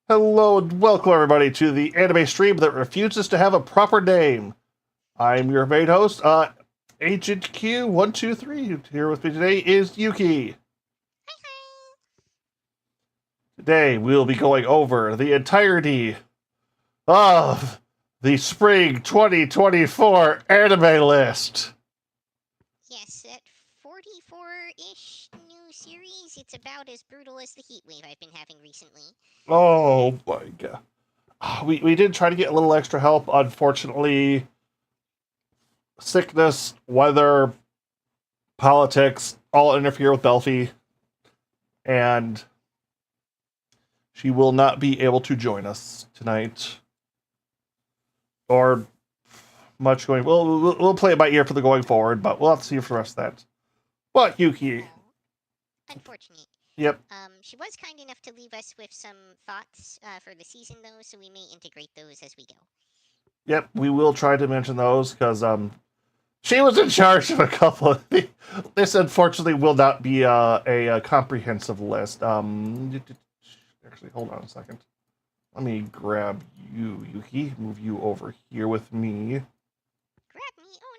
Hello and welcome everybody to the anime stream that refuses to have a proper name. I'm your main host, Agent Q123. Here with me today is Yuki. Today we'll be going over the entirety of the Spring 2024 anime list. Yes, that 44-ish new series, it's about as brutal as the heat wave I've been having recently. Oh my god. We did try to get a little extra help. Unfortunately, sickness, weather, politics all interfere with Belfie, and she will not be able to join us tonight. Or much going. We'll play it by ear for the going forward, but we'll have to see for the rest of that. But Yuki. Unfortunate. Yep. She was kind enough to leave us with some thoughts for the season, though, so we may integrate those as we go. Yep, we will try to mention those, because she was in charge of a couple of these. This, unfortunately, will not be a comprehensive list. Actually, hold on a second. Let me grab you, Yuki. Move you over here with me. Grab me? Oh,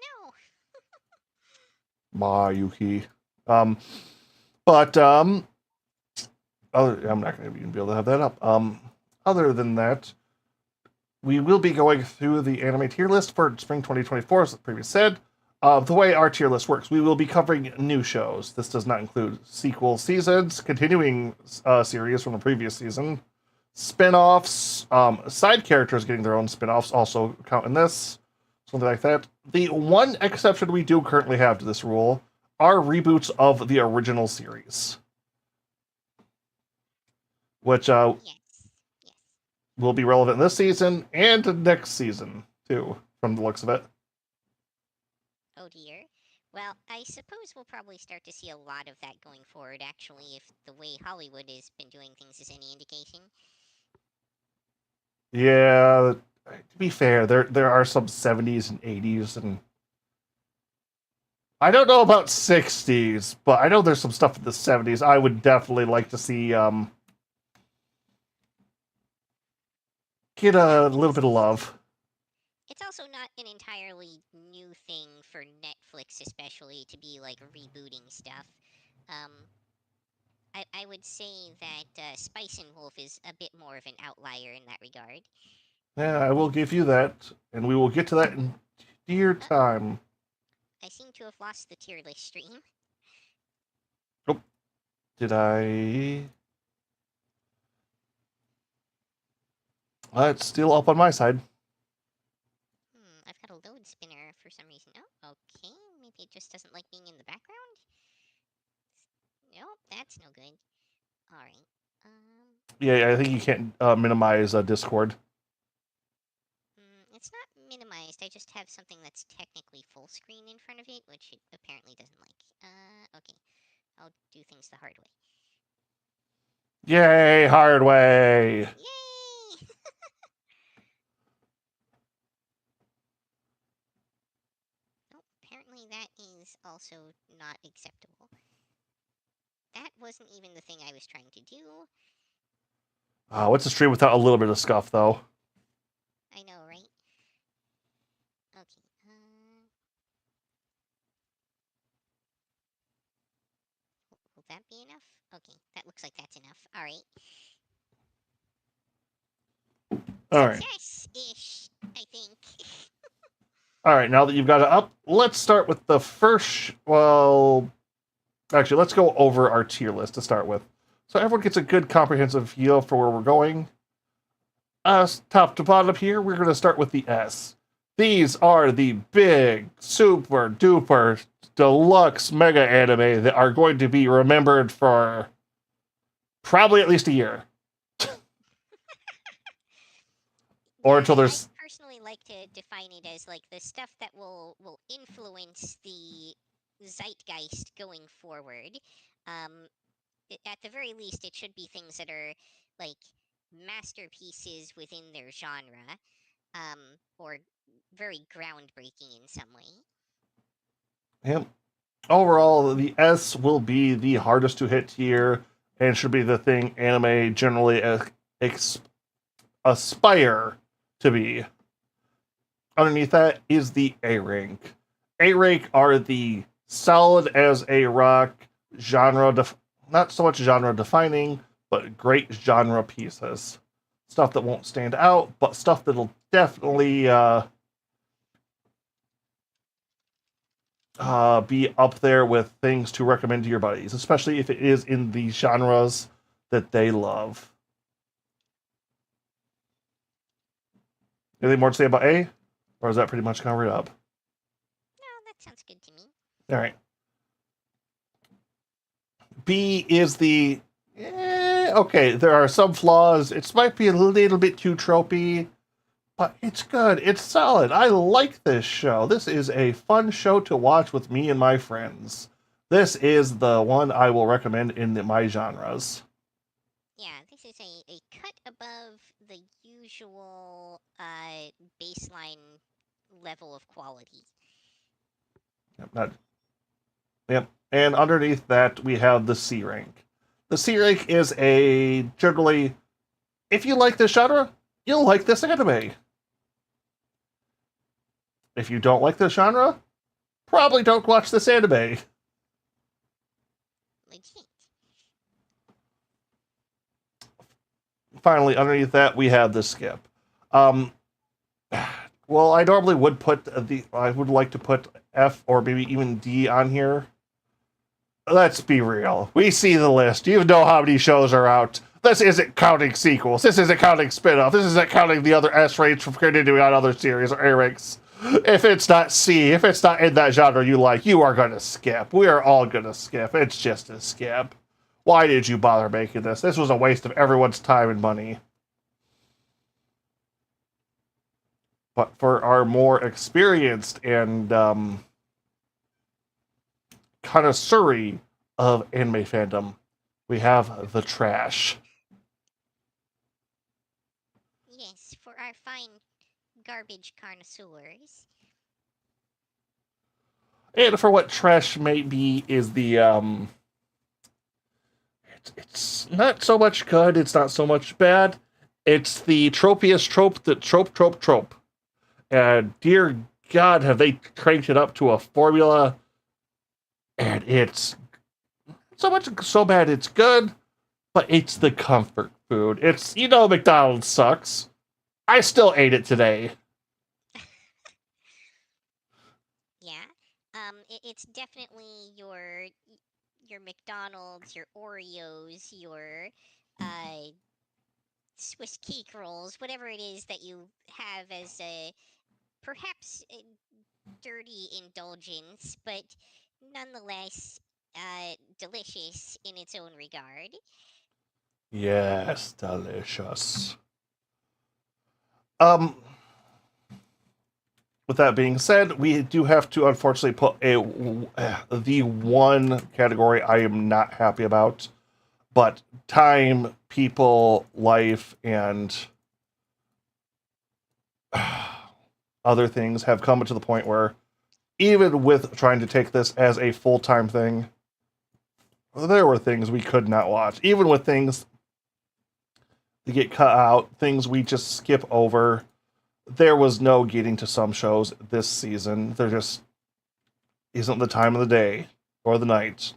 no! Ma, Yuki. I'm not going to even be able to have that up. Other than that, we will be going through the anime tier list for Spring 2024, as previously said. The way our tier list works, we will be covering new shows. This does not include sequel seasons, continuing series from the previous season, spin-offs, side characters getting their own spin-offs also count in this, something like that. The one exception we do currently have to this rule are reboots of the original series, which Yes. will be relevant this season and next season, too, from the looks of it. Oh, dear. Well, I suppose we'll probably start to see a lot of that going forward, actually, if the way Hollywood has been doing things is any indication. Yeah, to be fair, there are some 70s and 80s, and I don't know about 60s, but I know there's some stuff in the 70s I would definitely like to see get a little bit of love. It's also not an entirely new thing for Netflix, especially, to be, like, rebooting stuff. I would say that Spice and Wolf is a bit more of an outlier in that regard. Yeah, I will give you that, and we will get to that in dear time. I seem to have lost the tier list stream. Nope. Did I? It's still up on my side. I've got a load spinner for some reason. Oh, okay. Maybe it just doesn't like being in the background? Nope, that's no good. Alright. Yeah, I think you can't minimize Discord. It's not minimized. I just have something that's technically full screen in front of it, which it apparently doesn't like. Okay. I'll do things the hard way. Yay, hard way. Yay! Oh, apparently that is also not acceptable. That wasn't even the thing I was trying to do. What's a stream without a little bit of scuff, though? I know, right? Okay. Will that be enough? Okay, that looks like that's enough. All right. All right. Success-ish, I think. All right, now that you've got it up, let's start with the first. Well, actually, let's go over our tier list to start with. So everyone gets a good comprehensive feel for where we're going. Top to bottom here, we're going to start with the S. These are the big, super duper, deluxe mega anime that are going to be remembered for probably at least a year. Or until there's. I personally like to define it as like the stuff that will influence the zeitgeist going forward. At the very least, it should be things that are like masterpieces within their genre, or very groundbreaking in some way. Yep. Overall, the S will be the hardest to hit tier and should be the thing anime generally aspire to be. Underneath that is the A rank. A rank are the solid as a rock genre, not so much genre defining, but great genre pieces. Stuff that won't stand out, but stuff that'll definitely be up there with things to recommend to your buddies, especially if it is in the genres that they love. Anything more to say about A? Or is that pretty much covered up? No, that sounds good to me. All right. B is the okay. There are some flaws. It might be a little bit too tropey, but it's good. It's solid. I like this show. This is a fun show to watch with me and my friends. This is the one I will recommend in my genres. Yeah, this is a cut above the usual baseline level of quality. Yep. And underneath that, we have the C rank. The C rank is a generally, if you like this genre, you'll like this anime. If you don't like this genre, probably don't watch this anime. Legit. Finally, underneath that, we have the skip. Well, I normally would put I would like to put F or maybe even D on here. Let's be real. We see the list. You know how many shows are out. This isn't counting sequels. This isn't counting spin-off. This isn't counting the other S rates from continuing on other series or A ranks. If it's not C, if it's not in that genre you like, you are gonna skip. We are all gonna skip. It's just a skip. Why did you bother making this? This was a waste of everyone's time and money. But for our more experienced and connoisseur of anime fandom, we have the trash. Yes, for our fine garbage connoisseurs. And for what trash may be is the it's not so much good, it's not so much bad. It's the tropiest trope that trope. And dear God, have they cranked it up to a formula? And it's so bad it's good, but it's the comfort food. It's, McDonald's sucks. I still ate it today. Yeah. It's definitely your McDonald's, your Oreos, your Swiss cake rolls, whatever it is that you have as a perhaps a dirty indulgence, but nonetheless delicious in its own regard. Yes, delicious. Um, with that being said, we do have to unfortunately put the one category I am not happy about, but time, people, life, and other things have come to the point where even with trying to take this as a full-time thing, there were things we could not watch. Even with things that get cut out, things we just skip over. There was no getting to some shows this season. There just isn't the time of the day or the night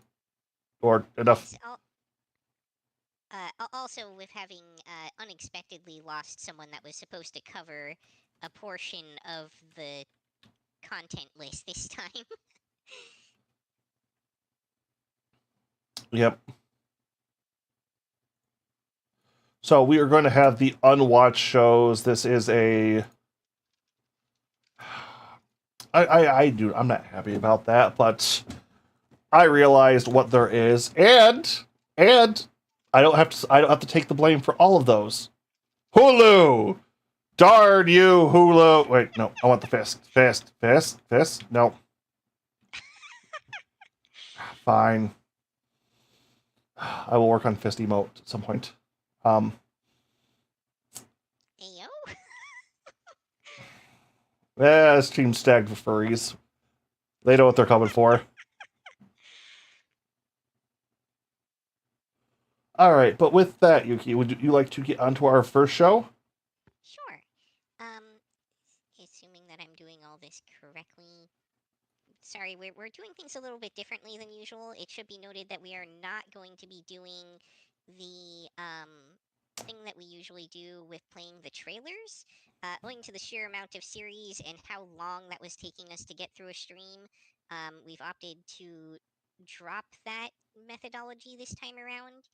or enough. Yes, also, with having unexpectedly lost someone that was supposed to cover a portion of the content list this time. Yep. So we are going to have the unwatched shows. This is a. I'm not happy about that, but I realized what there is, and I don't have to take the blame for all of those. Hulu, darn you, Hulu! Wait, no, I want the fist. No, fine. I will work on fist emote at some point. Ayo. Stream stacked for furries. They know what they're coming for. All right, but with that, Yuki, would you like to get onto our first show? Sure. Assuming that I'm doing all this correctly. Sorry, we're doing things a little bit differently than usual. It should be noted that we are not going to be doing the thing that we usually do with playing the trailers. Owing to the sheer amount of series and how long that was taking us to get through a stream, we've opted to drop that methodology this time around.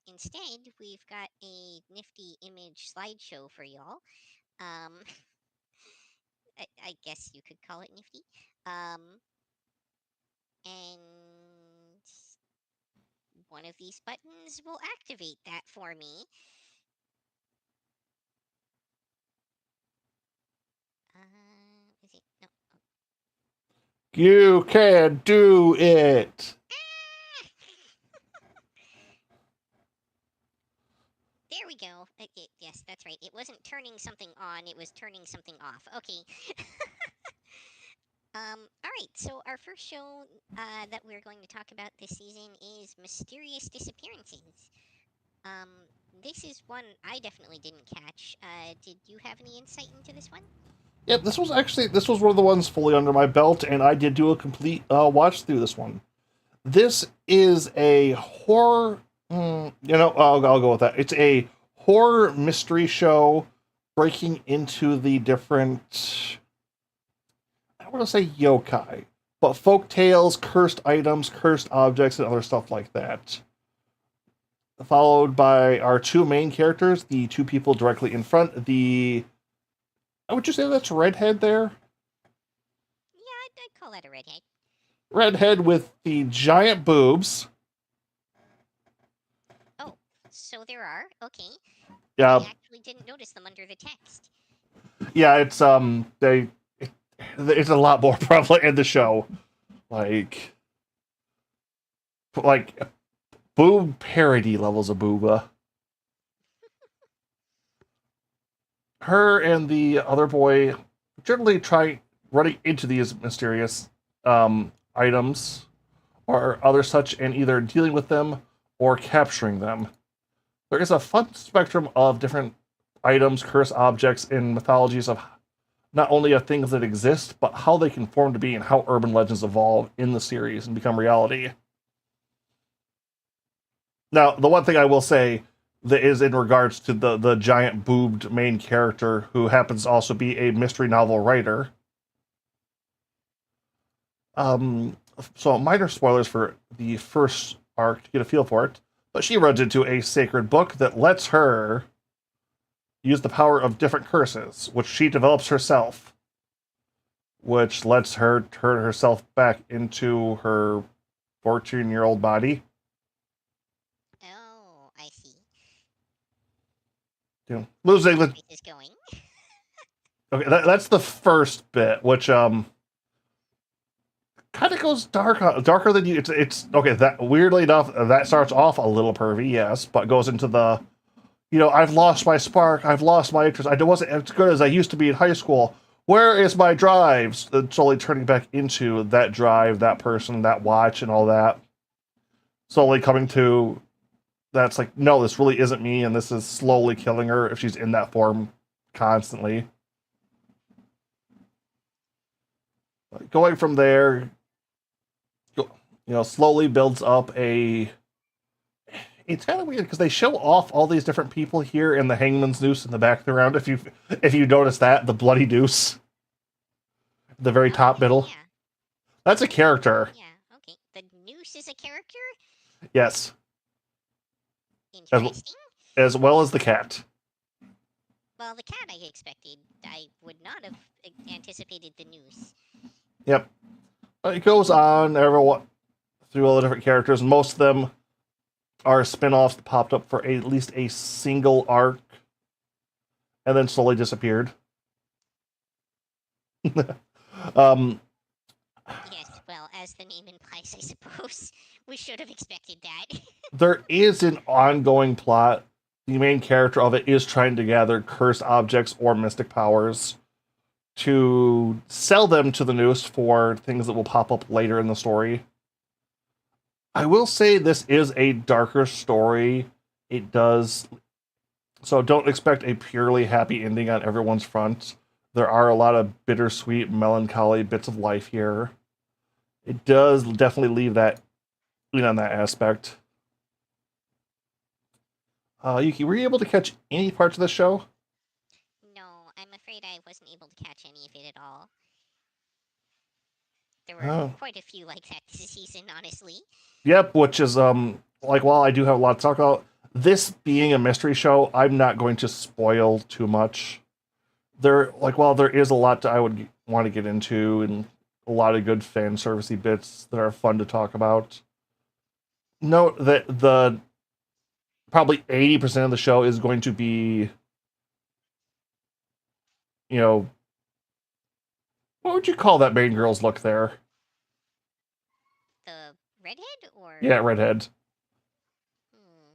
Instead, we've got a nifty image slideshow for y'all. Um, I guess you could call it nifty. And one of these buttons will activate that for me. Is it? No. You can do it! There we go. Yes, that's right. It wasn't turning something on, it was turning something off. Okay. All right, so our first show that we're going to talk about this season is Mysterious Disappearances. Um, this is one I definitely didn't catch. Did you have any insight into this one? Yep, this was one of the ones fully under my belt, and I did do a complete watch through this one. This is a horror. I'll go with that. It's a horror mystery show breaking into the different. I don't want to say yokai, but folk tales, cursed items, cursed objects, and other stuff like that. Followed by our two main characters, the two people directly in front. Would you say that's redhead there? Yeah, I'd call that a redhead. Redhead with the giant boobs. Oh, so there are. Okay. Yeah. I actually didn't notice them under the text. Yeah, it's it's a lot more prevalent in the show. Like boob parody levels of booba. Her and the other boy generally try running into these mysterious items or other such and either dealing with them or capturing them. There is a fun spectrum of different items, curse objects, and mythologies of not only of things that exist, but how they can form to be and how urban legends evolve in the series and become reality. Now, the one thing I will say that is in regards to the giant boobed main character who happens to also be a mystery novel writer. So minor spoilers for the first arc to get a feel for it, but she runs into a sacred book that lets her use the power of different curses, which she develops herself, which lets her turn herself back into her 14-year-old body. Oh, I see. Losing the is going. Okay, that's the first bit, which kind of goes darker than you. It's okay. That weirdly enough, that starts off a little pervy, yes, but goes into the, I've lost my spark, I've lost my interest. I wasn't as good as I used to be in high school. Where is my drives? Slowly turning back into that drive, that person, that watch, and all that. Slowly coming to that's like, no, this really isn't me, and this is slowly killing her if she's in that form constantly. Going from there, slowly builds up a. It's kind of weird because they show off all these different people here in the Hangman's Noose in the background. If you notice that, the bloody noose, the very top middle, Yeah. that's a character. Yeah. Okay. The noose is a character. Yes, Interesting. as well as the cat. Well, the cat I expected. I would not have anticipated the noose. Yep. It goes on everyone through all the different characters. Most of them are spin-offs that popped up for at least a single arc and then slowly disappeared. um, Yes, well, as the name implies, I suppose we should have expected that. there is an ongoing plot. The main character of it is trying to gather cursed objects or mystic powers to sell them to the Noose for things that will pop up later in the story. I will say this is a darker story. It does. So don't expect a purely happy ending on everyone's front. There are a lot of bittersweet, melancholy bits of life here. It does definitely leave that in on that aspect. Yuki, were you able to catch any parts of the show? No, I'm afraid I wasn't able to catch any of it at all. There were Oh. quite a few like that this season, honestly. Yep, which is like, while I do have a lot to talk about, this being a mystery show, I'm not going to spoil too much. While there is a lot I would want to get into and a lot of good fan servicey bits that are fun to talk about. Note that the probably 80% of the show is going to be, what would you call that main girl's look there? The redhead or Yeah, redhead. Hmm.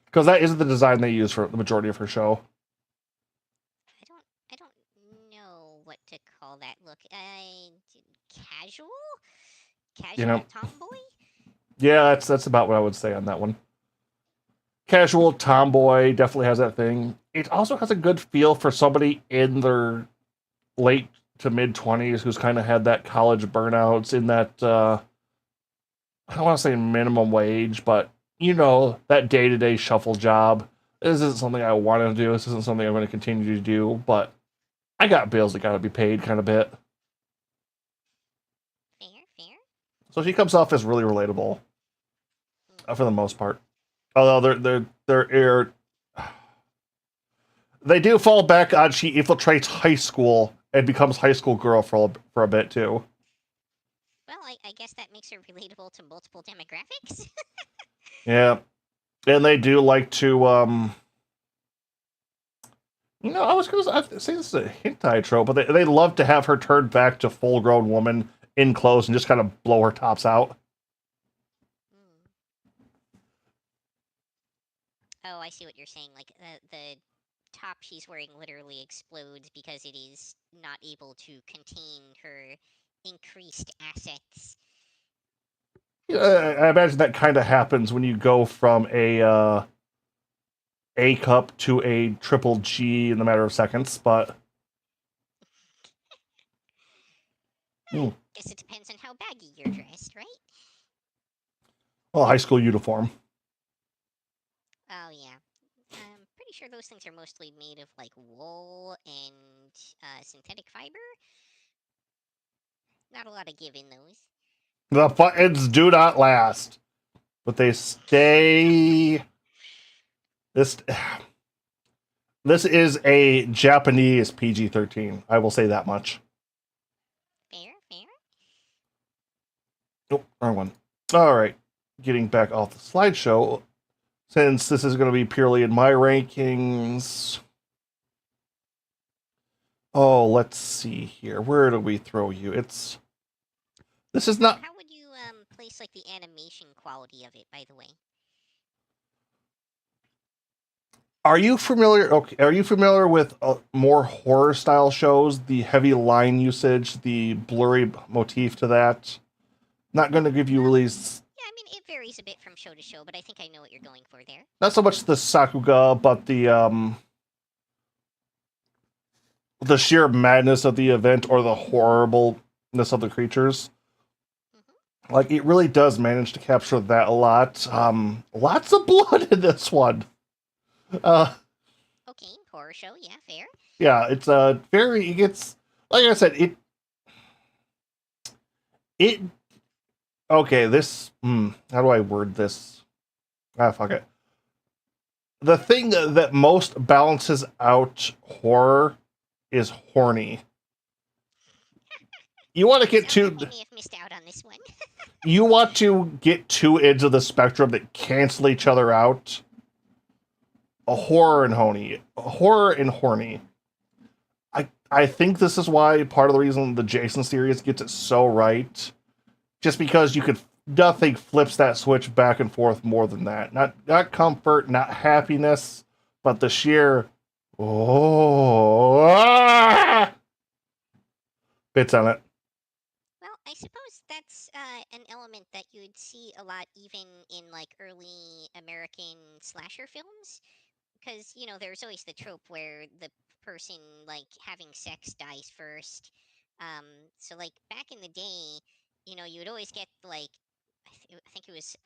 Because that isn't the design they use for the majority of her show. I don't know what to call that look. Casual? Casual tomboy? Yeah, that's about what I would say on that one. Casual tomboy definitely has that thing. It also has a good feel for somebody in their late to mid 20s who's kind of had that college burnouts in that I don't want to say minimum wage, but that day-to-day shuffle job. This isn't something I want to do. This isn't something I'm going to continue to do, but I got bills that got to be paid kind of bit. Fair. So she comes off as really relatable for the most part. Although they do fall back on she infiltrates high school and becomes high school girl for a bit too. Well, I guess that makes her relatable to multiple demographics. Yeah, and they do like to I was gonna say this is a hentai trope, but they love to have her turned back to full grown woman in clothes and just kind of blow her tops out. Oh, I see what you're saying. Like the top she's wearing literally explodes because it is not able to contain her increased assets. I imagine that kind of happens when you go from A cup to a triple G in a matter of seconds, but Guess it depends on how baggy you're dressed, right? well, high school uniform. Oh yeah. I'm pretty sure those things are mostly made of like wool and synthetic fiber. Not a lot of give in those. The buttons do not last, but they stay. This is a Japanese PG-13. I will say that much. Fair. Oh, wrong one. All right, getting back off the slideshow. Since this is going to be purely in my rankings, Oh, let's see here. Where do we throw you? This is not. How would you place like the animation quality of it, by the way? Are you familiar? Okay, are you familiar with more horror style shows? The heavy line usage, the blurry motif to that. Not going to give you really. Yeah, I mean it varies a bit from show to show, but I think I know what you're going for there. Not so much the sakuga, but the sheer madness of the event or the horribleness of the creatures. Hmm. Like it really does manage to capture that a lot. Lots of blood in this one. Uh, Okay, horror show, yeah, fair. yeah, it's very. It gets like I said. It. Okay, this. How do I word this? Ah, fuck it. The thing that most balances out horror is horny. You want to get Sounds too. like I may have missed out on this one. You want to get two ends of the spectrum that cancel each other out. A horror and horny. I think this is why part of the reason the Jason series gets it so right, just because you could nothing flips that switch back and forth more than that. Not comfort, not happiness, but the sheer bits on it. Well, I suppose that's an element that you'd see a lot even in like early American slasher films, because there's always the trope where the person like having sex dies first. Um, so like back in the day, you would always get like I think it was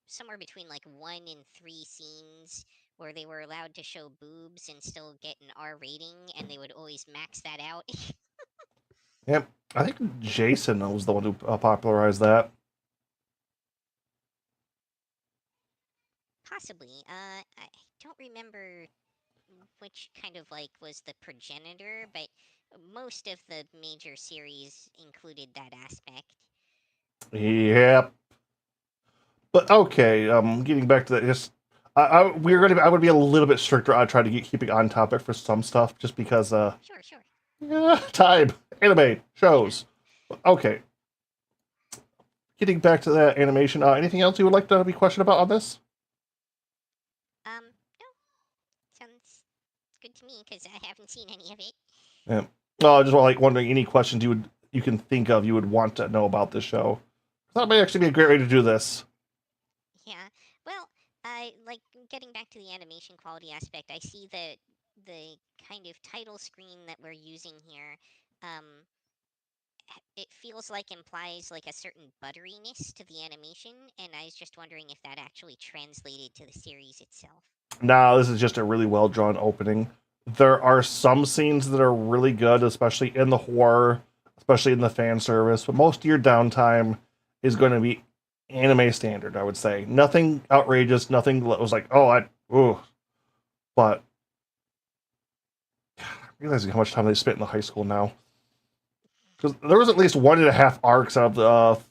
somewhere between like 1 and 3 scenes where they were allowed to show boobs and still get an R rating, and they would always max that out. Yep, I think Jason was the one who popularized that. Possibly. I don't remember which kind of like was the progenitor, but most of the major series included that aspect. Yep. But okay, getting back to that, just we're gonna. I would be a little bit stricter on trying to keep it on topic for some stuff, just because Sure, sure. yeah, time, anime, shows. Okay, getting back to that animation. Anything else you would like to be questioned about on this? No, sounds good to me because I haven't seen any of it. Yeah. Oh, just like wondering any questions you can think of you would want to know about this show. That might actually be a great way to do this. Yeah. Well, I like getting back to the animation quality aspect. I see that the kind of title screen that we're using here, um, it feels like implies like a certain butteriness to the animation, and I was just wondering if that actually translated to the series itself. Now, this is just a really well drawn opening. There are some scenes that are really good, especially in the horror, especially in the fan service, but most of your downtime is going to be anime standard, I would say. Nothing outrageous, nothing that was like, ooh. But realizing how much time they spent in the high school now. Because there was at least 1.5 arcs out of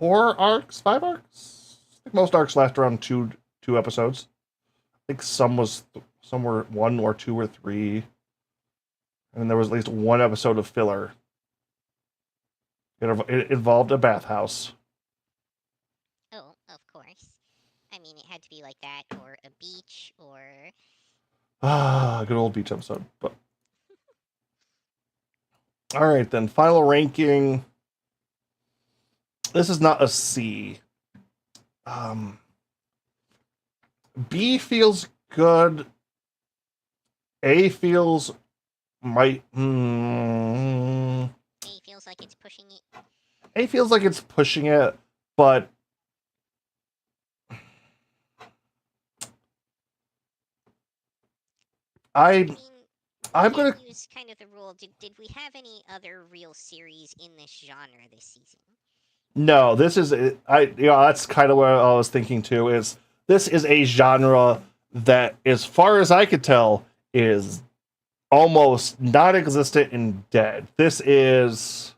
the 5 arcs. I think most arcs last around two episodes. I think some were 1 or 2 or 3, and then there was at least one episode of filler. It involved a bathhouse. Oh, of course. I mean, it had to be like that, or a beach, or Good old beach episode. But all right then, final ranking. This is not a C. B feels good. A feels might. A feels like it's pushing it. A feels like it's pushing it, but I mean, I'm we can't gonna. use kind of the rule. Did we have any other real series in this genre this season? No, this is that's kind of what I was thinking too. Is this is a genre that, as far as I could tell, is almost non-existent and dead. This is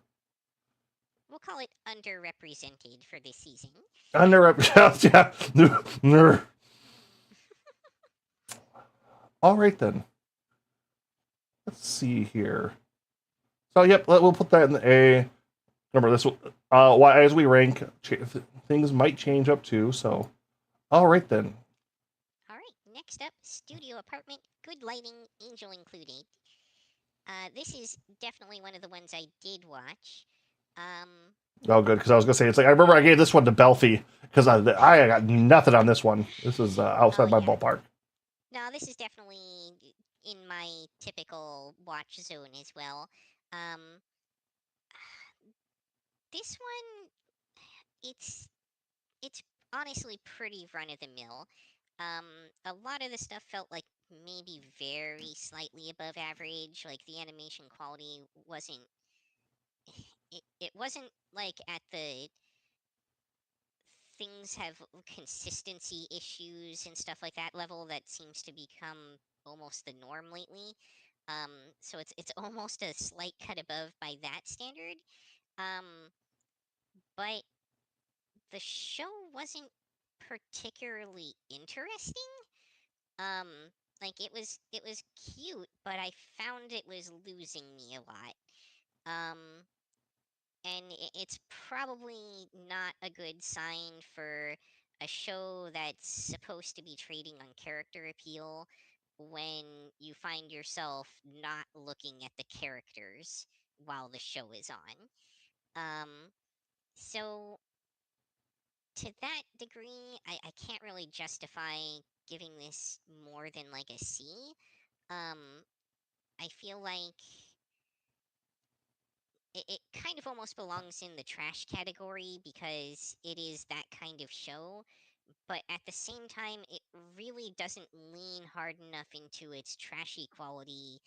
We'll call it underrepresented for this season. underrepresented. Yeah. All right then. Let's see here. So yep, we'll put that in the A. Remember this. As we rank, things might change up too. So, all right then. All right, next up, studio apartment, good lighting, angel included. This is definitely one of the ones I did watch. Um, Oh, good, because I was gonna say it's like I remember I gave this one to Belfie because I got nothing on this one. This is oh outside my yeah, ballpark. no, this is definitely in my typical watch zone as well. Um, this one, it's it's honestly pretty run of the mill. Um, a lot of the stuff felt like maybe very slightly above average. Like the animation quality wasn't. It wasn't like at the things have consistency issues and stuff like that level that seems to become almost the norm lately. So it's almost a slight cut above by that standard. Um, but the show wasn't particularly interesting. Um, like it was cute, but I found it was losing me a lot. Um, and it's probably not a good sign for a show that's supposed to be trading on character appeal when you find yourself not looking at the characters while the show is on. So to that degree, I can't really justify giving this more than like a C. Um, I feel like it kind of almost belongs in the trash category because it is that kind of show, but at the same time, it really doesn't lean hard enough into its trashy quality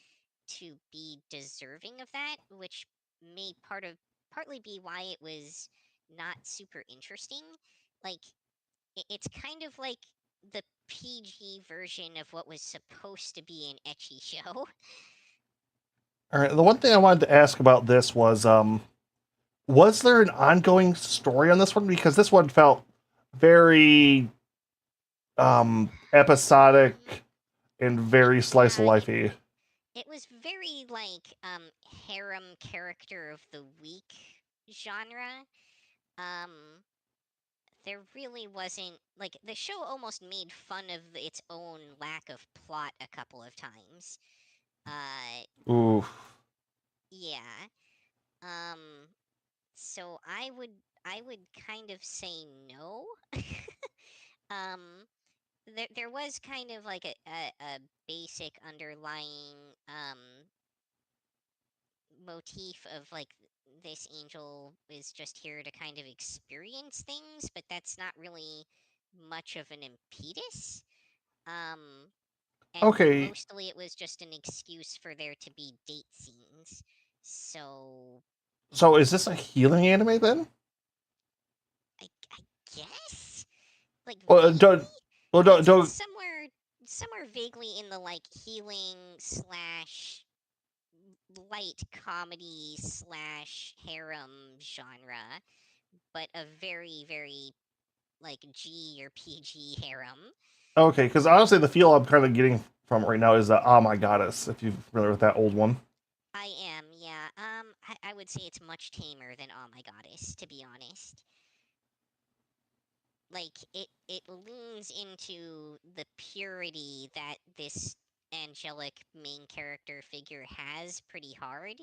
to be deserving of that, which may partly be why it was not super interesting. Like it's kind of like the PG version of what was supposed to be an ecchi show. All right. The one thing I wanted to ask about this was there an ongoing story on this one? Because this one felt very episodic and very slice of Yeah, lifey. it was very like harem character of the week genre. Um there really wasn't like the show almost made fun of its own lack of plot a couple of times. Uh Ooh. yeah. Um so I would kind of say no. um there was kind of like a basic underlying motif of like this angel is just here to kind of experience things, but that's not really much of an impetus. Um, and Okay. mostly it was just an excuse for there to be date scenes. So So is this a healing anime then? I guess like Well, vaguely don't. Well, it's don't. somewhere vaguely in the like healing slash light comedy slash harem genre, but a very, very like G or PG harem. Okay, because honestly, the feel I'm kind of getting from it right now is "Ah My Goddess." If you're familiar with that old one. I am, yeah. I would say it's much tamer than Oh My Goddess, to be honest. Like it leans into the purity that this angelic main character figure has pretty hard.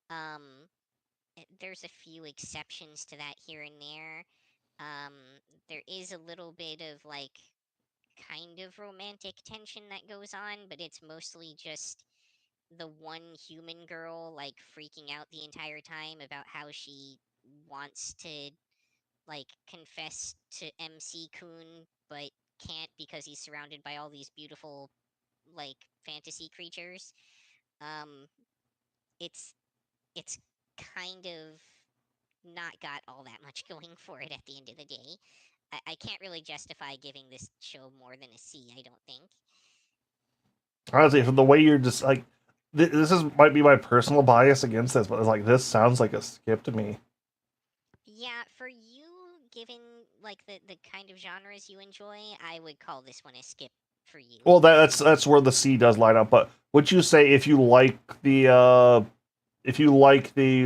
Um, there's a few exceptions to that here and there. Um, there is a little bit of like kind of romantic tension that goes on, but it's mostly just the one human girl like freaking out the entire time about how she wants to like confess to MC Kun but can't because he's surrounded by all these beautiful like fantasy creatures. Um it's it's kind of not got all that much going for it at the end of the day. I can't really justify giving this show more than a C, I don't think. Honestly, from the way you're just like, this is might be my personal bias against this, but it's like this sounds like a skip to me. Yeah, for you, given like the kind of genres you enjoy, I would call this one a skip for you. Well, that's where the C does line up. But would you say if you like the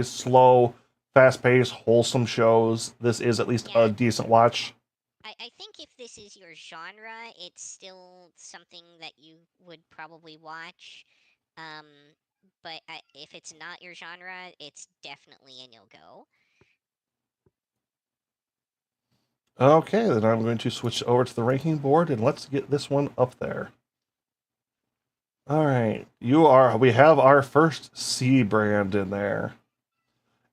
slow, fast-paced, wholesome shows, this is at least Yeah, a decent watch? I think if this is your genre, it's still something that you would probably watch. Um, but if it's not your genre, it's definitely a no-go. Okay, then I'm going to switch over to the ranking board and let's get this one up there. All right, we have our first C brand in there.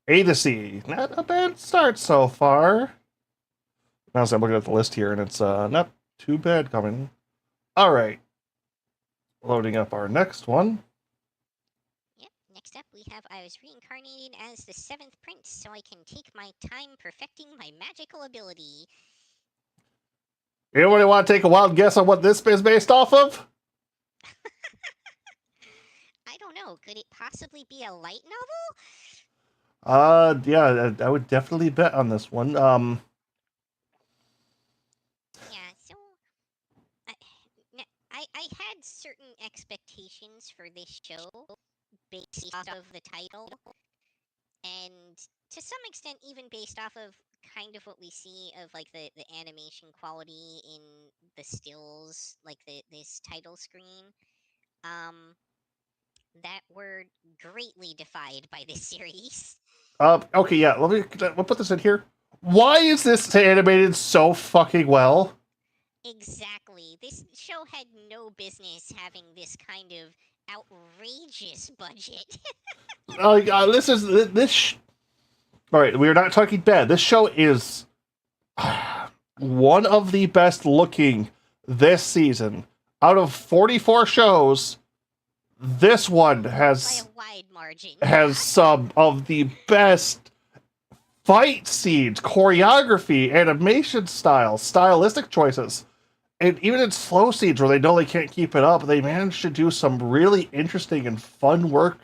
A to C, not a bad start so far. Now I'm looking at the list here and it's not too bad coming. All right, loading up our next one. Yep. Next up, we have I was reincarnated as the seventh prince, so I can take my time perfecting my magical ability. Anybody want to take a wild guess on what this is based off of? I don't know. Could it possibly be a light novel? Yeah, I would definitely bet on this one. Yeah. So I, I had certain expectations for this show based off of the title, and to some extent even based off of kind of what we see of like the animation quality in the stills, like this title screen. Um, that were greatly defied by this series. Okay, yeah, we'll put this in here. Why is this animated so fucking well? Exactly. This show had no business having this kind of outrageous budget. This is all right. We are not talking bad. This show is one of the best looking this season. Out of 44 shows, this one by a has wide margin. some of the best fight scenes, choreography, animation style, stylistic choices. And even in slow scenes where they know they can't keep it up, they manage to do some really interesting and fun work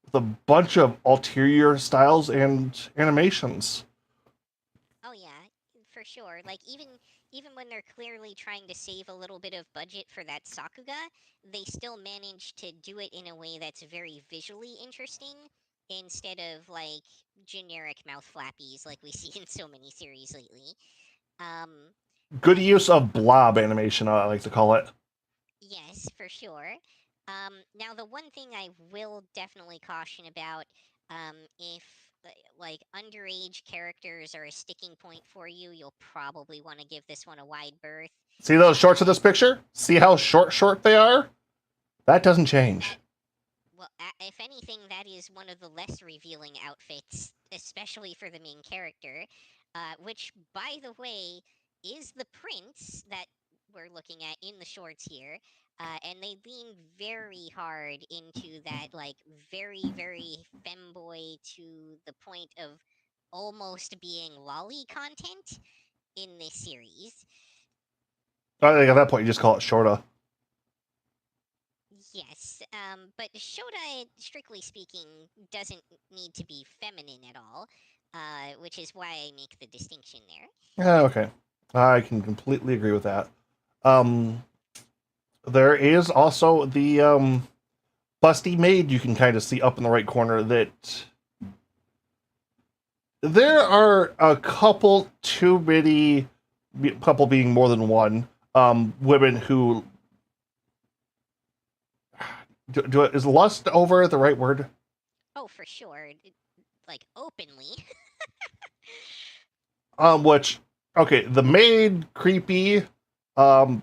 with a bunch of ulterior styles and animations. Oh yeah, for sure. Like even when they're clearly trying to save a little bit of budget for that Sakuga, they still manage to do it in a way that's very visually interesting instead of like generic mouth flappies like we see in so many series lately. Um, Good use of blob animation, I like to call it. yes, for sure. Now the one thing I will definitely caution about, if like underage characters are a sticking point for you, you'll probably want to give this one a wide berth. See those shorts in Uh, this picture? See how short they are? That doesn't that change. well, if anything, that is one of the less revealing outfits, especially for the main character, which, by the way, is the prince that we're looking at in the shorts here. And they lean very hard into that, like, very, very femboy to the point of almost being lolly content in this series. I think at that point you just call it shorta. Yes, but Shota, strictly speaking, doesn't need to be feminine at all, which is why I make the distinction there. Yeah, okay. I can completely agree with that. Um, there is also the busty maid you can kind of see up in the right corner that there are a couple too many, couple being more than one, women who is lust over the right word? Oh, for sure, like openly. Which okay, the maid creepy. Um,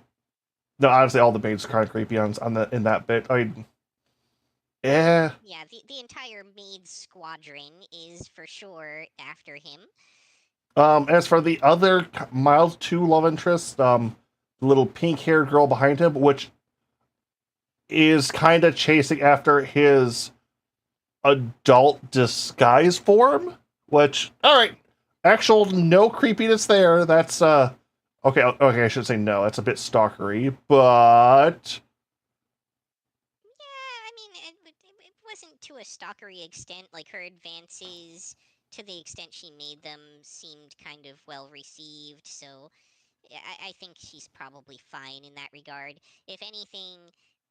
no, honestly, all the maids kind of creepy on the in that bit. Yeah. Yeah, the entire maid squadron is for sure after him. As for the other mild two love interest, the little pink haired girl behind him, which is kind of chasing after his adult disguise form. Which, all right, actual no creepiness there. That's okay. Okay, I should say no. That's a bit stalkery, but Yeah, I mean, it wasn't to a stalkery extent. Like her advances, to the extent she made them, seemed kind of well received. So I think she's probably fine in that regard. If anything,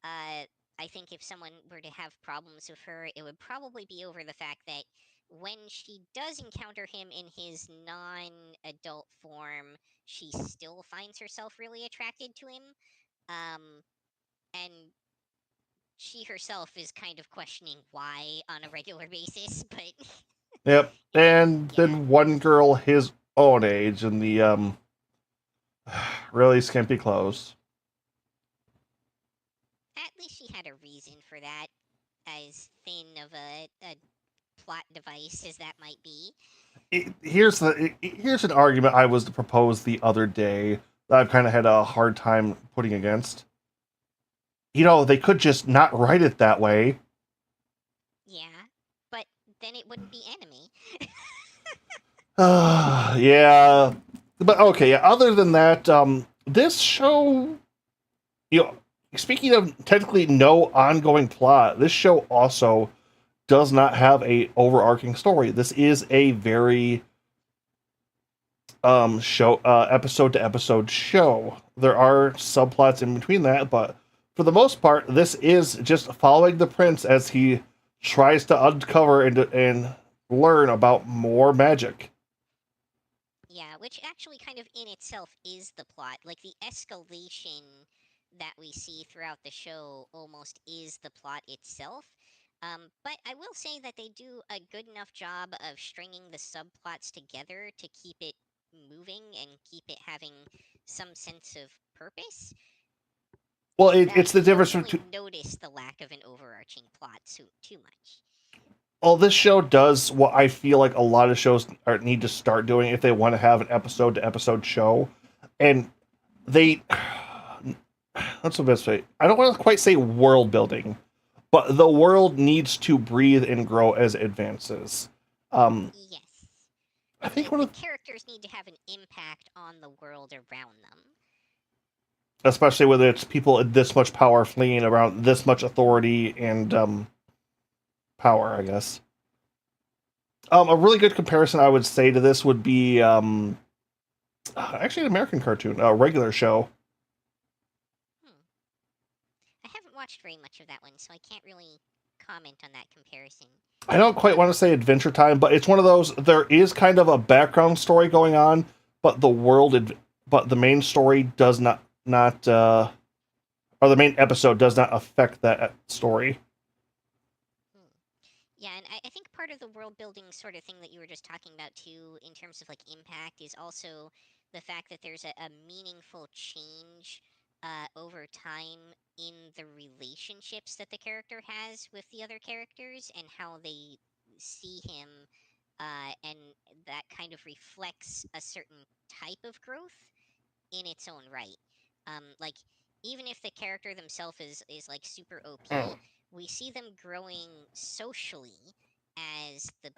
I think if someone were to have problems with her, it would probably be over the fact that when she does encounter him in his non adult form, she still finds herself really attracted to him. Um, and she herself is kind of questioning why on a regular basis, but Yep. And yeah, then one girl his own age in the really skimpy clothes. at least she had a reason for that, as thin of a plot device as that might be. Here's an argument I was to propose the other day that I've kind of had a hard time putting against. They could just not write it that way. Yeah, but then it wouldn't be enemy. Yeah, but okay. Yeah, other than that, this show, you know, speaking of technically no ongoing plot, this show also does not have a overarching story. This is a very show episode to episode show. There are subplots in between that, but for the most part, this is just following the prince as he tries to uncover and learn about more magic. Yeah, which actually kind of in itself is the plot. Like the escalation that we see throughout the show almost is the plot itself. But I will say that they do a good enough job of stringing the subplots together to keep it moving and keep it having some sense of purpose. Well, That it's the you don't difference really between. notice the lack of an overarching plot too much. Well, this show does what I feel like a lot of shows need to start doing if they want to have an episode to episode show, and they. That's the best way. I don't want to quite say world building, but the world needs to breathe and grow as it advances. Um, Yes. I The, think one the of, characters need to have an impact on the world around them. especially when it's people with this much power fleeing around this much authority and power, I guess. A really good comparison I would say to this would be actually an American cartoon, a regular show. Hmm. I haven't watched very much of that one, so I can't really comment on that comparison. I don't quite want to say Adventure Time, but it's one of those. There is kind of a background story going on, but but the main story does not or the main episode does not affect that story. Hmm. Yeah, and I think part of the world building sort of thing that you were just talking about too, in terms of like impact, is also the fact that there's a meaningful change over time in the relationships that the character has with the other characters and how they see him, and that kind of reflects a certain type of growth in its own right. Like even if the character themselves is like super OP, Mm. we see them growing socially as the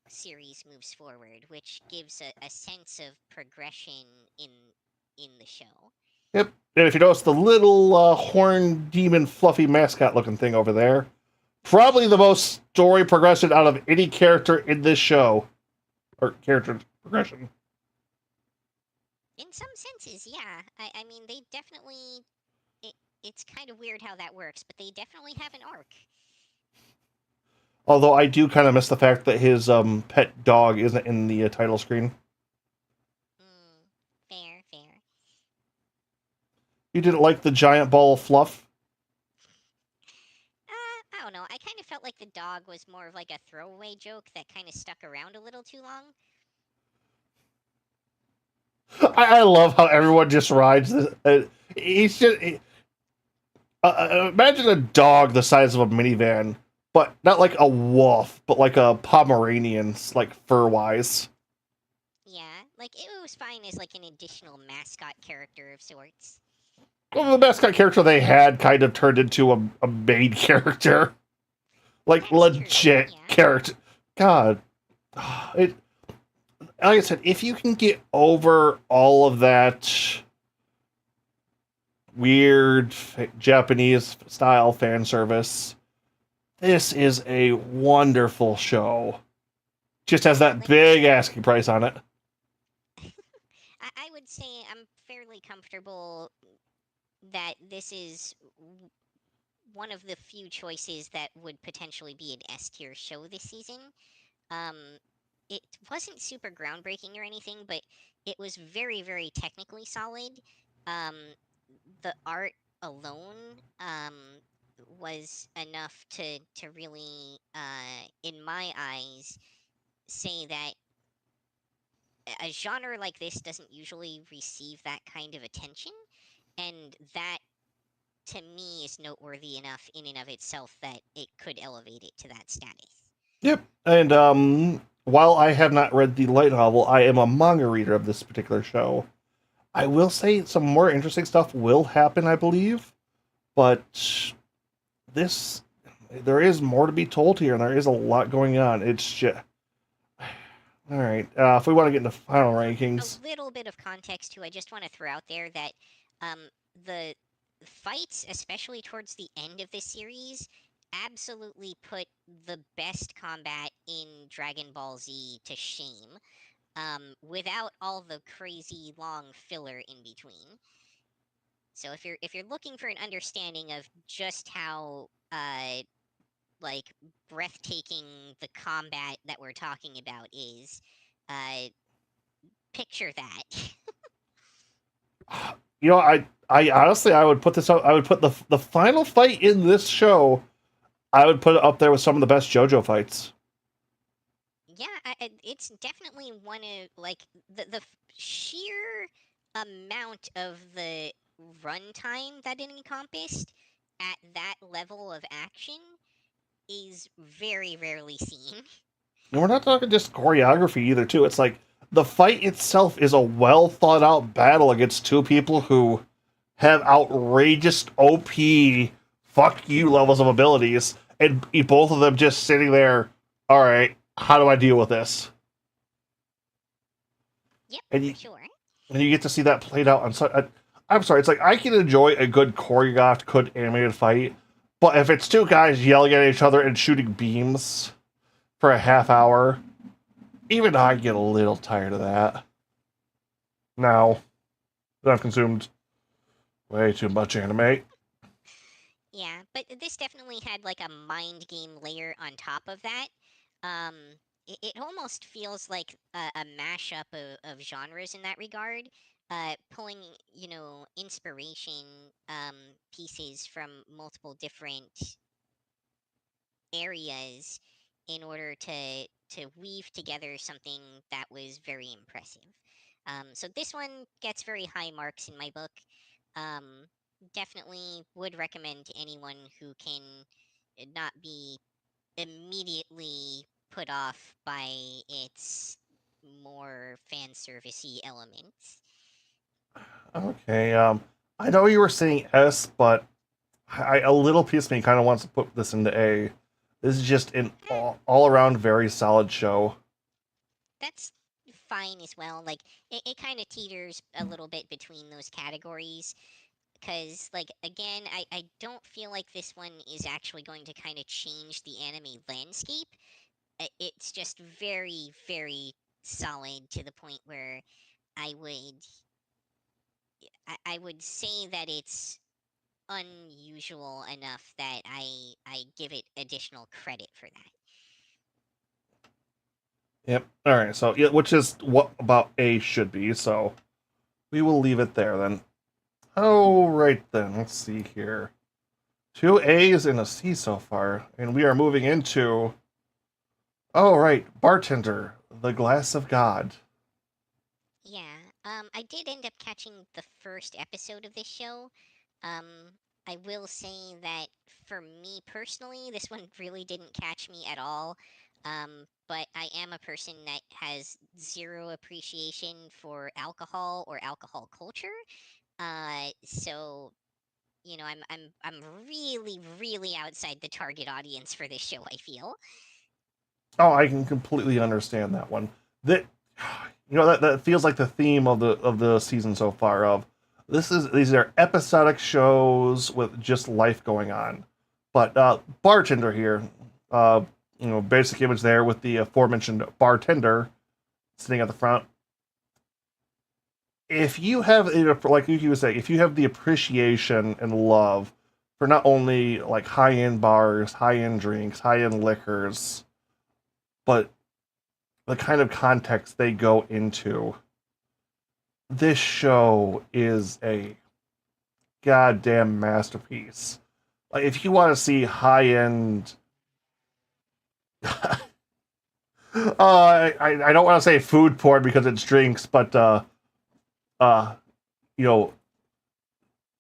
series moves forward, which gives a sense of progression in the show. Yep. And if you notice the little horn demon fluffy mascot looking thing over there, probably the most story progression out of any character in this show, or character progression. In some senses, yeah. I mean, they definitely. It, it's kind of weird how that works, but they definitely have an arc. Although I do kind of miss the fact that his pet dog isn't in the title screen. Mm, fair, fair. You didn't like the giant ball of fluff? I don't know. I kind of felt like the dog was more of like a throwaway joke that kind of stuck around a little too long. I love how everyone just rides this. He's just imagine a dog the size of a minivan, but not like a wolf, but like a Pomeranian, like fur wise. Yeah, like it was fine as like an additional mascot character of sorts. Well, the mascot character they had kind of turned into a main character, like That's true. legit Yeah. character. God, it. Like I said, if you can get over all of that weird Japanese style fan service, this is a wonderful show. Just has Yeah, that like big asking price on it. I would say I'm fairly comfortable that this is one of the few choices that would potentially be an S tier show this season. Um, it wasn't super groundbreaking or anything, but it was very, very technically solid. Um, the art alone was enough to really, in my eyes, say that a genre like this doesn't usually receive that kind of attention, and that to me is noteworthy enough in and of itself that it could elevate it to that status. Yep. And while I have not read the light novel, I am a manga reader of this particular show. I will say some more interesting stuff will happen, I believe, but this there is more to be told here, and there is a lot going on. It's just all right. If we want to get into final rankings, A little bit of context too. I just want to throw out there that um, the fights, especially towards the end of this series, absolutely put the best combat in Dragon Ball Z to shame. Without all the crazy long filler in between. So if you're looking for an understanding of just how like breathtaking the combat that we're talking about is, uh, picture that. I honestly I would put this up. I would put the final fight in this show. I would put it up there with some of the best JoJo fights. Yeah, it's definitely one of like the sheer amount of the runtime that it encompassed at that level of action is very rarely seen. And we're not talking just choreography either, too. It's like the fight itself is a well thought out battle against two people who have outrageous OP fuck you levels of abilities, and both of them just sitting there. All right, how do I deal with this? Yep, And for sure. you get to see that played out on such. I'm sorry, it's like I can enjoy a good choreographed, good animated fight, but if it's two guys yelling at each other and shooting beams for a half hour, even I get a little tired of that. Now that I've consumed way too much anime. Yeah, but this definitely had like a mind game layer on top of that. Um, it almost feels like a mashup of genres in that regard, pulling, inspiration pieces from multiple different areas in order to weave together something that was very impressive. So this one gets very high marks in my book. Um, Definitely would recommend to anyone who can not be immediately put off by its more fan servicey elements. Okay, I know you were saying S, but a little piece of me kind of wants to put this into A. This is just an Eh, all around very solid show. that's fine as well. Like it kind of teeters a little bit between those categories because like again I don't feel like this one is actually going to kind of change the anime landscape. It's just very very solid to the point where I would I would say that it's unusual enough that I give it additional credit for that. Yep. All right. So yeah, which is what about A should be. So we will leave it there then. All right then. Let's see here. Two A's and a C so far, and we are moving into. Oh right, bartender, the glass of God. Yeah, I did end up catching the first episode of this show. Um, I will say that for me personally, this one really didn't catch me at all. But I am a person that has zero appreciation for alcohol or alcohol culture. So I'm really really outside the target audience for this show. I feel. Oh, I can completely understand that one. That that feels like the theme of the season so far. Of these are episodic shows with just life going on, but bartender here, uh, basic image there with the aforementioned bartender sitting at the front. if you have, like you were saying, if you have the appreciation and love for not only like high end bars, high end drinks, high end liquors, but the kind of context they go into, this show is a goddamn masterpiece. Like, if you want to see high end, I don't want to say food porn because it's drinks, but uh, you know,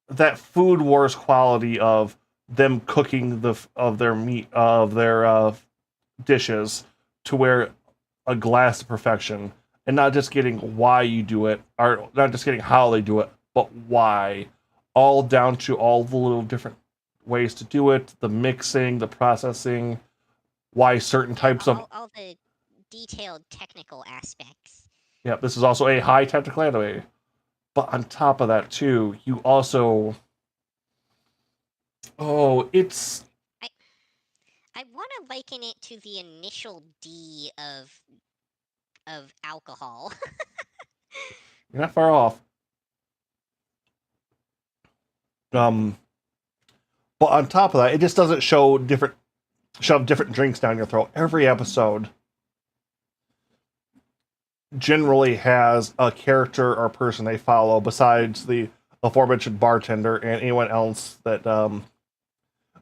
that food wars quality of them cooking of their meat of their dishes to where a glass of perfection, and not just getting why you do it, or not just getting how they do it, but why, all down to all the little different ways to do it, the mixing, the processing, why certain Yeah, types of. all the detailed technical aspects. Yeah, this is also a high technical anime. But on top of that too, you also, oh, it's, I want to liken it to the initial D of alcohol. you're not far off. Um, but on top of that, it just doesn't shove different drinks down your throat. Every episode generally has a character or person they follow besides the aforementioned bartender and anyone else that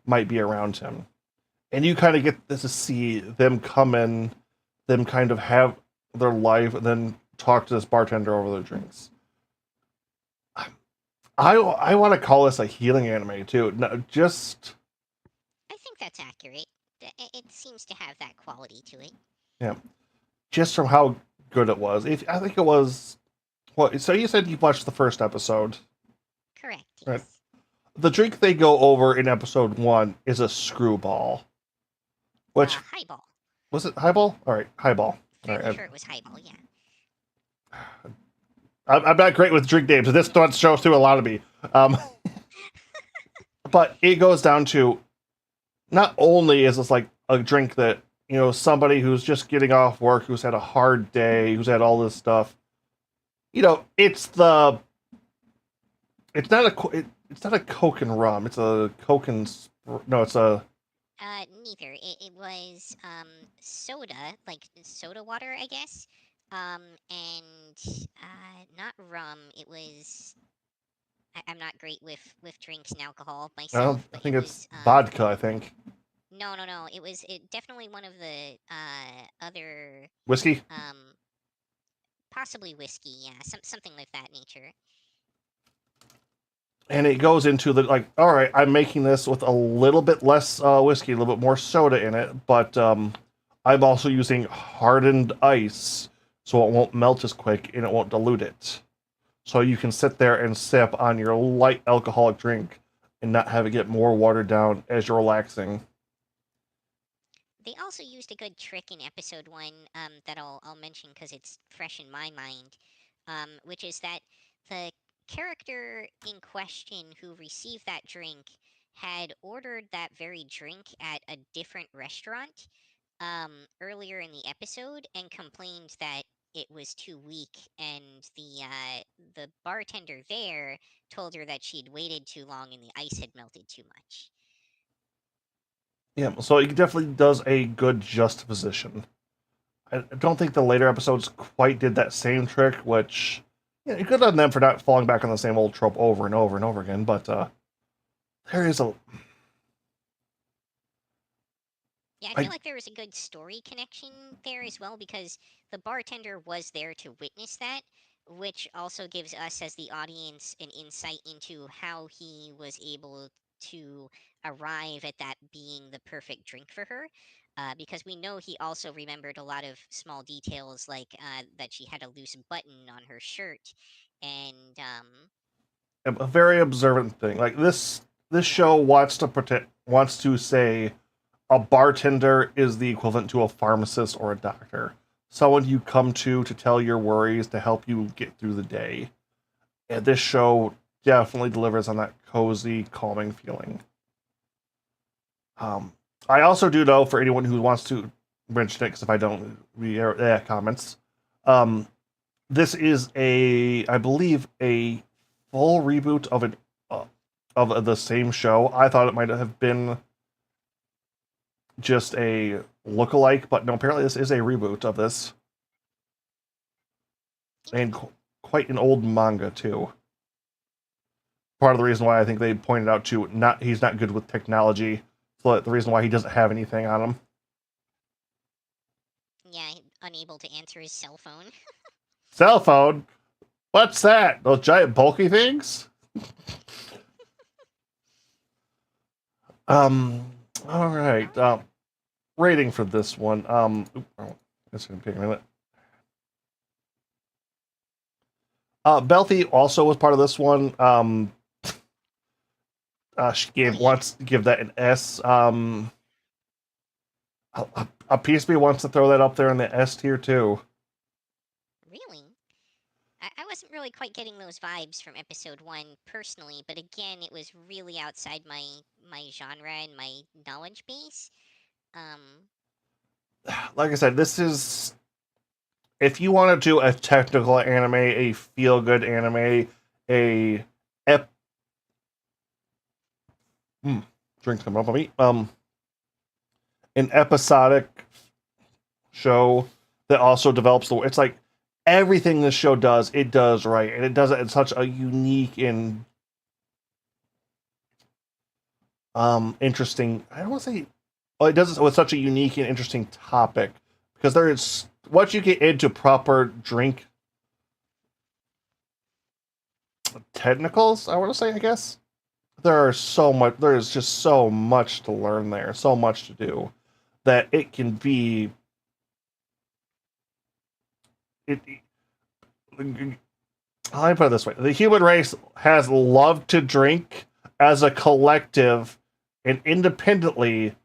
might be around him. And you kind of get to see them come in, them kind of have their life, and then talk to this bartender over their drinks. I want to call this a healing anime too. No, just I think that's accurate. It seems to have that quality to it. yeah, just from how good it was. If I think it was what. So you said you watched the first episode, Correct, right? yes. The drink they go over in episode 1 is a screwball. Which Highball. was it? Highball. All right, highball. All Fairly right. sure it was highball, yeah. I'm not great with drink names. This one shows through a lot of me. Um, but it goes down to not only is this like a drink that somebody who's just getting off work, who's had a hard day, who's had all this stuff. It's not a Coke and rum. It's a Coke and no, it's a Neither. It was soda, like soda water, I guess. And not rum. It was. I'm not great with drinks and alcohol myself, I but think it it's was vodka. I think no. It was definitely one of the other whiskey. um possibly whiskey, yeah, something like that nature. And it goes into the like, all right, I'm making this with a little bit less whiskey, a little bit more soda in it, but I'm also using hardened ice so it won't melt as quick and it won't dilute it. So you can sit there and sip on your light alcoholic drink and not have it get more watered down as you're relaxing. They also used a good trick in episode 1 that I'll mention because it's fresh in my mind, which is that the character in question who received that drink had ordered that very drink at a different restaurant earlier in the episode and complained that it was too weak, and the bartender there told her that she'd waited too long and the ice had melted too much. Yeah, so it definitely does a good juxtaposition. I don't think the later episodes quite did that same trick, which good on them for not falling back on the same old trope over and over and over again. But there is a Yeah, I I feel like there was a good story connection there as well because the bartender was there to witness that, which also gives us as the audience an insight into how he was able to arrive at that being the perfect drink for her. Because we know he also remembered a lot of small details, like that she had a loose button on her shirt, and a very observant thing. Like this yeah, show wants to say a bartender is the equivalent to a pharmacist or a doctor. Someone you come to tell your worries to help you get through the day. And this show definitely delivers on that cozy, calming feeling. Um, I also do know for anyone who wants to mention it, because if I don't, we comments. Um, this is I believe, a full reboot of an uh, of the same show. I thought it might have been just a lookalike, but no. Apparently, this is a reboot of this, and quite an old manga too. Part of the reason why I think they pointed out to not he's not good with technology, so the reason why he doesn't have anything on him. Yeah, unable to answer his cell phone. Cell phone. What's that? Those giant bulky things? Um. All right. Rating for this one. It's gonna take a minute. Belfie also was part of this one. She gave yeah. wants to give that an S. A piece of me wants to throw that up there in the S tier too. Really? I wasn't really quite getting those vibes from episode 1 personally, but again, it was really outside my genre and my knowledge base. Um, Like I said, this is if you want to do a technical anime, a feel good anime, a ep. Drink coming up on me. An episodic show that also develops the. It's like everything this show does, it does right, and it does it in such a unique and interesting. I don't want to say. Well, it does it with such a unique and interesting topic because there is once you get into proper drink technicals. I want to say, I guess there are so much. There is just so much to learn there, so much to do that it can be. It, let me put it this way: the human race has loved to drink as a collective and independently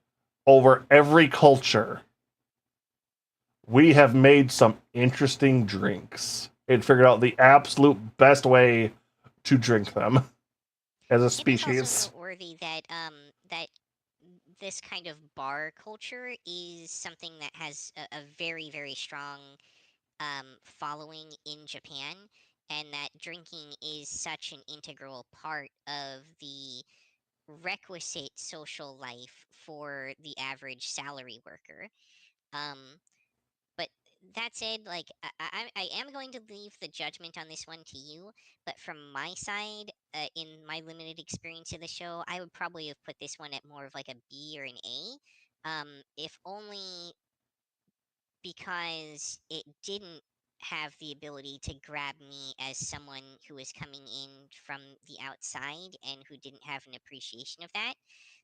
over every culture. We have made some interesting drinks and figured out the absolute best way to drink them as a it is also species. noteworthy that this kind of bar culture is something that has a very strong following in Japan, and that drinking is such an integral part of the requisite social life for the average salary worker. Um, but that said, like I am going to leave the judgment on this one to you. But from my side, in my limited experience of the show, I would probably have put this one at more of like a B or an A. If only because it didn't have the ability to grab me as someone who was coming in from the outside and who didn't have an appreciation of that.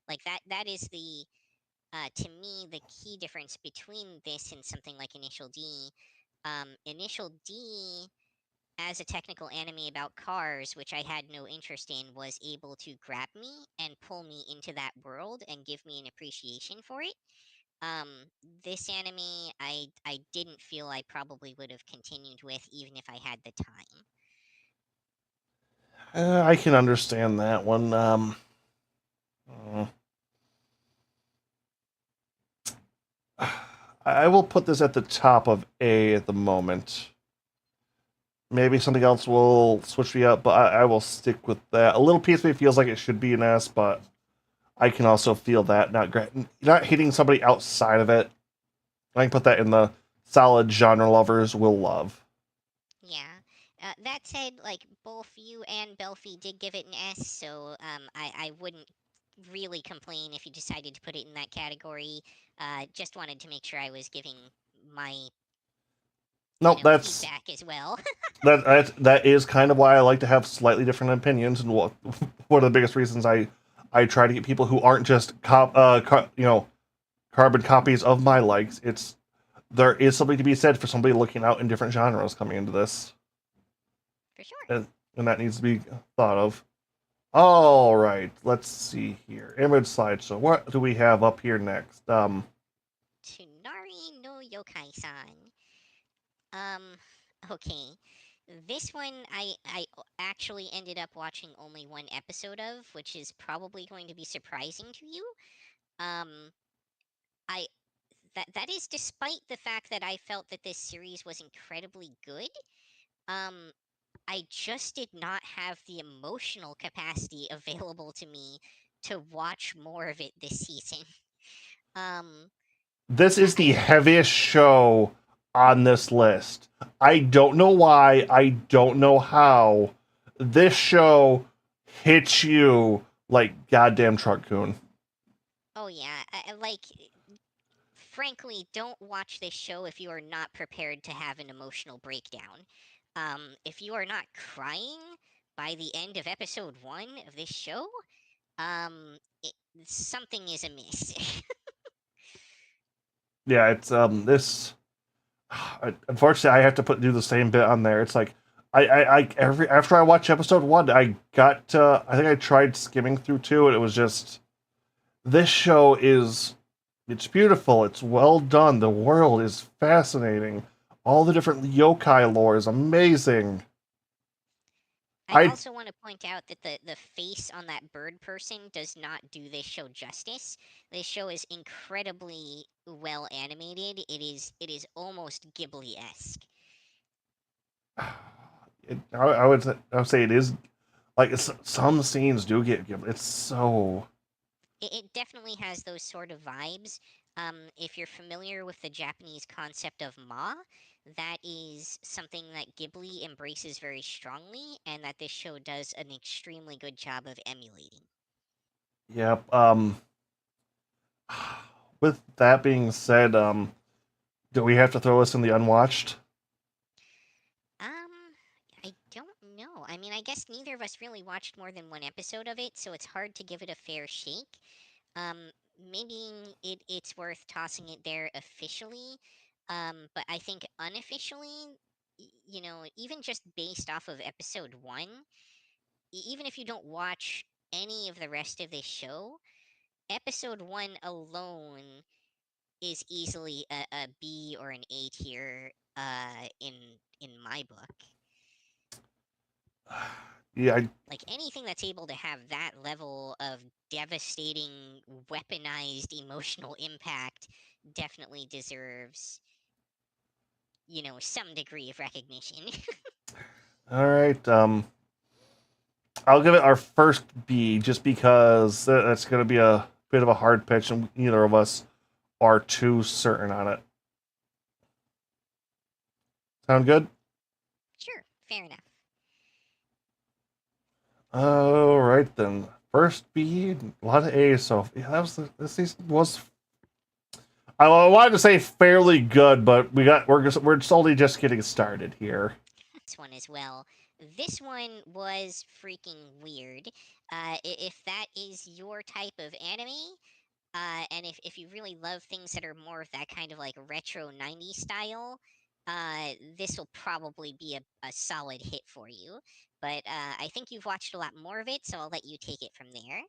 Like that is the to me the key difference between this and something like Initial D. Initial D, as a technical anime about cars, which I had no interest in, was able to grab me and pull me into that world and give me an appreciation for it. um this anime, I didn't feel I probably would have continued with even if I had the time. I can understand that one. Uh, I will put this at the top of A at the moment. Maybe something else will switch me up, but I will stick with that. A little piece of me feels like it should be an S, but I can also feel that not hitting somebody outside of it. I can put that in the solid genre lovers will love. Yeah. That said, like both you and Belfie did give it an S, so I wouldn't really complain if you decided to put it in that category. Just wanted to make sure I was giving my, Nope, that's feedback as well. that is kind of why I like to have slightly different opinions, and what one of the biggest reasons I try to get people who aren't just carbon copies of my likes. It's there is something to be said for somebody looking out in different genres coming into this, For sure. and that needs to be thought of. All right, let's see here. Image slideshow. What do we have up here next? Tsunari no Yokai-san. Um, okay. This one actually ended up watching only one episode of, which is probably going to be surprising to you. Um, I that is despite the fact that I felt that this series was incredibly good. Um, I just did not have the emotional capacity available to me to watch more of it this season. Um, This is I the think heaviest show on this list. I don't know why. I don't know how. This show hits you like goddamn truck coon. oh yeah, like frankly, don't watch this show if you are not prepared to have an emotional breakdown. If you are not crying by the end of episode 1 of this show, it, something is amiss. Yeah, it's this. Unfortunately, I have to do the same bit on there. It's like I every after I watch episode 1, I got I think I tried skimming through 2, and it was just this show is it's beautiful. It's well done. The world is fascinating. All the different yokai lore is amazing. I I also want to point out that the face on that bird person does not do this show justice. This show is incredibly well animated. It is almost Ghibli esque. I would say it is like some scenes do get it's so It definitely has those sort of vibes. If you're familiar with the Japanese concept of ma, that is something that Ghibli embraces very strongly, and that this show does an extremely good job of emulating. yep. With that being said, do we have to throw this in the unwatched? Um, I don't know. I mean, I guess neither of us really watched more than one episode of it, so it's hard to give it a fair shake. Maybe it's worth tossing it there officially. But I think unofficially, even just based off of episode 1, even if you don't watch any of the rest of this show, episode 1 alone is easily a B or an A tier in my book. Yeah, Like anything that's able to have that level of devastating, weaponized emotional impact definitely deserves, some degree of recognition. all right. I'll give it our first B just because that's going to be a bit of a hard pitch, and neither of us are too certain on it. Sound good? Sure, fair enough. All right then. First B, a lot of A's. So yeah, this season was. I wanted to say fairly good, but we're solely just getting started here. This one as well. This one was freaking weird. If that is your type of anime, and if you really love things that are more of that kind of like retro 90s style, this will probably be a solid hit for you. But I think you've watched a lot more of it, so I'll let you take it from there.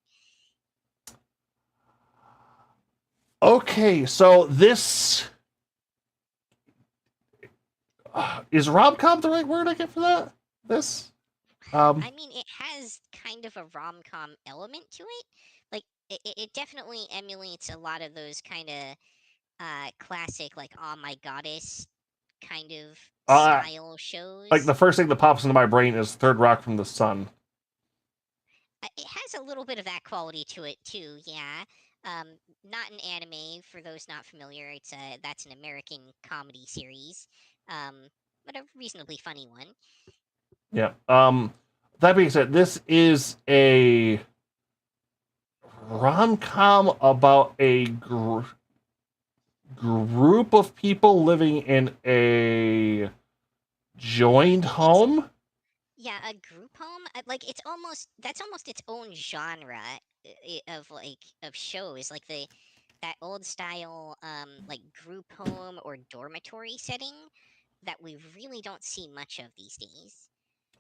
Okay, so this is rom com the right word I get for that? This um I mean, it has kind of a rom com element to it. Like, it definitely emulates a lot of those kind of classic, like, oh my goddess kind of uh style like shows. the first thing that pops into my brain is Third Rock from the Sun. It has a little bit of that quality to it too, yeah. Not an anime for those not familiar. That's an American comedy series, but a reasonably funny one. Yeah. That being said, this is a rom com about a group of people living in a joined It's home. Yeah, a group home. Like it's almost that's almost its own genre of shows, like the that old style like group home or dormitory setting that we really don't see much of these days.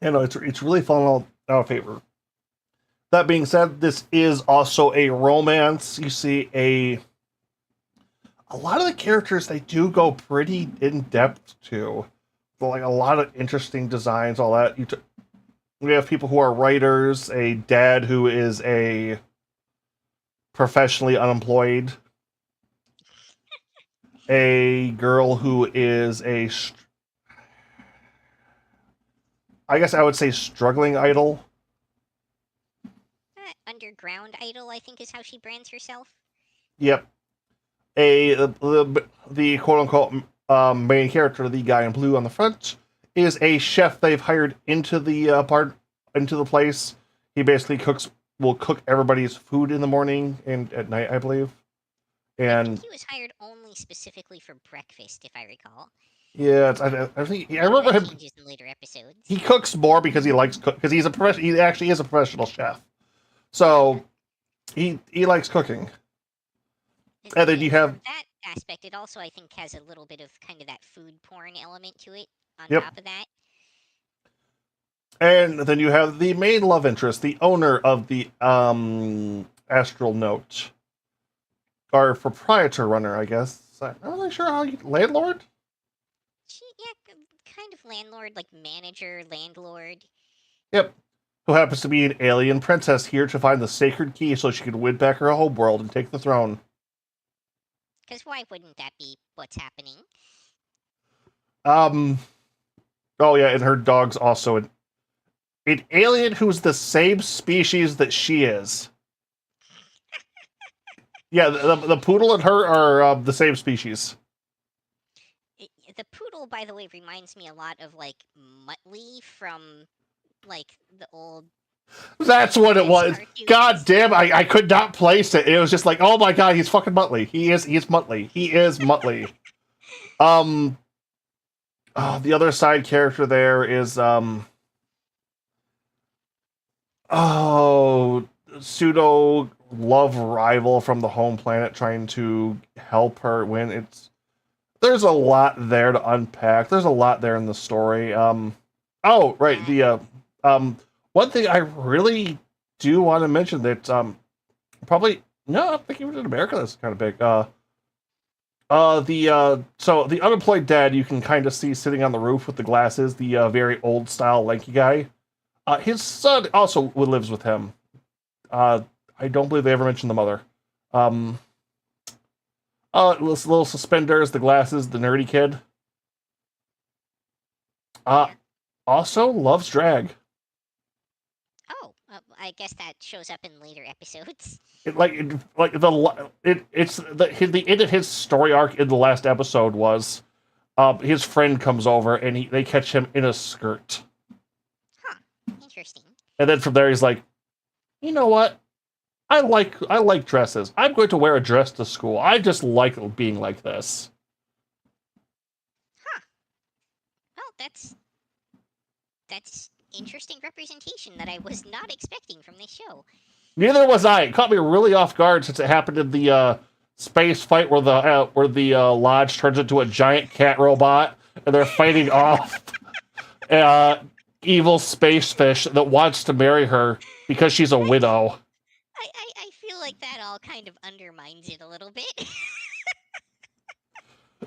You know, it's really fallen out of favor. That being said, this is also a romance. You see a lot of the characters they do go pretty in depth to. So, like a lot of interesting designs, all that. We have people who are writers, a dad who is a professionally unemployed, a girl who is I guess I would say struggling idol. Underground idol, I think, is how she brands herself. Yep. The quote unquote main character, the guy in blue on the front, is a chef they've hired into the into the place. He basically will cook everybody's food in the morning and at night, I believe. I And think he was hired only specifically for breakfast, if I recall. yeah, I think I remember that him. changes in later episodes. He cooks more because he likes cook because he's a he actually is a professional chef. So he likes cooking. And then you have from that aspect, it also I think has a little bit of kind of that food porn element to it. On Yep. top of that, and then you have the main love interest, the owner of the Astral Note, or proprietor runner, I guess. I'm not really sure how you landlord. kind of landlord, like manager, landlord. Yep. Who happens to be an alien princess here to find the sacred key so she can win back her homeworld and take the throne. Because why wouldn't that be what's happening? Oh yeah, and her dog's also an alien who's the same species that she is. Yeah, the poodle and her are the same species. The poodle, by the way, reminds me a lot of like Muttley from like the old. That's what it was. Cartoons. God damn, I could not place it. It was just like, oh my god, he's fucking Muttley. He's Muttley. He is Muttley. The other side character there is pseudo love rival from the home planet trying to help her win. There's a lot there to unpack. There's a lot there in the story. The one thing I really do want to mention that probably no, I think even in America that's kind of big. So the unemployed dad you can kind of see sitting on the roof with the glasses, the very old style lanky guy. His son also lives with him. I don't believe they ever mentioned the mother. Little suspenders, the glasses, the nerdy kid. Also loves drag. Oh, I guess that shows up in later episodes. The end of his story arc in the last episode was, his friend comes over and they catch him in a skirt. Huh. Interesting. And then from there he's like, you know what? I like dresses. I'm going to wear a dress to school. I just like being like this. Huh. Well, that's interesting representation that I was not expecting from this show. Neither was I. It caught me really off guard since it happened in the space fight where the lodge turns into a giant cat robot and they're fighting off evil space fish that wants to marry her because she's a widow. I feel like that all kind of undermines it a little bit.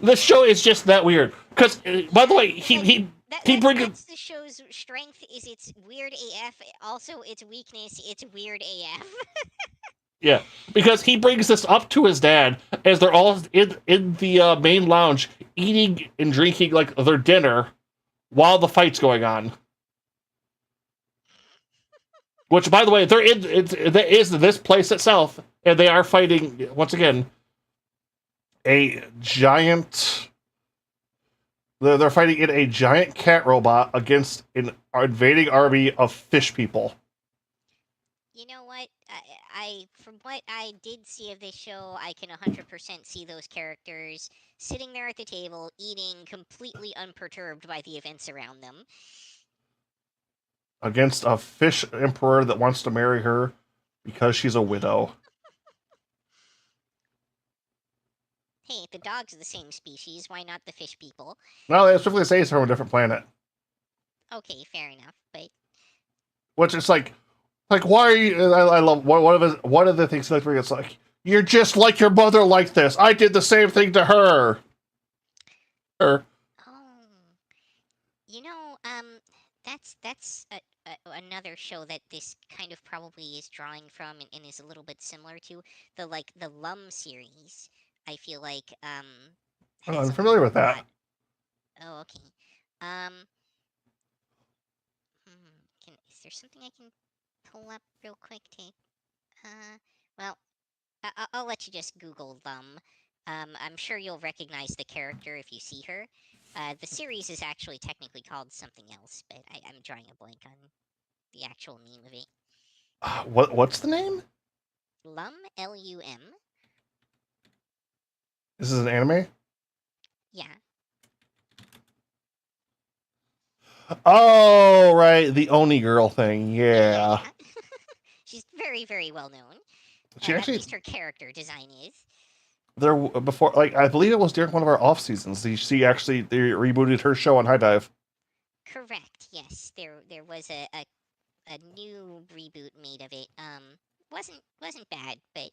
The show is just that weird. Because, by the way, that's the show's strength is it's weird AF. Also, its weakness, it's weird AF. Yeah, because he brings this up to his dad as they're all in the main lounge eating and drinking like their dinner while the fight's going on. Which, by the way, there is this place itself, and they are fighting once again a giant. They're fighting in a giant cat robot against an invading army of fish people. You know what? From what I did see of this show, I can 100% see those characters sitting there at the table, eating, completely unperturbed by the events around them. Against a fish emperor that wants to marry her because she's a widow. Hey, the dogs are the same species. Why not the fish people? No, they specifically say it's from a different planet. Okay, fair enough, but which is like why are you? I love one of the things that it's like you're just like your mother like this. I did the same thing to her. Oh, you know, that's another show that this kind of probably is drawing from and is a little bit similar to the Lum series. I feel like I'm familiar with that. Oh, okay. Is there something I can pull up real quick to? Well, I'll let you just Google them. I'm sure you'll recognize the character if you see her. The series is actually technically called something else, but I'm drawing a blank on the actual name of it. What's the name? Lum, L-U-M. This is an anime? Yeah. Oh, right, the Oni girl thing. Yeah. She's very, very well known. She At actually least her character design is. there before, like I believe it was during one of our off seasons. She actually they rebooted her show on High Dive. Correct. Yes, there was a new reboot made of it. Wasn't bad, but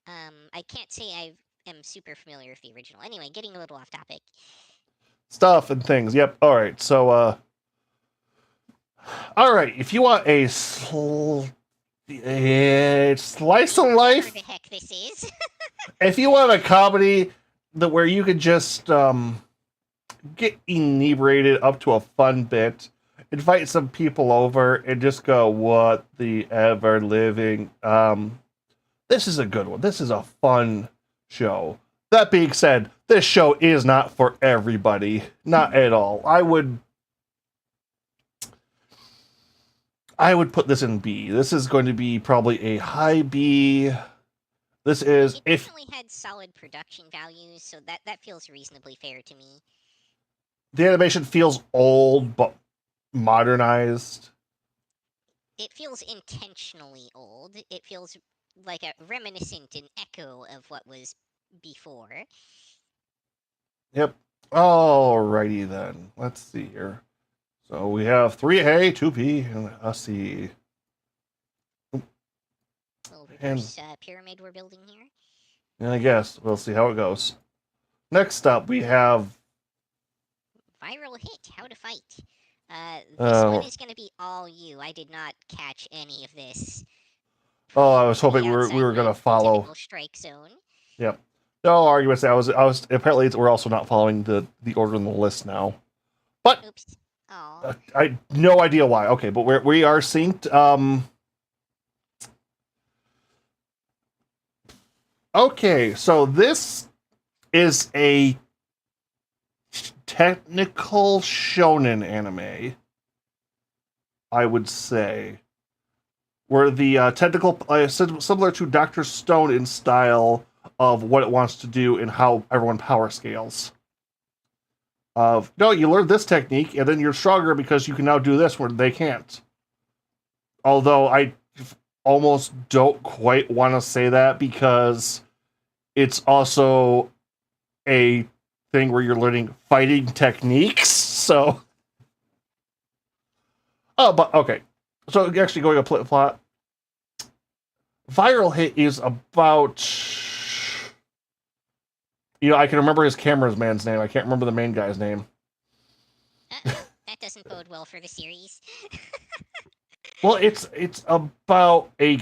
I can't say I am super familiar with the original. Anyway, getting a little off topic. Stuff and things. Yep. All right. So all right, if you want a slice of life, Whatever the heck this is. if you want a comedy that where you could just get inebriated up to a fun bit, invite some people over, and just go, what the ever living. This is a good one. This is a fun show. That being said, this show is not for everybody. Not at all. I would put this in B. This is going to be probably a high B. This is It if definitely had solid production values, so that feels reasonably fair to me. the animation feels old but modernized. It feels intentionally old. It feels like a reminiscent, an echo of what was before. Yep. Alrighty then. Let's see here. So we have 3A, 2B, and a C. Little reverse pyramid we're building here. And I guess we'll see how it goes. Next up, we have Viral hit, how to fight. This one is going to be all you. I did not catch any of this. I was hoping we Outside were my going to follow. typical strike zone. Yep. No arguments. I was. Apparently, we're also not following the order in the list now. But Oops. Oh. I no idea why. Okay, but we are synced. Okay, so this is a technical shonen anime, I would say, where the technical similar to Dr. Stone in style of what it wants to do and how everyone power scales. No, you learn this technique and then you're stronger because you can now do this where they can't. Although I almost don't quite want to say that because it's also a thing where you're learning fighting techniques. So, but okay. So actually, going to plot. Viral Hit is about. I can remember his cameraman's name. I can't remember the main guy's name. That doesn't bode well for the series. Well, it's about a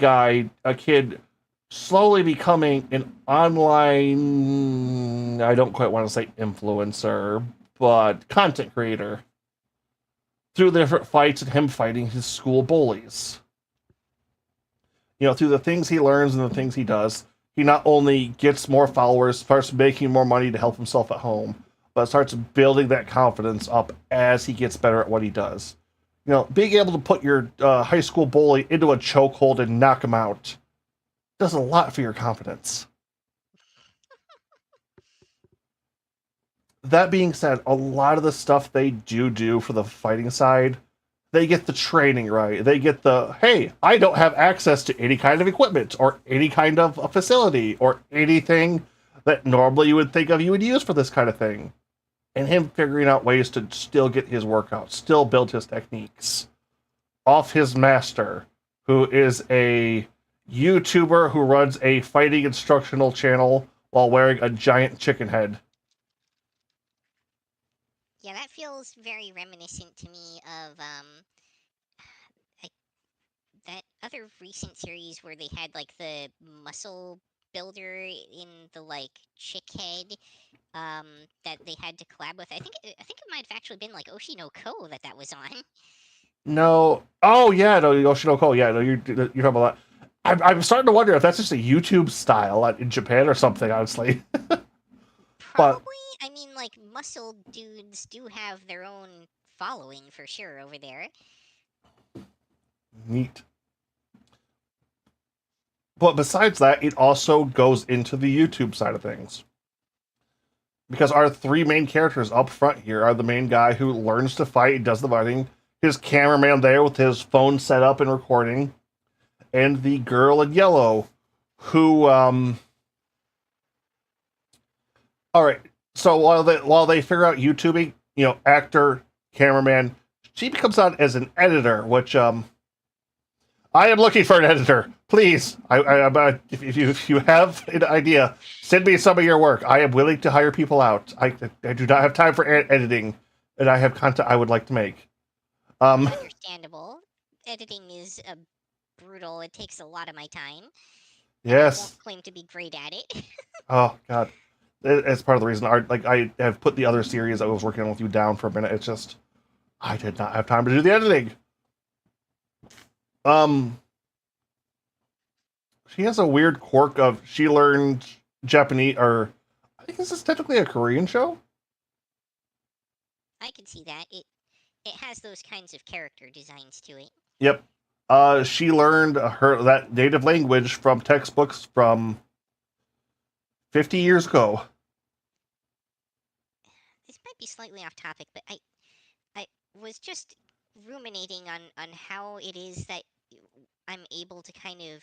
kid, slowly becoming an online. I don't quite want to say influencer, but content creator. Through the different fights and him fighting his school bullies. Through the things he learns and the things he does, he not only gets more followers, starts making more money to help himself at home, but starts building that confidence up as he gets better at what he does. Being able to put your high school bully into a chokehold and knock him out does a lot for your confidence. That being said, a lot of the stuff they do for the fighting side, they get the training right. They get the, hey, I don't have access to any kind of equipment or any kind of a facility or anything that normally you would think of you would use for this kind of thing. And him figuring out ways to still get his workouts, still build his techniques off his master, who is a YouTuber who runs a fighting instructional channel while wearing a giant chicken head. Yeah, that feels very reminiscent to me of that other recent series where they had like the muscle builder in the like chick head that they had to collab with. I think it might have actually been like Oshi no Ko that was on. No. Oh yeah, no, Yoshinoko. Yeah, no, you're talking about that. I'm starting to wonder if that's just a YouTube style in Japan or something, honestly. But Probably. I mean, like, muscle dudes do have their own following for sure over there. neat. But besides that, it also goes into the YouTube side of things. Because our three main characters up front here are the main guy who learns to fight, does the fighting, his cameraman there with his phone set up and recording, and the girl in yellow who all right. So while they figure out YouTubing, actor, cameraman, she becomes out as an editor, which I am looking for an editor. Please, if you have an idea, send me some of your work. I am willing to hire people out. I do not have time for editing, and I have content I would like to make. Understandable. Editing is brutal. It takes a lot of my time. And I Yes. won't claim to be great at it. Oh God, it's part of the reason. I have put the other series I was working on with you down for a minute. It's just I did not have time to do the editing. She has a weird quirk of she learned Japanese, or I think this is technically a Korean show. I can see that. It has those kinds of character designs to it. Yep. She learned that native language from textbooks from 50 years ago. This might be slightly off topic, but I was just ruminating on how it is that I'm able to kind of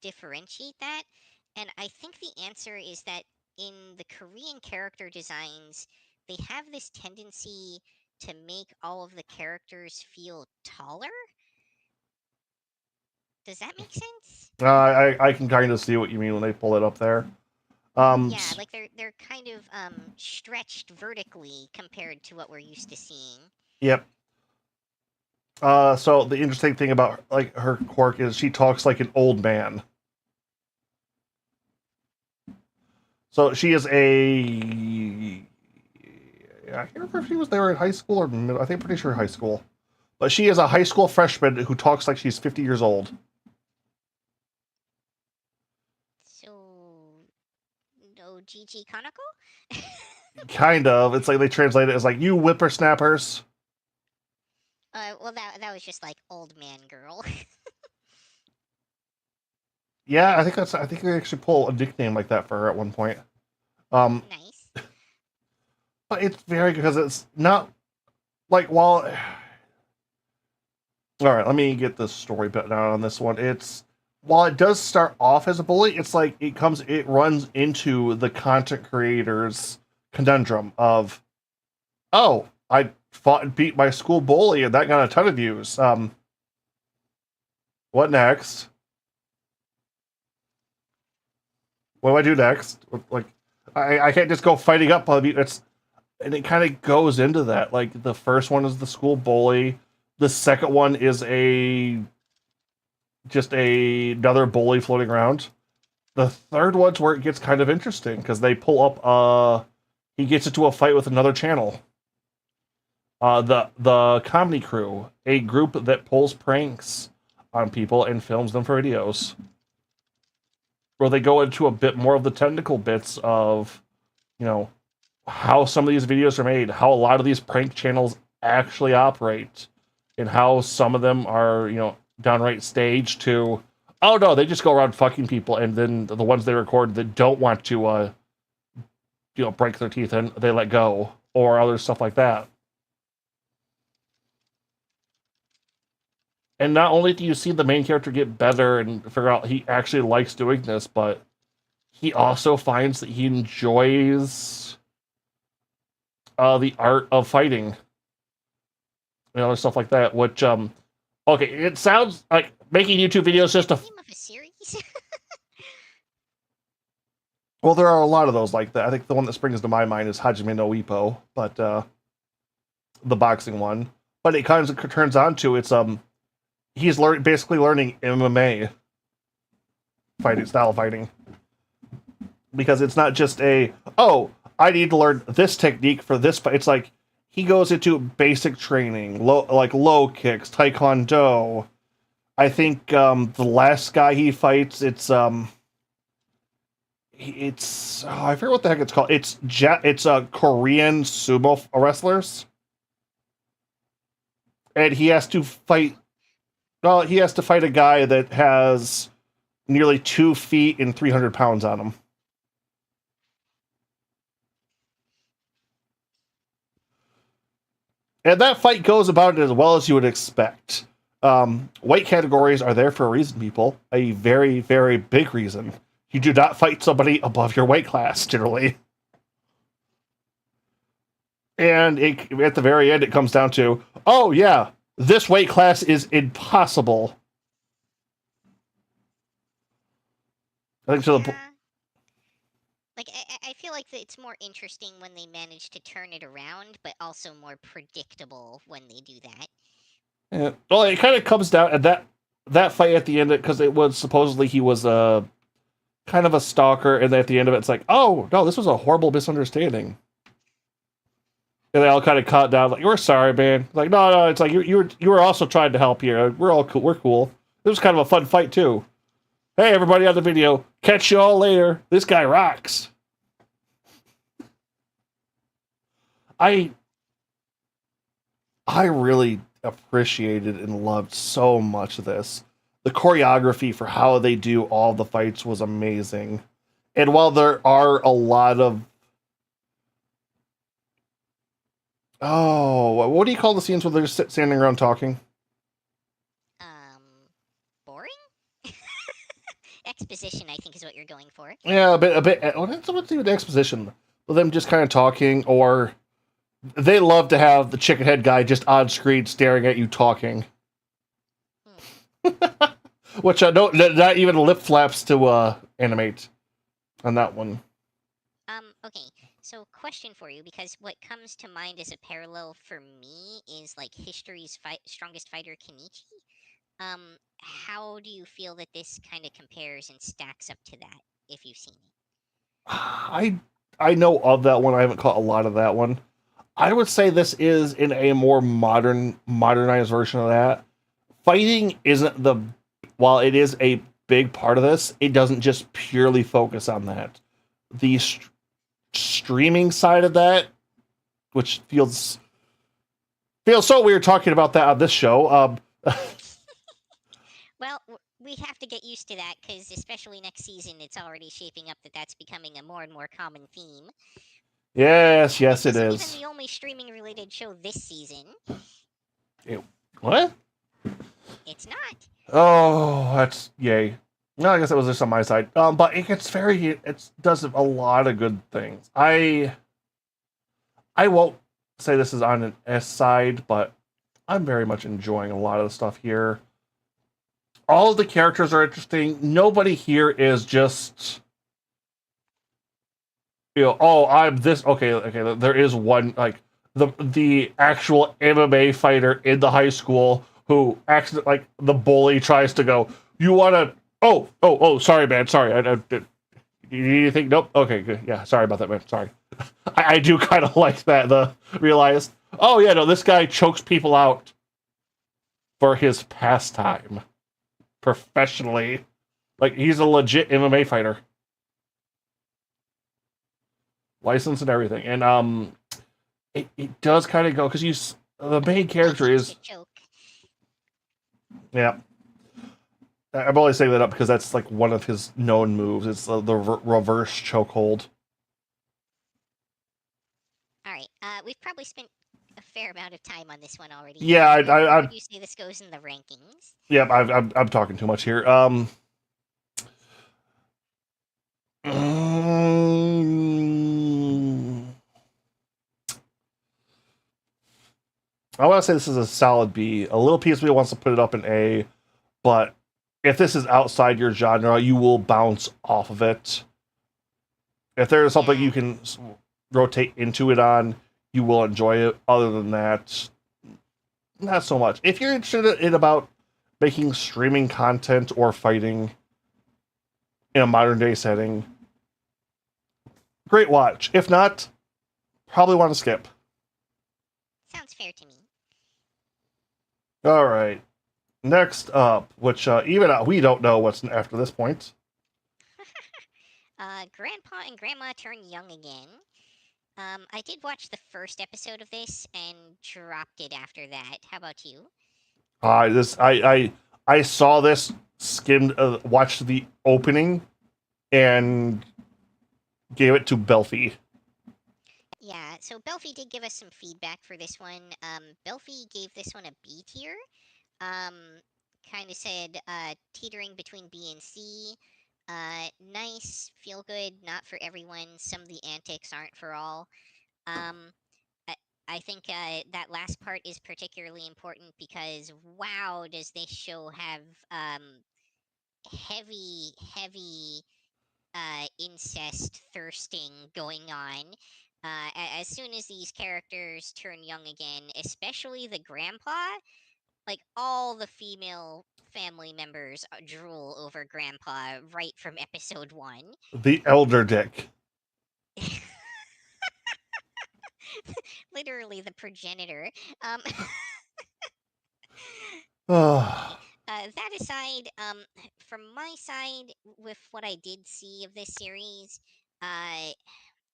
differentiate that. And I think the answer is that in the Korean character designs, they have this tendency to make all of the characters feel taller. Does that make sense? I can kind of see what you mean when they pull it up there. Yeah, like they're kind of stretched vertically compared to what we're used to seeing. Yep. So the interesting thing about like her quirk is she talks like an old man. So she is a. I can't remember if she was there in high school or middle. I think pretty sure high school, but she is a high school freshman who talks like she's 50 years old. So, no Gigi Kanako? Kind of. It's like they translate it as like you whippersnappers. Well, that was just like old man girl. Yeah, I think they actually pull a nickname like that for her at one point. Nice. But it's very good because it's not like while. All right, let me get the story bit down on this one. It's while it does start off as a bully, it's like it runs into the content creators conundrum of, oh, I fought and beat my school bully and that got a ton of views. What next? What do I do next? Like, I can't just go fighting up. And it kind of goes into that. Like the first one is the school bully. The second one is another bully floating around. The third one's where it gets kind of interesting because they pull up. He gets into a fight with another channel. The Comedy Crew, a group that pulls pranks on people and films them for videos, where they go into a bit more of the technical bits of, how some of these videos are made, how a lot of these prank channels actually operate, and how some of them are, downright staged to, oh no, they just go around fucking people, and then the ones they record that don't want to, break their teeth and they let go, or other stuff like that. And not only do you see the main character get better and figure out he actually likes doing this, but he also finds that he enjoys the art of fighting and other stuff like that. Which, okay, it sounds like making YouTube videos just name of a series. Well, there are a lot of those like that. I think the one that springs to my mind is Hajime no Ippo, but the boxing one. But it kind of turns on to he's basically learning MMA fighting, because it's not just I need to learn this technique for this fight. It's like he goes into basic training, low kicks, taekwondo. I think the last guy he fights, it's I forget what the heck it's called. It's Korean sumo wrestlers, and he has to fight. Well, he has to fight a guy that has nearly 2 feet and 300 pounds on him. And that fight goes about as well as you would expect. Weight categories are there for a reason, people. A very, very big reason. You do not fight somebody above your weight class, generally. And at the very end, it comes down to, oh, yeah, this weight class is impossible. I think to the like I feel like it's more interesting when they manage to turn it around, but also more predictable when they do that. Yeah. Well, it kind of comes down at that fight at the end, because it was supposedly he was a kind of a stalker, and at the end of it, it's like, oh no, this was a horrible misunderstanding. And they all kind of caught down, like, we're sorry, man. Like, no, it's like you were also trying to help here. We're all cool. We're cool. It was kind of a fun fight too. Hey, everybody on the video, catch you all later. This guy rocks. I really appreciated and loved so much of this. The choreography for how they do all the fights was amazing. And while there are a lot of what do you call the scenes where they're just standing around talking? Boring? Exposition, I think, is what you're going for. Yeah, a bit. What's even exposition? With them just kind of talking, or they love to have the chicken head guy just on screen staring at you talking. Which I don't, not even lip flaps to animate on that one. Okay, so question for you, because what comes to mind as a parallel for me is like history's strongest fighter Kenichi. How do you feel that this kind of compares and stacks up to that, if you've seen it? I know of that one. I haven't caught a lot of that one. I would say this is in a more modernized version of that. Fighting isn't while it is a big part of this, it doesn't just purely focus on that. The streaming side of that, which feels so weird talking about that on this show. Well, we have to get used to that, because especially next season, it's already shaping up that that's becoming a more and more common theme. Yes, it is. is. Even the only streaming-related show this season. What? It's not. Oh, that's yay. No, I guess that was just on my side. But it does a lot of good things. I won't say this is on an S side, but I'm very much enjoying a lot of the stuff here. All of the characters are interesting. Nobody here is just, oh, I'm this. Okay. There is one, like, the actual MMA fighter in the high school who accidentally, like, the bully tries to go, you want to, oh, sorry, man, sorry. You think, nope, okay, good. Yeah, sorry about that, man, sorry. I do kind of like that, realize, oh, yeah, no, this guy chokes people out for his pastime. Professionally. Like, he's a legit MMA fighter. License and everything. And, it does kind of go, because the main character is... Yeah. I'm only saying that up because that's, like, one of his known moves. It's the reverse chokehold. Alright, we've probably spent a fair amount of time on this one already. Yeah, How do you say this goes in the rankings? Yeah, I'm talking too much here. I want to say this is a solid B. A little piece of me wants to put it up in A, but if this is outside your genre, you will bounce off of it. If there is something you can rotate into it on, you will enjoy it. Other than that, not so much. If you're interested in about making streaming content or fighting in a modern day setting, great watch. If not, probably want to skip. sounds fair to me. All right. Next up, which even we don't know what's after this point. Grandpa and Grandma turn young again. I did watch the first episode of this and dropped it after that. How about you? This I saw this, skimmed, watched the opening, and gave it to Belfie. Yeah, so Belfie did give us some feedback for this one. Belfie gave this one a B tier. Um, kind of said teetering between B and C. Nice, feel good, not for everyone. Some of the antics aren't for all. Um, I, I think that last part is particularly important because wow, does this show have heavy incest thirsting going on. As soon as these characters turn young again, especially the grandpa, like all the female family members drool over grandpa right from episode one. The Elder Dick. Literally the progenitor. Um, Oh, that aside, from my side, with what I did see of this series, uh,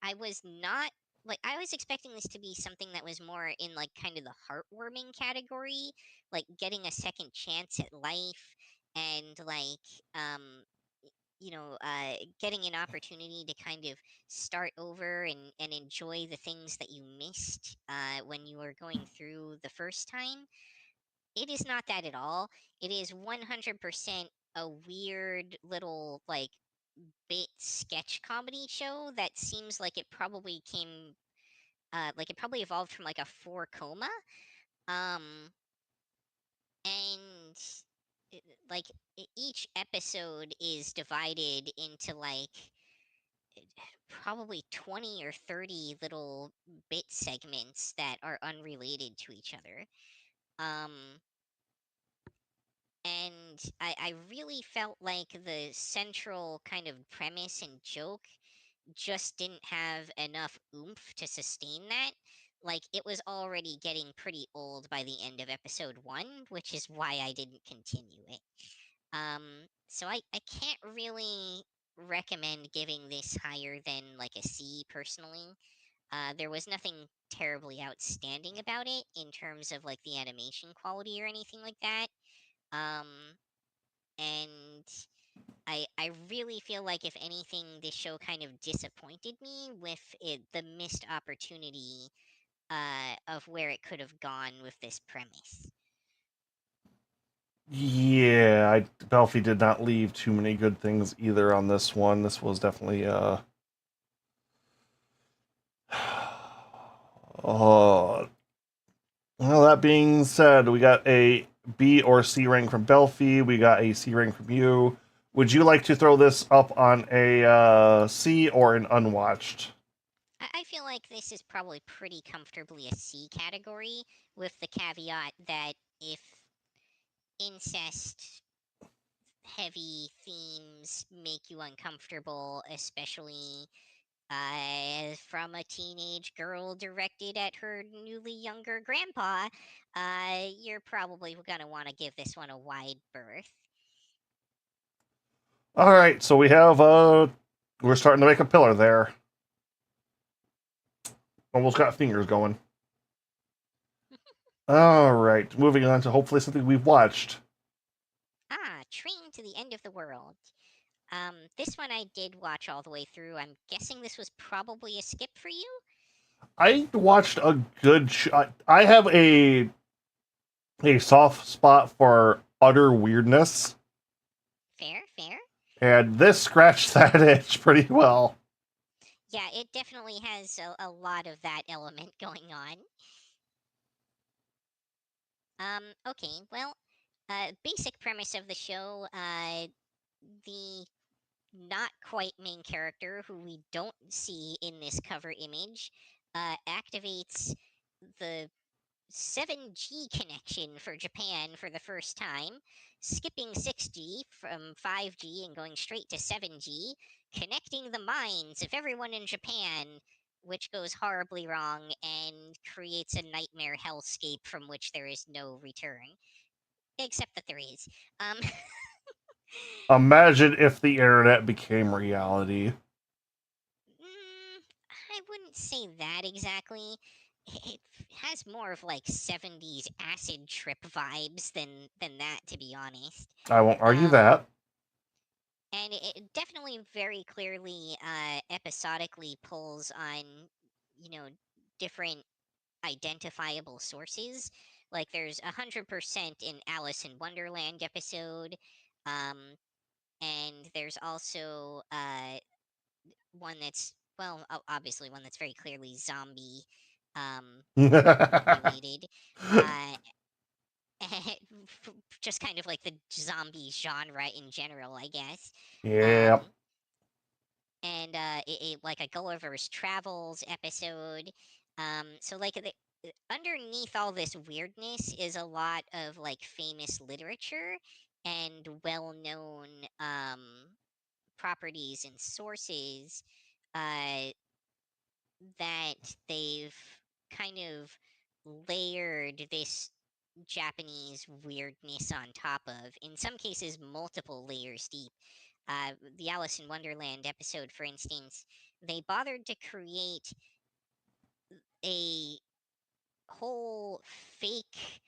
I was not like I was expecting this to be something that was more in like kind of the heartwarming category, like getting a second chance at life and like getting an opportunity to kind of start over and enjoy the things that you missed when you were going through the first time. It is not that at all. It is 100% a weird little like bit sketch comedy show that seems like it probably came like it probably evolved from like a four coma and it- like each episode is divided into like probably 20 or 30 little bit segments that are unrelated to each other. um and I really felt like the central kind of premise and joke just didn't have enough oomph to sustain that. Like it was already getting pretty old by the end of episode one, which is why I didn't continue it. So I can't really recommend giving this higher than like a C personally. There was nothing terribly outstanding about it in terms of like the animation quality or anything like that. Um, and I really feel like if anything, this show kind of disappointed me with the missed opportunity of where it could have gone with this premise. yeah, Belfie did not leave too many good things either on this one. This was definitely oh, well, that being said, we got a B or C rank from Belfie. We got a C rank from you. Would you like to throw this up on a C or an unwatched? I feel like this is probably pretty comfortably a C category, with the caveat that if incest heavy themes make you uncomfortable, especially from a teenage girl directed at her newly younger grandpa, you're probably going to want to give this one a wide berth. All right, so we're starting to make a pillar there. Almost got fingers going. All right, moving on to hopefully something we've watched. Train to the End of the World. This one I did watch all the way through. I'm guessing this was probably a skip for you? I watched a good. I have a soft spot for utter weirdness, Fair, fair. and this scratched that itch pretty well. Yeah, it definitely has a lot of that element going on. Okay, well, basic premise of the show, the not quite main character, who we don't see in this cover image, activates the 7G connection for Japan for the first time, skipping 6G from 5G and going straight to 7G, connecting the minds of everyone in Japan, which goes horribly wrong, and creates a nightmare hellscape from which there is no return. Except that there is. Um, Imagine if the internet became reality. I wouldn't say that exactly. It has more of like 70s acid trip vibes than that, to be honest. I won't argue Um, that. and it definitely very clearly episodically pulls on, you know, different identifiable sources. Like there's 100% in Alice in Wonderland episode, um, and there's also one that's, well, obviously one that's very clearly zombie um, related. Uh, just kind of like the zombie genre in general, I guess. Yeah. Um, and like a Gulliver's Travels episode. So like underneath all this weirdness is a lot of like famous literature and well-known properties and sources uh, that they've kind of layered this Japanese weirdness on top of. In some cases, multiple layers deep. The Alice in Wonderland episode, for instance, they bothered to create a whole fake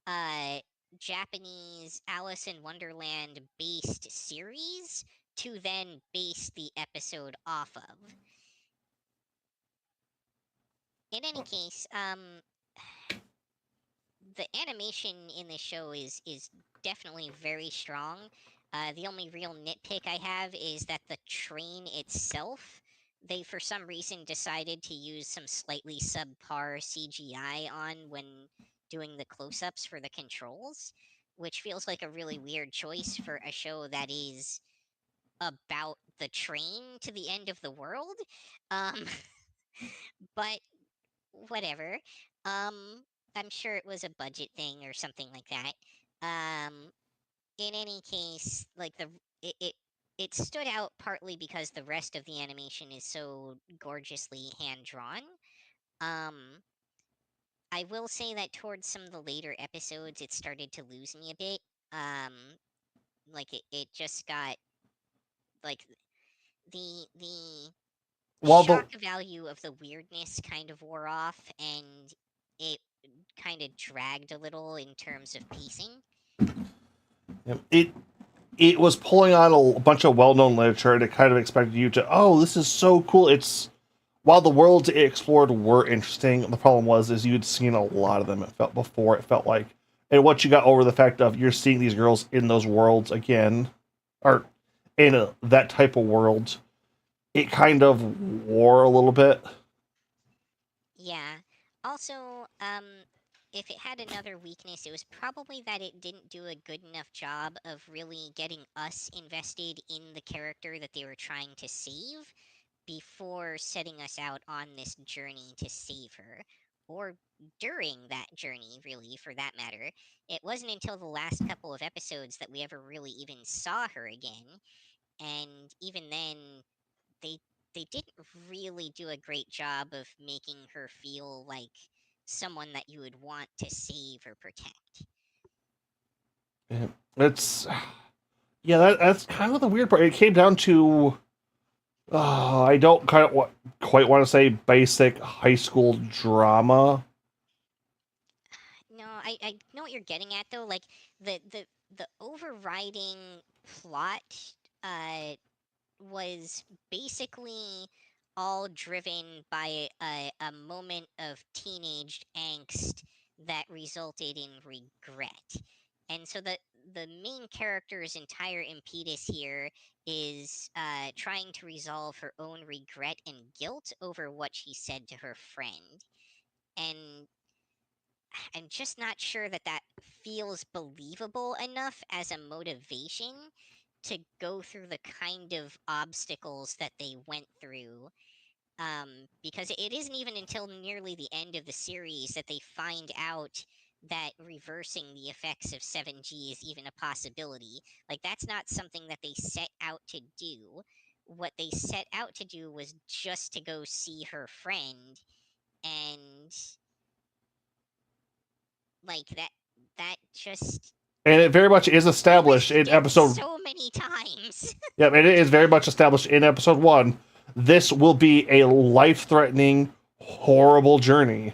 uh, Japanese Alice in Wonderland based series to then base the episode off of. In any case, the animation in this show is definitely very strong. The only real nitpick I have is that the train itself, they for some reason decided to use some slightly subpar CGI on when doing the close-ups for the controls, which feels like a really weird choice for a show that is about the train to the end of the world. Um, but whatever. Um, I'm sure it was a budget thing or something like that. Um, in any case, like it, it it stood out partly because the rest of the animation is so gorgeously hand drawn. Um, I will say that towards some of the later episodes, it started to lose me a bit. Um, like it just got like the Well, the shock value of the weirdness kind of wore off, and it kind of dragged a little in terms of pacing. it it was pulling on a bunch of well-known literature, and it kind of expected you to, oh, this is so cool. It's while the worlds it explored were interesting, the problem was is you'd seen a lot of them. It felt before. It felt like, and once you got over the fact of you're seeing these girls in those worlds again, or in that type of world, it kind of wore a little bit. Yeah. Also, if it had another weakness, it was probably that it didn't do a good enough job of really getting us invested in the character that they were trying to save before setting us out on this journey to save her. Or during that journey, really, for that matter. It wasn't until the last couple of episodes that we ever really even saw her again. And even then, they they didn't really do a great job of making her feel like someone that you would want to save or protect. It's yeah, that's kind of the weird part. It came down to I don't kind of quite want to say basic high school drama. No, I know what you're getting at though. Like the overriding plot uh was basically all driven by a moment of teenage angst that resulted in regret. And so the main character's entire impetus here is trying to resolve her own regret and guilt over what she said to her friend. And I'm just not sure that that feels believable enough as a motivation to go through the kind of obstacles that they went through. Because it isn't even until nearly the end of the series that they find out that reversing the effects of 7G is even a possibility. Like, that's not something that they set out to do. What they set out to do was just to go see her friend and like that just And it very much is we established listed in death episode. so many times. Yeah, and it is very much established in episode 1. This will be a life-threatening, horrible journey.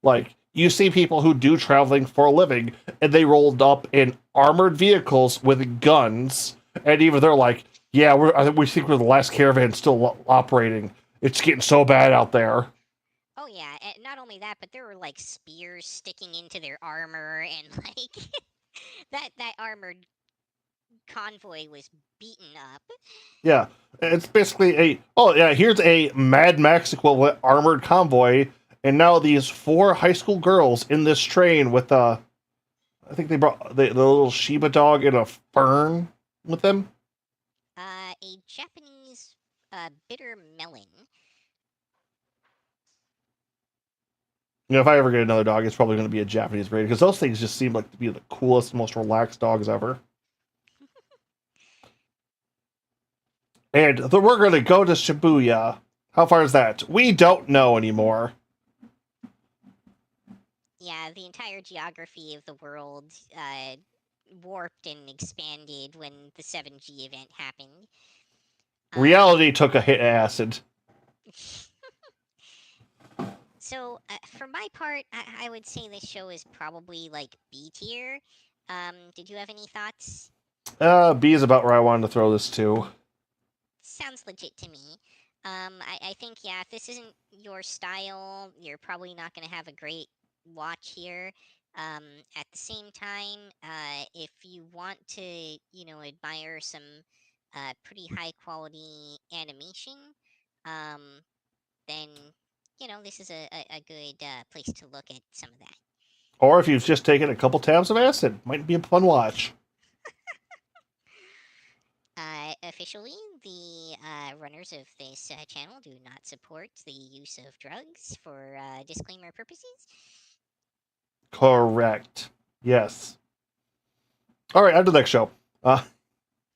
Like, you see people who do traveling for a living, and they rolled up in armored vehicles with guns, and even they're like, "Yeah, we think we're the last caravan still operating. It's getting so bad out there." Oh yeah, and not only that, but there were like spears sticking into their armor, and like that armored convoy was beaten up. Yeah, it's basically here's a Mad Max equivalent armored convoy, and now these 4 high school girls in this train with I think they brought the little Shiba dog and a fern with them. A Japanese bitter melon. You know, if I ever get another dog, it's probably going to be a Japanese breed because those things just seem like to be the coolest, most relaxed dogs ever. And we're going to go to Shibuya. How far is that? We don't know anymore. Yeah, the entire geography of the world warped and expanded when the 7G event happened. Reality took a hit of acid. So, for my part, I would say this show is probably like B tier. Did you have any thoughts? B is about where I wanted to throw this to. Sounds legit to me. I think, yeah, if this isn't your style, you're probably not going to have a great watch here. At the same time, if you want to, admire some pretty high quality animation, then, this is a good place to look at some of that. Or if you've just taken a couple tabs of acid, might be a fun watch. Officially, the runners of this channel do not support the use of drugs for disclaimer purposes. Correct. Yes. All right, on to the next show.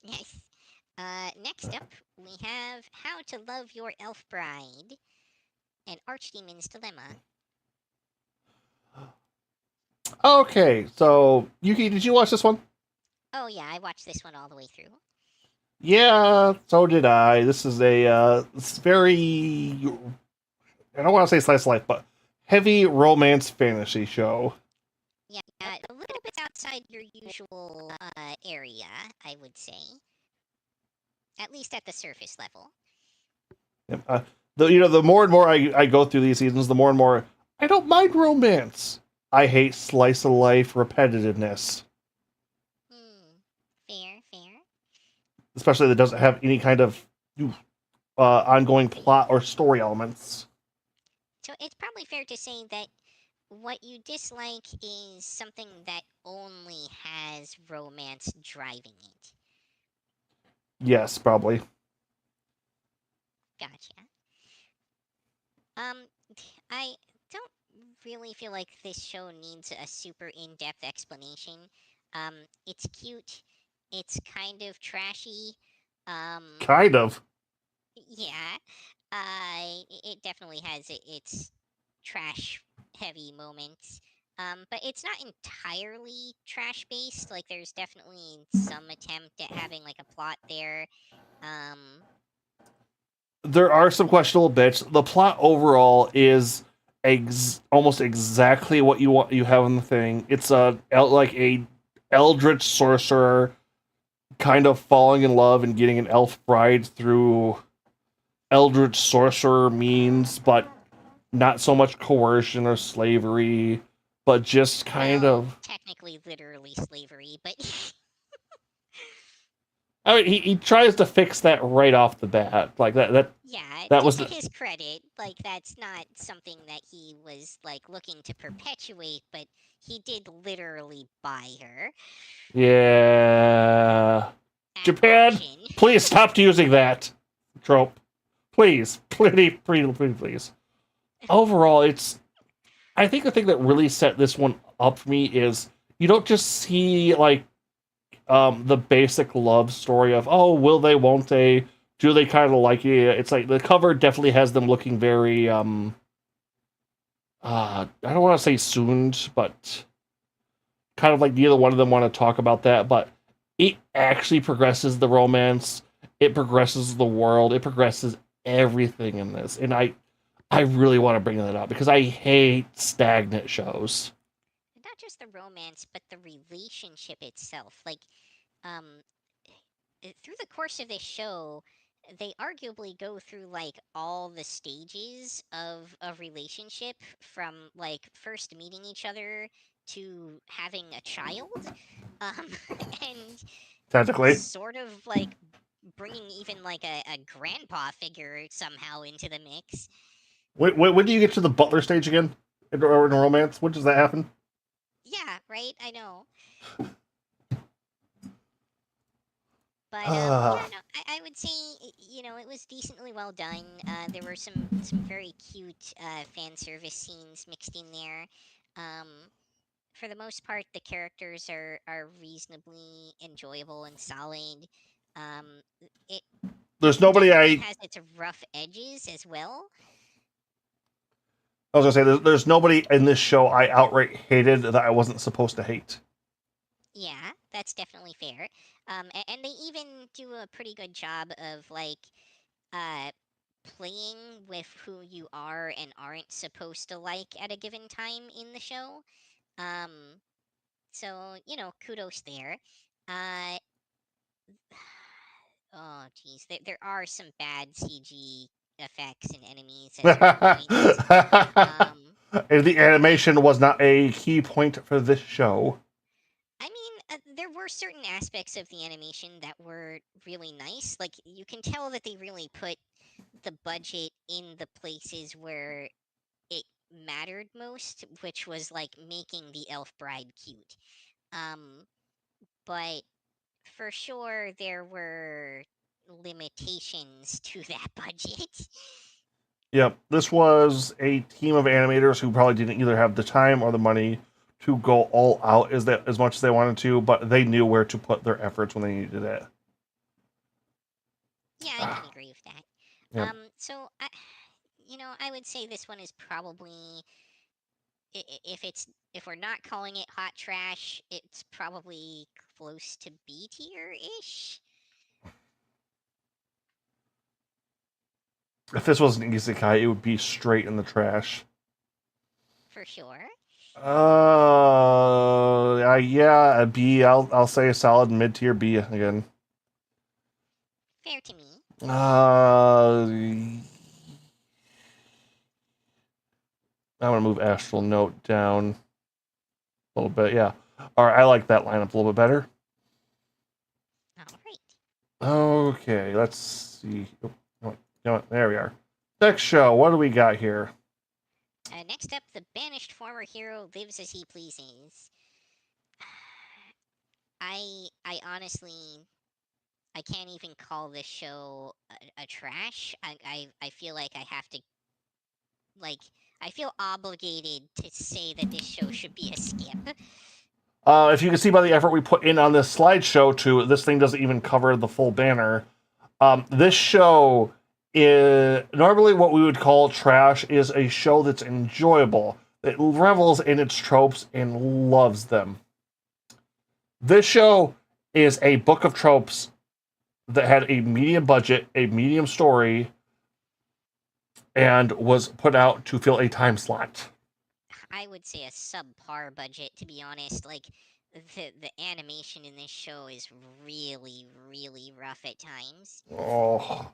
Yes. Next up, we have How to Love Your Elf Bride and Archdemon's Dilemma. Okay, so Yuki, did you watch this one? Oh yeah, I watched this one all the way through. Yeah, so did I. This is it's very, I don't want to say slice of life, but heavy romance fantasy show. Yeah, a little bit outside your usual area, I would say. At least at the surface level. The more and more I go through these seasons, the more and more I don't mind romance. I hate slice of life repetitiveness. Fair. Especially that doesn't have any kind of ongoing plot or story elements. So it's probably fair to say that what you dislike is something that only has romance driving it. Yes, probably. Gotcha. I don't really feel like this show needs a super in-depth explanation. It's cute. It's kind of trashy. Kind of. Yeah. It definitely has its trash-heavy moments. But it's not entirely trash-based. Like, there's definitely some attempt at having, like, a plot there. There are some questionable bits. The plot overall is almost exactly what you have in the thing. It's like a eldritch sorcerer kind of falling in love and getting an elf bride through eldritch sorcerer means, but not so much coercion or slavery, but just kind of technically, literally slavery, but I mean, he tries to fix that right off the bat, like that. Yeah, that was to his credit. Like, that's not something that he was like looking to perpetuate, but he did literally buy her. Yeah. Japan, please stop using that trope. Please. Please. Overall, I think the thing that really set this one up for me is you don't just see, like, the basic love story of, oh, will they, won't they, do they kind of like you? It's like the cover definitely has them looking very, I don't want to say soon, but kind of like neither one of them want to talk about that, but it actually progresses the romance, it progresses the world, it progresses everything in this. And I really want to bring that up because I hate stagnant shows. Not just the romance, but the relationship itself. Like, um, through the course of this show, they arguably go through like all the stages of a relationship from like first meeting each other to having a child, um, and Technically. sort of like bringing even like a grandpa figure somehow into the mix. When do you get to the butler stage again in romance? When does that happen? Yeah, right. I know. But yeah, Ah, no, I would say it was decently well done. There were some very cute fan service scenes mixed in there. Um, for the most part, the characters are reasonably enjoyable and solid. Um, it there's nobody definitely I has its rough edges as well. I was gonna say there's nobody in this show I outright hated that I wasn't supposed to hate. Yeah, that's definitely fair. And they even do a pretty good job of like uh playing with who you are and aren't supposed to like at a given time in the show. Um, so kudos there. Uh, oh geez, there are some bad CG effects and enemies at certain points. Um, And the I animation was not a key point for this show. I mean, there were certain aspects of the animation that were really nice. Like you can tell that they really put the budget in the places where it mattered most, which was like making the elf bride cute. Um, but for sure there were limitations to that budget. Yep, this was a team of animators who probably didn't either have the time or the money to go all out as much as they wanted to, but they knew where to put their efforts when they needed it. Yeah, I can agree with that. Yep. So I would say this one is probably if we're not calling it hot trash, it's probably close to B tier ish If this was an isekai, it would be straight in the trash. for sure. Yeah, a B. I'll say a solid mid tier B again. Fair to me. I'm gonna move Astral Note down a little bit. Yeah. All right, I like that lineup a little bit better. All right. Okay, let's see. Oh, there we are. Next show. What do we got here? Next up, the banished former hero lives as he pleases. I honestly I can't even call this show a trash. I feel like I have to like I feel obligated to say that this show should be a skip. If you can see by the effort we put in on this slideshow, too, this thing doesn't even cover the full banner. This show is normally what we would call trash is a show that's enjoyable. It revels in its tropes and loves them. This show is a book of tropes that had a medium budget, a medium story, and was put out to fill a time slot. I would say a subpar budget, to be honest. Like the animation in this show is really really rough at times. Oh,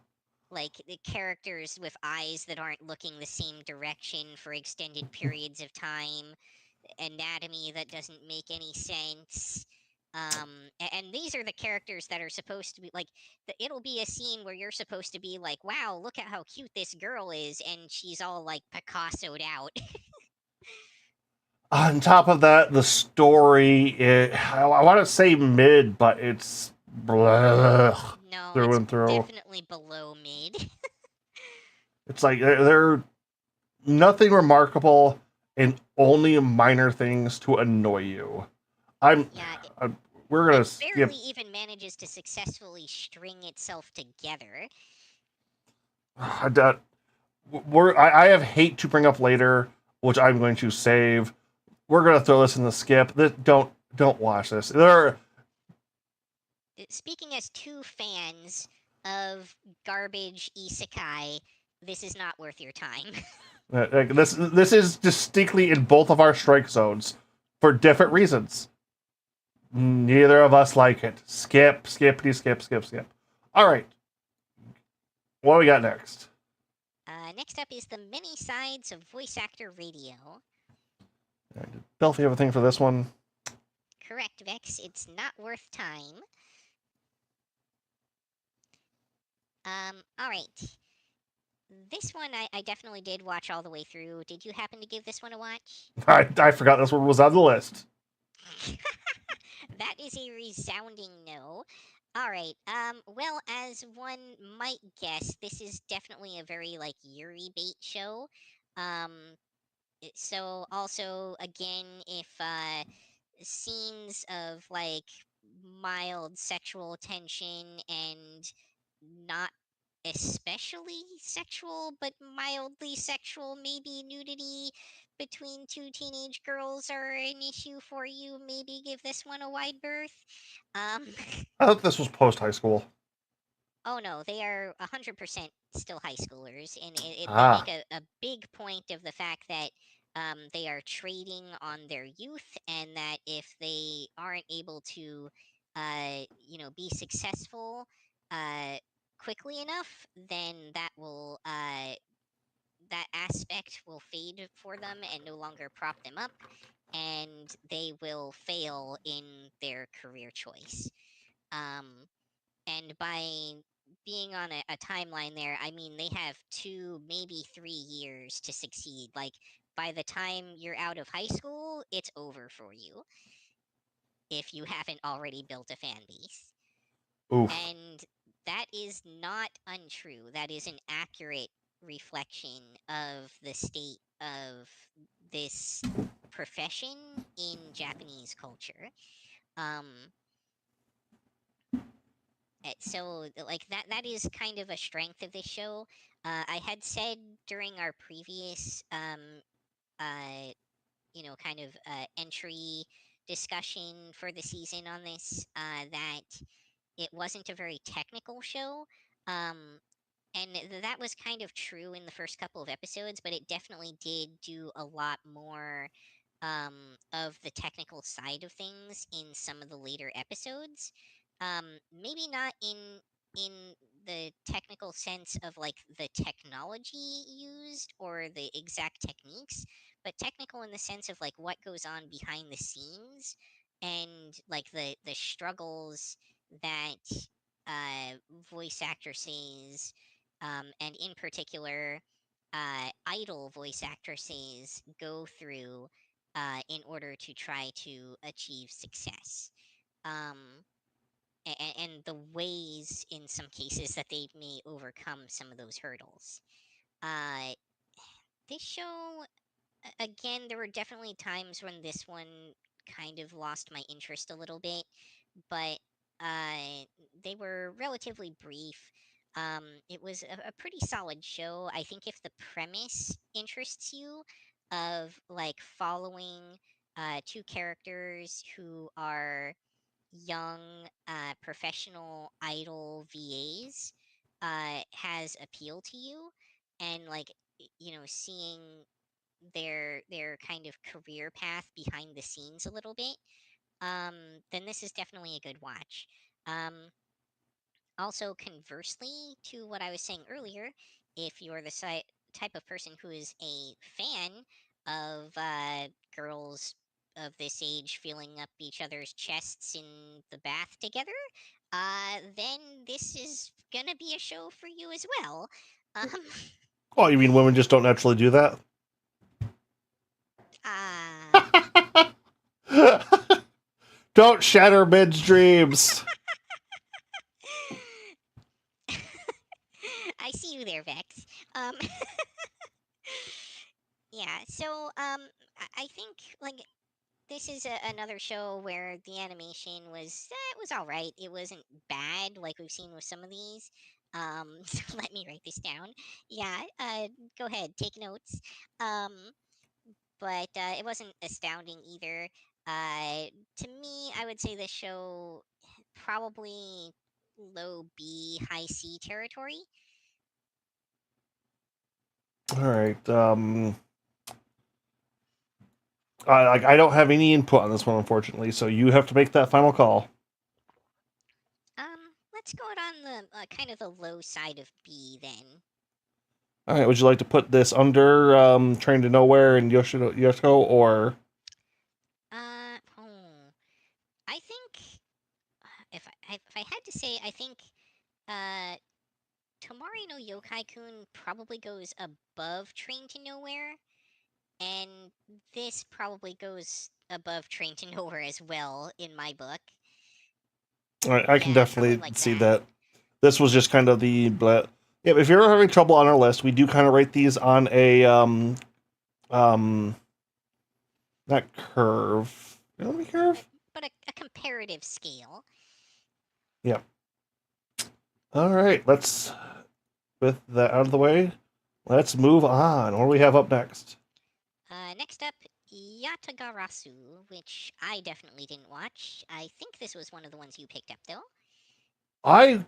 Like the characters with eyes that aren't looking the same direction for extended periods of time, anatomy that doesn't make any sense. And these are the characters that are supposed to be like it'll be a scene where you're supposed to be like, wow, look at how cute this girl is, and she's all like Picassoed out. on top of that, the story, I want to say mid, but it's blah, No, through it's and through. definitely below mid. It's like they're nothing remarkable and only minor things to annoy you. I'm, Yeah, I'm we're gonna it skip. barely even manages to successfully string itself together. I have hate to bring up later. which I'm going to save. We're going to throw this in the skip. Don't watch this. There are Speaking as two fans of garbage isekai, this is not worth your time. this is distinctly in both of our strike zones for different reasons. Neither of us like it. Skip, skippity, skip, skip, skip. All right. What do we got next? Next up is the many sides of voice actor radio. Delphi have a thing for this one. Correct, Vex. It's not worth time. All right. This one I definitely did watch all the way through. Did you happen to give this one a watch? I forgot this one was on the list. That is a resounding no. All right. Well, as one might guess, this is definitely a very like Yuri bait show. Um, so also again, if scenes of like mild sexual tension and not especially sexual, but mildly sexual, maybe nudity between two teenage girls are an issue for you, maybe give this one a wide berth. Um, I thought this was post high school. oh no, they are 100% still high schoolers, and they Ah, make a big point of the fact that they are trading on their youth, and that if they aren't able to, be successful uh, quickly enough, then that aspect will fade for them and no longer prop them up, and they will fail in their career choice. Um, and by being on a timeline there, I mean they have 2, maybe 3 years to succeed. Like by the time you're out of high school, it's over for you if you haven't already built a fan base. oof. And that is not untrue. That is an accurate reflection of the state of this profession in Japanese culture. Um, so like that is kind of a strength of this show. I had said during our previous uh kind of entry discussion for the season on this that it wasn't a very technical show. Um, and that was kind of true in the first couple of episodes, but it definitely did do a lot more of the technical side of things in some of the later episodes. Maybe not in the technical sense of like the technology used or the exact techniques, but technical in the sense of like what goes on behind the scenes and like the struggles that uh, voice actresses, and in particular, idol voice actresses go through in order to try to achieve success. Um, and the ways, in some cases, that they may overcome some of those hurdles. Uh, this show, again, there were definitely times when this one kind of lost my interest a little bit, but they were relatively brief. It was a pretty solid show. I think if the premise interests you of like following two characters who are young professional idol VAs has appeal to you, and like seeing their kind of career path behind the scenes a little bit, um, then this is definitely a good watch. Um, Also, conversely to what I was saying earlier, if you're the type of person who is a fan of girls of this age filling up each other's chests in the bath together, then this is gonna be a show for you as well. Um, Oh, you mean women just don't naturally do that? uh, Don't shatter men's dreams. I see you there, Vex. Um, yeah. So I think like this is another show where the animation was all right. It wasn't bad like we've seen with some of these. So let me write this down. Yeah. Go ahead, take notes. Um, but it wasn't astounding either. To me, I would say this show probably low B, high C territory. All right. I don't have any input on this one, unfortunately, so you have to make that final call. Let's go it on the kind of the low side of B then. All right. Would you like to put this under Train to Nowhere and Yoshiko, or I think if I had to say, I think uh Tomari no Yokai-kun probably goes above Train to Nowhere, and this probably goes above Train to Nowhere as well in my book. all right, I can Yeah, probably definitely like see that. that. This was just kind of the. But yeah, if you're having trouble on our list, we do kind of rate these on a um not curve. You know, curve. But a comparative scale. Yeah. All right. Let's with that out of the way. Let's move on. What do we have up next? Next up, Yatagarasu, which I definitely didn't watch. I think this was one of the ones you picked up, though. I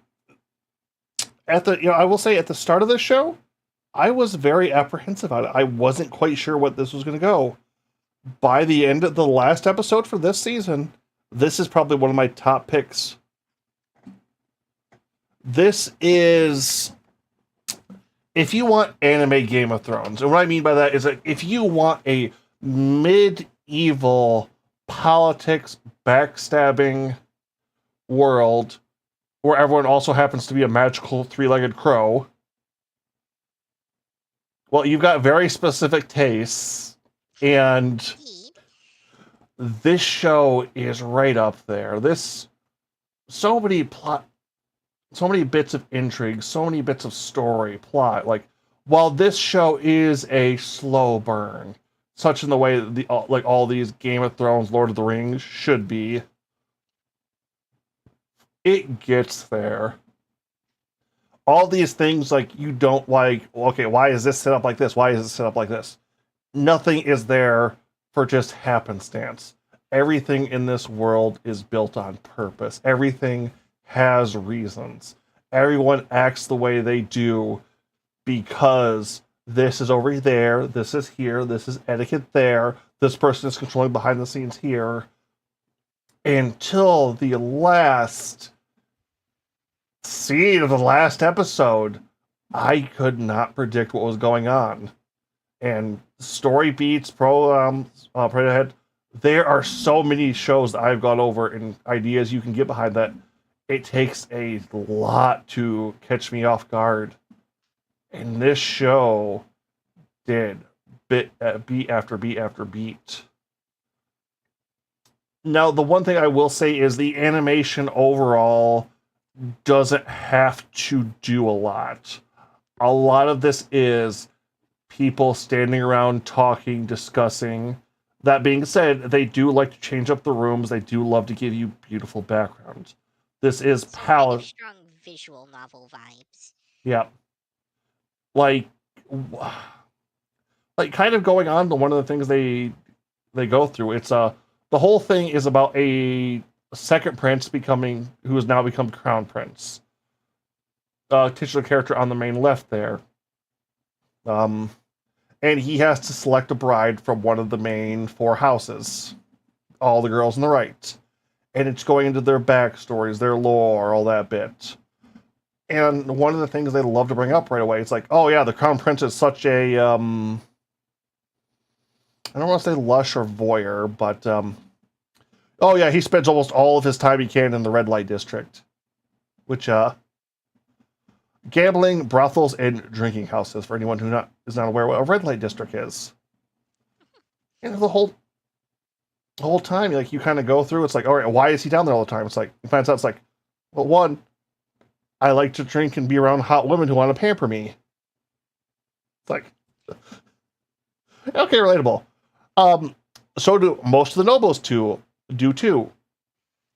I will say at the start of this show, I was very apprehensive about it. I wasn't quite sure what this was going to go. By the end of the last episode for this season, this is probably one of my top picks. This is if you want anime Game of Thrones, and what I mean by that is that if you want a medieval politics backstabbing world where everyone also happens to be a magical three-legged crow, well, you've got very specific tastes, and Indeed. this show is right up there. This so many plot, so many bits of intrigue, so many bits of story, plot. Like, while this show is a slow burn, such in the way that like all these Game of Thrones, Lord of the Rings should be, it gets there. All these things like you don't like. Okay, why is this set up like this? Why is it set up like this? Nothing is there for just happenstance. Everything in this world is built on purpose. Everything has reasons. Everyone acts the way they do because this is over there, this is here, this is etiquette there, this person is controlling behind the scenes here. Until the last scene of the last episode, I could not predict what was going on. And story beats, pro ahead. There are so many shows that I've gone over and ideas you can get behind that. It takes a lot to catch me off guard. And this show did beat after beat after beat. Now, the one thing I will say is the animation overall doesn't have to do a lot. A lot of this is people standing around talking, discussing. That being said, they do like to change up the rooms. They do love to give you beautiful backgrounds. This is Kind of strong visual novel vibes. Yeah. Like kind of going on to one of the things they go through. It's the whole thing is about a second prince who has now become crown prince. Titular character on the main left there. And he has to select a bride from one of the main four houses. All the girls on the right. And it's going into their backstories, their lore, all that bit. And one of the things they love to bring up right away, it's like, oh yeah, the crown prince is such a, I don't want to say lush or voyeur, but, oh yeah, he spends almost all of his time he can in the red light district. Which, gambling, brothels, and drinking houses, for anyone who is not aware what a red light district is. And the whole time, like, you kind of go through, it's like, all right, why is he down there all the time? It's like, he finds out, it's like, well, one, I like to drink and be around hot women who want to pamper me. It's like, okay, relatable. So do most of the nobles do too.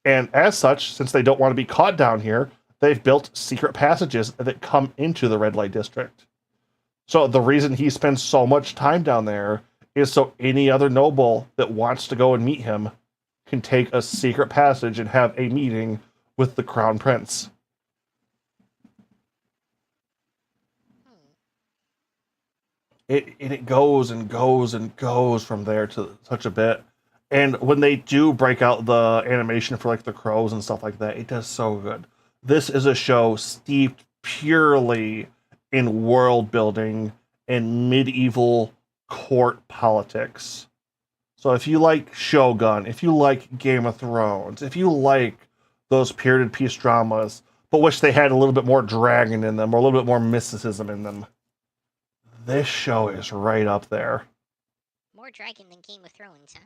And as such, since they don't want to be caught down here, they've built secret passages that come into the red light district. So the reason he spends so much time down there is so any other noble that wants to go and meet him can take a secret passage and have a meeting with the crown prince. Hmm. It goes and goes and goes from there to such a bit. And when they do break out the animation for like the crows and stuff like that, it does so good. This is a show steeped purely in world building and medieval court politics. So if you like Shogun, if you like Game of Thrones, if you like those period piece dramas, but wish they had a little bit more dragon in them or a little bit more mysticism in them, this show is right up there. More dragon than Game of Thrones, huh?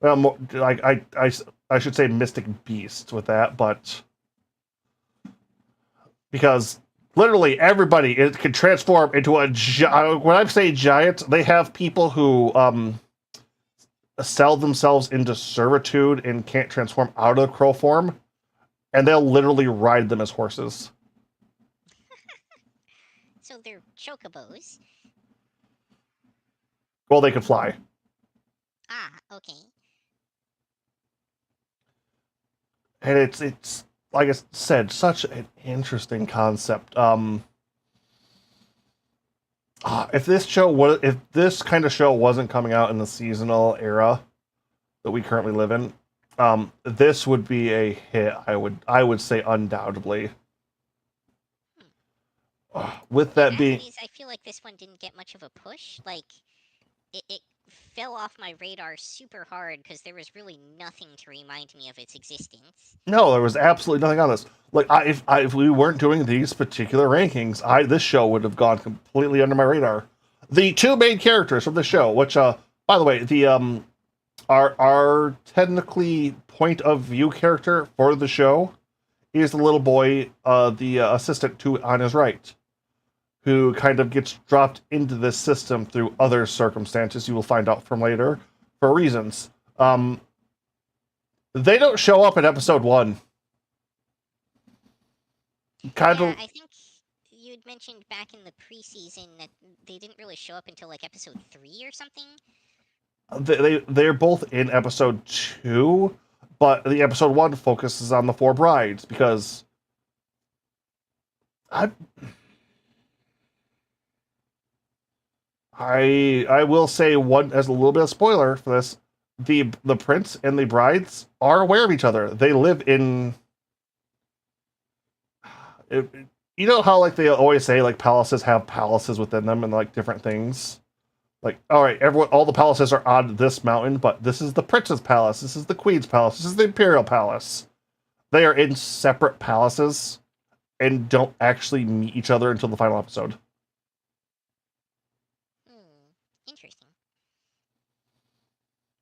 Well, more, like I should say Mystic Beast with that, but because literally everybody it can transform into a when I say giant, they have people who sell themselves into servitude and can't transform out of crow form, and they'll literally ride them as horses. So they're chocobos. Well, they can fly. Ah, okay. And it's like I said, such an interesting concept. If this kind of show wasn't coming out in the seasonal era that we currently live in, this would be a hit. I would say undoubtedly. With that being, I feel like this one didn't get much of a push. Like, it fell off my radar super hard because there was really nothing to remind me of its existence. no, there was absolutely nothing on this. Like, if we weren't doing these particular rankings, this show would have gone completely under my radar. The two main characters from the show, which, by the way, the our technically point of view character for the show is the little boy, the assistant to on his right, who kind of gets dropped into this system through other circumstances you will find out from later for reasons. They don't show up in episode 1. Kind Yeah, of, I think you'd mentioned back in the preseason that they didn't really show up until like episode 3 or something. they're both in episode 2, but the episode 1 focuses on the 4 brides because I will say one as a little bit of spoiler for this. The prince and the brides are aware of each other. They live in you know how like they always say like palaces have palaces within them and like different things. Like, all right, all the palaces are on this mountain, but this is the prince's palace. This is the queen's palace. This is the imperial palace. They are in separate palaces and don't actually meet each other until the final episode. Interesting.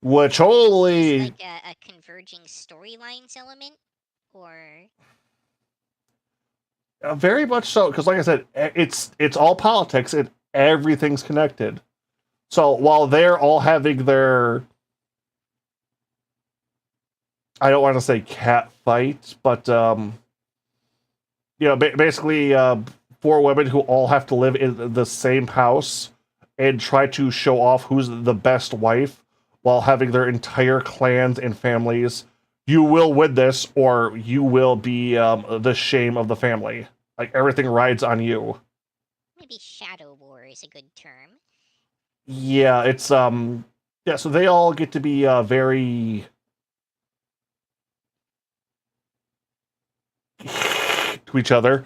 Which Is holy, like a converging storylines element, or very much so. Because like I said, it's all politics and everything's connected. So while they're all having their, I don't want to say cat fight, but basically 4 women who all have to live in the same house and try to show off who's the best wife while having their entire clans and families. You will win this, or you will be the shame of the family. Like everything rides on you. maybe shadow war is a good term. Yeah, it's yeah. So they all get to be very to each other.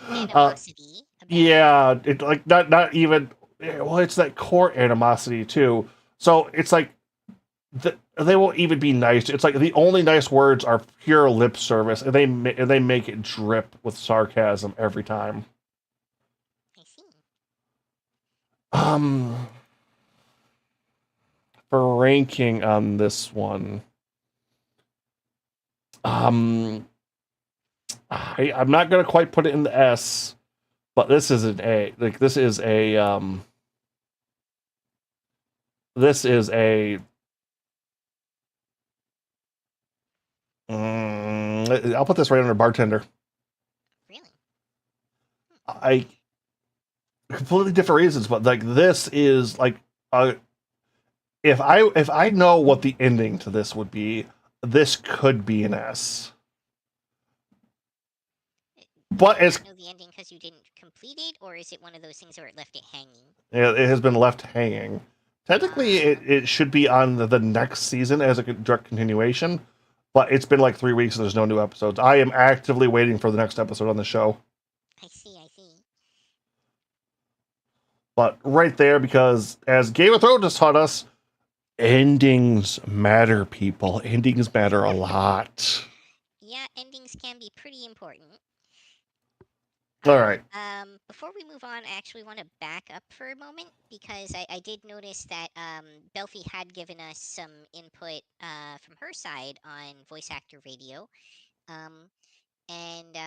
Animosity. Yeah, it like not even. Well, it's that core animosity too. So it's like they won't even be nice. It's like the only nice words are pure lip service, and they make it drip with sarcasm every time. I see. For ranking on this one, I'm not gonna quite put it in the S, but this is an A. Like this is a I'll put this right under bartender. Really? I completely different reasons, but like this is like uh if I know what the ending to this would be, this could be an S. Do But you it's not know the ending because you didn't complete it, or is it one of those things where it left it hanging? it has been left hanging. Technically, Ah, it should be on the next season as a direct continuation, but it's been like 3 weeks and there's no new episodes. I am actively waiting for the next episode on the show. I see, I see. But right there, because as Game of Thrones has taught us, endings matter, people. Endings matter a lot. Yeah, endings can be pretty important. All All right. right. Before we move on, I actually want to back up for a moment because I did notice that Belfie had given us some input from her side on voice actor radio. Um, and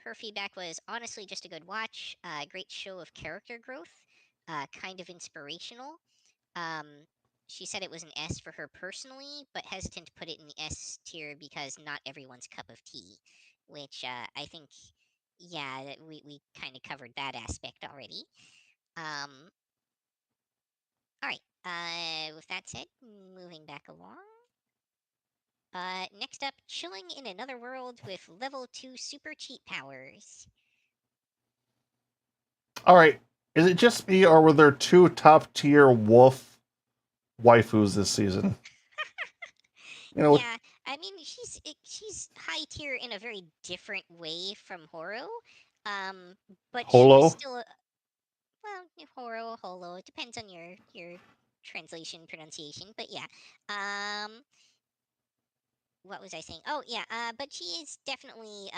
her feedback was honestly just a good watch, great show of character growth, kind of inspirational. Um, she said it was an S for her personally, but hesitant to put it in the S tier because not everyone's cup of tea, which I think, yeah, we kind of covered that aspect already. Um, all right. With that said, moving back along. Next up, chilling in another world with level 2 super cheat powers. All right. Is it just me, or were there two top tier wolf waifus this season? You know, Yeah, I mean she's high tier in a very different way from Horo, but she is Holo. still well, Horo, Holo. It depends on your translation pronunciation, but yeah. Um, what was I saying? Oh yeah, but she is definitely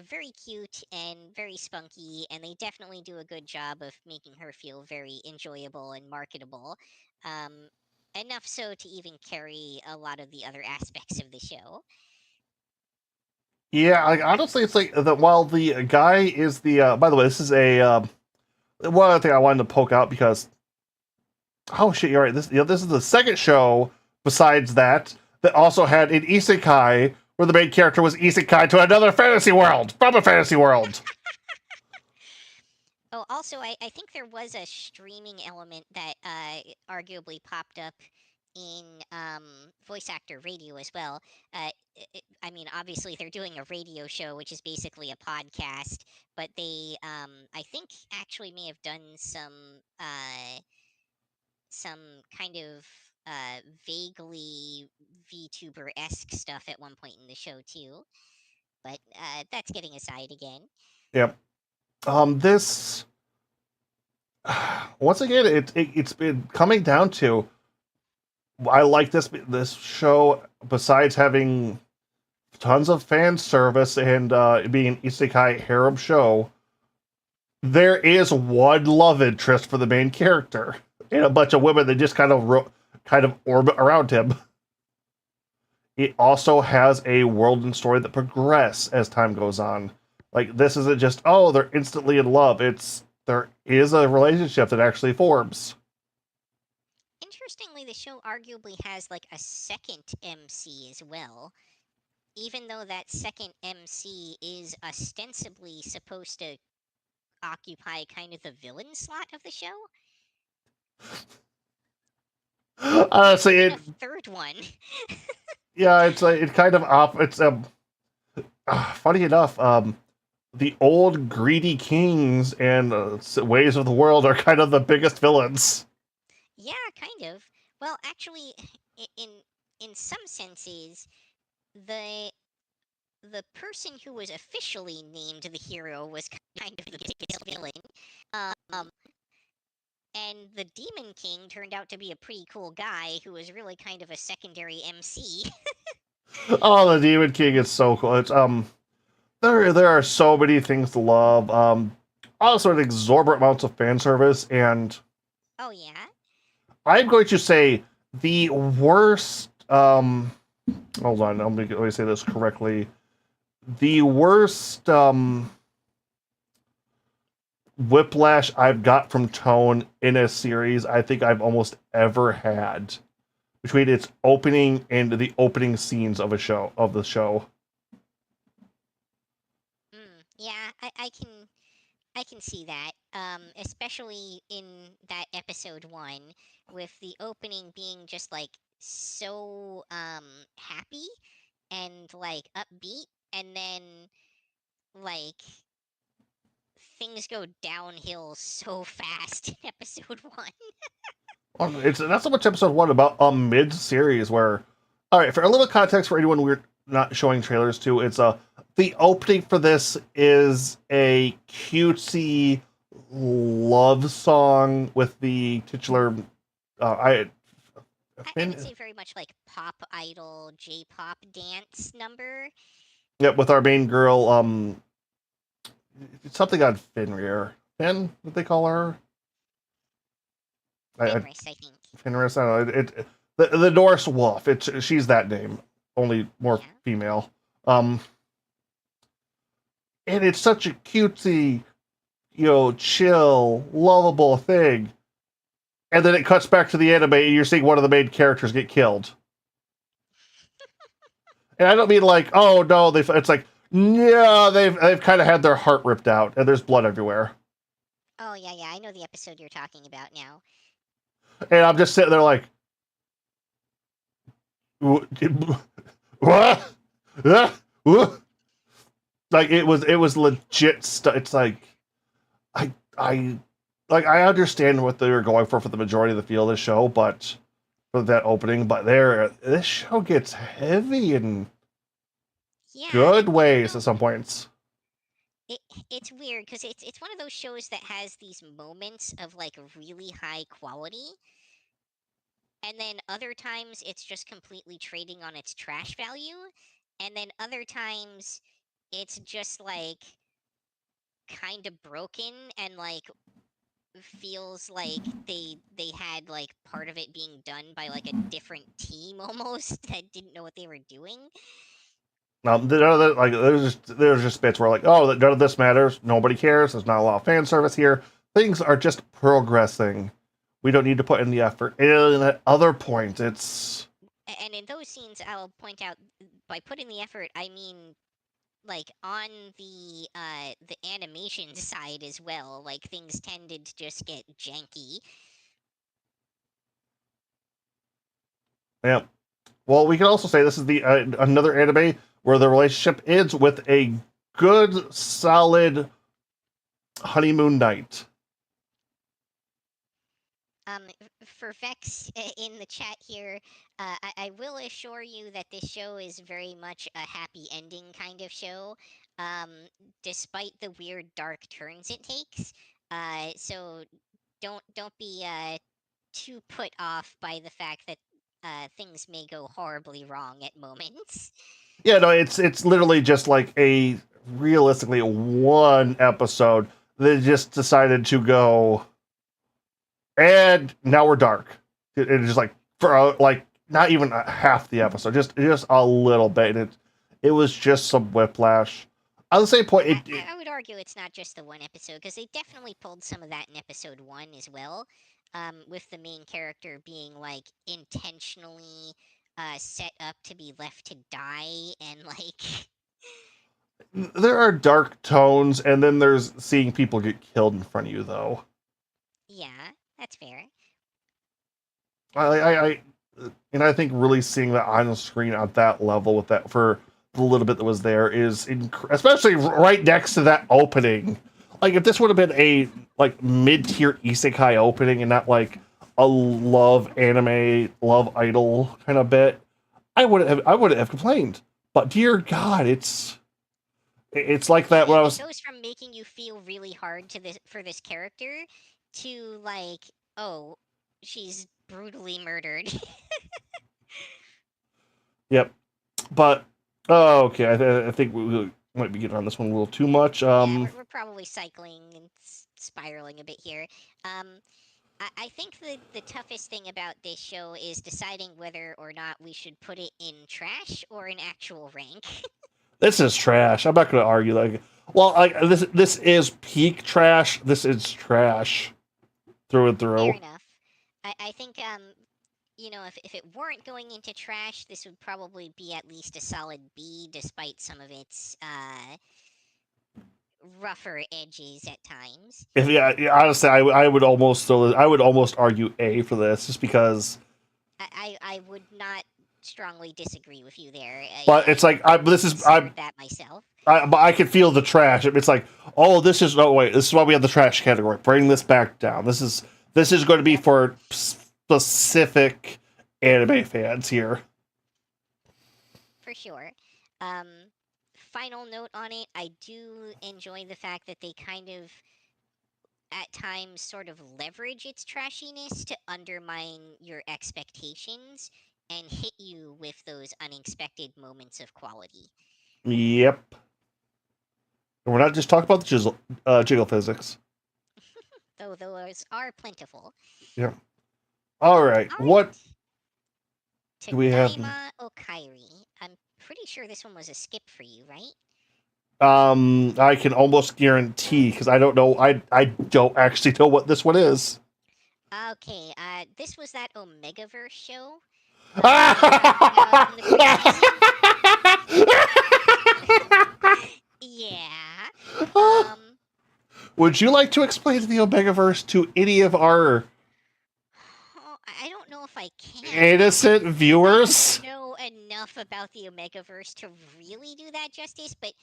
very cute and very spunky, and they definitely do a good job of making her feel very enjoyable and marketable. Um, enough so to even carry a lot of the other aspects of the show. Yeah, like honestly, it's like that. While the guy is the. By the way, this is a one other thing I wanted to poke out because oh shit, you're right. This is the second show besides that that also had an isekai where the main character was isekai to another fantasy world from a fantasy world. Oh, also, I think there was a streaming element that arguably popped up in voice actor radio as well. I mean, obviously, they're doing a radio show, which is basically a podcast, but they, I think, actually may have done some kind of vaguely VTuber esque stuff at one point in the show, too. But that's getting aside again. Yep. This once again, it's been coming down to I like this show. Besides having tons of fan service and being an isekai harem show, there is one love interest for the main character and a bunch of women that just kind of orbit around him. It also has a world and story that progress as time goes on. Like this isn't just oh they're instantly in love. It's there is a relationship that actually forms. Interestingly, the show arguably has like a second MC as well, even though that second MC is ostensibly supposed to occupy kind of the villain slot of the show. There's Honestly, even it a third one. yeah, it's it kind of off. It's funny enough. The old greedy kings and ways of the world are kind of the biggest villains. Yeah, kind of. Well, actually, in some senses, the the person who was officially named the hero was kind of the biggest villain. Um, and the Demon King turned out to be a pretty cool guy who was really kind of a secondary MC. Oh, the demon king is so cool. It's there are so many things to love. Also an exorbitant amounts of fan service, and Oh yeah. I'm going to say the worst. Hold on, let me say this correctly. The worst whiplash I've got from tone in a series I think I've almost ever had between its opening and the opening scenes of the show. Yeah, I can see that. especially in that episode 1, with the opening being just like so happy and like upbeat, and then like things go downhill so fast in episode 1. It's not so much episode one about a mid series where, all right, for a little context for anyone we're not showing trailers to, it's the opening for this is a cutesy love song with the titular I I would say very much like pop idol J-pop dance number. yeah, with our main girl something on Fenrir. Finn, what they call her? Fenris, I think. Fenris. I don't know. The Norse wolf. She's that name, only more Yeah. female. Um, and it's such a cutesy, chill, lovable thing. And then it cuts back to the anime, and you're seeing one of the main characters get killed. And I don't mean like, oh no, it's like, no, they've kind of had their heart ripped out, and there's blood everywhere. Oh yeah, I know the episode you're talking about now. And I'm just sitting there like, what? Like it was legit stuff. It's like I like I understand what they were going for the majority of the feel of the show, but for that opening, but this show gets heavy in good ways at some points. It's weird because it's one of those shows that has these moments of like really high quality, and then other times it's just completely trading on its trash value, and then other times it's just like kind of broken and like feels like they had like part of it being done by like a different team almost that didn't know what they were doing. There's just bits where like, oh, none of this matters. Nobody cares. There's not a lot of fan service here. Things are just progressing. We don't need to put in the effort. And at other points, it's And in those scenes, I'll point out by putting the effort, I mean like on the animation side as well. Like things tended to just get janky. yeah. Well, we can also say this is the another anime where the relationship ends with a good, solid honeymoon night. For Vex in the chat here, I will assure you that this show is very much a happy ending kind of show, um, despite the weird dark turns it takes. So don't be too put off by the fact that things may go horribly wrong at moments. Yeah, no, it's literally just like a realistically one episode. They just decided to go, and now we're dark. It's just like for like not even half the episode, just a little bit. It was just some whiplash. At the same point, I would argue it's not just the one episode because they definitely pulled some of that in episode 1 as well, with the main character being like intentionally set up to be left to die and like. there are dark tones, and then there's seeing people get killed in front of you, though. Yeah, that's fair. I and I think really seeing that on the screen at that level with that for the little bit that was there is especially right next to that opening. Like if this would have been a like mid-tier isekai opening and not like a love anime, love idol kind of bit, I wouldn't have complained. But dear God, it's like that when I was. It goes from making you feel really hard to this for this character to like, oh, she's brutally murdered. Yep. But okay, I think we might be getting on this one a little too much. Yeah, we're probably cycling and spiraling a bit here. I think the toughest thing about this show is deciding whether or not we should put it in trash or in actual rank. This is trash. I'm not going to argue. Like, well, like this is peak trash. This is trash through and through. Fair enough. I think if it weren't going into trash, this would probably be at least a solid B, despite some of its rougher edges at times. If yeah, honestly, I would almost argue A for this, just because. I would not strongly disagree with you there. But it's like this is considered that myself. but I can feel the trash. It's like, oh, this is this is why we have the trash category. Bring this back down. This is going to be for specific anime fans here. For sure. Final note on it, I do enjoy the fact that they kind of at times sort of leverage its trashiness to undermine your expectations and hit you with those unexpected moments of quality. Yep. And we're not just talking about the jiggle physics. Though those are plentiful. Yep. All right. What do we have? Tadaima Okairi. I'm pretty sure this one was a skip for you, right? I can almost guarantee, because I don't know. I don't actually know what this one is. Okay. This was that Omegaverse show. Yeah. Would you like to explain the Omegaverse to any of our I don't know if I can. innocent viewers? I don't know enough about the Omegaverse to really do that justice, but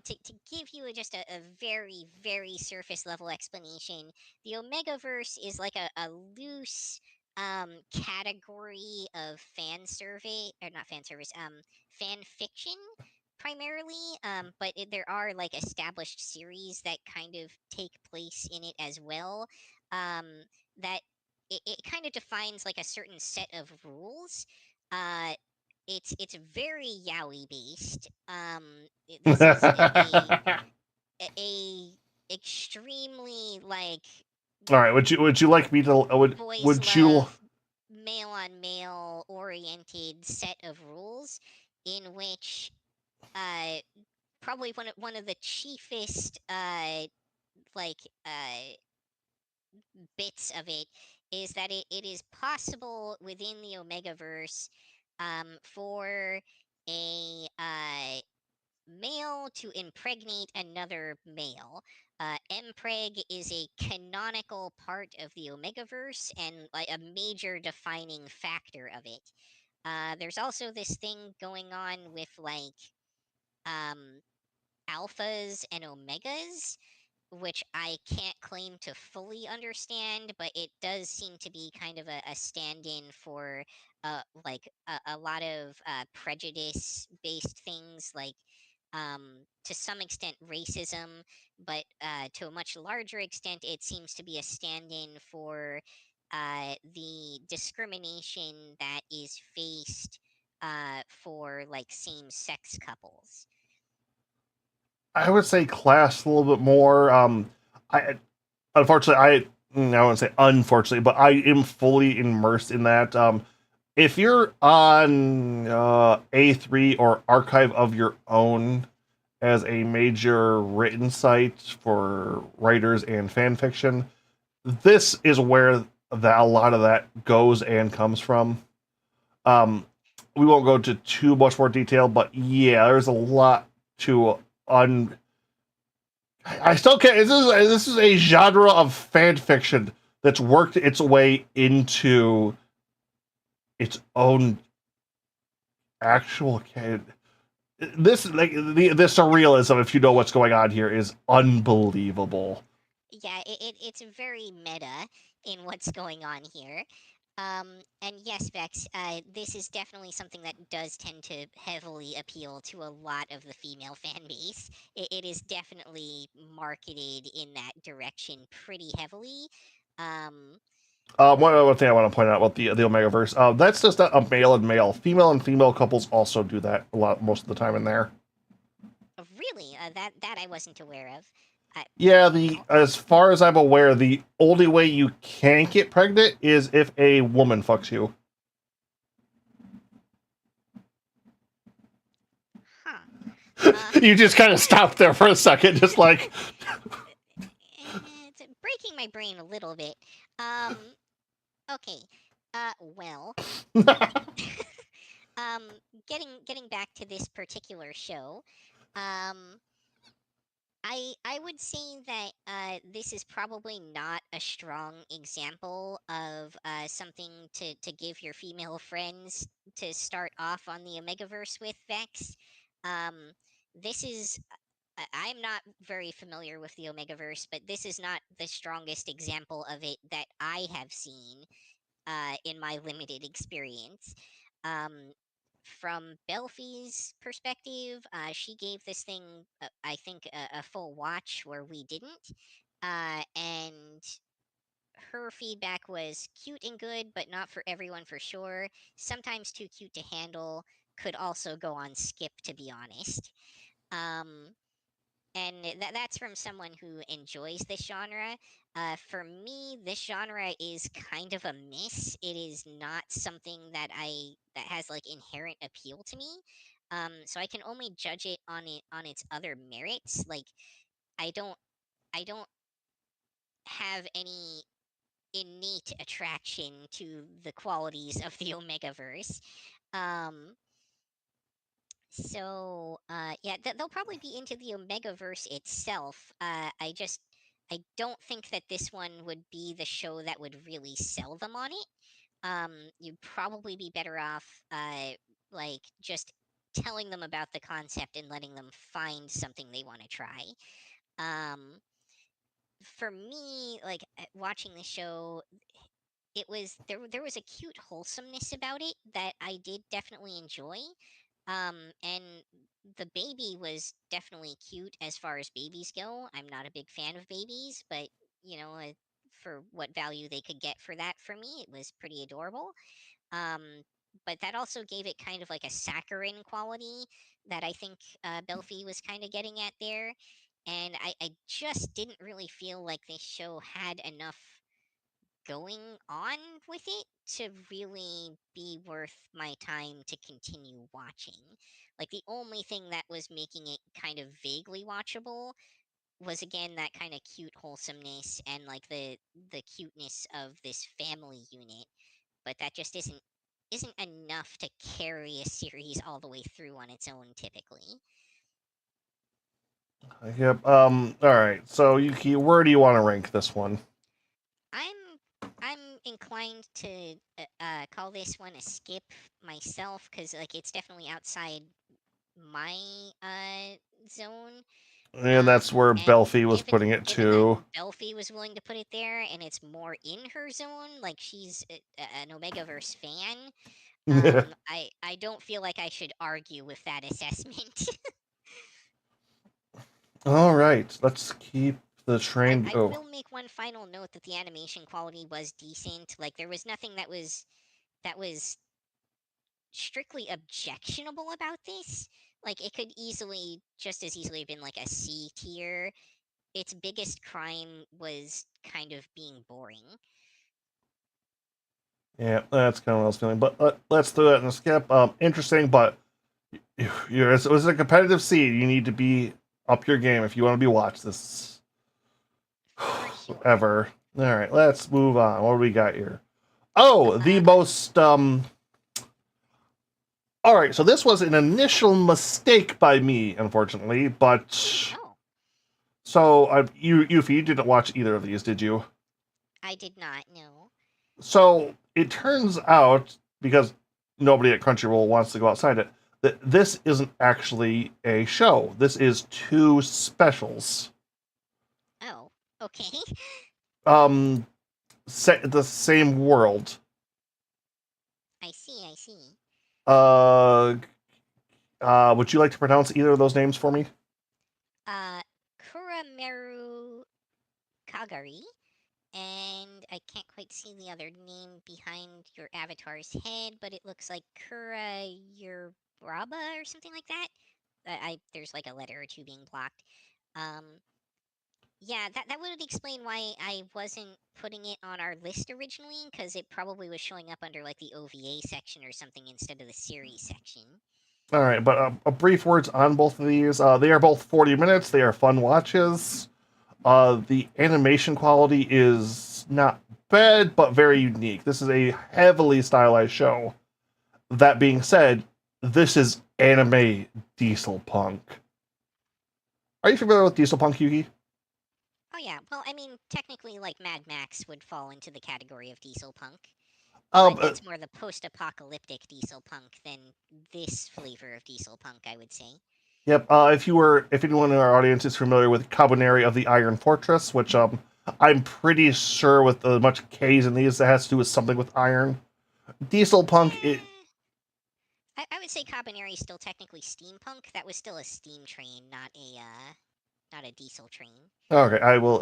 to give you just a very, very surface level explanation, the Omegaverse is like a loose category of fan survey, or not fan service, fan fiction primarily, but there are like established series that kind of take place in it as well. That it kind of defines like a certain set of rules. Uh, it's very yaoi based. This is a extremely like All right. Would you like me to would you? Male on male oriented set of rules in which probably one of the chiefest like bits of it is that it is possible within the Omegaverse for a male to impregnate another male. Mpreg is a canonical part of the Omegaverse and like a major defining factor of it. There's also this thing going on with like um, alphas and omegas, which I can't claim to fully understand, but it does seem to be kind of a stand-in for like a lot of prejudice-based things, like to some extent racism, but to a much larger extent, it seems to be a stand-in for the discrimination that is faced for like same-sex couples. I would say class a little bit more. I unfortunately I wouldn't say unfortunately, but I am fully immersed in that. If you're on A3 or Archive of Your Own as a major written site for writers and fan fiction, this is where a lot of that goes and comes from. We won't go into too much more detail, but yeah, there's a lot to I still can't. This is a genre of fan fiction that's worked its way into its own actual canon. This like the surrealism, if you know what's going on here, is unbelievable. Yeah, it's very meta in what's going on here. And yes, Vex, this is definitely something that does tend to heavily appeal to a lot of the female fan base. It is definitely marketed in that direction pretty heavily. Um, One thing I want to point out about the Omegaverse, that's just not a male and male. Female and female couples also do that a lot, most of the time in there. really, that I wasn't aware of. Yeah, as far as I'm aware, the only way you can't get pregnant is if a woman fucks you. Huh. You just kind of stop there for a second, just like. It's breaking my brain a little bit. Okay. Well. um, getting back to this particular show. I would say that this is probably not a strong example of something to give your female friends to start off on the Omegaverse with, Vex. Um, this is I'm not very familiar with the Omegaverse, but this is not the strongest example of it that I have seen in my limited experience. Um, from Belfie's perspective, she gave this thing, I think, a full watch where we didn't. And her feedback was cute and good, but not for everyone for sure. Sometimes too cute to handle. Could also go on skip, to be honest. Um, and that's from someone who enjoys this genre. For me, this genre is kind of a miss. It is not something that has like inherent appeal to me. So I can only judge it on its other merits. Like I don't I don't have any innate attraction to the qualities of the Omegaverse. Um, yeah, they'll probably be into the Omegaverse itself. I don't think that this one would be the show that would really sell them on it. You'd probably be better off, like just telling them about the concept and letting them find something they want to try. Um, for me, like watching the show, there was a cute wholesomeness about it that I did definitely enjoy. And the baby was definitely cute as far as babies go. I'm not a big fan of babies, but you know, for what value they could get for that for me, it was pretty adorable. Um, but that also gave it kind of like a saccharine quality that I think Belfie was kind of getting at there. And I just didn't really feel like this show had enough going on with it to really be worth my time to continue watching. Like the only thing that was making it kind of vaguely watchable was again that kind of cute wholesomeness and like the cuteness of this family unit, but that just isn't enough to carry a series all the way through on its own typically. Yep. All right. So, Yuki, where do you want to rank this one? I'm I'm inclined to call this one a skip myself because like it's definitely outside my zone. And that's where And Belfie was putting it given that too. Belfie was willing to put it there, and it's more in her zone, like she's an Omegaverse fan. I don't feel like I should argue with that assessment. All right. Let's keep the I train. I Oh, will make one final note that the animation quality was decent. Like there was nothing that was strictly objectionable about this. Like it could easily just as easily have been like a C tier. Its biggest crime was kind of being boring. yeah. That's kind of what I was feeling. But let's do it and skip. Interesting, but it was a competitive seed. You need to be up your game if you want to be watched this For sure. ever. All right. Let's move on. What do we got here? Oh, the Uh, most All right, so this was an initial mistake by me, unfortunately, but oh, so you didn't watch either of these, did you? I did not know. So it turns out because nobody at Crunchyroll wants to go outside it that this isn't actually a show. This is two specials. Oh, okay. Set the same world. I see, I see. Uh, would you like to pronounce either of those names for me? Uh, Kurameru Kagari, and I can't quite see the other name behind your avatar's head, but it looks like Kura Yuraba or something like that. There's like a letter or two being blocked. Um, yeah, that would explain why I wasn't putting it on our list originally, because it probably was showing up under like the OVA section or something instead of the series section. All right, but a brief words on both of these. They are both 40 minutes. They are fun watches. The animation quality is not bad, but very unique. This is a heavily stylized show. That being said, this is anime diesel punk. Are you familiar with Diesel Punk, Yugi? Oh yeah, well, I mean, technically, like Mad Max would fall into the category of diesel punk, but Uh, that's more the post-apocalyptic diesel punk than this flavor of diesel punk, I would say. yep. If anyone in our audience is familiar with Caboneri of the Iron Fortress, which I'm pretty sure with the much K's in these, that has to do with something with iron. Diesel Punk, Eh, I would say Cabaneri is still technically steampunk. That was still a steam train, not a diesel train. okay, I will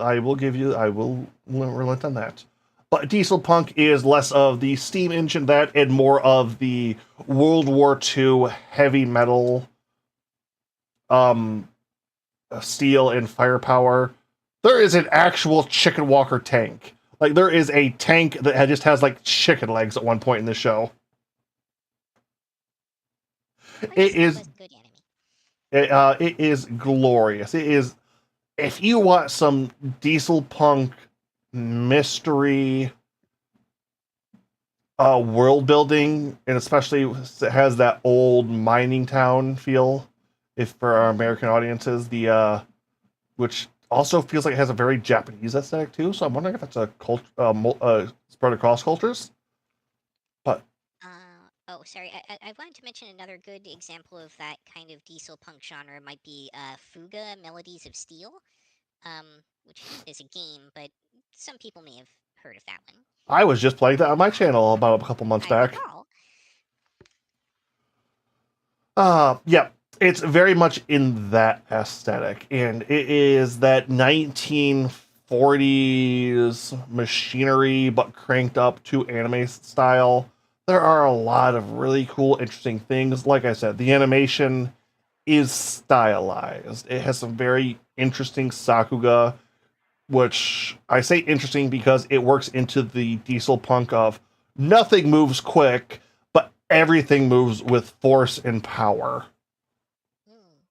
relent on that. But Diesel Punk is less of the steam engine that and more of the World War II heavy metal um steel and firepower. There is an actual chicken walker tank. Like there is a tank that just has like chicken legs at one point in the show. I It guess that is was good anime. it is glorious. It is if you want some diesel punk mystery world building, and especially it has that old mining town feel. If for our American audiences, the which also feels like it has a very Japanese aesthetic too. So I'm wondering if it's a spread across cultures. But Oh, sorry. I wanted to mention another good example of that kind of diesel punk genre might be Fuga Melodies of Steel, which is a game, but some people may have heard of that one. I was just playing that on my channel about a couple months I back. recall. Yeah, it's very much in that aesthetic, and it is that 1940s machinery, but cranked up to anime style. There are a lot of really cool, interesting things. Like I said, the animation is stylized. It has some very interesting sakuga, which I say interesting because it works into the diesel punk of nothing moves quick, but everything moves with force and power. Mm.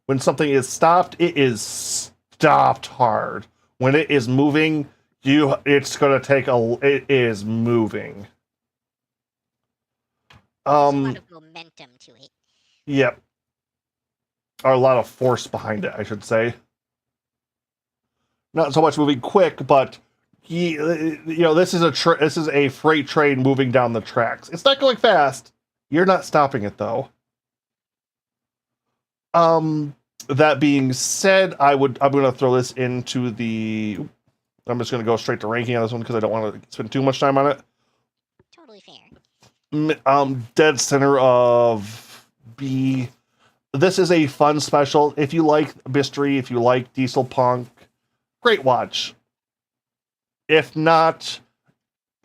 When something is stopped, it is stopped hard. When it is moving, it's gonna take a it is moving. There's a lot Um of momentum to it. yep. Or a lot of force behind it, I should say. Not so much moving quick, but this is this is a freight train moving down the tracks. It's not going fast. You're not stopping it though. Um, that being said, I'm going to throw this into the. I'm just going to go straight to ranking on this one because I don't want to spend too much time on it. Totally fair. Dead center of B. This is a fun special. If you like mystery, if you like diesel punk, great watch. If not,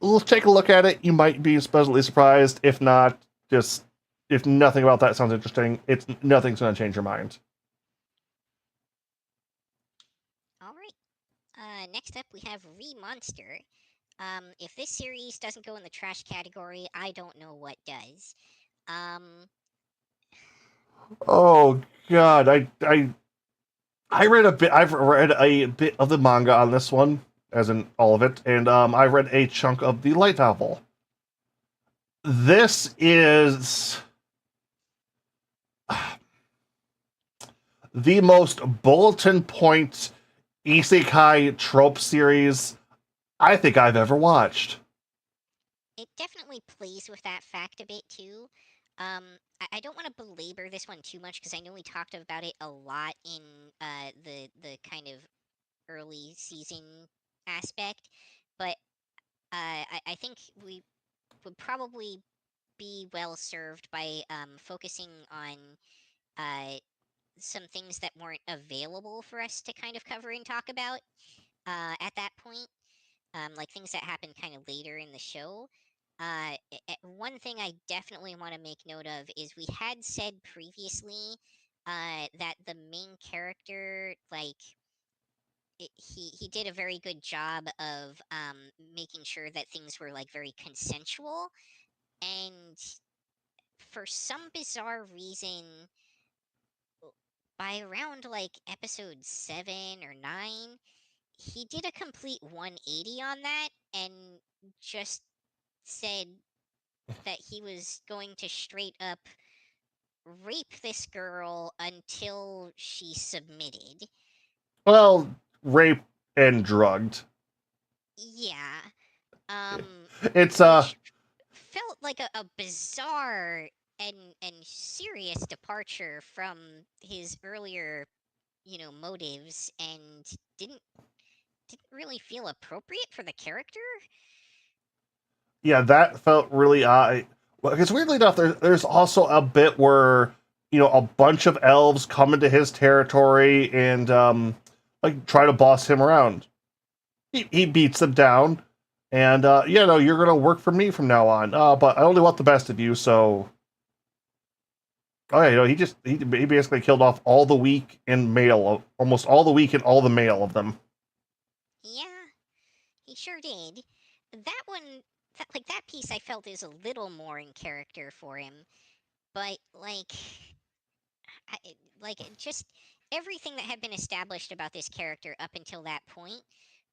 let's take a look at it. You might be pleasantly surprised. If not, just if nothing about that sounds interesting, it's nothing's going to change your mind. All right. Next up, we have Re-Monster. If this series doesn't go in the trash category, I don't know what does. Um, Oh God, I read a bit. I've read a bit of the manga on this one, as in all of it, and I read a chunk of the light novel. This is the most bulletin point isekai trope series I think I've ever watched. it definitely plays with that fact a bit too. I don't want to belabor this one too much because I know we talked about it a lot in the kind of early season aspect, but I think we would probably be well served by focusing on uh, some things that weren't available for us to kind of cover and talk about at that point, like things that happened kind of later in the show. One thing I definitely want to make note of is we had said previously that the main character, like, he did a very good job of making sure that things were like very consensual, and for some bizarre reason, by around like episode 7 or 9, he did a complete 180 on that and just said that he was going to straight up rape this girl until she submitted. Well, rape and drugged. Yeah. It's Which felt like a bizarre and serious departure from his earlier, motives, and didn't didn't really feel appropriate for the character. yeah, that felt really odd. Because weirdly enough, there's also a bit where a bunch of elves come into his territory and like try to boss him around. He beats them down, and no, you're gonna work for me from now on. But I only want the best of you, so. Oh yeah, he basically killed off all the weak and male, almost all the weak and all the male of them. Yeah, he sure did. That one, that piece, I felt is a little more in character for him, but just everything that had been established about this character up until that point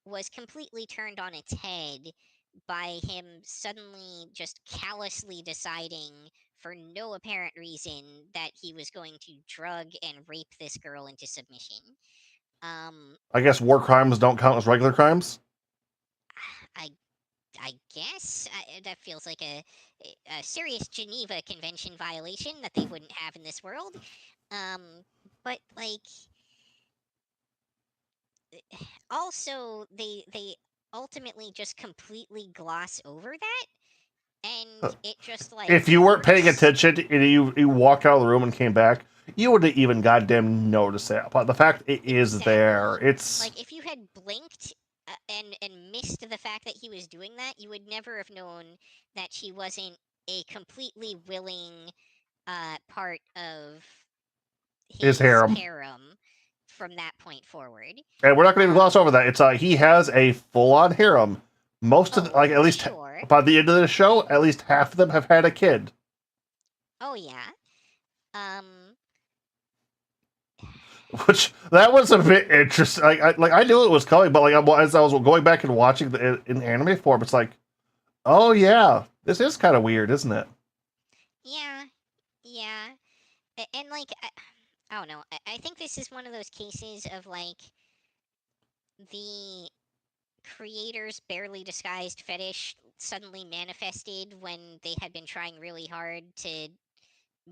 was completely turned on its head by him suddenly just callously deciding, for no apparent reason, that he was going to drug and rape this girl into submission. I guess war crimes don't count as regular crimes. I I guess that feels like a serious Geneva Convention violation that they wouldn't have in this world. But also they ultimately just completely gloss over that, and it just If you weren't paying works. attention and you walked out of the room and came back, you wouldn't even goddamn notice it. But the fact it is there, Exactly. it's Like, if you had blinked and missed the fact that he was doing that, you would never have known that she wasn't a completely willing part of his his harem. harem from that point forward. And we're not going to even gloss over Um, that. It's he has a full on harem. Most of oh, at for least sure. by the end of the show, at least half of them have had a kid. Oh yeah. Um, Which that was a bit interesting. I knew it was coming, but as I was going back and watching in anime form, it's like, oh yeah, this is kind of weird, isn't it? yeah, yeah. And I don't know. I think this is one of those cases of the creator's barely disguised fetish suddenly manifested when they had been trying really hard to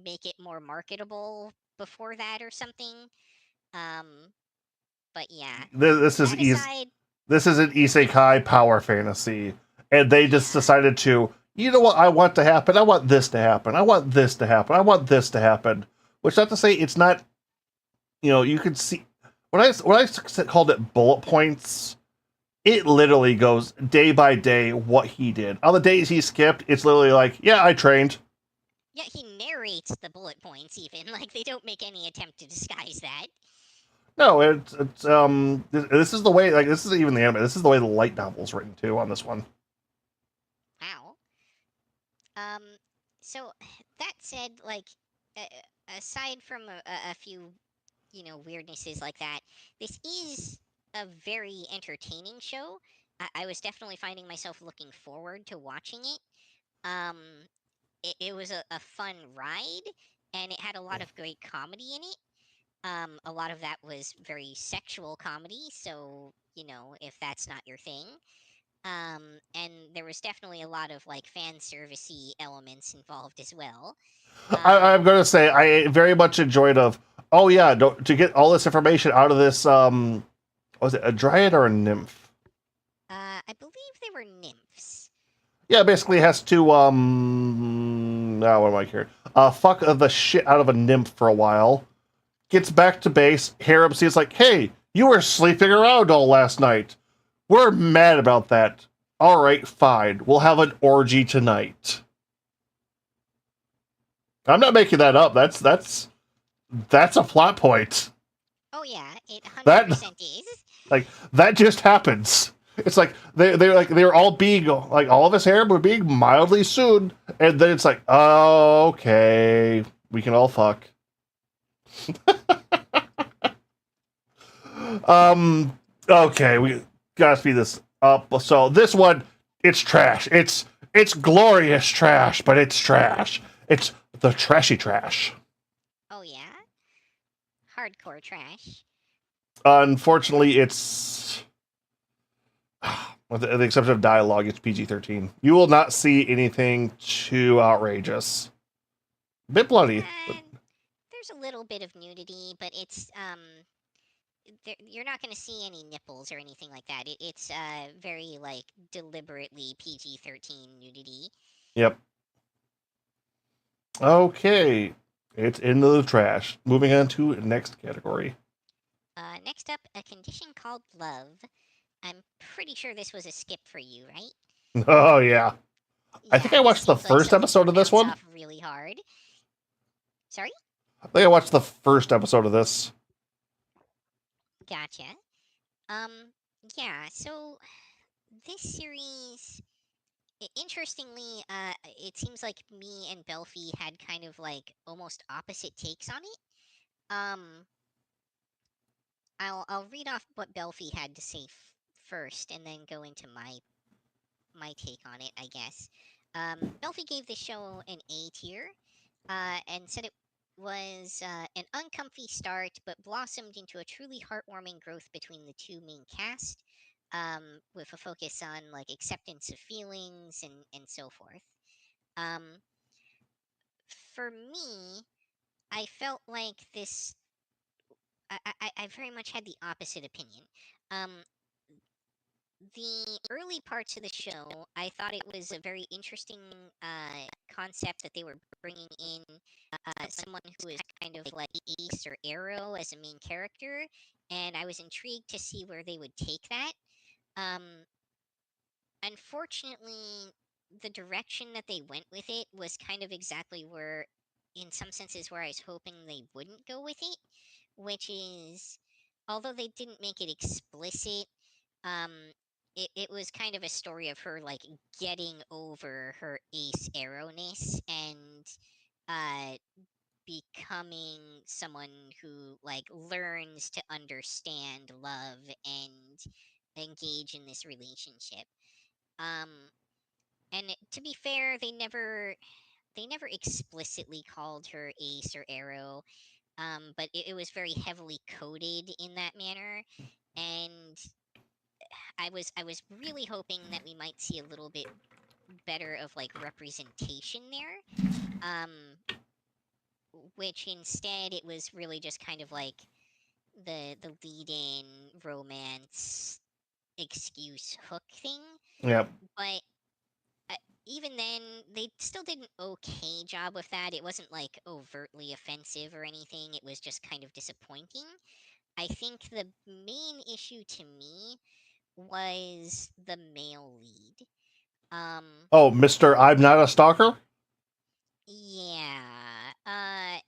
make it more marketable before that or something. Um, but yeah, This is that aside, this is an yeah, isekai power fantasy, and they just yeah, decided to, you know what I want to happen? I want this to happen. I want this to happen. I want this to happen. Which not to say it's not. You can see when I called it bullet points. It literally goes day by day what he did. On the days he skipped, it's literally like, yeah, I trained. yeah. He narrates the bullet points even. Like, they don't make any attempt to disguise that. No, it's this is the way, this isn't even the anime. This is the way the light novel's written too on this one. Wow. Um, so that said, uh, aside from a few, weirdnesses like that, this is a very entertaining show. I was definitely finding myself looking forward to watching it. Um, it was a fun ride, and it had a lot of great comedy in it. A lot of that was very sexual comedy, so, if that's not your thing. And there was definitely a lot of fan servicey elements involved as well. I'm Um, gonna say I very much enjoyed oh yeah, to get all this information out of this was it a dryad or a nymph? I believe they were nymphs. Yeah, basically has to what am I here? Fuck the shit out of a nymph for a while. Gets back to base. Harem sees like, hey, you were sleeping around all last night. We're mad about that. All right, fine. We'll have an orgy tonight. I'm not making that up. That's a plot point. Oh yeah, it That 100% is. that just happens. It's like they're all being like all of his hair were being mildly sued, and then it's like, oh, okay, we can all fuck. Um, okay, we gotta speed this up. So this one, it's trash. It's glorious trash, but it's trash. It's the trashy trash. hardcore trash. Unfortunately, it's with the exception of dialogue, it's PG-13. You will not see anything too outrageous. A bit bloody, but There's a little bit of nudity, but it's you're not going to see any nipples or anything like that. It's very like deliberately PG-13 nudity. yep. Okay, it's into the trash. Moving on to next category. Next up, a condition called love. I'm pretty sure this was a skip for you, right? Oh yeah, I think I Yeah, this watched the seems like first something episode that of this bounce one. off really hard. Sorry? I think I watched the first episode of this. Gotcha. Um, yeah, so this series, interestingly, it seems like me and Belfie had kind of like almost opposite takes on it. Um, I'll read off what Belfie had to say first, and then go into my take on it, I guess. Belfie gave the show an A tier, and said it was an uncomfy start, but blossomed into a truly heartwarming growth between the two main cast, with a focus on like acceptance of feelings and so forth. Um, for me, I felt like this. I very much had the opposite opinion. Um, the early parts of the show, I thought it was a very interesting concept that they were bringing in someone who is kind of like Ace or Arrow as a main character, and I was intrigued to see where they would take that. Um, Unfortunately, the direction that they went with it was kind of exactly where, in some senses, where I was hoping they wouldn't go with it, which is, although they didn't make it explicit, um, it was kind of a story of her like getting over her ace arrowness and uh becoming someone who like learns to understand love and engage in this relationship. um to be fair, they never explicitly called her ace or arrow, but it was very heavily coded in that manner, and I was really hoping that we might see a little bit better of like representation there. Um, which instead it was really just kind of like the lead in romance excuse hook thing. Yep. But uh, even then, they still did an okay job with that. It wasn't like overtly offensive or anything. It was just kind of disappointing. I think the main issue to me was the male lead. Um, Oh, Mister, I'm not a stalker. yeah.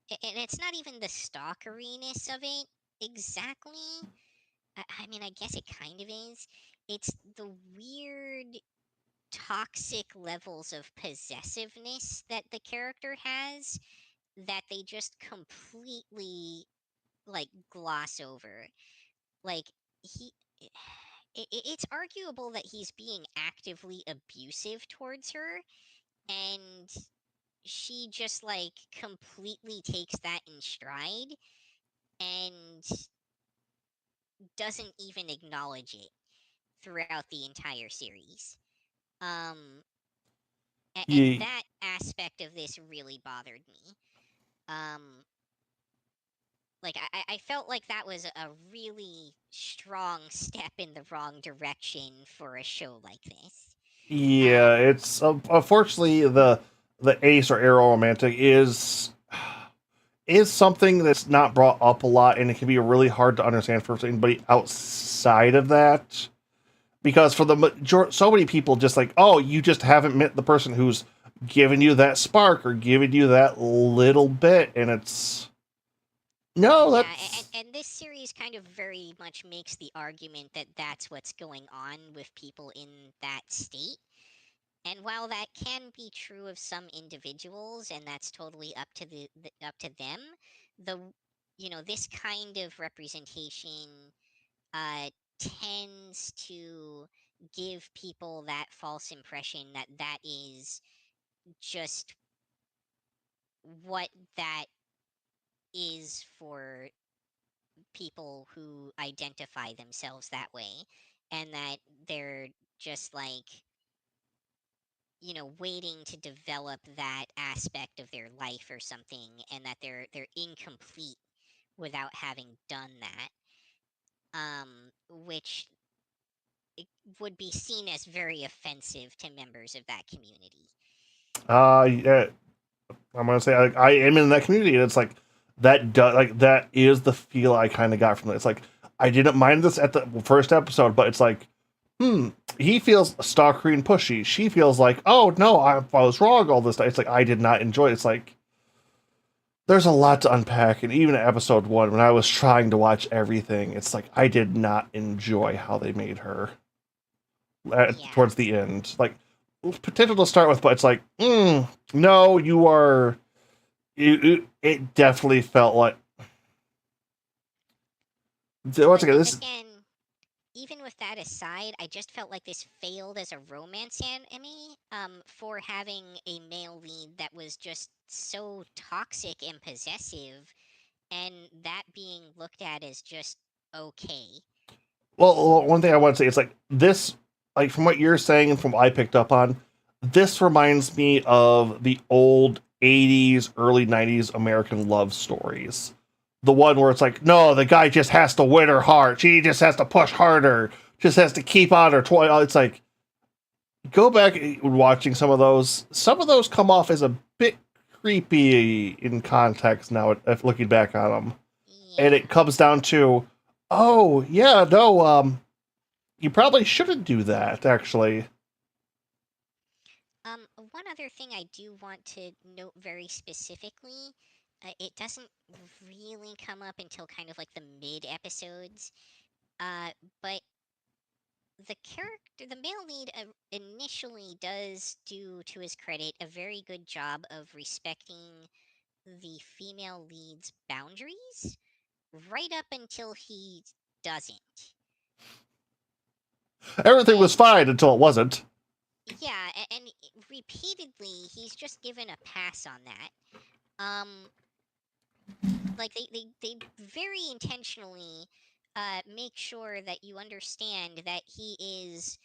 And it's not even the stalkeriness of it exactly. I mean, I guess it kind of is. It's the weird, toxic levels of possessiveness that the character has that they just completely like gloss over. Like he it's arguable that he's being actively abusive towards her, and she just like completely takes that in stride and doesn't even acknowledge it throughout the entire series. Um and Ye- that aspect of this really bothered me. Um like I felt like that was a really strong step in the wrong direction for a show like this. Yeah, Um it's unfortunately the ace or arrow romantic is something that's not brought up a lot, and it can be really hard to understand for anybody outside of that. Because for the so many people, just like, oh, you just haven't met the person who's given you that spark or given you that little bit, and it's no, yeah, that's and this series kind of very much makes the argument that that's what's going on with people in that state. And while that can be true of some individuals, and that's totally up to up to them, the this kind of representation uh, tends to give people that false impression that that is just what that is for people who identify themselves that way, and that they're just like, waiting to develop that aspect of their life or something, and that they're incomplete without having done that. Which would be seen as very offensive to members of that community. Yeah, I'm gonna say I am in that community, and it's like that is the feel I kind of got from it. It's like I didn't mind this at the first episode, but it's like, he feels stalkery and pushy. She feels like, oh no, I was wrong all this time. It's like I did not enjoy it. It's like there's a lot to unpack, and even at episode 1, when I was trying to watch everything, it's like I did not enjoy how they made her Yeah. towards the end. Like potential to start with, but it's like, no, you are. It definitely felt like. Once again, this. Again, even with that aside, I just felt like this failed as a romance anime, for having a male lead that was just so toxic and possessive, and that being looked at as just okay. Well, one thing I want to say is like this, like from what you're saying and from what I picked up on, this reminds me of the old '80s, early '90s American love stories. The one where it's like, no, the guy just has to win her heart. She just has to push harder. Just has to keep on her toy. It's like, go back and watching some of those. Some of those come off as a bit creepy in context now, if looking back on them. Yeah. And it comes down to, oh yeah, no, you probably shouldn't do that. Actually, One other thing I do want to note very specifically, it doesn't really come up until kind of like the mid episodes, but the male lead, initially does do, to his credit, a very good job of respecting the female lead's boundaries, right up until he doesn't. everything was And fine until it wasn't. yeah, and repeatedly he's just given a pass on that. Like they very intentionally make sure that you understand that he is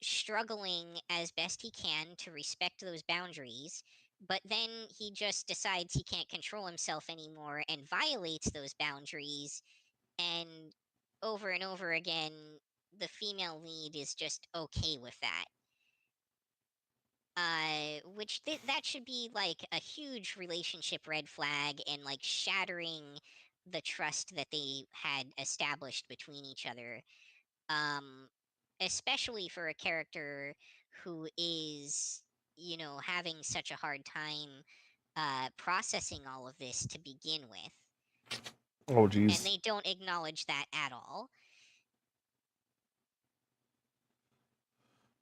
struggling as best he can to respect those boundaries, but then he just decides he can't control himself anymore and violates those boundaries, and over again, the female lead is just okay with that. Which that should be like a huge relationship red flag, and like shattering the trust that they had established between each other. Um, Especially for a character who is, having such a hard time processing all of this to begin with, Oh, and geez. they don't acknowledge that at all.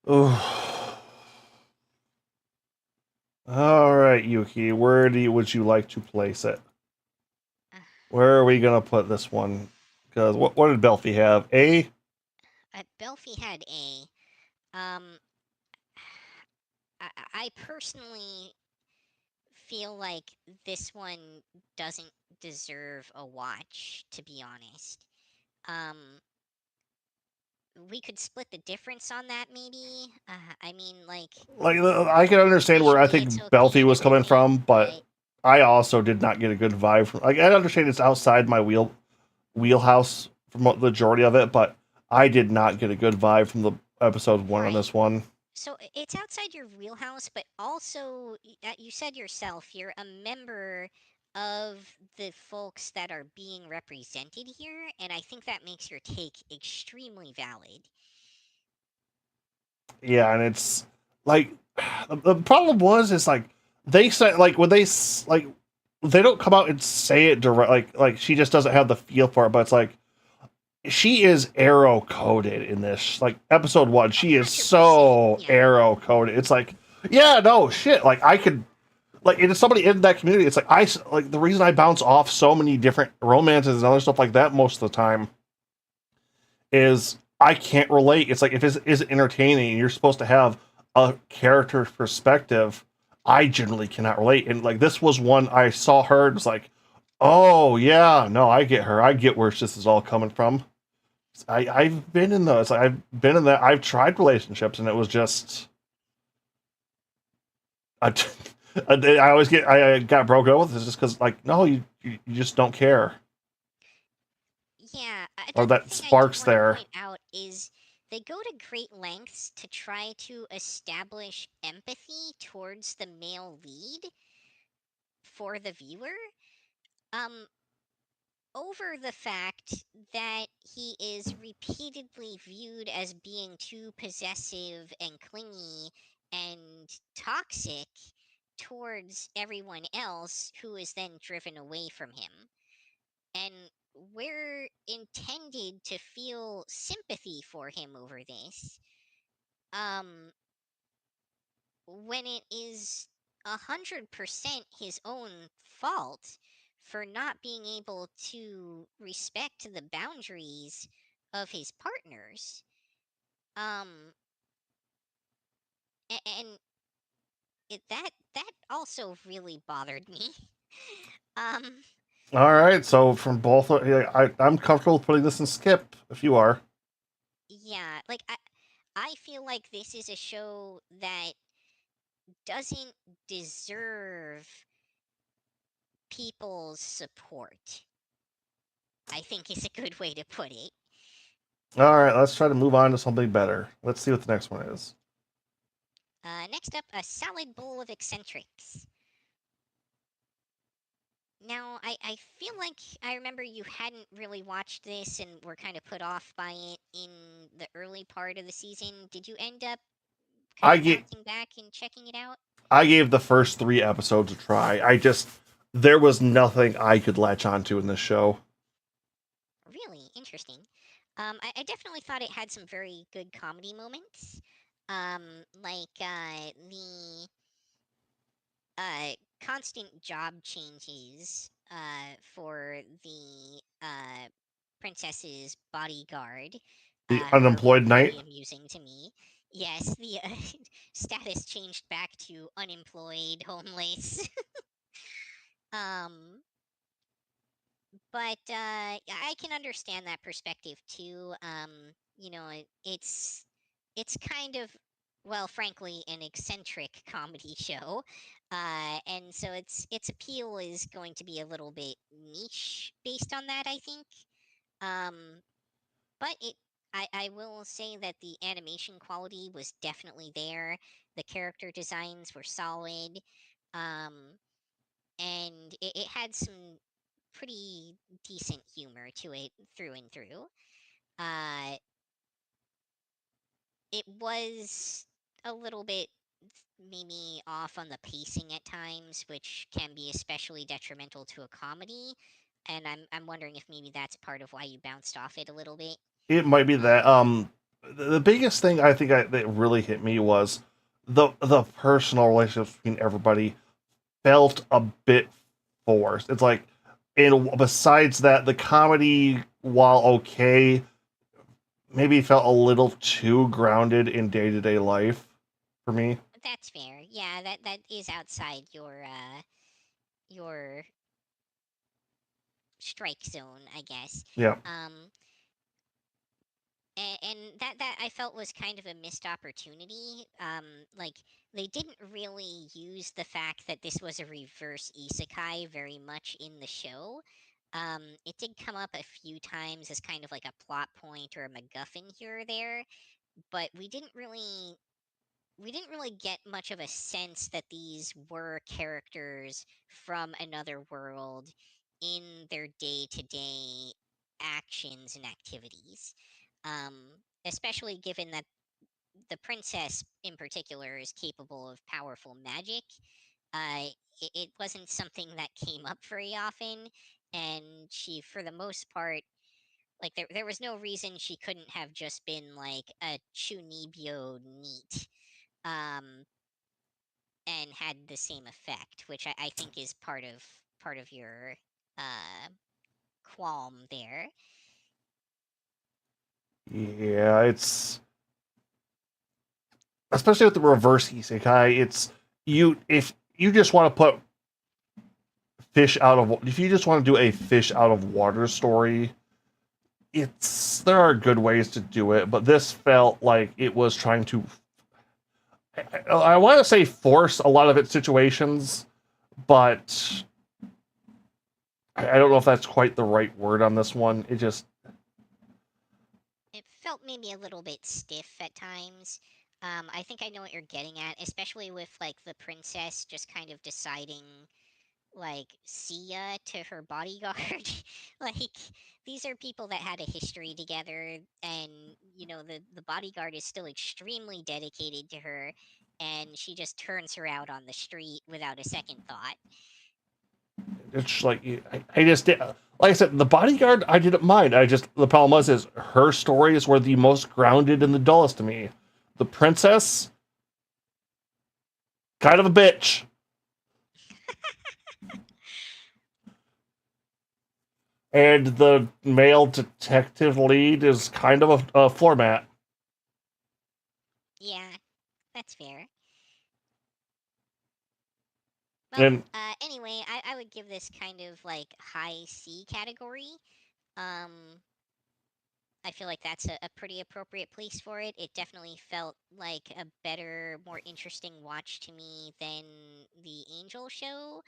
Oh. All right, Yuki. Would you like to place it? Where are we gonna put this one? Because what did Belfie have? A. Belfie had A. Um, I personally feel like this one doesn't deserve a watch, to be honest. Um, we could split the difference on that, maybe. I mean, like, Like I can understand where I maybe think it's okay Belfie and was coming everything, from, but but I also did not get a good vibe from. Like I understand it's outside my wheelhouse for the majority of it, but I did not get a good vibe from the episode 1 on right. this one. So it's outside your wheelhouse, but also, you said yourself, you're a member of the folks that are being represented here, and I think that makes your take extremely valid. Yeah, and it's like the problem is like they say like when like they don't come out and say it direct like she just doesn't have the feel for it, but it's like she is arrow coded in this. Like episode 1, she is 100%, so yeah. arrow coded. It's like, yeah, no shit. Like I could like it's somebody in that community. It's like like the reason I bounce off so many different romances and other stuff like that most of the time is I can't relate. It's like if it is entertaining and you're supposed to have a character perspective, I generally cannot relate. And like this was one I saw her and was like, Oh yeah, no, I get her. I get where this is all coming from. I've been in those. I've been in that. I've tried relationships, and it was just I, I always get I got broken up with this just because like no, you just don't care, Yeah, or the that thing I do sparks want to there. point out is they go to great lengths to try to establish empathy towards the male lead for the viewer. Um, over the fact that he is repeatedly viewed as being too possessive and clingy and toxic towards everyone else who is then driven away from him. And we're intended to feel sympathy for him over this. Um, when it is 100% his own fault for not being able to respect the boundaries of his partners. Um, and that also really bothered me. um, All right, so from both, I'm comfortable putting this in skip if you are. yeah, like I feel like this is a show that doesn't deserve people's support. I think is a good way to put it. All right, let's try to move on to something better. Let's see what the next one is. Next up, a salad bowl of eccentrics. Now, I feel like I remember you hadn't really watched this and were kind of put off by it in the early part of the season. Did you end up kind I of get bouncing back and checking it out? I gave the first 3 episodes a try. There was nothing I could latch onto in this show. Really interesting. I definitely thought it had some very good comedy moments. Like the uh, constant job changes for the princess's bodyguard The were unemployed knight. very amusing to me. Yes, the status changed back to unemployed, homeless. um, but I can understand that perspective too. It's kind of, well, frankly, an eccentric comedy show, and so its appeal is going to be a little bit niche based on that, I think. Um, but I will say that the animation quality was definitely there. The character designs were solid. Um, and it had some pretty decent humor to it through and through. Uh, it was a little bit maybe off on the pacing at times, which can be especially detrimental to a comedy. And I'm wondering if maybe that's part of why you bounced off it a little bit. It might be that. Um, The biggest thing I think that really hit me was the personal relationships between everybody felt a bit forced. It's like, and besides that, the comedy, while okay, maybe felt a little too grounded in day to day life for me. that's fair. Yeah, that is outside your strike zone, I guess. Yeah. Um, and that I felt was kind of a missed opportunity. Like they didn't really use the fact that this was a reverse isekai very much in the show. It did come up a few times as kind of like a plot point or a MacGuffin here or there, but we didn't really get much of a sense that these were characters from another world in their day to day actions and activities. Um, Especially given that the princess in particular is capable of powerful magic. It wasn't something that came up very often, and she, for the most part, like there was no reason she couldn't have just been like a chunibyo neat. Um, and had the same effect, which I think is part of your uh, qualm there. Yeah, it's especially with the reverse isekai. It's you if you just want to put if you just want to do a fish out of water story, there are good ways to do it, but this felt like it was trying to, I want to say, force a lot of its situations, but I don't know if that's quite the right word on this one. It felt maybe a little bit stiff at times. I think I know what you're getting at, especially with like the princess just kind of deciding like see ya to her bodyguard. Like these are people that had a history together, and the bodyguard is still extremely dedicated to her, and she just turns her out on the street without a second thought. it's like I just did. Like I said, the bodyguard I didn't mind. The problem is her stories were the most grounded and the dullest to me. The princess, kind of a bitch. And the male detective lead is kind of a floor mat. Yeah, that's fair. Well, And anyway, I would give this kind of like high C category. Um, I feel like that's a pretty appropriate place for it. It definitely felt like a better, more interesting watch to me than the Angel show.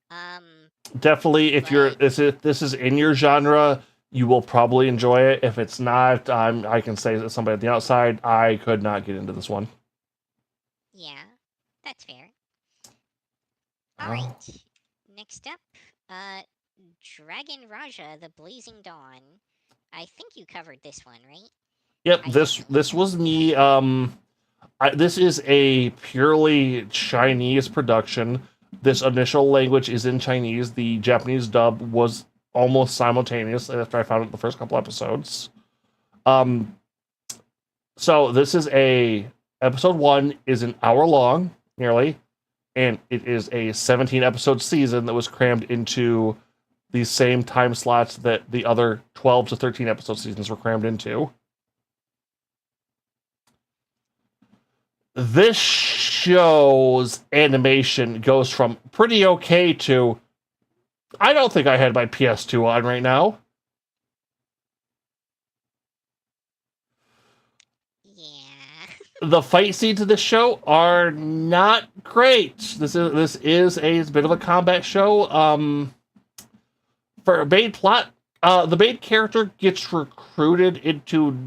Um, definitely, but if this is in your genre, you will probably enjoy it. If it's not, I can say that somebody at the outside, I could not get into this one. yeah, that's fair. All right, Oh. next up, uh, Dragon Raja: The Blazing Dawn. I think you covered this one, right? Yep, I did not. this was me. This is a purely Chinese production. This initial language is in Chinese. The Japanese dub was almost simultaneous after I found it the first couple episodes. Um, so this is episode 1 is an hour long, nearly, and it is a 17 episode season that was crammed into the same time slots that the other 12 to 13 episode seasons were crammed into. This show's animation goes from pretty okay to I don't think I had my PS2 on right now. Yeah. The fight scenes of this show are not great. This is a bit of a combat show. For a main plot, the main character gets recruited into.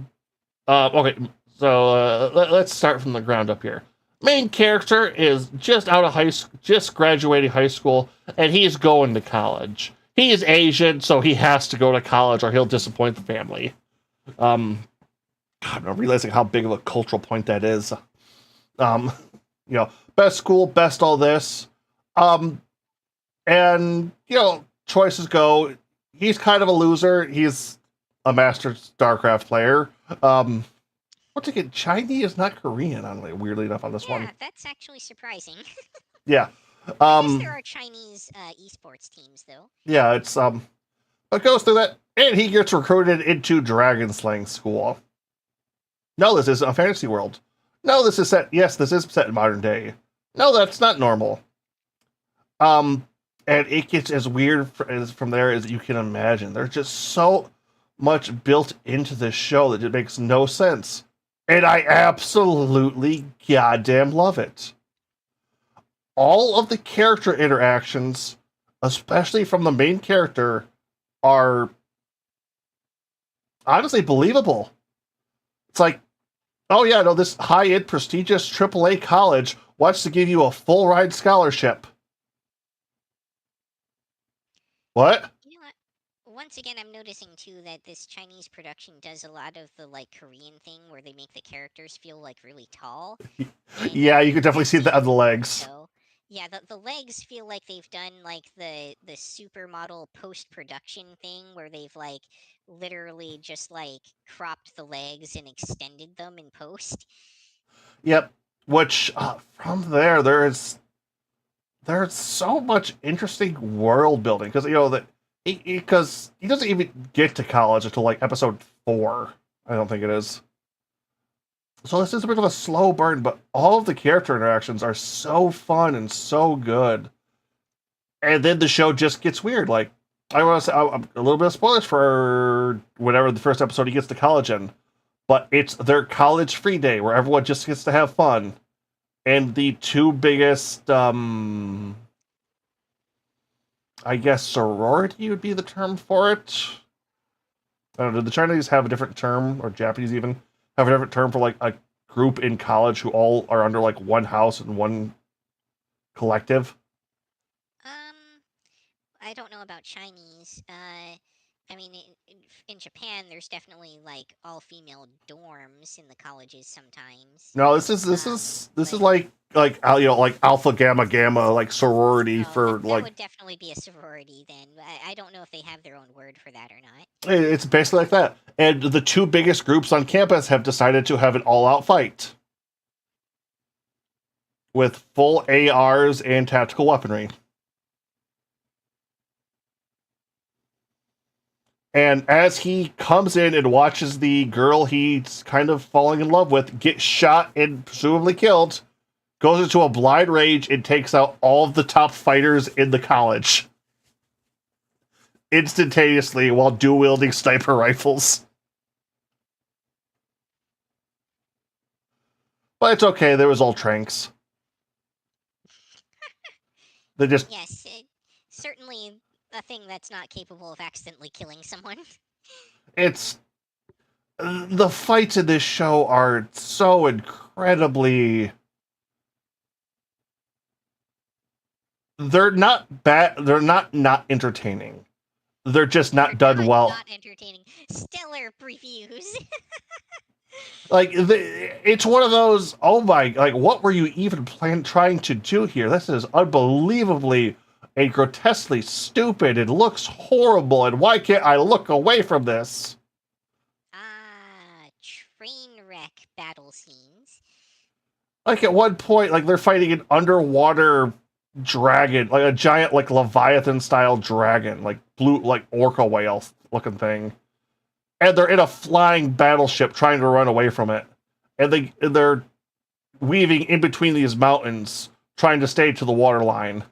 Okay, so let's start from the ground up here. Main character is just out of just graduating high school, and he's going to college. He is Asian, so he has to go to college, or he'll disappoint the family. God, I'm realizing how big of a cultural point that is. Um, best school, best all this. Um, and choices go. He's kind of a loser. He's a master StarCraft player. Once again, Chinese, not Korean, weirdly enough, on this one. Yeah, that's actually surprising. Yeah. I guess there are Chinese esports teams, though. Yeah, it goes through that, and he gets recruited into Dragon Slaying School. No, this isn't a fantasy world. No, this is set. Yes, this is set in modern day. No, that's not normal. And it gets as weird from there as you can imagine. There's just so much built into this show that it makes no sense. And I absolutely goddamn love it. All of the character interactions, especially from the main character, are honestly believable. It's like, oh yeah, no, this high-end prestigious AAA college wants to give you a full ride scholarship. What? You know what? Once again, I'm noticing too that this Chinese production does a lot of the like Korean thing where they make the characters feel like really tall. Yeah, you could definitely That see that on the seems legs. so. Yeah, the legs feel like they've done like the supermodel post production thing where they've like literally just like cropped the legs and extended them in post. Yep. Which from there's so much interesting world building because that because he doesn't even get to college until like episode 4. I don't think it is. So this is a bit of a slow burn, but all of the character interactions are so fun and so good. and then the show just gets weird. Like, I want to say a little bit of spoilers for whatever the first episode he gets to college in, but it's their college free day where everyone just gets to have fun, and the two biggest, I guess sorority would be the term for it. I don't know. Do the Chinese have a different term, or Japanese even have a different term for like a group in college who all are under like one house and one collective? Um, I don't know about Chinese. I mean, in Japan, there's definitely like all female dorms in the colleges sometimes. No, this Um, is this is but like like alpha gamma gamma like sorority oh, that for that like would definitely be a sorority then. I don't know if they have their own word for that or not. it's basically like that. And the two biggest groups on campus have decided to have an all-out fight with full ARs and tactical weaponry. And as he comes in and watches the girl he's kind of falling in love with get shot and presumably killed, goes into a blind rage and takes out all of the top fighters in the college instantaneously while dual wielding sniper rifles. But it's okay, there was old Tranks. They just, Yes, certainly a thing that's not capable of accidentally killing someone. it's, the fights in this show are so incredibly, they're not bad, they're not entertaining. They're just They're not done well. not entertaining. Stellar previews. Like it's one of those. Oh my! Like, what were you even trying to do here? This is unbelievably and grotesquely stupid. It looks horrible, and why can't I look away from this? Train wreck battle scenes. Like at one point, like they're fighting an underwater dragon, like a giant, like Leviathan style dragon, like blue, like orca whale looking thing, and they're in a flying battleship trying to run away from it, and they're weaving in between these mountains, trying to stay to the water line.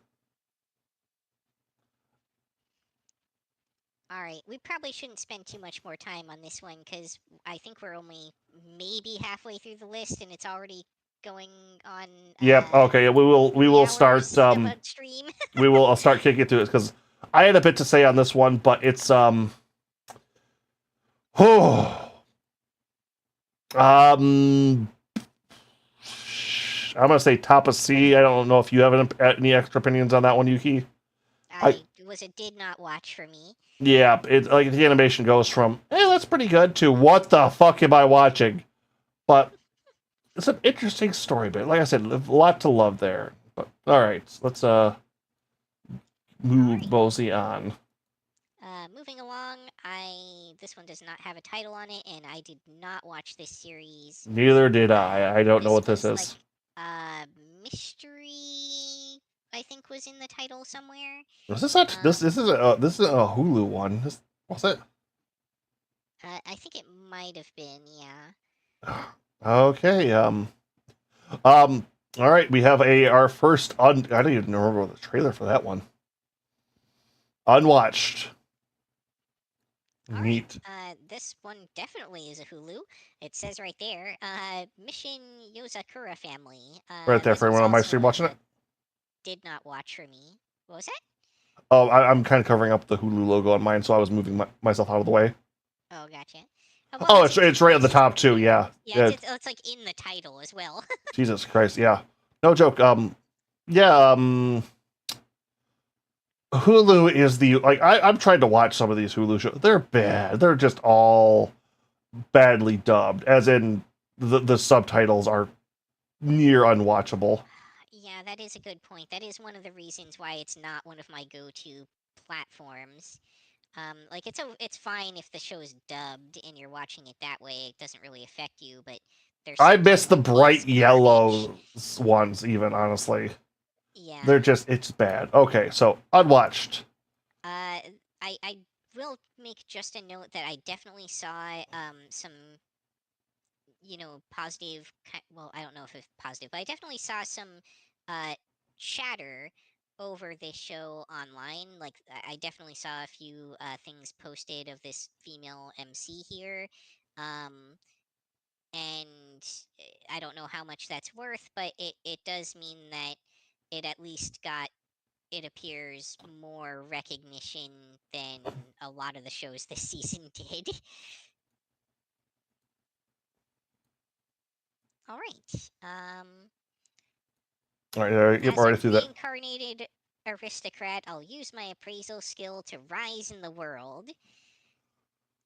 All right, we probably shouldn't spend too much more time on this one because I think we're only maybe halfway through the list, and it's already going on Yep. Okay. We will start. 3 hours of a stream. We will. I'll start kicking it to it because I had a bit to say on this one, but it's Oh. Um. I'm gonna say top of C. I don't know if you have any extra opinions on that one, Yuki. Did not watch for me. Yeah, it like the animation goes from that's pretty good to what the fuck am I watching? But it's an interesting story, but like I said, a lot to love there. But all right, let's move Mosey on. Moving along, this one does not have a title on it, and I did not watch this series. Neither did I. I don't know what this is. Like, mystery, I think, was in the title somewhere. Was this not this? This is a Hulu one. Was it? I think it might have been. Yeah. Okay. All right. We have our first. I don't even remember the trailer for that one. Unwatched. Neat. Right. This one definitely is a Hulu. It says right there, Mission Yozakura Family. Right there for everyone on my stream watching it. Did not watch for me. What was that? Oh, I'm kind of covering up the Hulu logo on mine, so I was moving myself out of the way. Oh, gotcha. Well, it's right at the top too. Yeah. Yeah, it's like in the title as well. Jesus Christ. Yeah. No joke. Yeah. Hulu is the like I'm trying to watch some of these Hulu shows. They're bad. They're just all badly dubbed, as in the subtitles are near unwatchable. Yeah, that is a good point. That is one of the reasons why it's not one of my go-to platforms. Like it's fine if the show is dubbed and you're watching it that way. It doesn't really affect you, but I miss the bright yellow ones, even honestly. Yeah. They're just it's bad. Okay, so unwatched. I will make just a note that I definitely saw some positive well, I don't know if it's positive, but I definitely saw some chatter over this show online. Like, I definitely saw a few things posted of this female MC here. Um, and I don't know how much that's worth, but it does mean that it at least got, it appears, more recognition than a lot of the shows this season did. All right. All right, yep, As a already through that. reincarnated aristocrat, I'll use my appraisal skill to rise in the world.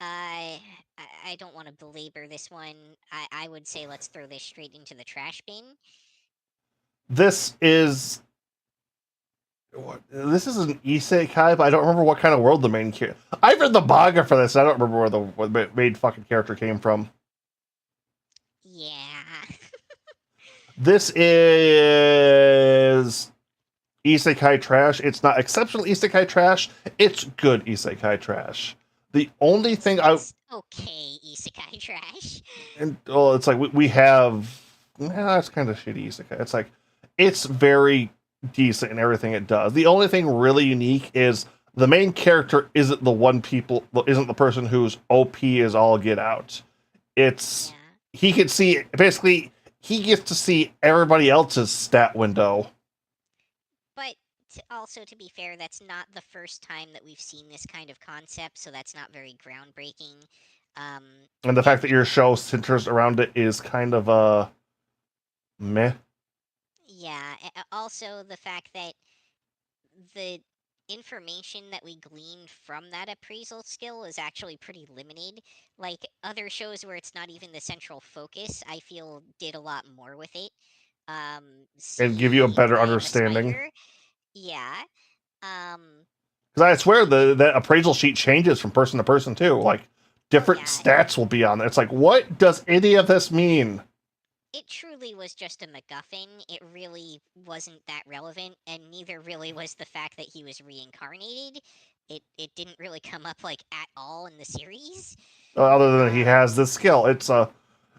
I don't want to belabor this one. I would say let's throw this straight into the trash bin. This is this is an isekai, but I don't remember what kind of world the main character. I've read the manga for this. I don't remember where the main fucking character came from. Yeah. This is isekai trash. It's not exceptional isekai trash. It's good isekai trash. The only thing It's okay, isekai trash. it's like we have. It's kind of shitty isekai. It's like it's very decent in everything it does. The only thing really unique is the main character isn't the person whose OP is all get out. It's Yeah. he can see basically he gets to see everybody else's stat window. But also, to be fair, that's not the first time that we've seen this kind of concept, so that's not very groundbreaking. Um, And the fact that your show centers around it is kind of meh. yeah. Also, the fact that the information that we glean from that appraisal skill is actually pretty limited. Like other shows where it's not even the central focus, I feel did a lot more with it. And give you a See better I Am a understanding. Spider. Yeah. Um, Because I swear it, that appraisal sheet changes from person to person too. Like oh different yeah, stats will be on there. It's like, what does any of this mean? it truly was just a MacGuffin. It really wasn't that relevant, and neither really was the fact that he was reincarnated. It didn't really come up like at all in the series. Other than he Um, has this skill, it's like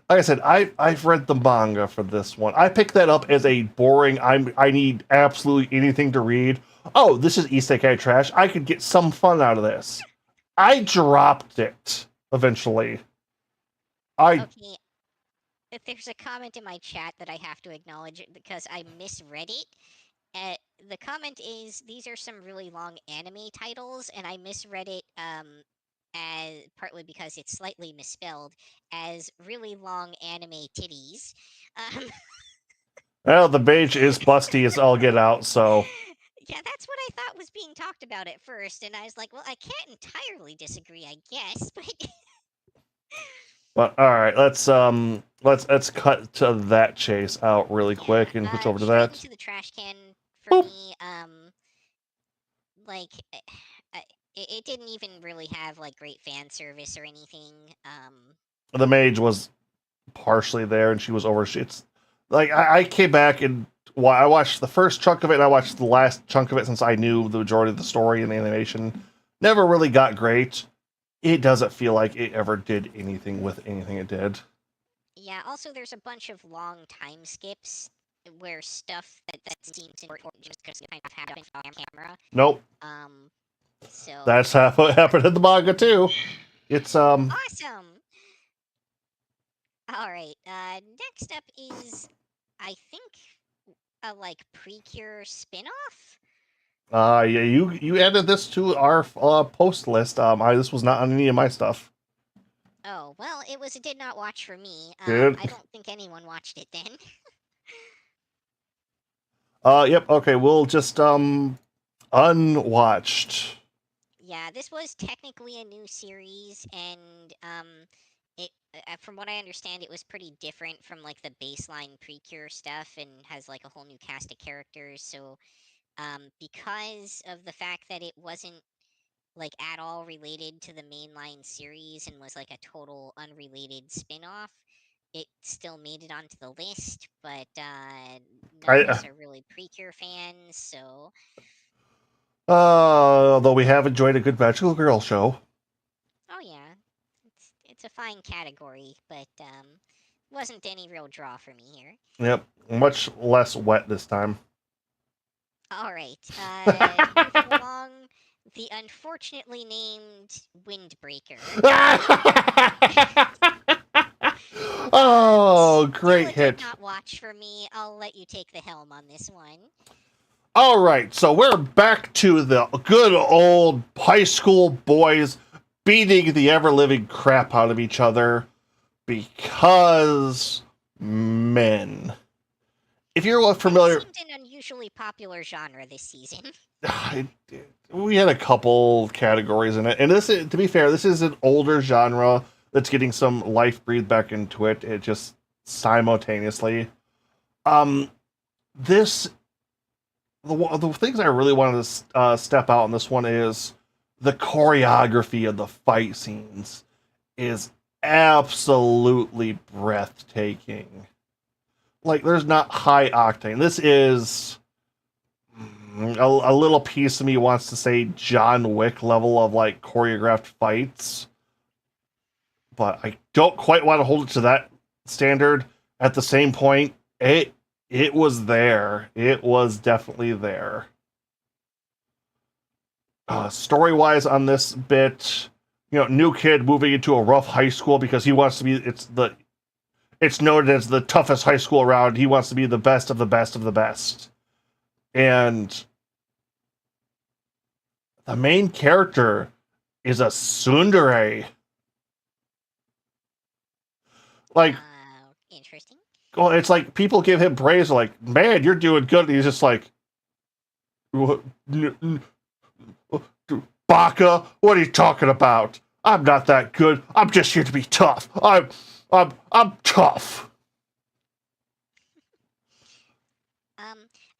I said, I've read the manga for this one. I picked that up as a boring. I need absolutely anything to read. Oh, this is isekai trash. I could get some fun out of this. I dropped it eventually. I okay, if there's a comment in my chat that I have to acknowledge because I misread it. Uh, the comment is these are some really long anime titles, and I misread it as partly because it's slightly misspelled as really long anime titties. Um, well, the beige is busty as all get out. So, yeah, that's what I thought was being talked about at first, and I was like, well, I can't entirely disagree, I guess, but but all right, let's cut to that chase out really yeah, quick and switch over to straight that. into the trash can for Boop. me. Like it didn't even really have like great fan service or anything. The mage was partially there, and she was over. It's like I came back and I watched the first chunk of it, and I watched the last chunk of it since I knew the majority of the story and the animation. Never really got great. It doesn't feel like it ever did anything with anything it did. Yeah, also there's a bunch of long time skips where stuff that seems important just kind of happened on camera. Nope, Um, so that's how it happened in the manga too. It's awesome. All right. Next up is, I think, a like Precure spin-off. yeah, you added this to our post list. This was not on any of my stuff. Oh well, it was a did not watch for me. Good. I don't think anyone watched it then. Yep. Okay, we'll just unwatched. Yeah, this was technically a new series, and it from what I understand, it was pretty different from like the baseline Precure stuff, and has like a whole new cast of characters. So, because of the fact that it wasn't like at all related to the mainline series and was like a total unrelated spin-off, it still made it onto the list. But none of I us are really Precure fans, so although we have enjoyed a good magical girl show. oh yeah, it's a fine category, but wasn't any real draw for me here. Yep, much less wet this time. All right. Moving along, the unfortunately named Windbreaker. Oh, Still great a did hit. not watch for me. I'll let you take the helm on this one. All right, so we're back to the good old high school boys beating the ever living crap out of each other because men. If you're familiar, It seemed an unusually popular genre this season. we had a couple categories in it, and this is, to be fair, this is an older genre that's getting some life breathed back into it. It just simultaneously. Um, this the things I really wanted to step out on this one is the choreography of the fight scenes is absolutely breathtaking. Like, there's not high octane. This is a little piece of me wants to say John Wick level of like choreographed fights, but I don't quite want to hold it to that standard. At the same point, it was there. It was definitely there. Story wise on this bit, new kid moving into a rough high school because he wants to be. It's noted as the toughest high school around. He wants to be the best of the best of the best, and the main character is a tsundere. Like, Interesting. well, it's like people give him praise, like, man, you're doing good. And he's just like, Baka, what are you talking about? I'm not that good. I'm just here to be tough. I'm tough.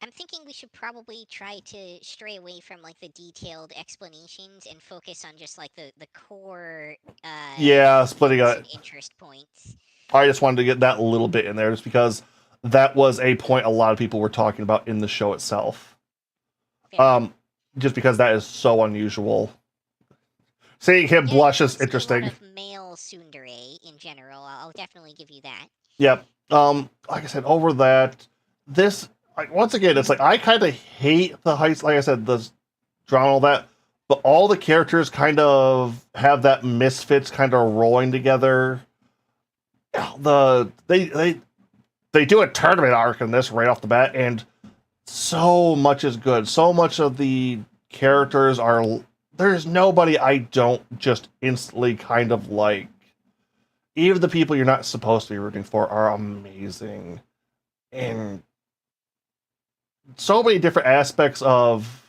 I'm thinking we should probably try to stray away from like the detailed explanations and focus on just like the core Yeah, splitting themes it. and interest points. I just wanted to get that little bit in there just because that was a point a lot of people were talking about in the show itself. Just because that is so unusual. Seeing him blush is interesting. A lot of male tsundere in general. I'll definitely give you that. Yep. Like I said, over that, this like once again, it's like I kind of hate the heights. Like I said, the drama, all that, but all the characters kind of have that misfits kind of rolling together. They do a tournament arc in this right off the bat, and so much is good. So much of the characters are. There's nobody I don't just instantly kind of like. Even the people you're not supposed to be rooting for are amazing. And so many different aspects of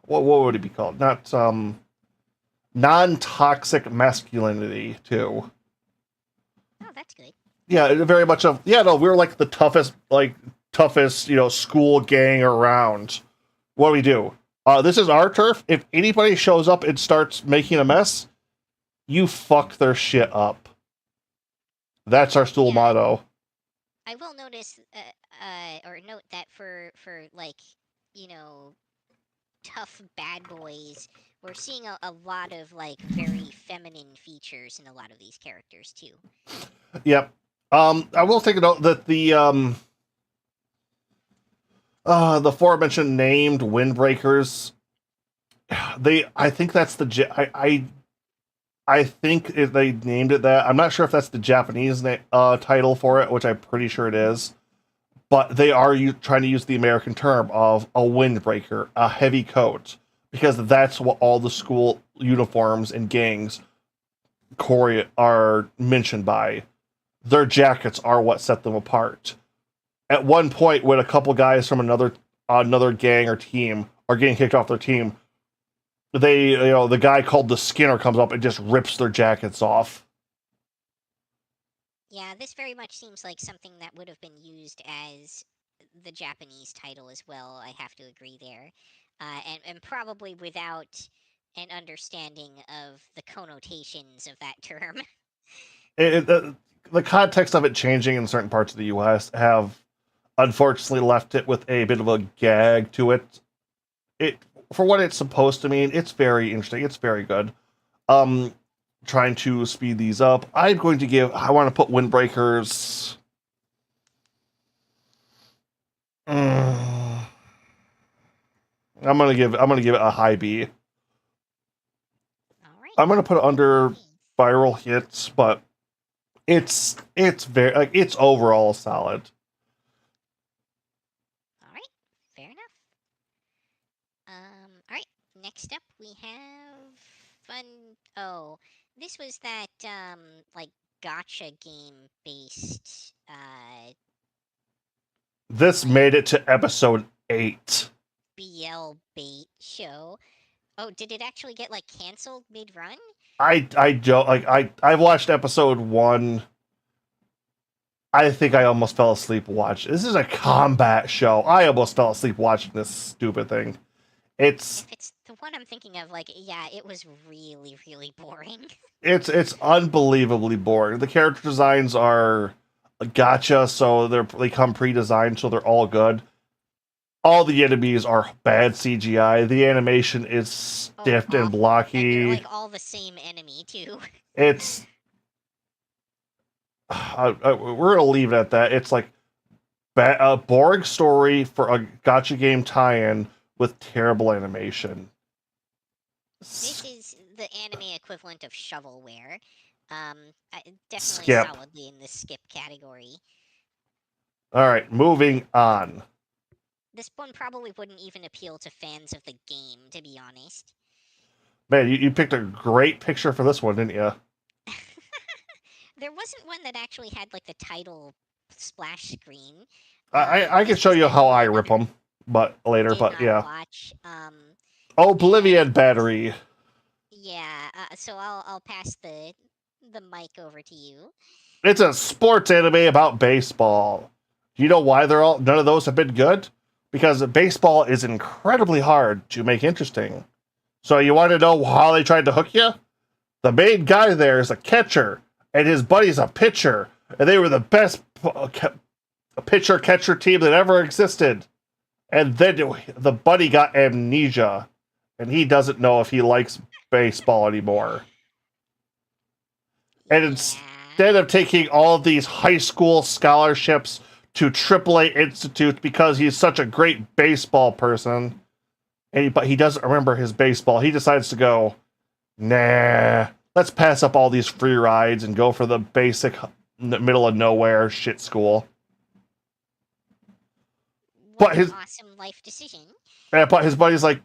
what would it be called? Not non-toxic masculinity too. Oh, that's good. Yeah, very much of no, we're like the toughest, school gang around. What do we do? This is our turf. If anybody shows up and starts making a mess, you fuck their shit up. That's our school motto. I will notice, or note that for like, tough bad boys, we're seeing a lot of like very feminine features in a lot of these characters too. Yep. I will take a note that the aforementioned named Windbreakers, I think that's I think if they named it that. I'm not sure if that's the Japanese title for it, which I'm pretty sure it is. But they are trying to use the American term of a windbreaker, a heavy coat, because that's what all the school uniforms and gangs are mentioned by. Their jackets are what set them apart. At one point, when a couple guys from another gang or team are getting kicked off their team, the guy called the Skinner comes up and just rips their jackets off. Yeah, this very much seems like something that would have been used as the Japanese title as well. I have to agree there, and probably without an understanding of the connotations of that term. The context of it changing in certain parts of the U.S. have unfortunately left it with a bit of a gag to it. It for what it's supposed to mean, it's very interesting. It's very good. Trying to speed these up. I want to put Windbreakers. I'm gonna give it a high B. All right. I'm gonna put it under Nice. viral hits, but it's very like it's overall solid. All right. Fair enough. All right. Next up, we have fun. Oh, this was that like gotcha game based This like made it to episode 8. BL bait show. Oh, did it actually get like canceled mid run? I don't like I've watched episode 1. I think I almost fell asleep watching. This is a combat show. I almost fell asleep watching this stupid thing. It's If it's the one I'm thinking of, like, yeah, it was really, really boring. it's unbelievably boring. The character designs are gotcha, so they come pre-designed, so they're all good. All the enemies are bad CGI. The animation is Oh, stiff and awful. And they're blocky. like all the same enemy, too. It's we're gonna leave it at that. It's like a boring story for a gotcha game tie-in with terrible animation. This is the anime equivalent of shovelware. Definitely Skip. solidly in the skip category. All right, moving on. This one probably wouldn't even appeal to fans of the game, to be honest. Man, you picked a great picture for this one, didn't you? There wasn't one that actually had like the title splash screen. I can This show was you how I actually rip one them, but that later. I did But not yeah, watch. Oblivion And Battery. yeah, so I'll pass the mic over to you. It's a sports anime about baseball. Do you know why none of those have been good? Because baseball is incredibly hard to make interesting. So you want to know how they tried to hook you? The main guy there is a catcher, and his buddy's a pitcher, and they were the best pitcher catcher team that ever existed. And then the buddy got amnesia, and he doesn't know if he likes baseball anymore. And instead of taking all of these high school scholarships to AAA institutes because he's such a great baseball person, but he doesn't remember his baseball, he decides to go, nah, let's pass up all these free rides and go for the basic middle of nowhere shit school. What an awesome life decision. But his buddy's like,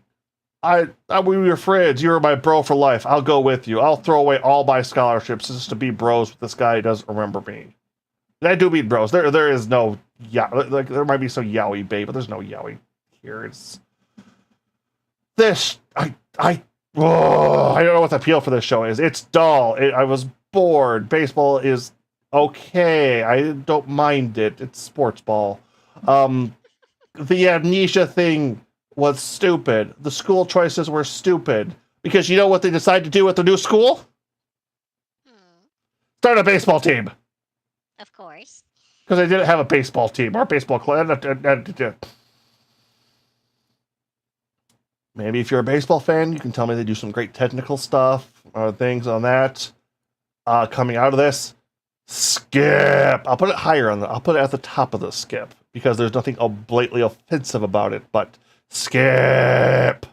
we were friends. You were my bro for life. I'll go with you. I'll throw away all my scholarships just to be bros with this guy who doesn't remember me. And I do mean bros. There is no like there might be some yaoi bait, but there's no yaoi here. It's this. I don't know what the appeal for this show is. It's dull. I was bored. Baseball is okay. I don't mind it. It's sports ball. The amnesia thing was stupid. The school choices were stupid. Because you know what they decided to do with the new school? Start a baseball team. Of course. Because they didn't have a baseball team or a baseball club. Maybe if you're a baseball fan, you can tell me they do some great technical stuff or things on that. Coming out of this, skip. I'll put it higher I'll put it at the top of the skip because there's nothing blatantly offensive about it. But skip.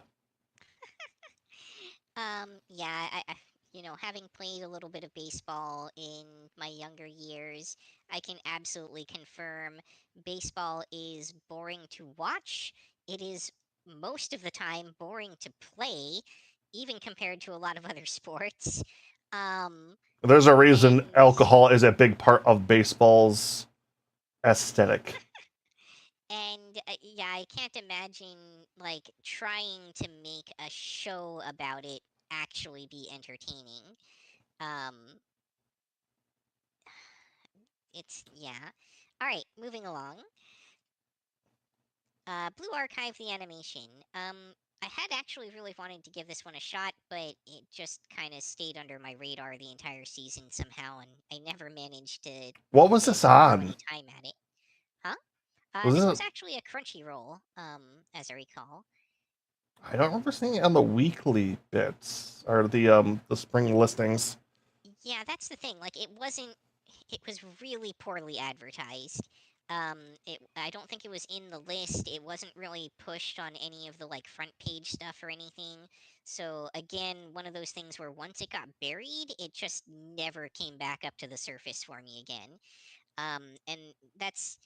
Yeah, having played a little bit of baseball in my younger years, I can absolutely confirm baseball is boring to watch. It is most of the time boring to play, even compared to a lot of other sports. There's a reason alcohol is a big part of baseball's aesthetic. And yeah, I can't imagine like trying to make a show about it actually be entertaining. It's yeah. All right, moving along. Blue Archive the animation. I had actually really wanted to give this one a shot, but it just kind of stayed under my radar the entire season somehow, and I never managed to. What was this on? Any time at it, huh? Was this was actually a Crunchyroll, as I recall. I don't remember seeing it on the weekly bits or the spring listings. Yeah, that's the thing. Like, it wasn't. It was really poorly advertised. I don't think it was in the list. It wasn't really pushed on any of the like front page stuff or anything. So again, one of those things where once it got buried, it just never came back up to the surface for me again. And that's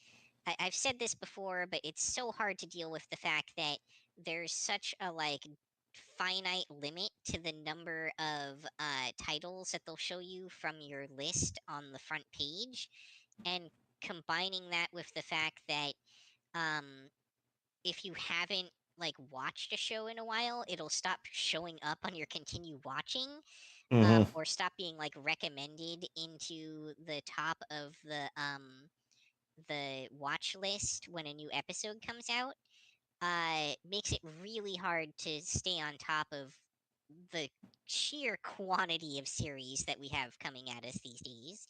I've said this before, but it's so hard to deal with the fact that there's such a like finite limit to the number of titles that they'll show you from your list on the front page, and combining that with the fact that um, if you haven't like watched a show in a while, it'll stop showing up on your continue watching, Hmm. or stop being like recommended into the top of the watch list when a new episode comes out. Makes it really hard to stay on top of the sheer quantity of series that we have coming at us these days.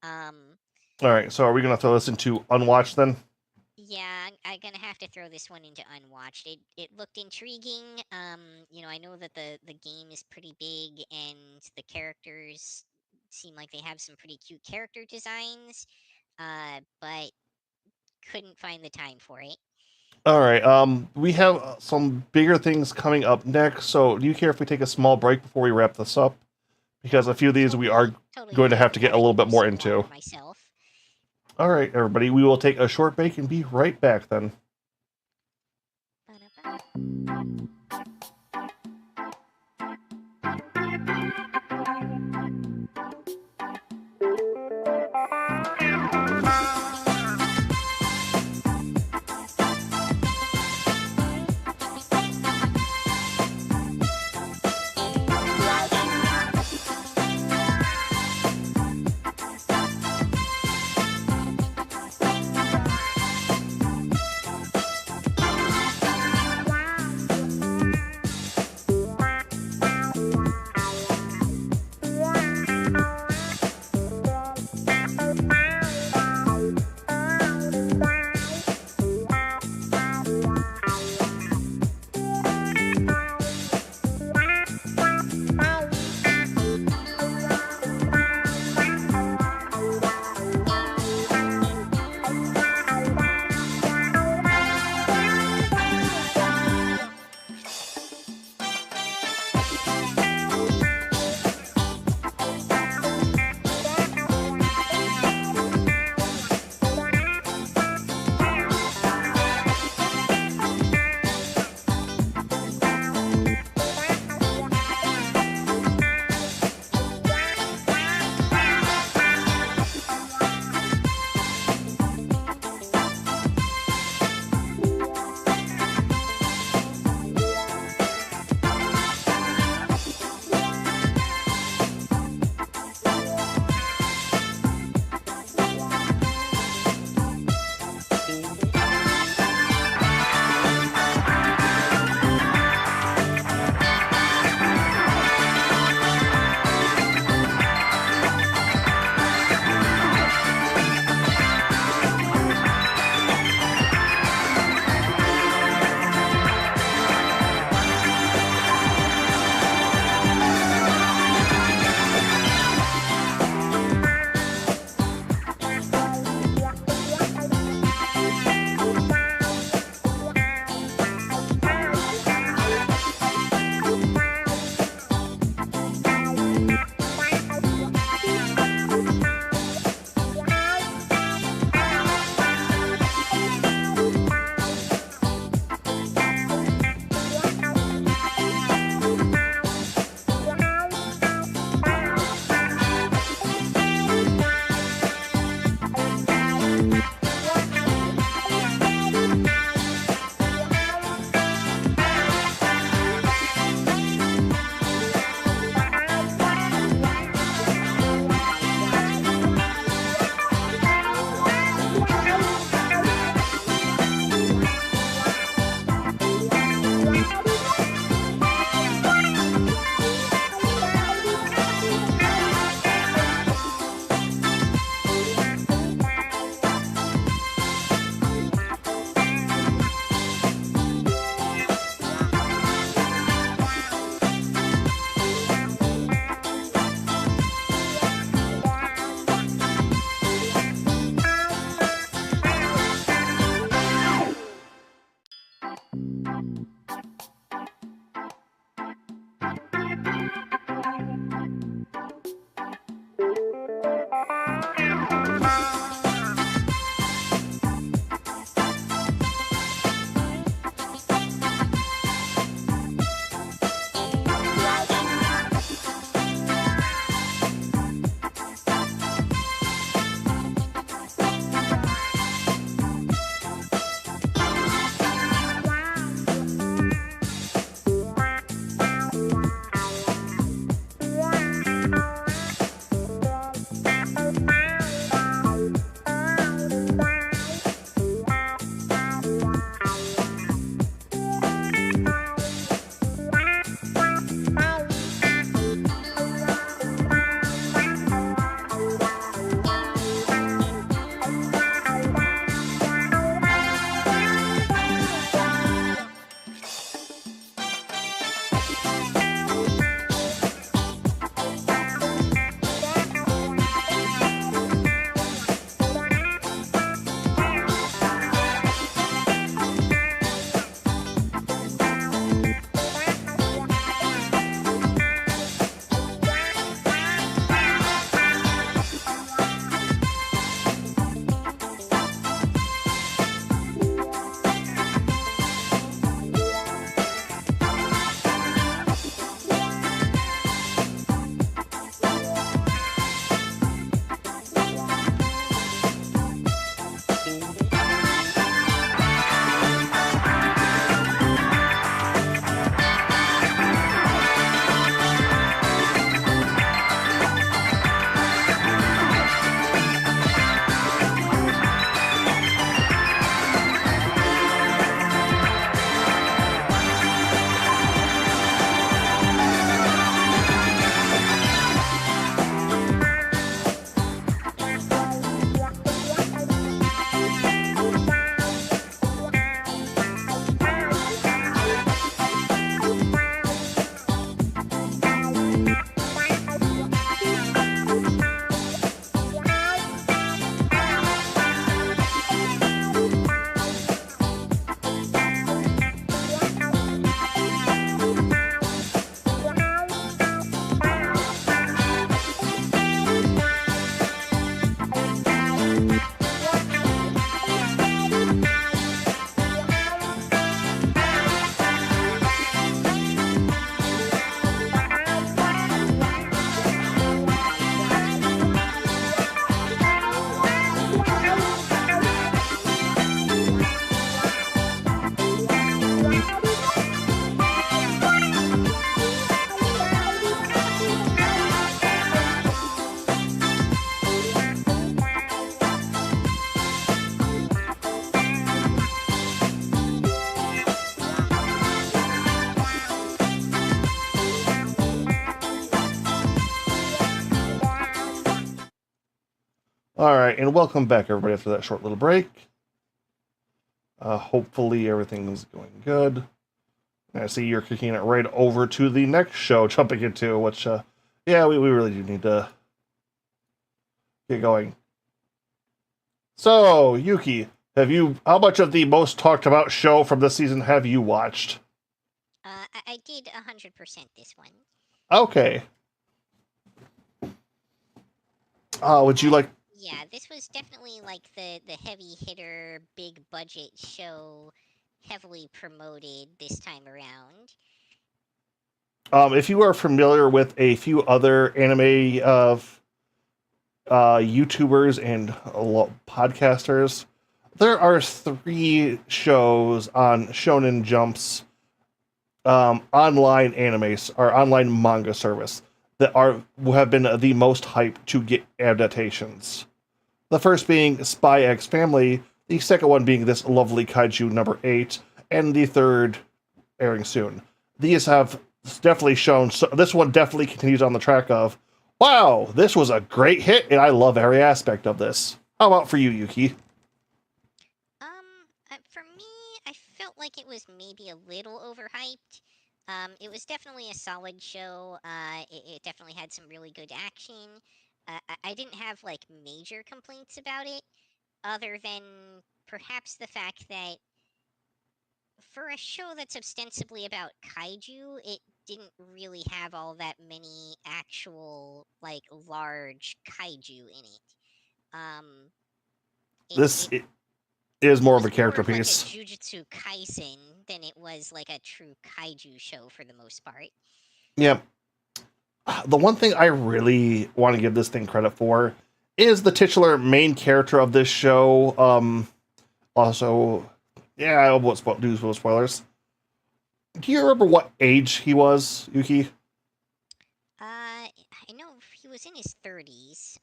Um, All right, so are we gonna throw this into unwatched then? Yeah, I'm gonna have to throw this one into unwatched. It looked intriguing. I know that the game is pretty big and the characters seem like they have some pretty cute character designs. But couldn't find the time for it. All right. We have some bigger things coming up next. So, do you care if we take a small break before we wrap this up? Because a few of these we are Totally going to okay have with to that. get a I little could bit use more some into. water myself. All right, everybody. We will take a short break and be right back then. Ba-da-ba. All right, and welcome back, everybody, after that short little break. Hopefully, everything's going good. And I see you're kicking it right over to the next show, jumping into which, yeah, we really do need to get going. So, Yuki, how much of the most talked about show from this season have you watched? I did 100% this one. Okay. Would you like? Yeah, this was definitely like the heavy hitter, big budget show, heavily promoted this time around. If you are familiar with a few other anime YouTubers and podcasters, there are 3 shows on Shonen Jump's online animes or online manga service that have been the most hyped to get adaptations. The first being Spy X Family, the second one being this lovely Kaiju number 8, and the third airing soon. These have definitely shown. So this one definitely continues on the track of, wow, this was a great hit, and I love every aspect of this. How about for you, Yuki? For me, I felt like it was maybe a little overhyped. It was definitely a solid show. It definitely had some really good action. I didn't have like major complaints about it, other than perhaps the fact that for a show that's ostensibly about kaiju, it didn't really have all that many actual like large kaiju in it. Um, This it is it more of was a more character of like a piece. Jujutsu Kaisen than it was like a true kaiju show for the most part. Yeah. The one thing I really want to give this thing credit for is the titular main character of this show. Also, yeah, I won't do spoilers. Do you remember what age he was, Yuki? I know he was in his 30s.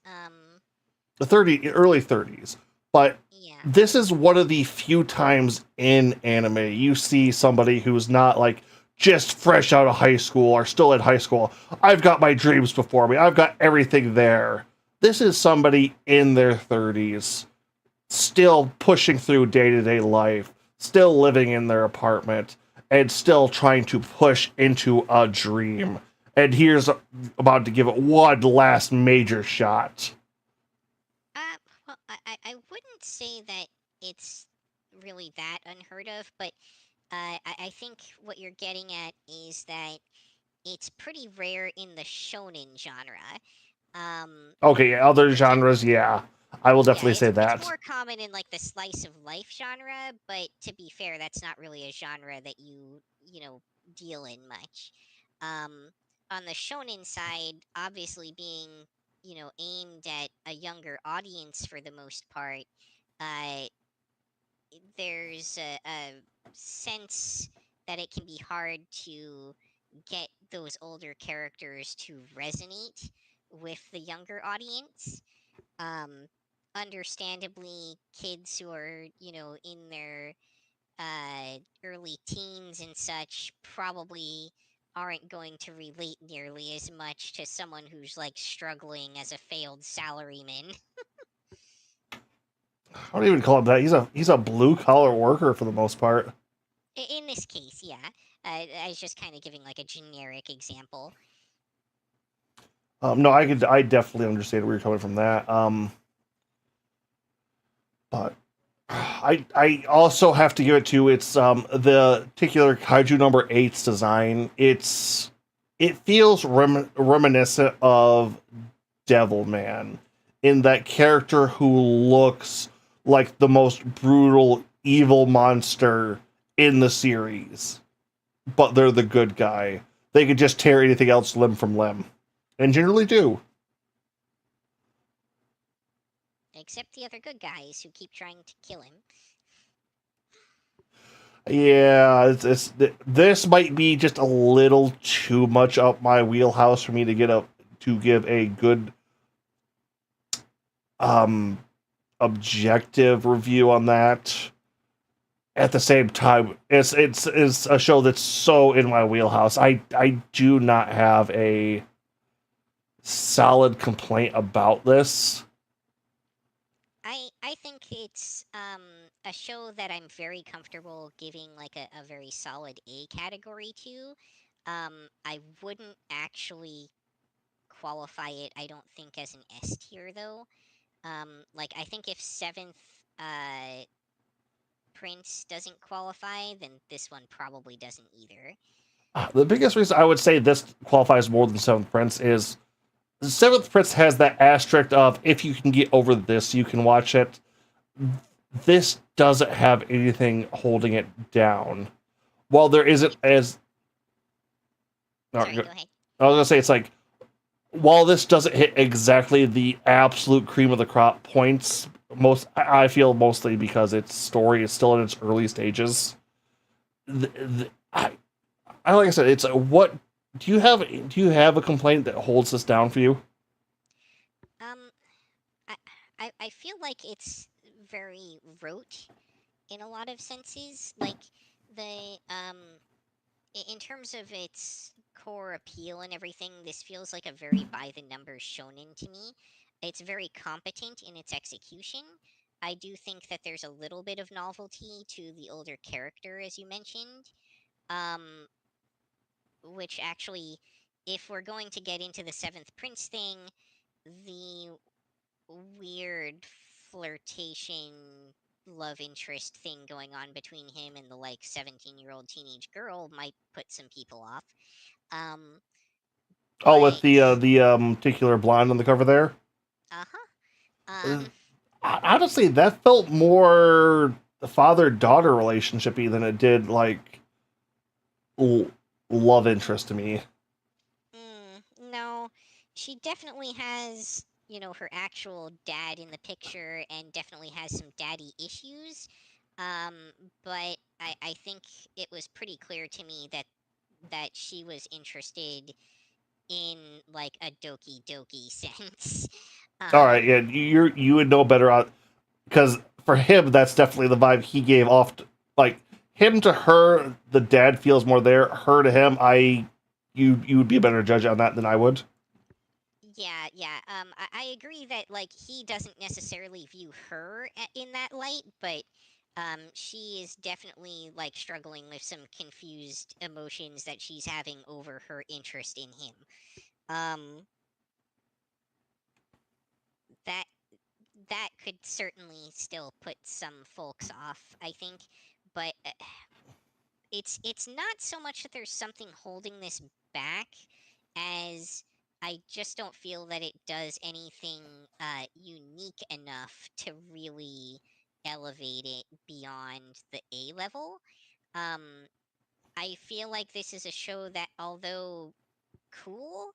The early 30s. But Yeah. this is one of the few times in anime you see somebody who's not like just fresh out of high school or still in high school. I've got my dreams before me. I've got everything there. This is somebody in their 30s, still pushing through day-to-day life, still living in their apartment, and still trying to push into a dream. And here's about to give it one last major shot. Well, I wouldn't say that it's really that unheard of, but I think what you're getting at is that it's pretty rare in the shonen genre. Um, Okay, other for example, genres, yeah. I will yeah, definitely say it's that. more common in like the slice of life genre, but to be fair, that's not really a genre that you deal in much. Um, on the shonen side, obviously being aimed at a younger audience for the most part, uh, there's a sense that it can be hard to get those older characters to resonate with the younger audience. um, Understandably, kids who are in their early teens and such probably aren't going to relate nearly as much to someone who's like struggling as a failed salaryman. I don't even call him that. He's a blue collar worker for the most part. In this case, yeah. I was just kind of giving like a generic example. No, I definitely understand where you're coming from that. But I also have to give it to it's the particular kaiju number 8's design. It feels reminiscent of Devilman in that character who looks like the most brutal evil monster in the series, but they're the good guy. They could just tear anything else limb from limb, and generally do. Except the other good guys who keep trying to kill him. Yeah, this might be just a little too much up my wheelhouse for me to give a good um objective review on that. At the same time, it's a show that's so in my wheelhouse. I do not have a solid complaint about this. it's a show that I'm very comfortable giving like a very solid A category to. I wouldn't actually qualify it, I don't think, as an S tier though. Like I think if Seventh uh Prince doesn't qualify, then this one probably doesn't either. The biggest reason I would say this qualifies more than Seventh Prince is Seventh Prince has that asterisk of if you can get over this, you can watch it. This doesn't have anything holding it down. While there isn't as I Sorry, was go ahead. gonna say it's like while this doesn't hit exactly the absolute cream of the crop points, I feel mostly because its story is still in its early stages. I like I said, it's what do you have a complaint that holds this down for you? Um, I feel like it's very rote in a lot of senses. Like the in terms of its core appeal and everything, this feels like a very by the numbers shonen to me. It's very competent in its execution. I do think that there's a little bit of novelty to the older character, as you mentioned. Um, which actually, if we're going to get into the Seventh Prince thing, the weird flirtation love interest thing going on between him and the like 17-year-old teenage girl might put some people off. Um, Oh, with but the particular blonde on the cover there. uh-huh. Uh, Honestly, that felt more the father-daughter relationshipy than it did like l- love interest to me. No, she definitely has, her actual dad in the picture and definitely has some daddy issues. Um, but I think it was pretty clear to me that she was interested in like a doki doki sense. All right, Um, yeah, you would know better on because for him that's definitely the vibe he gave off. Like him to her, the dad feels more there. Her to him, you would be a better judge on that than I would. yeah, yeah. I agree that like he doesn't necessarily view her in that light, but she is definitely like struggling with some confused emotions that she's having over her interest in him. Um, that that could certainly still put some folks off, I think, but it's not so much that there's something holding this back as I just don't feel that it does anything unique enough to really elevate it beyond the A level. Um, I feel like this is a show that, although cool,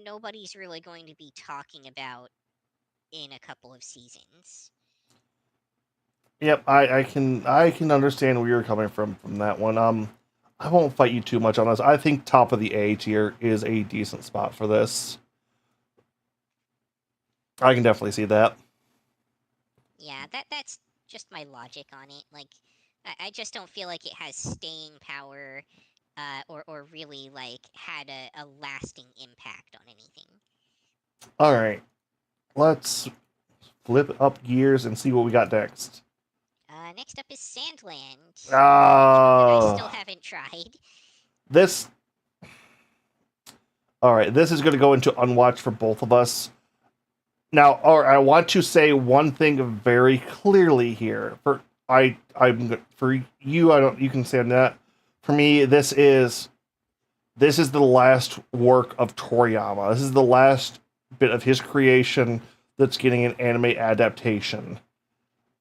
nobody's really going to be talking about in a couple of seasons. Yep, I can understand where you're coming from that one. I won't fight you too much on this. I think top of the A tier is a decent spot for this. I can definitely see that. Yeah, that's just my logic on it. Like, I just don't feel like it has staying power, or really like had a lasting impact on anything. All right, let's flip up gears and see what we got next. Next up is Sandland, a show that I still Uh, haven't tried. this all right. This is going to go into unwatched for both of us. Now, all right, I want to say one thing very clearly here. I'm for you. I don't. You can say that. For me, this is the last work of Toriyama. This is the last bit of his creation that's getting an anime adaptation.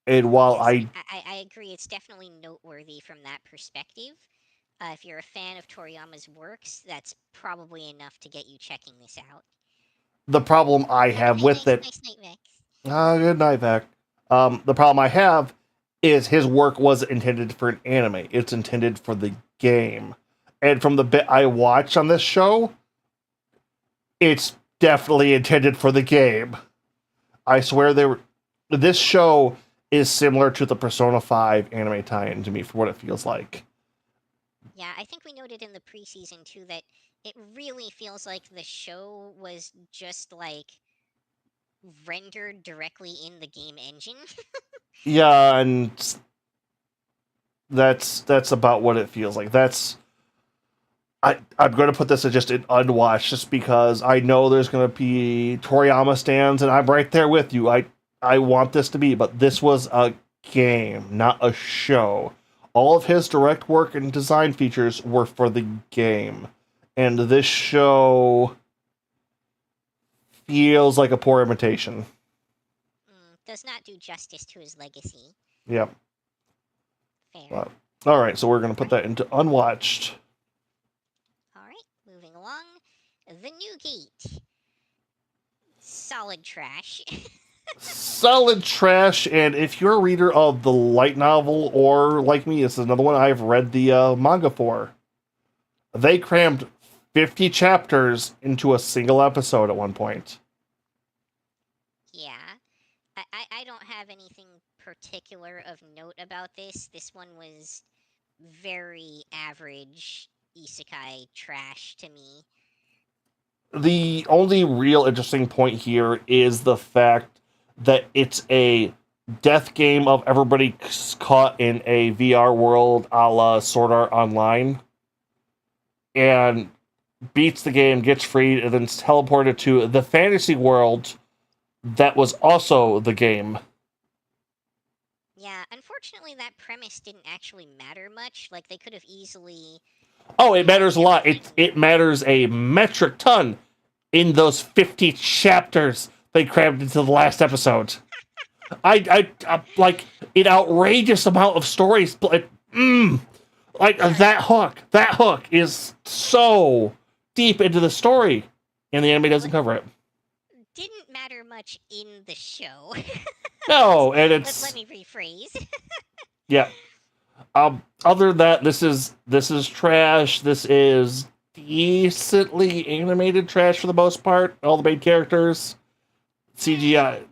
And while Yes, I I agree. It's definitely noteworthy from that perspective. If you're a fan of Toriyama's works, that's probably enough to get you checking this out. the problem I have Okay, with nice, it, nice night, Max. good night, Vac. The problem I have is his work wasn't intended for an anime. It's intended for the game. And from the bit I watched on this show, it's definitely intended for the game. I swear they were. This show is similar to the Persona 5 anime tie-in to me for what it feels like. Yeah, I think we noted in the preseason too that it really feels like the show was just rendered directly in the game engine. Yeah, and that's about what it feels like. I'm going to put this as just an unwatched, just because I know there's going to be Toriyama stands, and I'm right there with you. I want this to be, but this was a game, not a show. All of his direct work and design features were for the game, and this show feels like a poor imitation. Does not do justice to his legacy. Yep. Fair. But, all right, so we're going to put that into unwatched. All right, moving along. The New Gate. Solid trash. Solid trash, and if you're a reader of the light novel, or like me, this is another one I've read the manga for. They crammed 50 chapters into a single episode at one point. Yeah. I don't have anything particular of note about this. This one was very average isekai trash to me. The only real interesting point here is the fact that it's a death game of everybody caught in a VR world a la Sword Art Online, and beats the game, gets freed, and then teleported to the fantasy world that was also the game. Yeah, unfortunately, that premise didn't actually matter much. Like, they could have easily. Oh, it matters a lot. It matters a metric ton in those 50 chapters they crammed into the last episode. I like an outrageous amount of stories. Like that hook is so deep into the story, and the anime doesn't cover it. Didn't matter much in the show. No, and it's. Let me rephrase. Yeah. Other than that, this is trash. This is decently animated trash for the most part. All the main characters, CGI.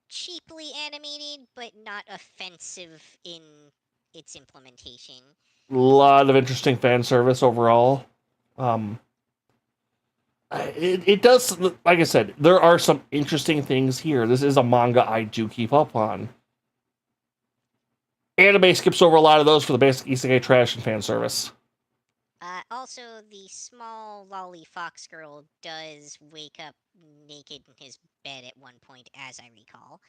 Cheaply animated, but not offensive in its implementation. A lot of interesting fan service overall. It does, like I said, there are some interesting things here. This is a manga I do keep up on. Anime skips over a lot of those for the basic isekai trash and fan service. Also, the small lolly fox girl does wake up naked in his bed at one point, as I recall.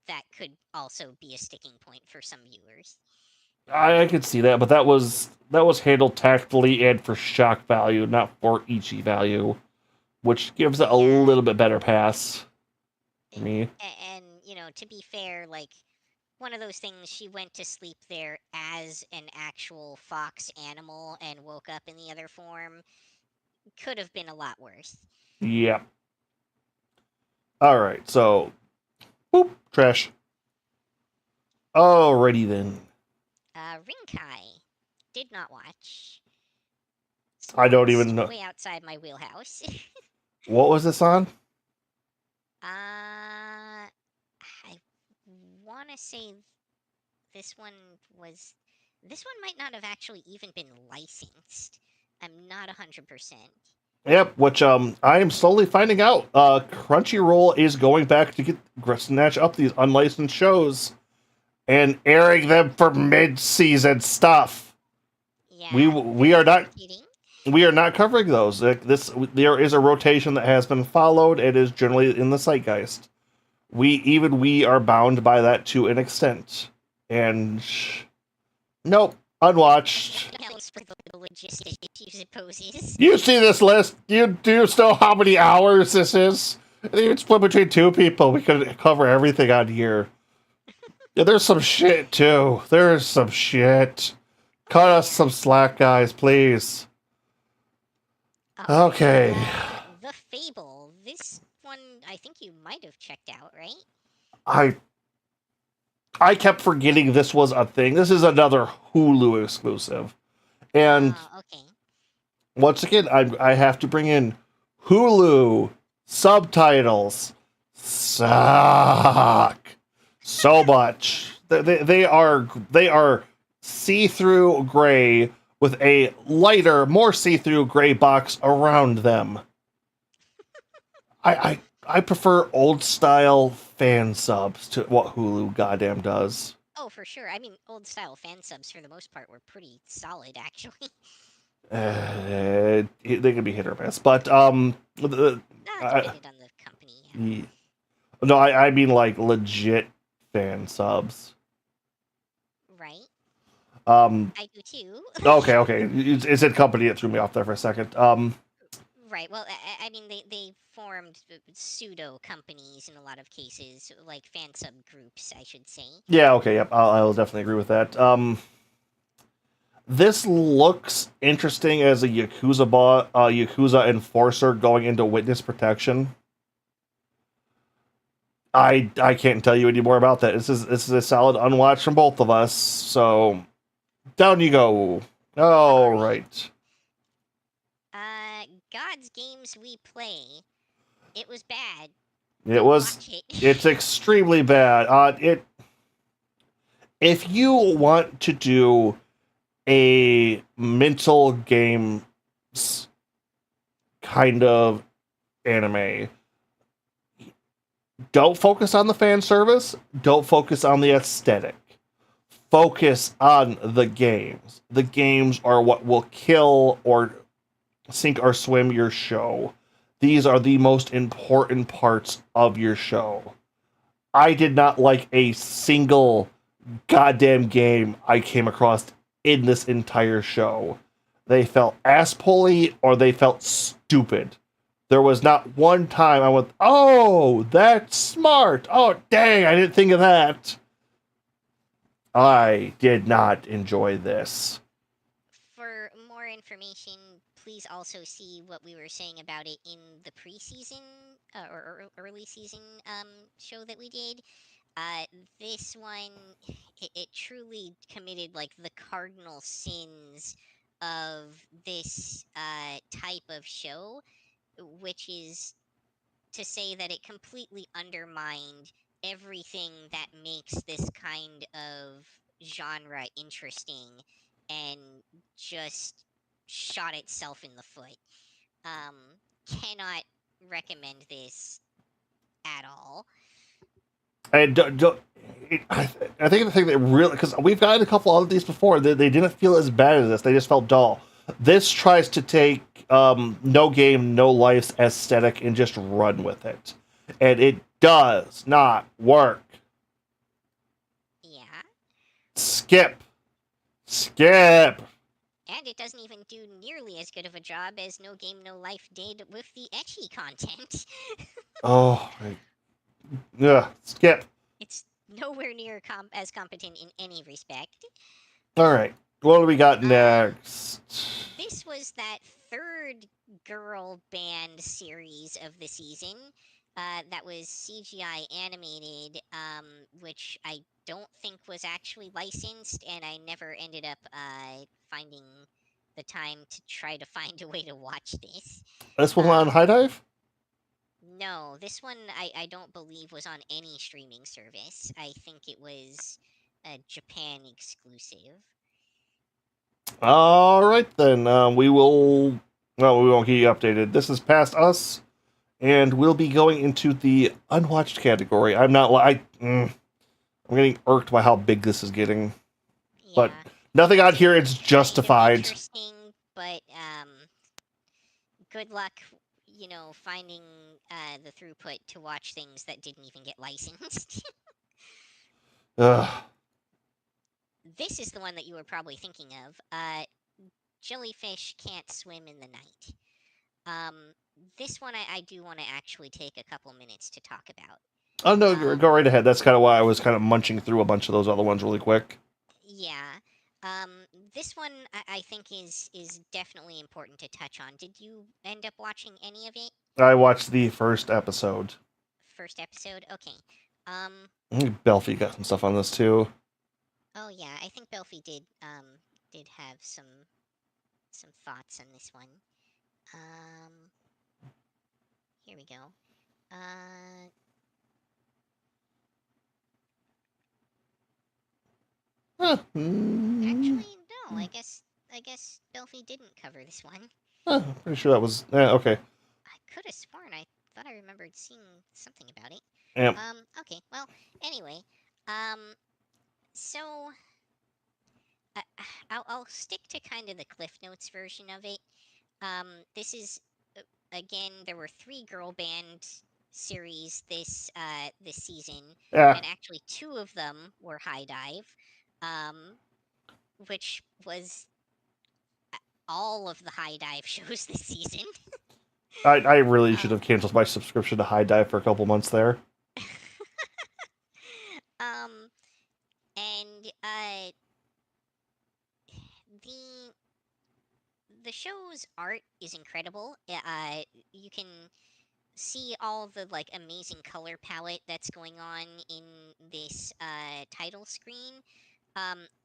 That could also be a sticking point for some viewers. I could see that, but that was handled tactfully and for shock value, not for ichi value, which gives it a little bit better pass for me. And to be fair, like, one of those things, she went to sleep there as an actual fox animal and woke up in the other form. Could have been a lot worse. Yeah. All right, so boop, trash. Alrighty then. Rinkai. Did not watch. I don't even know. Way outside my wheelhouse. What was this on? I want to say this one might not have actually even been licensed. I'm not 100%. Yep, which I am slowly finding out. Crunchyroll is going back to snatch up these unlicensed shows and airing them for mid-season stuff. Yeah, we are not covering those. There is a rotation that has been followed. It is generally in the zeitgeist. We are bound by that to an extent. And nope, unwatched. The logistics it poses. You see this list? Do you know how many hours this is? I think it's split between two people. We could cover everything on here. Yeah, there's some shit too. There's some shit. Cut us some slack, guys, please. Okay. The Fable. This one, I think you might have checked out, right? I kept forgetting this was a thing. This is another Hulu exclusive. And okay. Once again, I have to bring in Hulu subtitles. Suck so much. They are see-through gray with a lighter, more see-through gray box around them. I I prefer old style fan subs to what Hulu goddamn does. Oh, for sure. I mean, old style fan subs for the most part were pretty solid, actually. They can be hit or miss, but I, Depended on the company. Yeah. yeah. No, I mean like legit fan subs. Right. Um, I do too. okay. It said company. It threw me off there for a second. Right. Well, I mean, they formed pseudo companies in a lot of cases, like fan sub groups, I should say. Yeah, okay, yep. I'll definitely agree with that. This looks interesting as a Yakuza enforcer going into witness protection. I can't tell you any more about that. This is a solid unwatch from both of us. So down you go. All right. God's games we play. It was bad. It Don't was. watch it. It's extremely bad. If you want to do a mental games kind of anime, don't focus on the fan service. Don't focus on the aesthetic. Focus on the games. The games are what will kill or sink or swim your show. These are the most important parts of your show. I did not like a single goddamn game I came across in this entire show. They felt ass-pulley or they felt stupid. There was not one time I went, oh, that's smart. Oh, dang, I didn't think of that. I did not enjoy this. For more information, please also see what we were saying about it in the preseason or early season show that we did. Uh, this one, it truly committed like the cardinal sins of this type of show, which is to say that it completely undermined everything that makes this kind of genre interesting and just shot itself in the foot. Um, cannot recommend this at all. And I think the thing that really, because we've gotten a couple of these before, they didn't feel as bad as this. They just felt dull. This tries to take no game, no life's aesthetic and just run with it, and it does not work. Yeah. Skip, skip. And it doesn't even do nearly as good of a job as No Game No Life did with the ecchi content. Oh, yeah, skip. It's nowhere near as competent in any respect. All right, what do we got next? This was that third girl band series of the season. That was CGI animated, which I don't think was actually licensed, and I never ended up finding the time to try to find a way to watch this. This one on High Dive? No, this one I don't believe was on any streaming service. I think it was a Japan exclusive. All right, then we will. Well, we won't keep you updated. This is past us, and we'll be going into the unwatched category. I'm not like I'm getting irked by how big this is getting, Yeah. but nothing out here is justified. Interesting, but good luck, finding the throughput to watch things that didn't even get licensed. Ugh. This is the one that you were probably thinking of. Jellyfish can't swim in the night. This one I do want to actually take a couple minutes to talk about. Oh no, go right ahead. That's kind of why I was kind of munching through a bunch of those other ones really quick. Yeah. This one I think is definitely important to touch on. Did you end up watching any of it? I watched the first episode. First episode? Okay. I think Belfie got some stuff on this too. Oh yeah, I think Belfie did have some thoughts on this one. Here we go. Actually, no. I guess Belfie didn't cover this one. Pretty sure that was okay. I could have sworn I thought I remembered seeing something about it. Yep. Okay. Well, anyway, um, so I, I'll stick to kind of the Cliff Notes version of it. This is again, there were three girl band series this season, Yeah. and actually two of them were High Dive, um, which was all of the High Dive shows this season. I really should um, have canceled my subscription to High Dive for a couple months there. um, and the the show's art is incredible. You can see all the like amazing color palette that's going on in this title screen.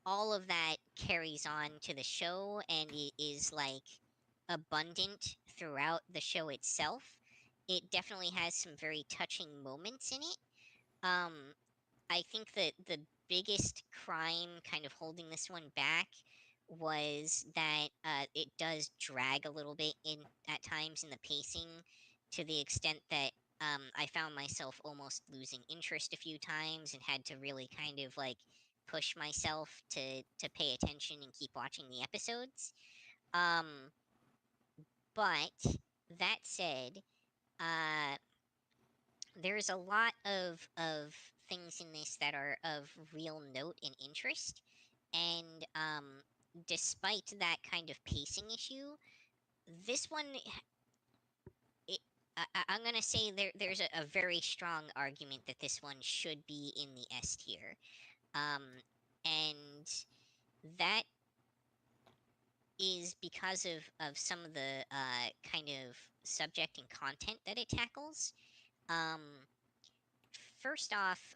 All of that carries on to the show and it is like abundant throughout the show itself. It definitely has some very touching moments in it. Um, I think that the biggest crime kind of holding this one back was that it does drag a little bit in at times in the pacing to the extent that I found myself almost losing interest a few times and had to really kind of like push myself to pay attention and keep watching the episodes. Um, but that said, uh, there's a lot of things in this that are of real note and interest, and despite that kind of pacing issue, this one, it, I'm gonna say there's a very strong argument that this one should be in the S tier, um, and that is because of some of the kind of subject and content that it tackles. Um, First off,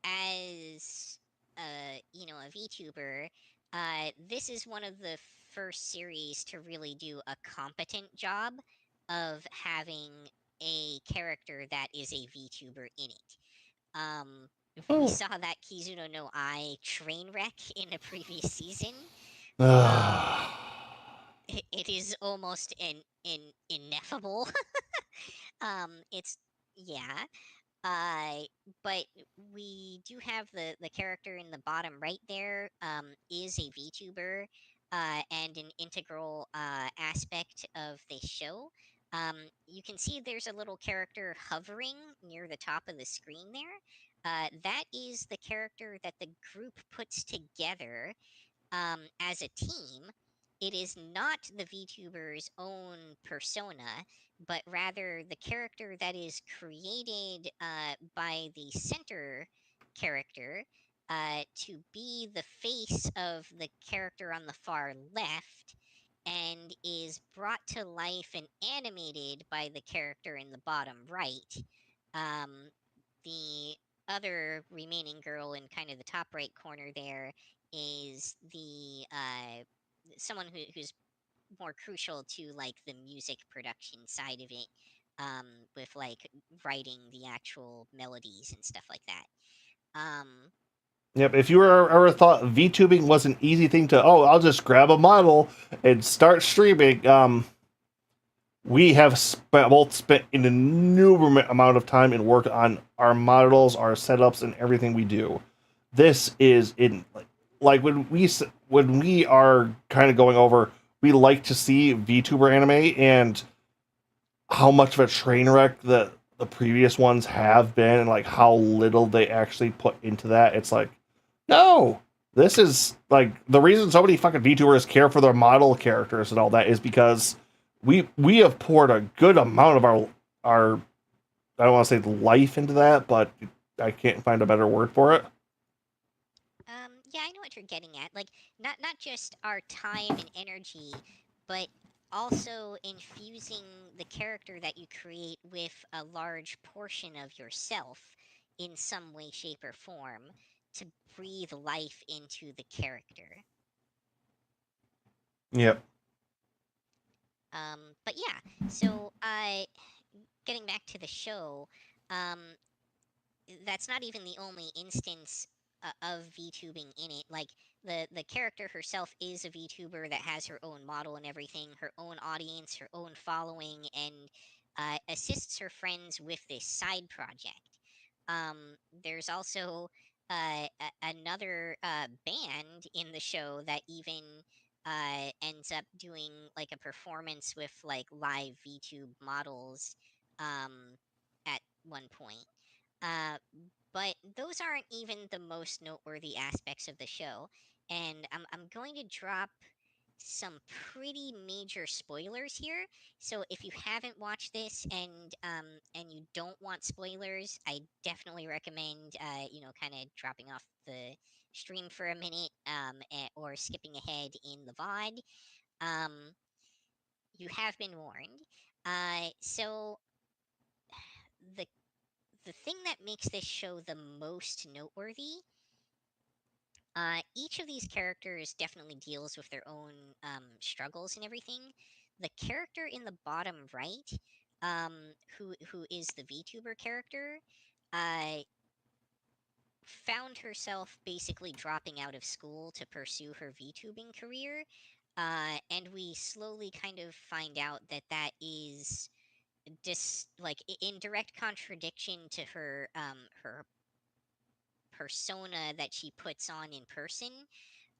as a VTuber, this is one of the first series to really do a competent job of having a character that is a VTuber in it. Um, we Oh. saw that Kizuno no Ai train wreck in a previous season. Um, it is almost ineffable. It's yeah. Uh, but we do have the character in the bottom right there is a VTuber and an integral aspect of this show. You can see there's a little character hovering near the top of the screen there. That is the character that the group puts together as a team. It is not the VTuber's own persona, but rather the character that is created by the center character to be the face of the character on the far left and is brought to life and animated by the character in the bottom right. Um, the other remaining girl in kind of the top right corner there is the someone who's more crucial to like the music production side of it, with like writing the actual melodies and stuff like that. Um, Yep. If you were ever thought VTubing was an easy thing to, oh, I'll just grab a model and start streaming. We have both spent an innumerable amount of time and work on our models, our setups, and everything we do. This is in like when we are kind of going over, we like to see VTuber anime and how much of a train wreck the previous ones have been, and like how little they actually put into that. It's like, no, this is like the reason so many fucking VTubers care for their model characters and all that is because we have poured a good amount of our I don't want to say life into that, but I can't find a better word for it. yeah, I know what you're getting at. Like, not just our time and energy, but also infusing the character that you create with a large portion of yourself in some way, shape, or form to breathe life into the character. Yep. But yeah, so getting back to the show, um, that's not even the only instance of VTubing in it. Like the character herself is a VTuber that has her own model and everything, her own audience, her own following, and assists her friends with this side project. There's also another band in the show that even ends up doing like a performance with like live VTube models um, at one point. Uh, but those aren't even the most noteworthy aspects of the show. And I'm going to drop some pretty major spoilers here. So if you haven't watched this and you don't want spoilers, I definitely recommend kind of dropping off the stream for a minute or skipping ahead in the VOD. Um, you have been warned. So the the thing that makes this show the most noteworthy, each of these characters definitely deals with their own struggles and everything. The character in the bottom right, who is the VTuber character, uh, found herself basically dropping out of school to pursue her VTubing career, and we slowly kind of find out that that is in direct contradiction to her persona that she puts on in person,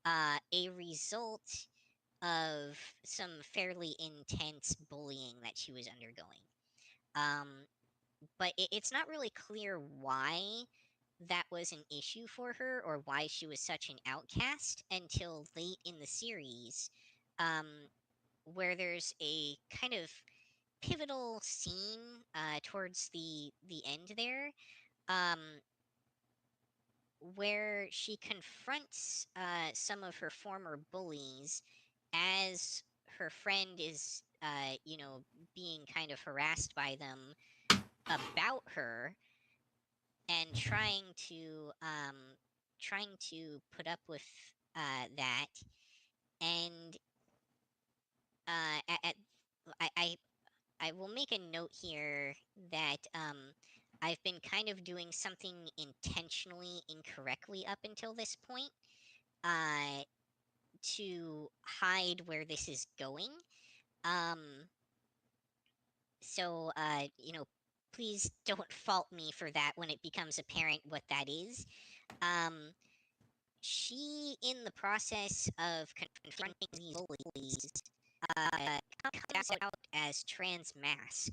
a result of some fairly intense bullying that she was undergoing. Um, but it's not really clear why that was an issue for her or why she was such an outcast until late in the series, um, where there's a kind of pivotal scene towards the end there, um, where she confronts some of her former bullies as her friend is, being kind of harassed by them about her and trying to put up with that. And at I will make a note here that I've been kind of doing something intentionally incorrectly up until this point. Uh, to hide where this is going. Um, so please don't fault me for that when it becomes apparent what that is. Um, she, in the process of confronting these bullies, comes out as trans mask.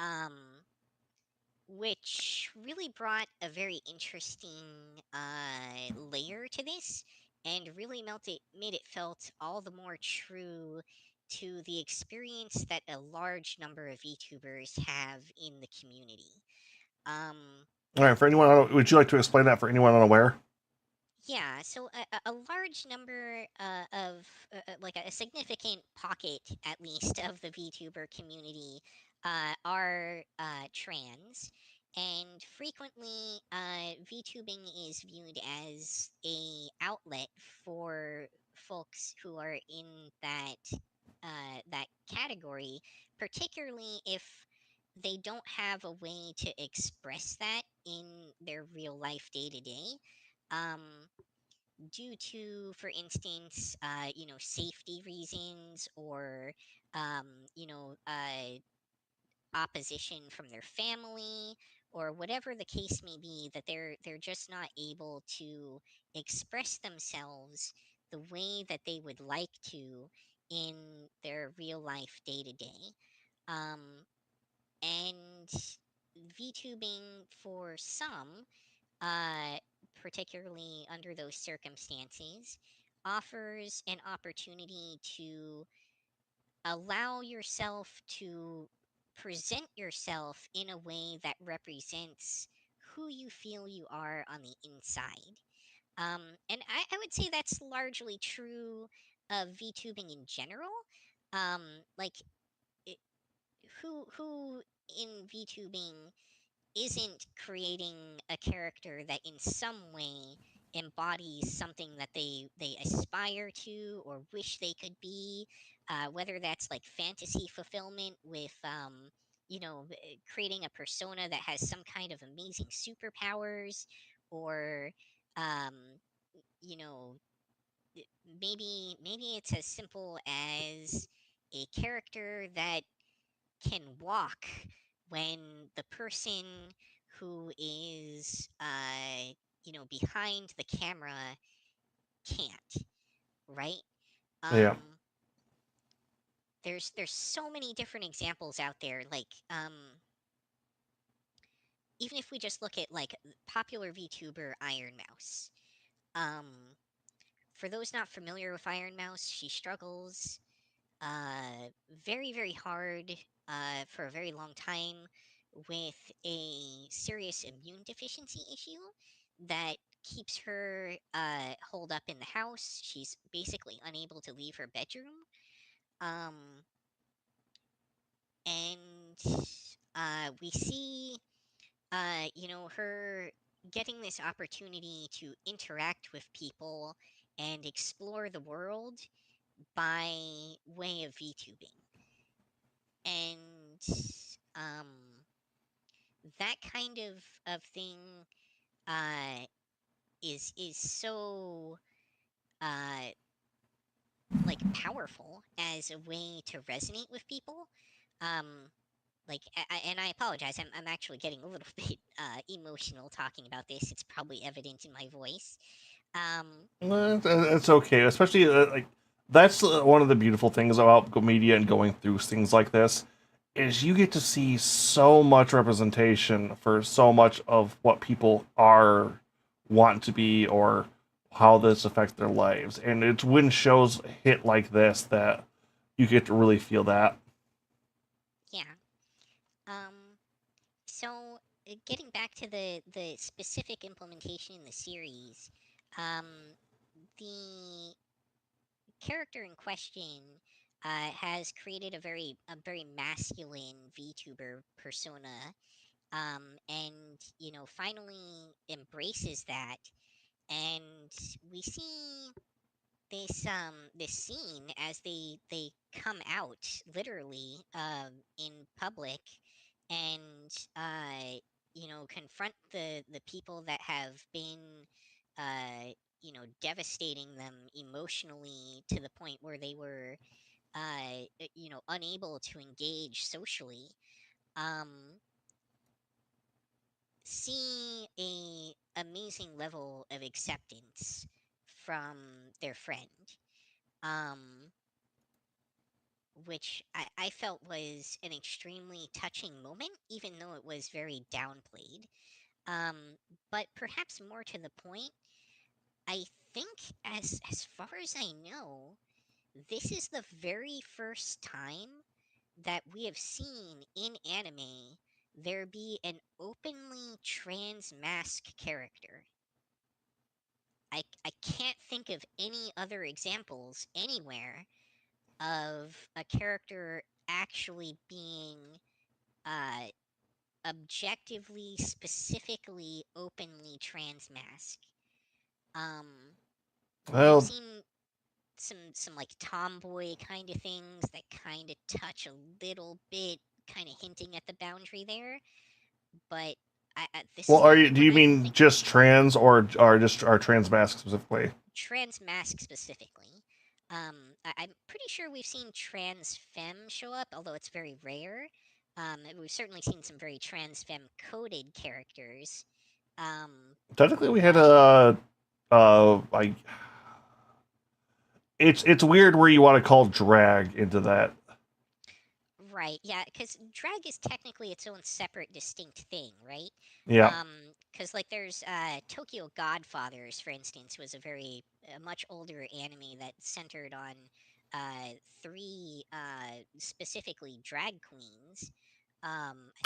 Um, which really brought a very interesting layer to this and really made it felt all the more true to the experience that a large number of VTubers have in the community. Um, All right, for anyone, would you like to explain that for anyone unaware? Yeah, so a large number like a significant pocket, at least, of the VTuber community are trans, and frequently VTubing is viewed as a outlet for folks who are in that category, particularly if they don't have a way to express that in their real life day to day, um, due to, for instance, safety reasons or, um, you know, uh, opposition from their family or whatever the case may be, that they're just not able to express themselves the way that they would like to in their real life day to day. And VTubing for some, uh, particularly under those circumstances, offers an opportunity to allow yourself to present yourself in a way that represents who you feel you are on the inside. And I would say that's largely true of VTubing in general. Um, like, it, who in VTubing isn't creating a character that in some way embodies something that they aspire to or wish they could be, whether that's like fantasy fulfillment with creating a persona that has some kind of amazing superpowers, or um, you know maybe it's as simple as a character that can walk when the person who is behind the camera can't, right? Yeah. Um, there's so many different examples out there. Like even if we just look at like popular VTuber Iron Mouse. Um, for those not familiar with Iron Mouse, she struggles uh, very, very hard for a very long time with a serious immune deficiency issue that keeps her holed up in the house. She's basically unable to leave her bedroom. Um, and we see, her getting this opportunity to interact with people and explore the world by way of VTubing. And um, that kind of thing uh, is so uh, like powerful as a way to resonate with people. Um, and I apologize. I'm actually getting a little bit emotional talking about this. It's probably evident in my voice. Um, It's okay, especially like that's one of the beautiful things about media and going through things like this is you get to see so much representation for so much of what people are want to be or how this affects their lives, and it's when shows hit like this that you get to really feel that. yeah. Um, so getting back to the specific implementation in the series, um, the character in question has created a very masculine VTuber persona, and finally embraces that, and we see this scene as they come out literally in public and confront the people that have been devastating them emotionally to the point where they were unable to engage socially. um See a amazing level of acceptance from their friend, um which I felt was an extremely touching moment, even though it was very downplayed. But perhaps more to the point, I think as far as I know, this is the very first time that we have seen in anime there be an openly trans mask character. I can't think of any other examples anywhere of a character actually being uh, objectively, specifically, openly trans mask. Um, we've Well, seen some like tomboy kind of things that kind of touch a little bit, kind of hinting at the boundary there. But this well, is the are only you? Do one you I can mean think of. just trans or just our trans mask specifically? Trans mask specifically. I'm pretty sure we've seen trans femme show up, although it's very rare. We've certainly seen some very trans femme coded characters. Technically, we had But like it's weird where you want to call drag into that. right, yeah, because drag is technically its own separate, distinct thing, right? Yeah, Because like there's Tokyo Godfathers, for instance, was a much older anime that centered on three specifically drag queens.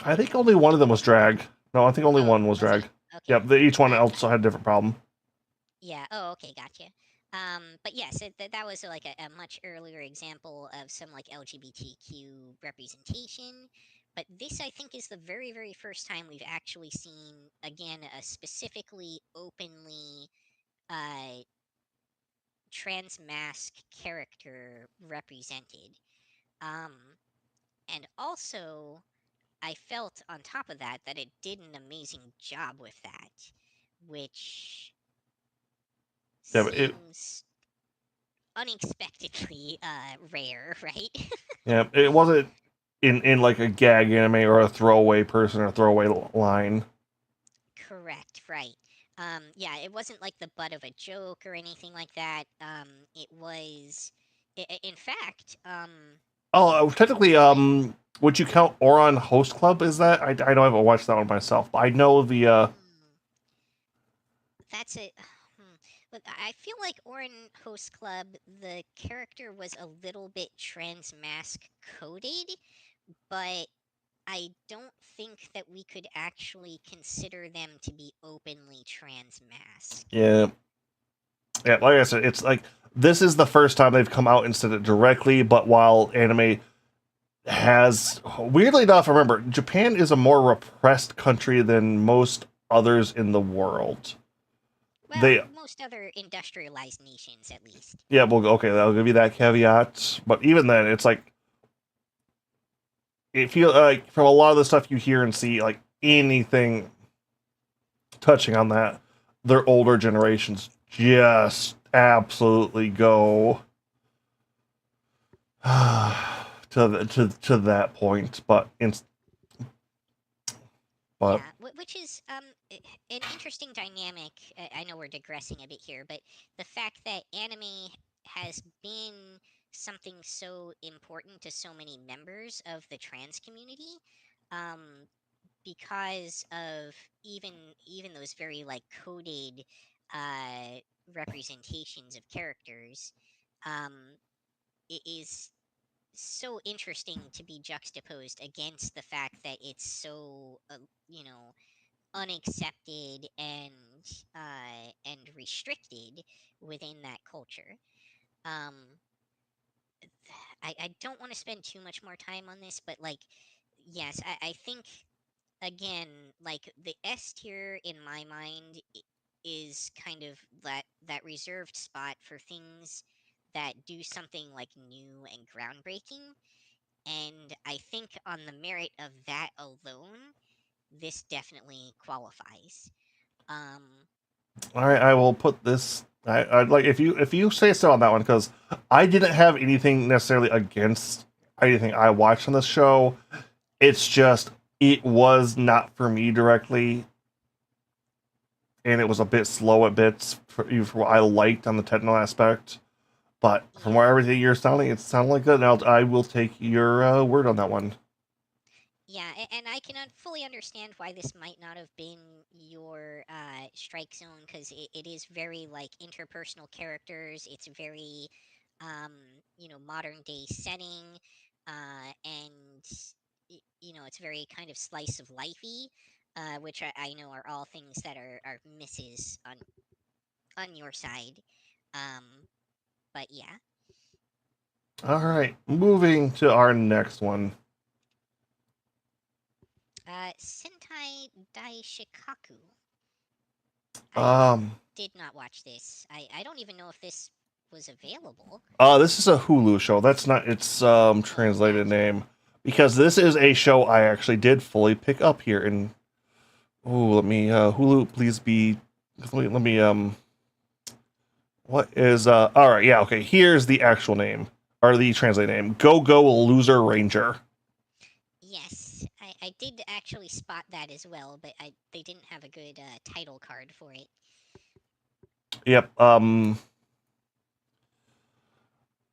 I I think think only one of them was one. drag. No, I think only Oh, one was was it? drag. Okay. Yep, each one Uh, also had a different problem. yeah. Oh, okay. Gotcha. But yes, that was like a much earlier example of some like LGBTQ representation. But this, I think, is the very, very first time we've actually seen again a specifically openly uh, trans mask character represented. Um, and also, I felt on top of that that it did an amazing job with that, which Yeah, but it seems unexpectedly rare, right? yeah it wasn't. in like a gag anime or a throwaway person or a throwaway line. Correct, right. Yeah, it wasn't like the butt of a joke or anything like that. It was, in fact, Oh, technically, would you count Oron Host Club? Is that I know I haven't watched that one myself, but I know the hmm, that's it. But I feel like Orin Host Club, the character was a little bit trans mask coded, but I don't think that we could actually consider them to be openly trans mask. yeah yeah like I said, it's like this is the first time they've come out and said it directly. But while anime has weirdly enough, remember Japan is a more repressed country than most others in the world. Well, They most other industrialized nations, at least. yeah, well, okay, I'll give you that caveat. But even then, it's like it feels like from a lot of the stuff you hear and see, like anything touching on that, their older generations just absolutely go to that point. But Yeah, which is an interesting dynamic. I know we're digressing a bit here, but the fact that anime has been something so important to so many members of the trans community, um, because of even those very like coded uh, representations of characters, um, it is so interesting to be juxtaposed against the fact that it's so you know unaccepted and restricted within that culture. Um, I don't want to spend too much more time on this, but like, yes, I think again, like the S tier in my mind is kind of that reserved spot for things that do something like new and groundbreaking. And I think on the merit of that alone, this definitely qualifies. Um, all right, I will put this. I'd like if you say so on that one because I didn't have anything necessarily against anything I watched on this show. It's just it was not for me directly, and it was a bit slow at bits for what I liked on the technical aspect. But from where yeah. everything you're sounding, it sounded like good. And I will take your word on that one. Yeah, and I can fully understand why this might not have been your strike zone because it is very like interpersonal characters. It's very, um, modern day setting, and it's very kind of slice of lifey, which I know are all things that are misses on your side. Um, but yeah, All right, moving to our next one. Sentai Dai Shikaku. I Um, did not watch this. I don't even know if this was available. this is a Hulu show. That's not its Oh, translated gotcha. name because this is a show I actually did fully pick up here. And oh, let me Hulu, please be. Let me what is all right, yeah, okay, here's the actual name or the translate name. Go Go Loser Ranger. Yes, I did actually spot that as well, but they didn't have a good title card for it. Yep.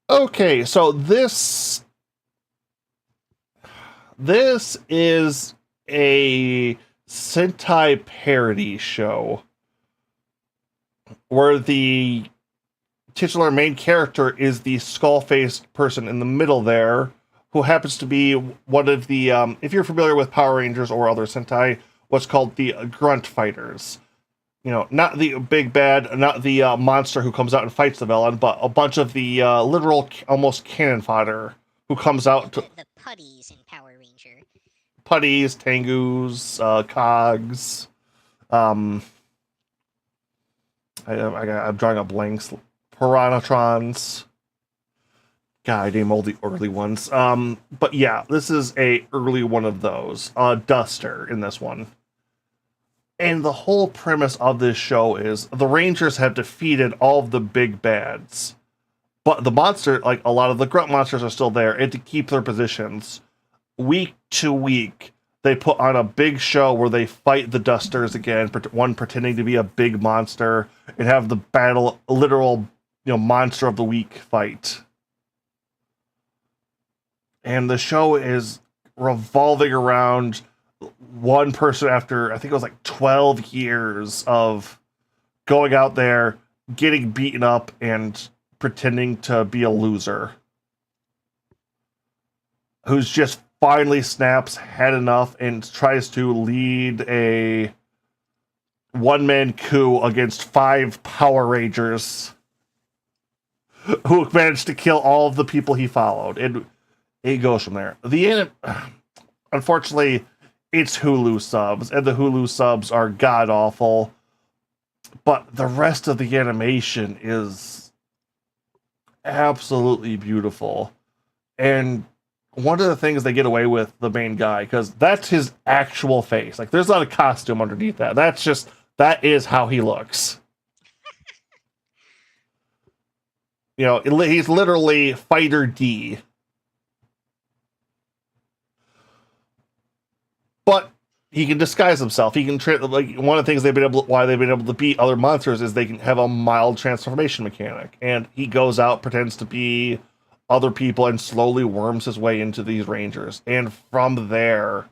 Okay, so this is a Sentai parody show where the titular main character is the skull-faced person in the middle there, who happens to be one of the if you're familiar with Power Rangers or other Sentai, what's called the Grunt Fighters. You know, not the big bad, not the monster who comes out and fights the villain, but a bunch of the literal, almost cannon fodder who comes Yeah, out to the putties in Power Ranger. putties, tangus, cogs. Um, I'm drawing up blanks. Piranatrons. God, I name all the early ones. But yeah, this is a early one of those. Duster in this one. And the whole premise of this show is the Rangers have defeated all of the big bads. But the monster, like a lot of the grunt monsters, are still there, and to keep their positions, week to week, they put on a big show where they fight the Dusters again, one pretending to be a big monster, and have the battle, literal, monster of the week fight. And the show is revolving around one person after, I think it was like 12 years of going out there, getting beaten up, and pretending to be a loser, who's just finally snaps, had enough, and tries to lead a one-man coup against 5 Power Rangers who managed to kill all of the people he followed. And it goes from there. Unfortunately, it's Hulu subs, and the Hulu subs are god-awful, but the rest of the animation is absolutely beautiful. And one of the things they get away with, the main guy, because that's his actual face. Like, there's not a costume underneath that. That is how he looks. He's literally Fighter D. But he can disguise himself. He can one of the things why they've been able to beat other monsters is they can have a mild transformation mechanic. And he goes out, pretends to be other people, and slowly worms his way into these Rangers. And from there,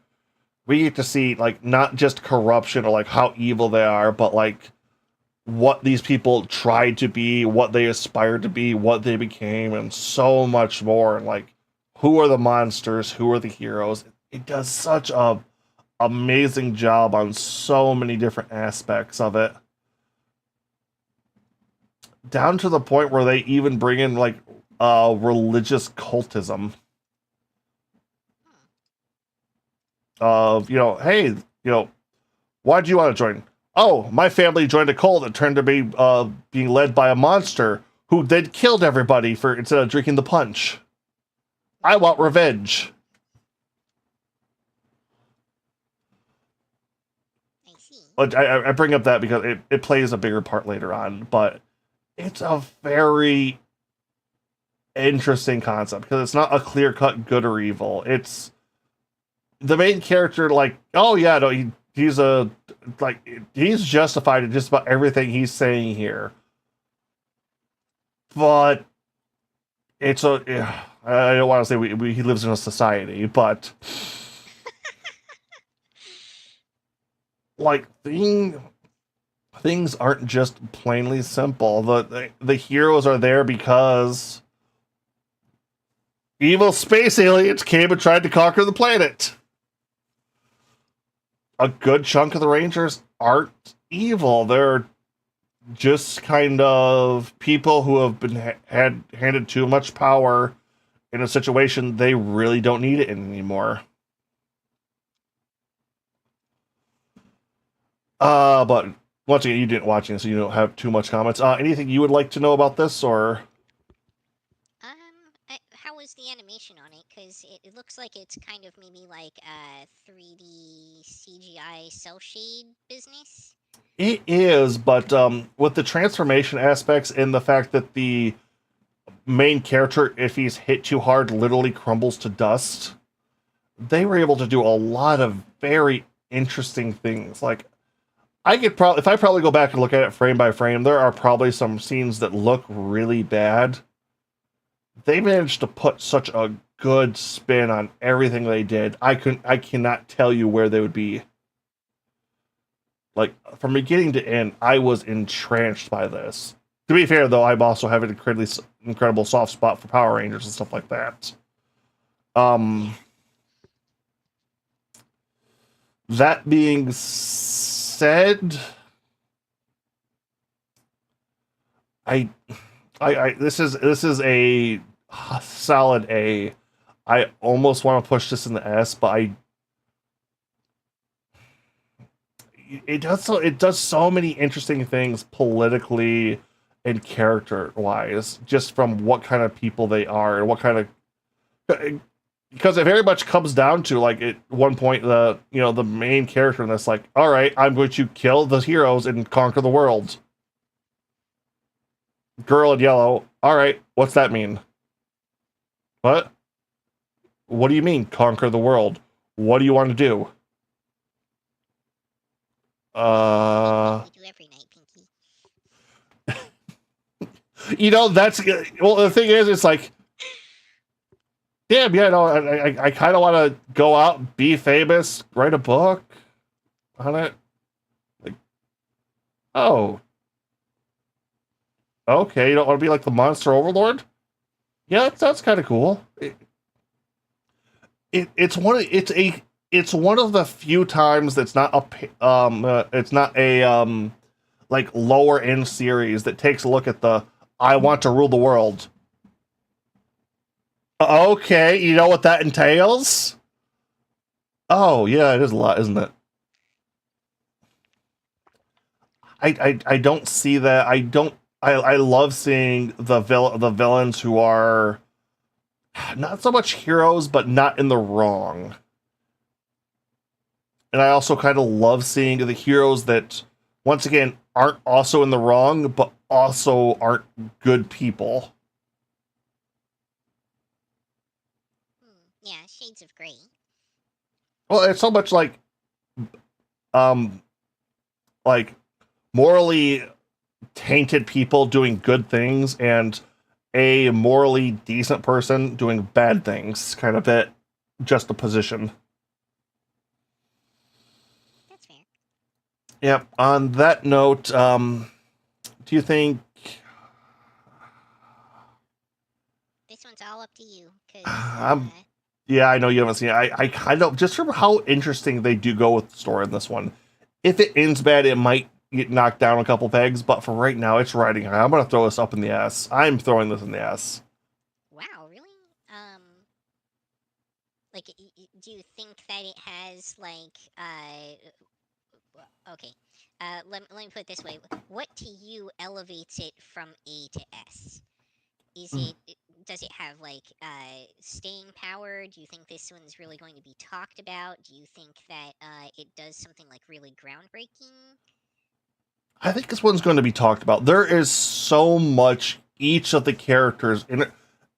we get to see not just corruption or how evil they are, but what these people tried to be, what they aspired to be, what they became, and so much more. And who are the monsters, who are the heroes. It does such a amazing job on so many different aspects of it, down to the point where they even bring in religious cultism of, hey, why'd you want to join? Oh, my family joined a cult that turned to be being led by a monster who then killed everybody instead of drinking the punch. I want revenge. I bring up that because it plays a bigger part later on, but it's a very interesting concept because it's not a clear-cut good or evil. It's the main character, oh yeah, no, he's justified in just about everything he's saying here. But I don't want to say he lives in a society, but things aren't just plainly simple. The heroes are there because evil space aliens came and tried to conquer the planet. A good chunk of the Rangers aren't evil. They're just kind of people who have been handed too much power in a situation they really don't need it anymore. But once again, you didn't watch it, so you don't have too much comments. Anything you would like to know about this, or? How was the animation on it? Because it looks like it's kind of maybe like a 3D CGI cell shade business. It is, but with the transformation aspects and the fact that the main character, if he's hit too hard, literally crumbles to dust, they were able to do a lot of very interesting things. If I probably go back and look at it frame by frame, there are probably some scenes that look really bad. They managed to put such a good spin on everything they did. I cannot tell you where they would be. From beginning to end, I was entranced by this. To be fair, though, I also have an incredible soft spot for Power Rangers and stuff like that. That being said, this is a solid A. I almost want to push this in the S, but it does so many interesting things politically and character wise, just from what kind of people they are and what kind of, because it very much comes down to at one point the main character in this all right, I'm going to kill the heroes and conquer the world. Girl in yellow, all right, what's that mean? What? What do you mean, conquer the world? What do you want to do? What we do every night, Pinky. That's well. The thing is, it's like, damn, yeah, no, I kind of want to go out, be famous, write a book on it. Like, oh, okay, you don't want to be like the monster overlord? Yeah, that sounds kind of cool. It's one of the few times that's not it's not a like lower end series that takes a look at the I want to rule the world. Okay, you know what that entails? Oh yeah, it is a lot, isn't it? I don't see that. I love seeing the villains who are not so much heroes, but not in the wrong. And I also kind of love seeing the heroes that, once again, aren't also in the wrong, but also aren't good people. Yeah, shades of gray. Well, it's so much um, like morally tainted people doing good things and a morally decent person doing bad things, kind of it, just a position. That's fair. Yep. On that note, do you think This one's all up to you, because yeah, I know you haven't seen it. I kind of just from how interesting they do go with the story in this one. If it ends bad, it might get knocked down a couple pegs, but for right now, it's riding high. I'm gonna throw this up in the S. I'm throwing this in the S. wow, really? Like, do you think that it has like okay? Let me put it this way: what to you elevates it from A to S? Is it does it have like staying power? Do you think this one's really going to be talked about? Do you think that it does something like really groundbreaking? I think this one's going to be talked about. There is so much each of the characters in it.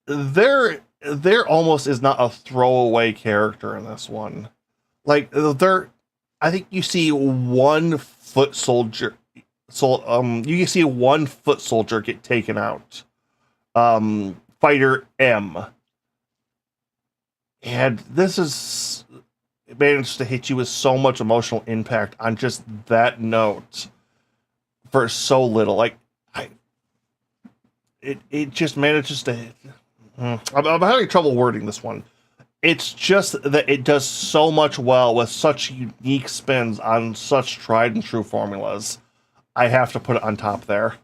There almost is not a throwaway character in this one. Like there, I think you see one foot soldier. So you see one foot soldier get taken out. Fighter M, and this is managed to hit you with so much emotional impact on just that note for so little. Like it just manages to. I'm having trouble wording this one. It's just that it does so much well with such unique spins on such tried and true formulas. I have to put it on top there.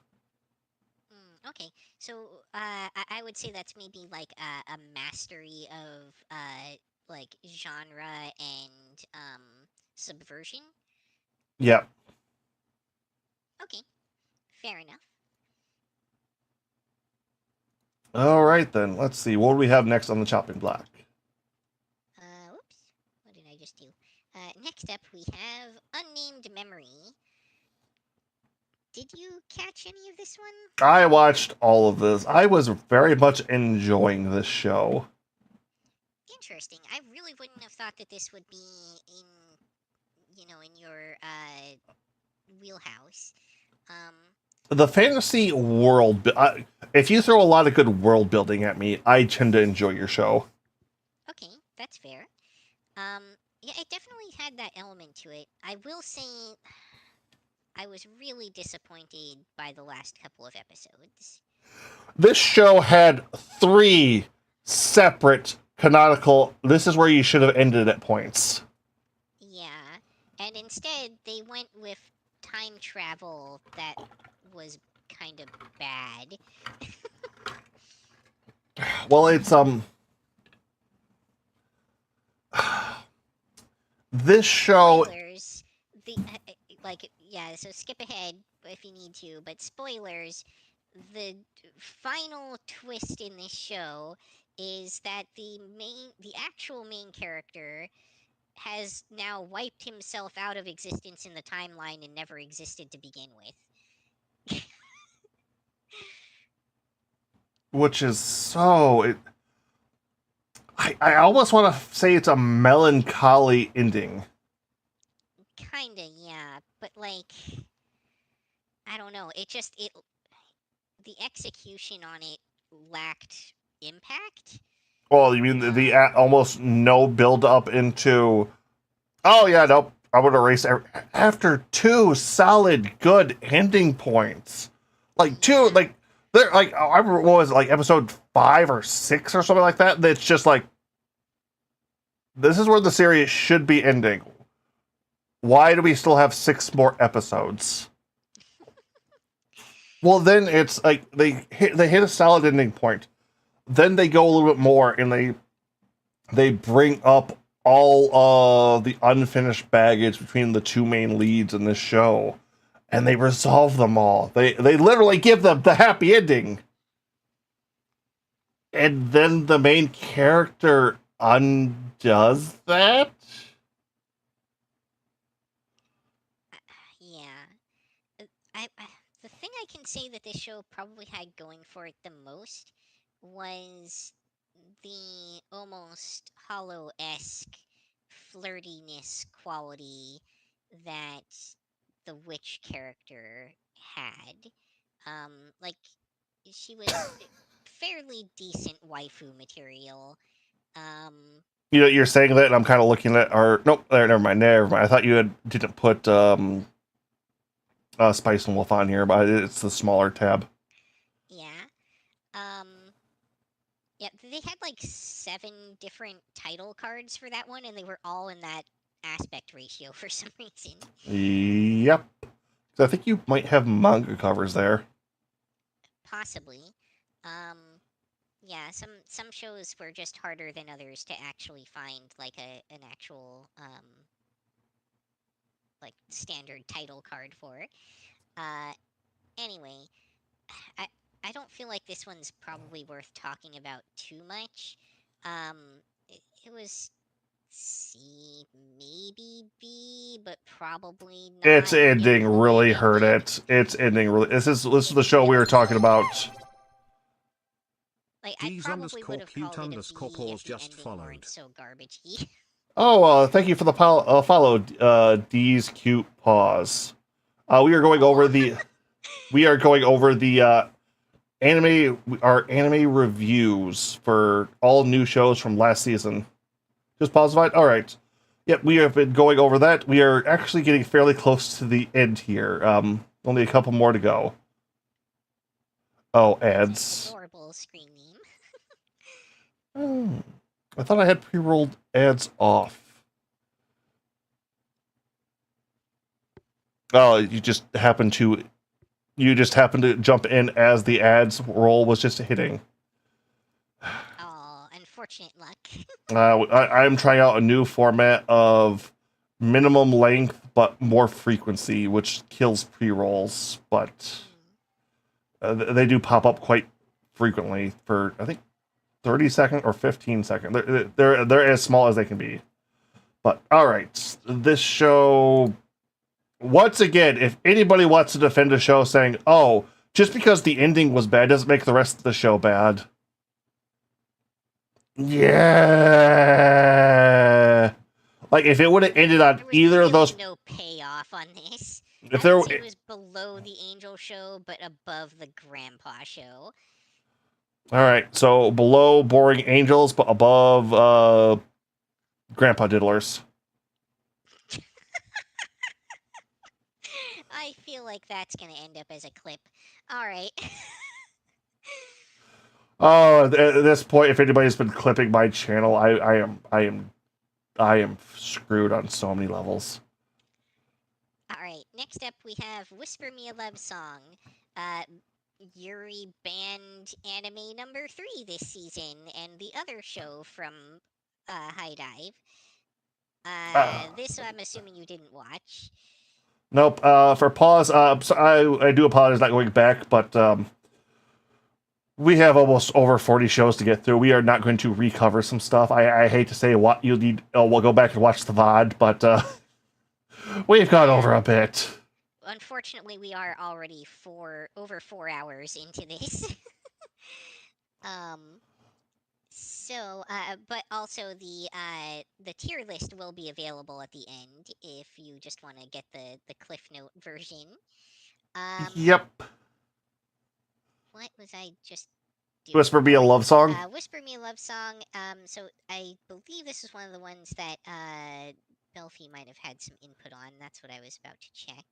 Okay, so I would say that's maybe like a mastery of like genre and subversion. Yeah. Okay, fair enough. All right then. Let's see. What do we have next on the chopping block? Whoops, what did I just do? Next up we have Unnamed Memory. Did you catch any of this one? I watched all of this. I was very much enjoying this show. Interesting. I really wouldn't have thought that this would be in your wheelhouse. Um, The fantasy world, if you throw a lot of good world building at me, I tend to enjoy your show. okay, that's fair. Um, yeah, it definitely had that element to it. I will say I was really disappointed by the last couple of episodes. This show had three separate canonical. This is where you should have ended at points. Yeah, and instead they went with time travel that was kind of bad. Well, it's this show. Spoilers. The like yeah. So skip ahead if you need to, but spoilers. The final twist in this show is that the actual main character has now wiped himself out of existence in the timeline and never existed to begin with. Which is so I almost want to say it's a melancholy ending. Kinda, yeah. But like, I don't know. It the execution on it lacked impact. Well, you mean almost no build up into? Oh yeah, nope. I'm gonna erase after two solid good ending points. Like two, Yeah. like they're like I remember what was it, like episode 5 or 6 or something like that. That's just like this is where the series should be ending. Why do we still have 6 more episodes? Well, then it's like they hit a solid ending point. Then they go a little bit more and they bring up all of the unfinished baggage between the two main leads in this show, and they resolve them all. They literally give them the happy ending, and then the main character undoes that. Yeah. I the thing I can say that this show probably had going for it the most was the almost hollow-esque flirtiness quality that the witch character had. Like she was fairly decent waifu material. Um, You know, you're saying that, and I'm kind of looking at our. Nope, there, never mind, never mind. I thought you didn't put Spice and Wolf on here, but it's the smaller tab. yeah. Um, yeah, they had like 7 different title cards for that one, and they were all in that aspect ratio for some reason. Yep. So I think you might have manga covers there. Possibly. Um, yeah, some shows were just harder than others to actually find like an actual like standard title card for. Uh, anyway, I I don't feel like this one's probably worth talking about too much. Um, it was C, maybe B, but probably Its not ending really including hurt it. it. Its ending really. This is the show we were talking about. Like I D's probably would underscore have cute called it a underscore B if pause the just ending weren't followed. so garbagey. Oh, thank you for the follow, D's cute paws. We are going over Aw. the. We are going over the our anime reviews for all new shows from last season. Just pausified. All right. Yep, we have been going over that. We are actually getting fairly close to the end here. Only a couple more to go. Oh, That's an ads. adorable screen name. Hmm. I thought I had pre-rolled ads off. Oh, you just happened to jump in as the ads roll was just hitting. Oh, unfortunate luck. I'm trying out a new format of minimum length but more frequency, which kills pre-rolls, but they do pop up quite frequently for I think 30-second or 15-second. They're as small as they can be. But all right, this show. Once again, if anybody wants to defend a show saying, "Oh, just because the ending was bad doesn't make the rest of the show bad," yeah, like if it would have ended on There was either of really those, no payoff on this. if I there, would all say it was below the Angel show, but above the Grandpa show. right, so below Boring Angels, but above Grandpa Diddlers. I feel like that's gonna end up as a clip. All right. Oh, at this point, if anybody's been clipping my channel, I am screwed on so many levels. All right. Next up, we have "Whisper Me a Love Song." Uh, Yuri banned anime number 3 this season, and the other show from High Dive. This I'm assuming you didn't watch. Nope. For pause, so I do apologize not going back, but we have almost over 40 shows to get through. We are not going to recover some stuff. I hate to say what you'll need. We'll go back and watch the VOD, but we've gone over a bit. Unfortunately, we are already over 4 hours into this. um, So, but also the tier list will be available at the end if you just want to get the Cliff Note version. Yep. What was I just doing? Whisper Me a Right. Love Song. Whisper Me a Love Song. So I believe this is one of the ones that Belfie might have had some input on. That's what I was about to check.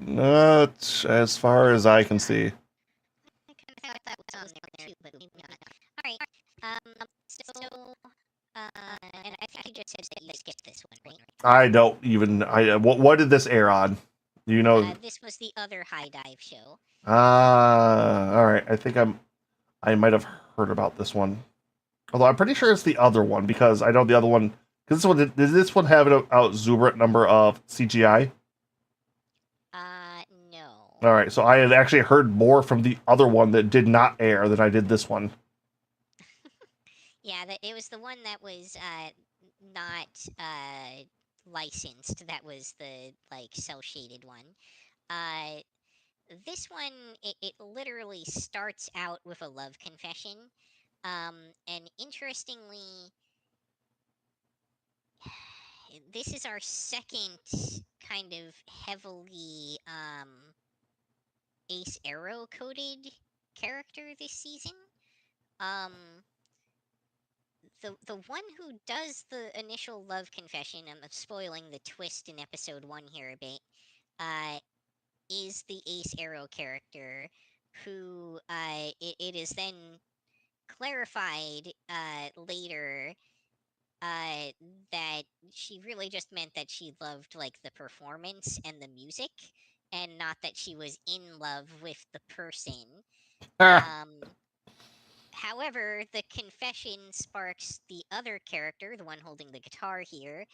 Not as far as I can see. I kind of thought that was on there too, but maybe not. All right. So, and I think you just said that you skipped this one, right? I don't even. What did this air on? Do you know? This was the other High Dive show. All right. I might have heard about this one. Although I'm pretty sure it's the other one because I know the other one. Because this one did this one have an exuberant number of CGI? No. All right. So I had actually heard more from the other one that did not air than I did this one. Yeah, it was the one that was not licensed. That was the like cell shaded one. Uh, this one it literally starts out with a love confession. And interestingly, this is our second kind of heavily Ace Arrow coded character this season. Um, the one who does the initial love confession, I'm spoiling the twist in episode 1 here a bit, uh, is the Ace Arrow character, who it is then clarified later uh, that she really just meant that she loved like the performance and the music, and not that she was in love with the person. Ah, Um, However, the confession sparks the other character, the one holding the guitar here,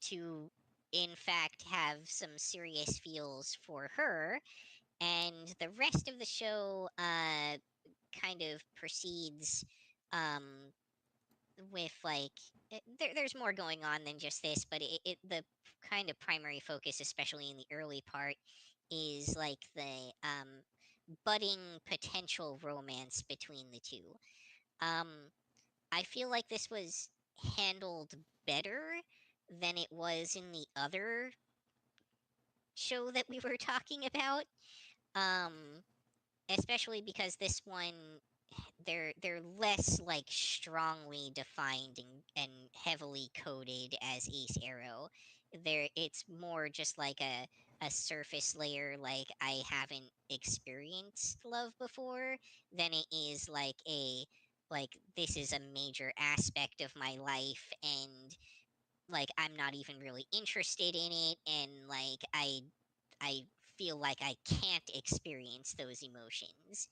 to in fact have some serious feels for her, and the rest of the show kind of proceeds um, with like there's more going on than just this, but the kind of primary focus, especially in the early part, is like the budding potential romance between the two. Um, I feel like this was handled better than it was in the other show that we were talking about. Um, Especially because this one they're less like strongly defined and heavily coded as Ace Arrow. It's more just like a surface layer, like I haven't experienced love before, than it is like a like this is a major aspect of my life, and like I'm not even really interested in it, and like I feel like I can't experience those emotions.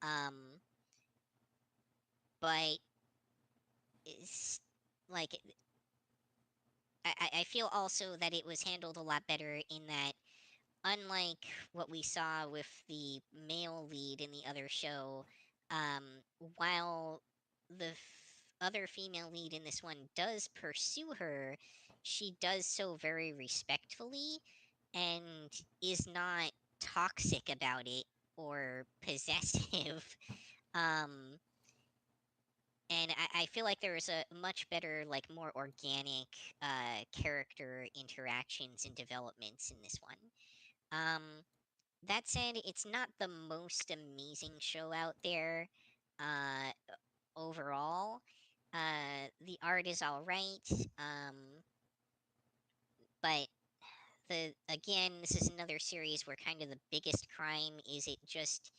Um, but it's like I feel also that it was handled a lot better in that, unlike what we saw with the male lead in the other show, um, while the other female lead in this one does pursue her, she does so very respectfully and is not toxic about it or possessive. um, and I feel like there was a much better, like more organic character interactions and developments in this one. Um, that said, it's not the most amazing show out there uh, overall. The art is all right, but the again, this is another series where kind of the biggest crime is it just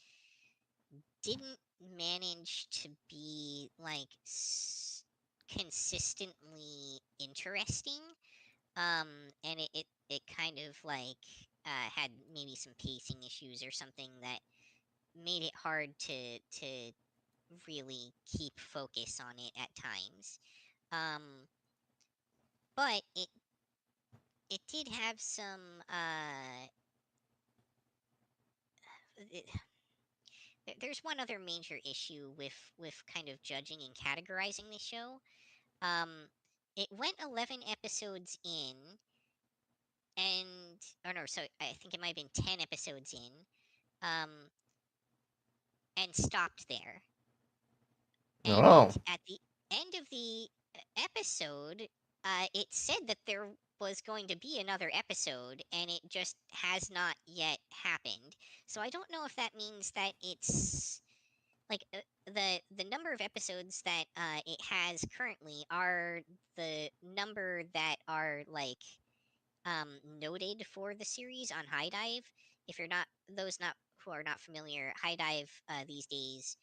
didn't manage to be like consistently interesting. And it kind of like had maybe some pacing issues or something that made it hard to really keep focus on it at times. Um, but it did have some it, there's one other major issue with kind of judging and categorizing this show. Um, it went 11 episodes in, and oh no, so I think it might have been 10 episodes in. Um, and stopped there. Oh. And at the end of the episode, it said that there was going to be another episode, and it just has not yet happened. So I don't know if that means that it's like the number of episodes that it has currently are the number that are like noted for the series on High Dive. If you're not those not who are not familiar, High Dive these days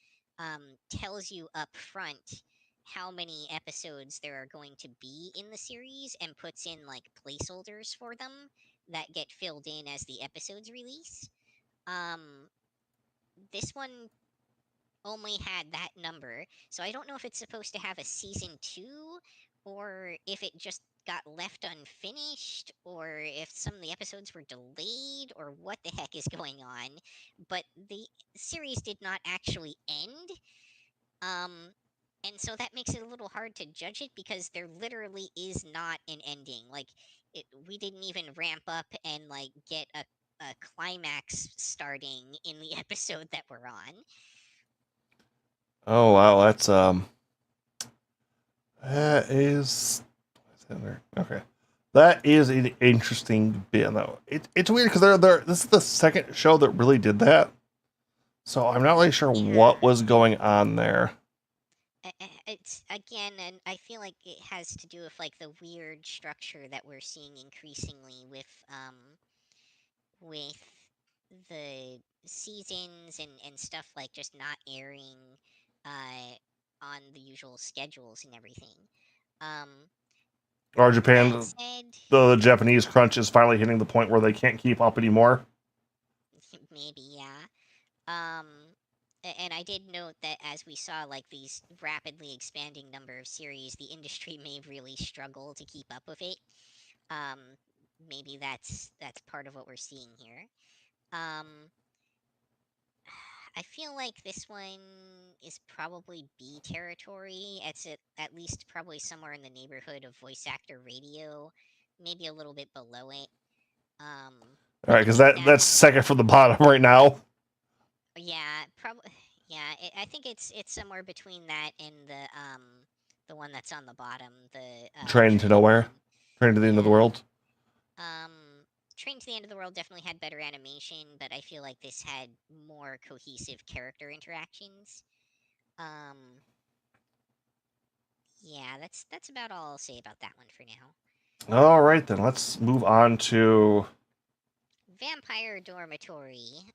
tells you up front how many episodes there are going to be in the series and puts in like placeholders for them that get filled in as the episodes release. Um, this one only had that number. So I don't know if it's supposed to have a season 2 or if it just got left unfinished or if some of the episodes were delayed or what the heck is going on. But the series did not actually end. Um and so that makes it a little hard to judge it because there literally is not an ending. Like we didn't even ramp up and like get a climax starting in the episode that we're on. Oh wow, that is okay. That is an interesting bit though. It's weird because they're this is the second show that really did that. So I'm not really sure what Yeah. was going on there. It's again, and I feel like it has to do with like the weird structure that we're seeing increasingly with the seasons and stuff like just not airing uh on the usual schedules and everything. Um Or that Japan, said, the Japanese crunch is finally hitting the point where they can't keep up anymore. maybe yeah. Um and I did note that as we saw like these rapidly expanding number of series, the industry may really struggle to keep up with it. Um, maybe that's part of what we're seeing here. Um, I feel like this one is probably B territory. It's at least probably somewhere in the neighborhood of voice actor radio, maybe a little bit below it. Um, All right, because because that's that's second from the bottom right now. yeah, probably yeah. I think it's somewhere between that and the one that's on the bottom, the Train to train to the nowhere, end. train to the end of the Yeah. world. Um, Train to the End of the World definitely had better animation, but I feel like this had more cohesive character interactions. Um, yeah, that's about all I'll say about that one for now. All right, then let's move on to. Vampire Dormitory.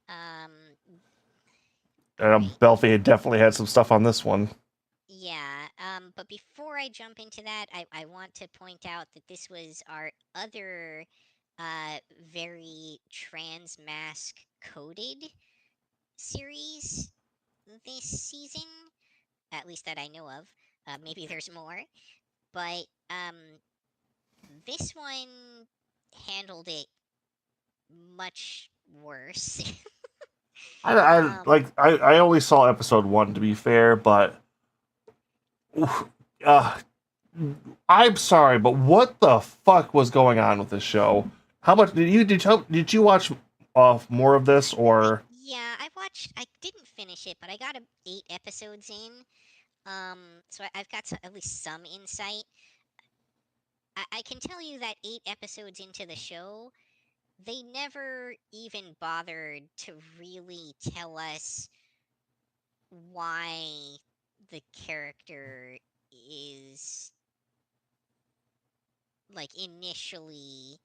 Right. Belfie definitely had some stuff on this one. Yeah. But before I jump into that, I want to point out that this was our other very trans mask coded series this season, at least that I know of. Maybe there's more, but this one handled it much worse. um, I only saw episode one to be fair, but uh, I'm sorry, but what the fuck was going on with this show? How much did you watch more of this or yeah, I watched. I didn't finish it, but I got 8 episodes in. So I've got at least some insight. I can tell you that 8 episodes into the show, they never even bothered to really tell us why the character is like initially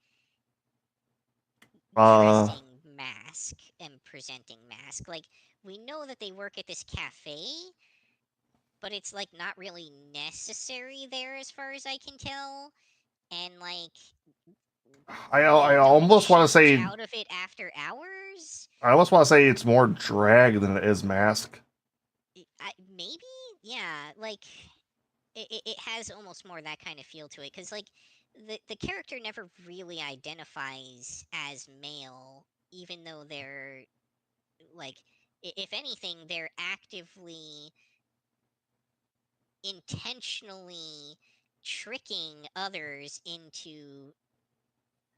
uh dressing mask and presenting mask. Like we know that they work at this cafe, but it's like not really necessary there as far as I can tell. And like I they don't almost want to change say out of it after hours. it's more drag than it is mask. Maybe, yeah. Like it has almost more that kind of feel to it because like the character never really identifies as male, even though they're like if anything they're actively intentionally tricking others into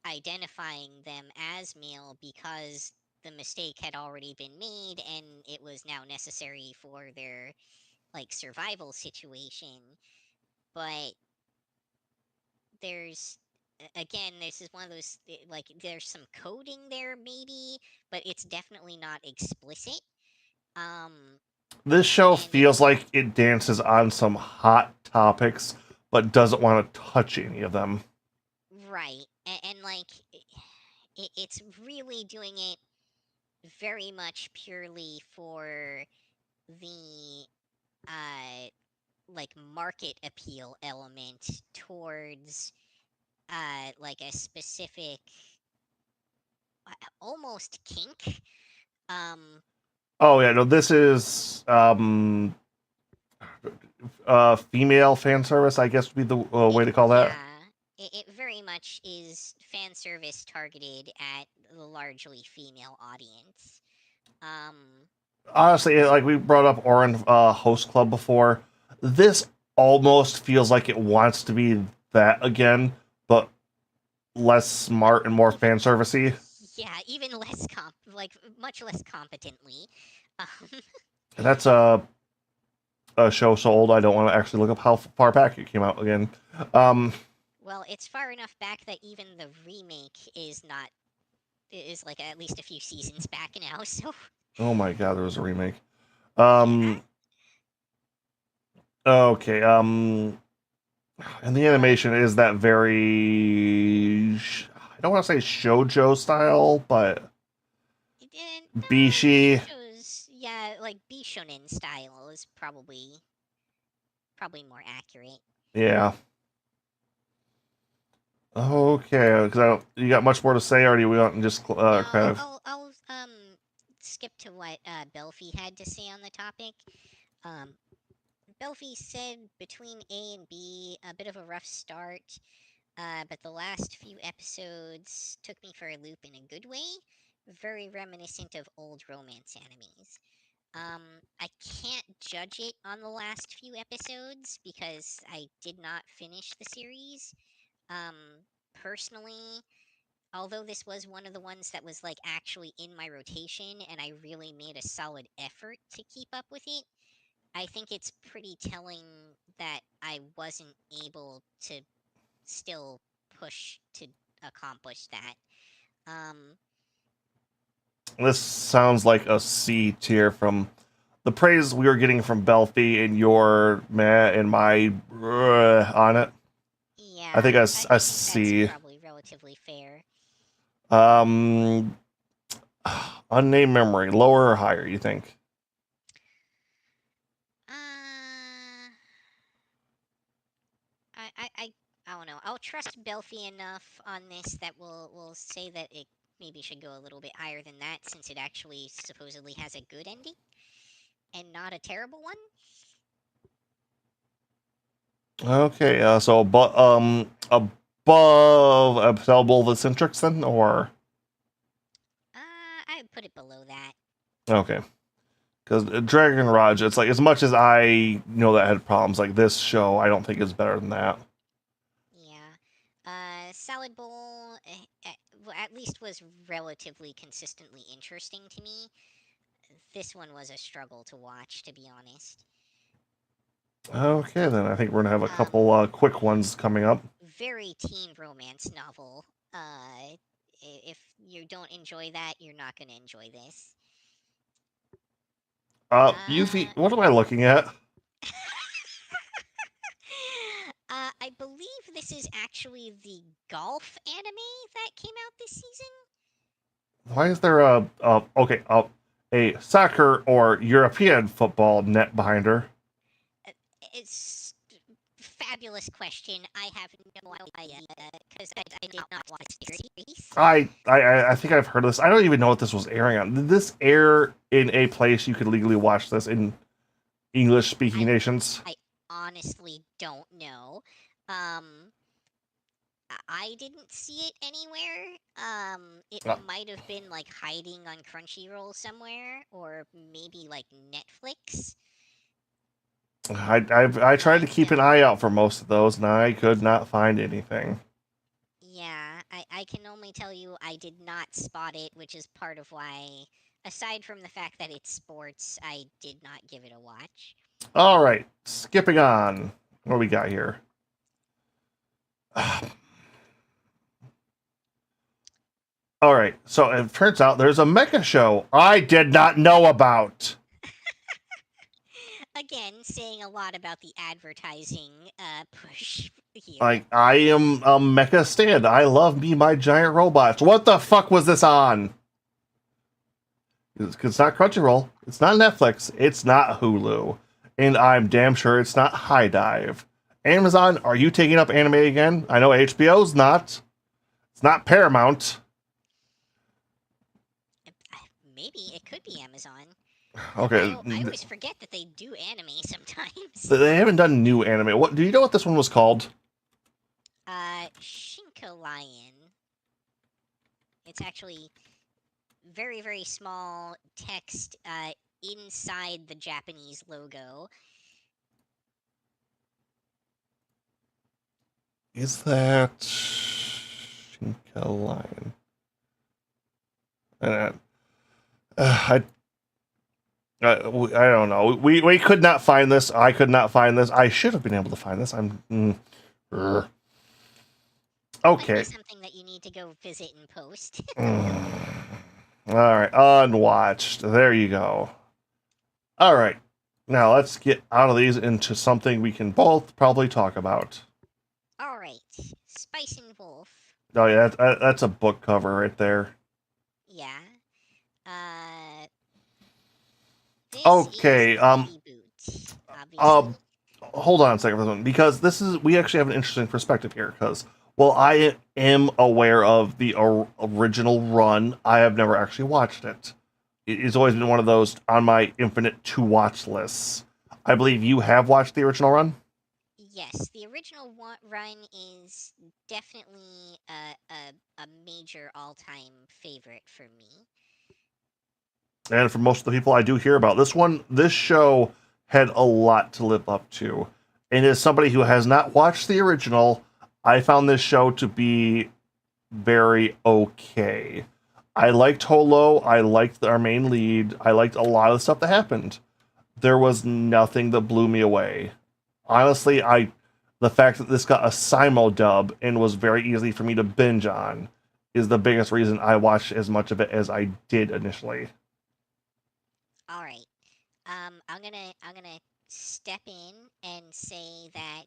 identifying them as male because the mistake had already been made and it was now necessary for their like survival situation. But there's again, this is one of those like there's some coding there maybe, but it's definitely not explicit. Um, This show and it feels like it dances on some hot topics, but doesn't want to touch any of them. right, and like it's really doing it very much purely for the uh like market appeal element towards like a specific almost kink. Um, Oh yeah, no, this is female fan service, I guess would be the way to call that. yeah, it very much is fan service targeted at the largely female audience. Um, Honestly, like we brought up Orin Host Club before, this almost feels like it wants to be that again, but less smart and more fan servicey. yeah, even less like much less competently. Um, And that's a show so old I don't want to actually look up how far back it came out again. Um, well, it's far enough back that even the remake is not is like at least a few seasons back now. So oh my god, there was a remake. yeah, Um, okay. And the but animation is that very I don't want to say shojo style, but bishi. shows yeah, like Bishonen style is probably more accurate. Yeah. Okay, because you got much more to say, or do we want to just No, kind of? I'll skip to what Belfie had to say on the topic. Um, Belfie said between A and B, a bit of a rough start, but the last few episodes took me for a loop in a good way. Very reminiscent of old romance animes. I can't judge it on the last few episodes because I did not finish the series. Um, Personally, although this was one of the ones that was like actually in my rotation and I really made a solid effort to keep up with it, I think it's pretty telling that I wasn't able to still push to accomplish that. Um, This sounds like a C tier from the praise we were getting from Belfie and your meh and my on it. I yeah, think a I think that's C. probably relatively fair. Um, unnamed memory, lower or higher? You think? Uh, I don't know. I'll trust Belfie enough on this that we'll say that it maybe should go a little bit higher than that since it actually supposedly has a good ending and not a terrible one. Okay, so above Abselable the Centrix then, or I would put it below that. okay, because Dragon Raj, it's like as much as I know that had problems, like this show, I don't think is better than that. Yeah. Salad Bowl, well, at least was relatively consistently interesting to me. This one was a struggle to watch, to be honest. Okay, then I think we're gonna have a Um, couple quick ones coming up. Very teen romance novel. If you don't enjoy that, you're not going to enjoy this. Yuffie, Uh, what am I looking at? I believe this is actually the golf anime that came out this season. Why is there a soccer or European football net behind her? Uh, It's fabulous question. I have no idea because I did not watch the series. I think I've heard of this. I don't even know what this was airing on. Did this air in a place you could legally watch this in English speaking I nations? I honestly don't know. Um, I didn't see it anywhere. It Uh, might have been like hiding on Crunchyroll somewhere, or maybe like Netflix. I tried to But keep an eye out for most of those, and I could not find anything. yeah, I can only tell you I did not spot it, which is part of why, aside from the fact that it's sports, I did not give it a watch. All right, skipping on. What do we got here? All right, so it turns out there's a mecha show I did not know about. Again, saying a lot about the advertising push here. Like, I am a mecha stand. I love me my giant robots. What the fuck was this on? It's not Crunchyroll. It's not Netflix. It's not Hulu. And I'm damn sure it's not High Dive. Amazon, are you taking up anime again? I know HBO's not. It's not Paramount. Maybe it could be Amazon. Okay. I always forget that they do anime sometimes. They haven't done new anime. What do you know what this one was called? Shinka Lion. It's actually very, very small text inside the Japanese logo. Is that Shinka Lion? I don't know. We could not find this. I could not find this. I should have been able to find this. Okay. Might be something that you need to go visit and post. All right, unwatched. There you go. All right, now let's get out of these into something we can both probably talk about. All right, Spice and Wolf. Oh yeah, that's a book cover right there. Yeah. This Okay. is a reboot, obviously. Hold on a second for this one, because we actually have an interesting perspective here. Because while I am aware of the original run, I have never actually watched it. It's always been one of those on my infinite to watch lists. I believe you have watched the original run. Yes, the original run is definitely a major all-time favorite for me. And for most of the people I do hear about this show had a lot to live up to. And as somebody who has not watched the original, I found this show to be very okay. I liked Holo. I liked our main lead. I liked a lot of the stuff that happened. There was nothing that blew me away. Honestly, the fact that this got a simul dub and was very easy for me to binge on is the biggest reason I watched as much of it as I did initially. All right. I'm gonna step in and say that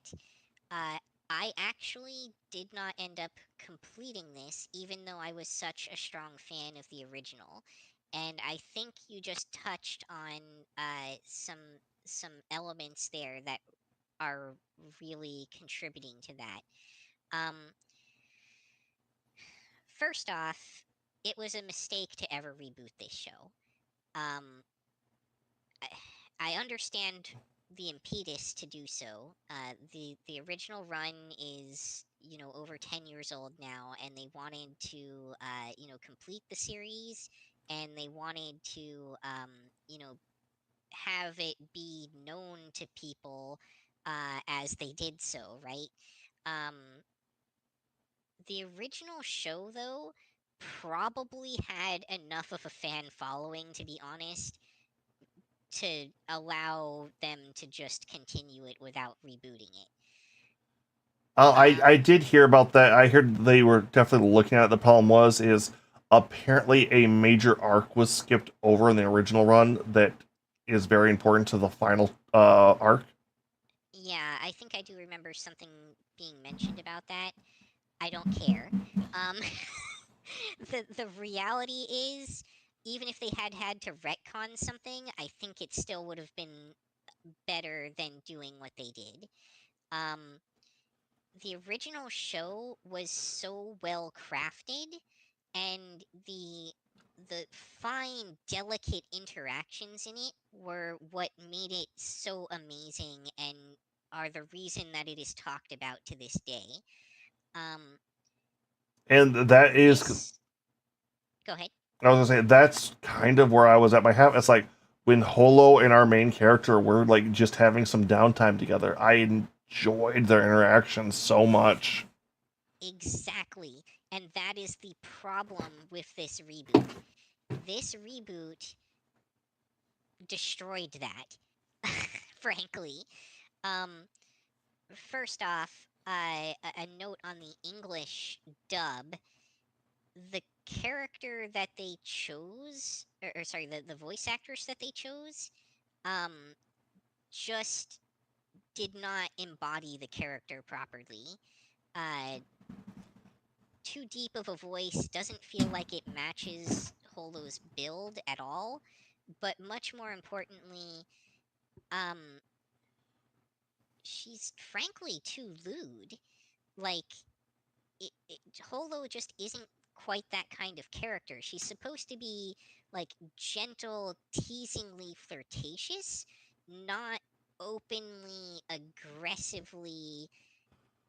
I actually did not end up completing this, even though I was such a strong fan of the original. And I think you just touched on some elements there that are really contributing to that. Um, First off, it was a mistake to ever reboot this show. Um, I understand the impetus to do so. The original run is over 10 years old now, and they wanted to complete the series, and they wanted to have it be known to people as they did so, right? Um, the original show, though, probably had enough of a fan following, to be honest, to allow them to just continue it without rebooting it. I did hear about that. I heard they were definitely looking at it. The problem is apparently a major arc was skipped over in the original run that is very important to the final arc. Yeah, I think I do remember something being mentioned about that. I don't care. Um, the reality is, even if they had to retcon something, I think it still would have been better than doing what they did. Um, the original show was so well crafted, and the fine, delicate interactions in it were what made it so amazing and are the reason that it is talked about to this day. Um, And that is, this. Go ahead. I was gonna say, that's kind of where I was at my half. It's like when Holo and our main character were like just having some downtime together. I enjoyed their interactions so much. Exactly. And that is the problem with this reboot. This reboot destroyed that, frankly. Um, First off, a note on the English dub: the character that they chose, or sorry, the voice actress that they chose, um, just did not embody the character properly. Uh, Too deep of a voice, doesn't feel like it matches Holo's build at all. But much more importantly, um, she's frankly too lewd. Like, Holo just isn't quite that kind of character. She's supposed to be like gentle, teasingly flirtatious, not openly, aggressively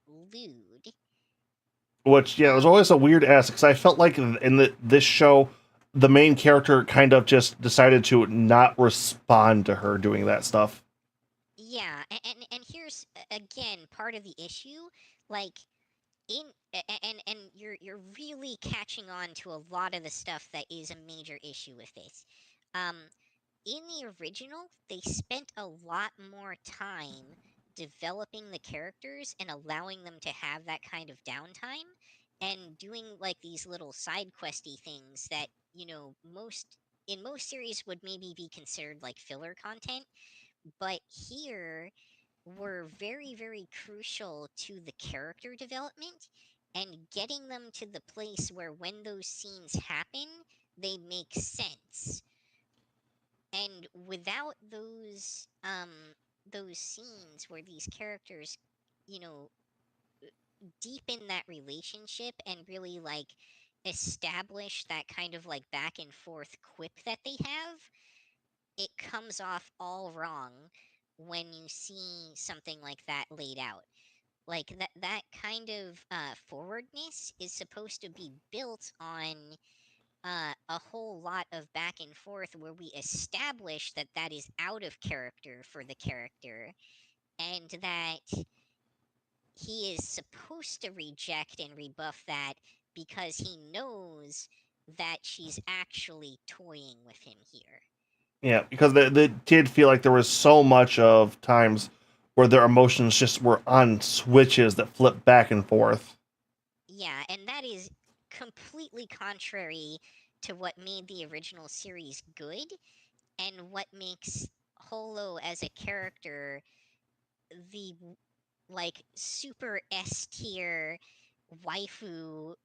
lewd. Which, yeah, it was Um, always a weird ass because I felt like in this show, the main character kind of just decided to not respond to her doing that stuff. yeah, and here's again part of the issue. Like, in and you're really catching on to a lot of the stuff that is a major issue with this. Um, in the original, they spent a lot more time developing the characters and allowing them to have that kind of downtime and doing like these little side questy things that, most in most series would maybe be considered like filler content, but here were very, very crucial to the character development and getting them to the place where when those scenes happen, they make sense. And without those scenes where these characters, you know, deepen that relationship and really like establish that kind of like back and forth quip that they have, it comes off all wrong when you see something like that laid out. Like that kind of forwardness is supposed to be built on a whole lot of back and forth where we establish that that is out of character for the character, and that he is supposed to reject and rebuff that because he knows that she's actually toying with him here. Yeah, because they did feel like there was so much of times where their emotions just were on switches that flipped back and forth. Yeah, and that is completely contrary to what made the original series good and what makes Holo as a character the like super S tier waifu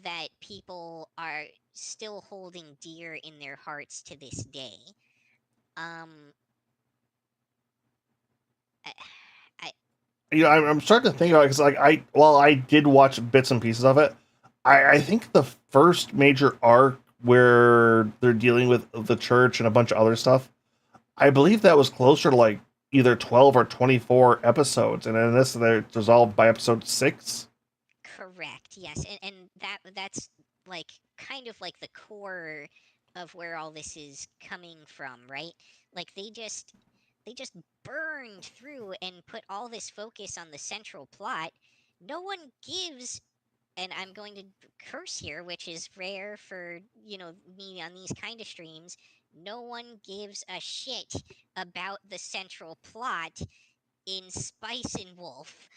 that people are still holding dear in their hearts to this day. Um, I, I I'm starting to think about it because, like, while I did watch bits and pieces of it, I think the first major arc where they're dealing with the church and a bunch of other stuff, I believe that was closer to like either 12 or 24 episodes, and then this they're resolved by episode 6. Correct. Yes, and that's like kind of like the core of where all this is coming from, right? Like they just burned through and put all this focus on the central plot. No one gives, and I'm going to curse here, which is rare for, me on these kind of streams. No one gives a shit about the central plot in Spice and Wolf.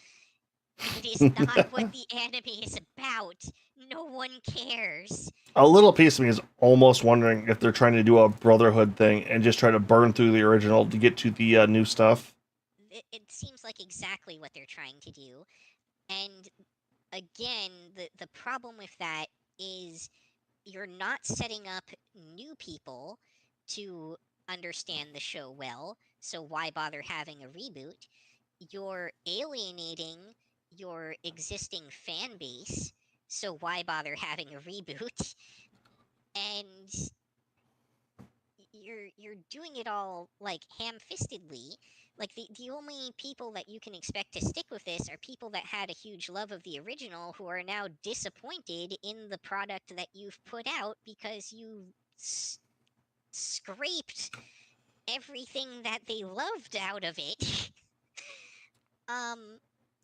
It is not what the anime is about. No one cares. A little piece of me is almost wondering if they're trying to do a brotherhood thing and just try to burn through the original to get to the new stuff. It seems like exactly what they're trying to do. And again, the problem with that is you're not setting up new people to understand the show well, so why bother having a reboot? You're alienating your existing fan base, so why bother having a reboot? And you're doing it all like ham-fistedly. Like the only people that you can expect to stick with this are people that had a huge love of the original who are now disappointed in the product that you've put out because you scraped everything that they loved out of it. um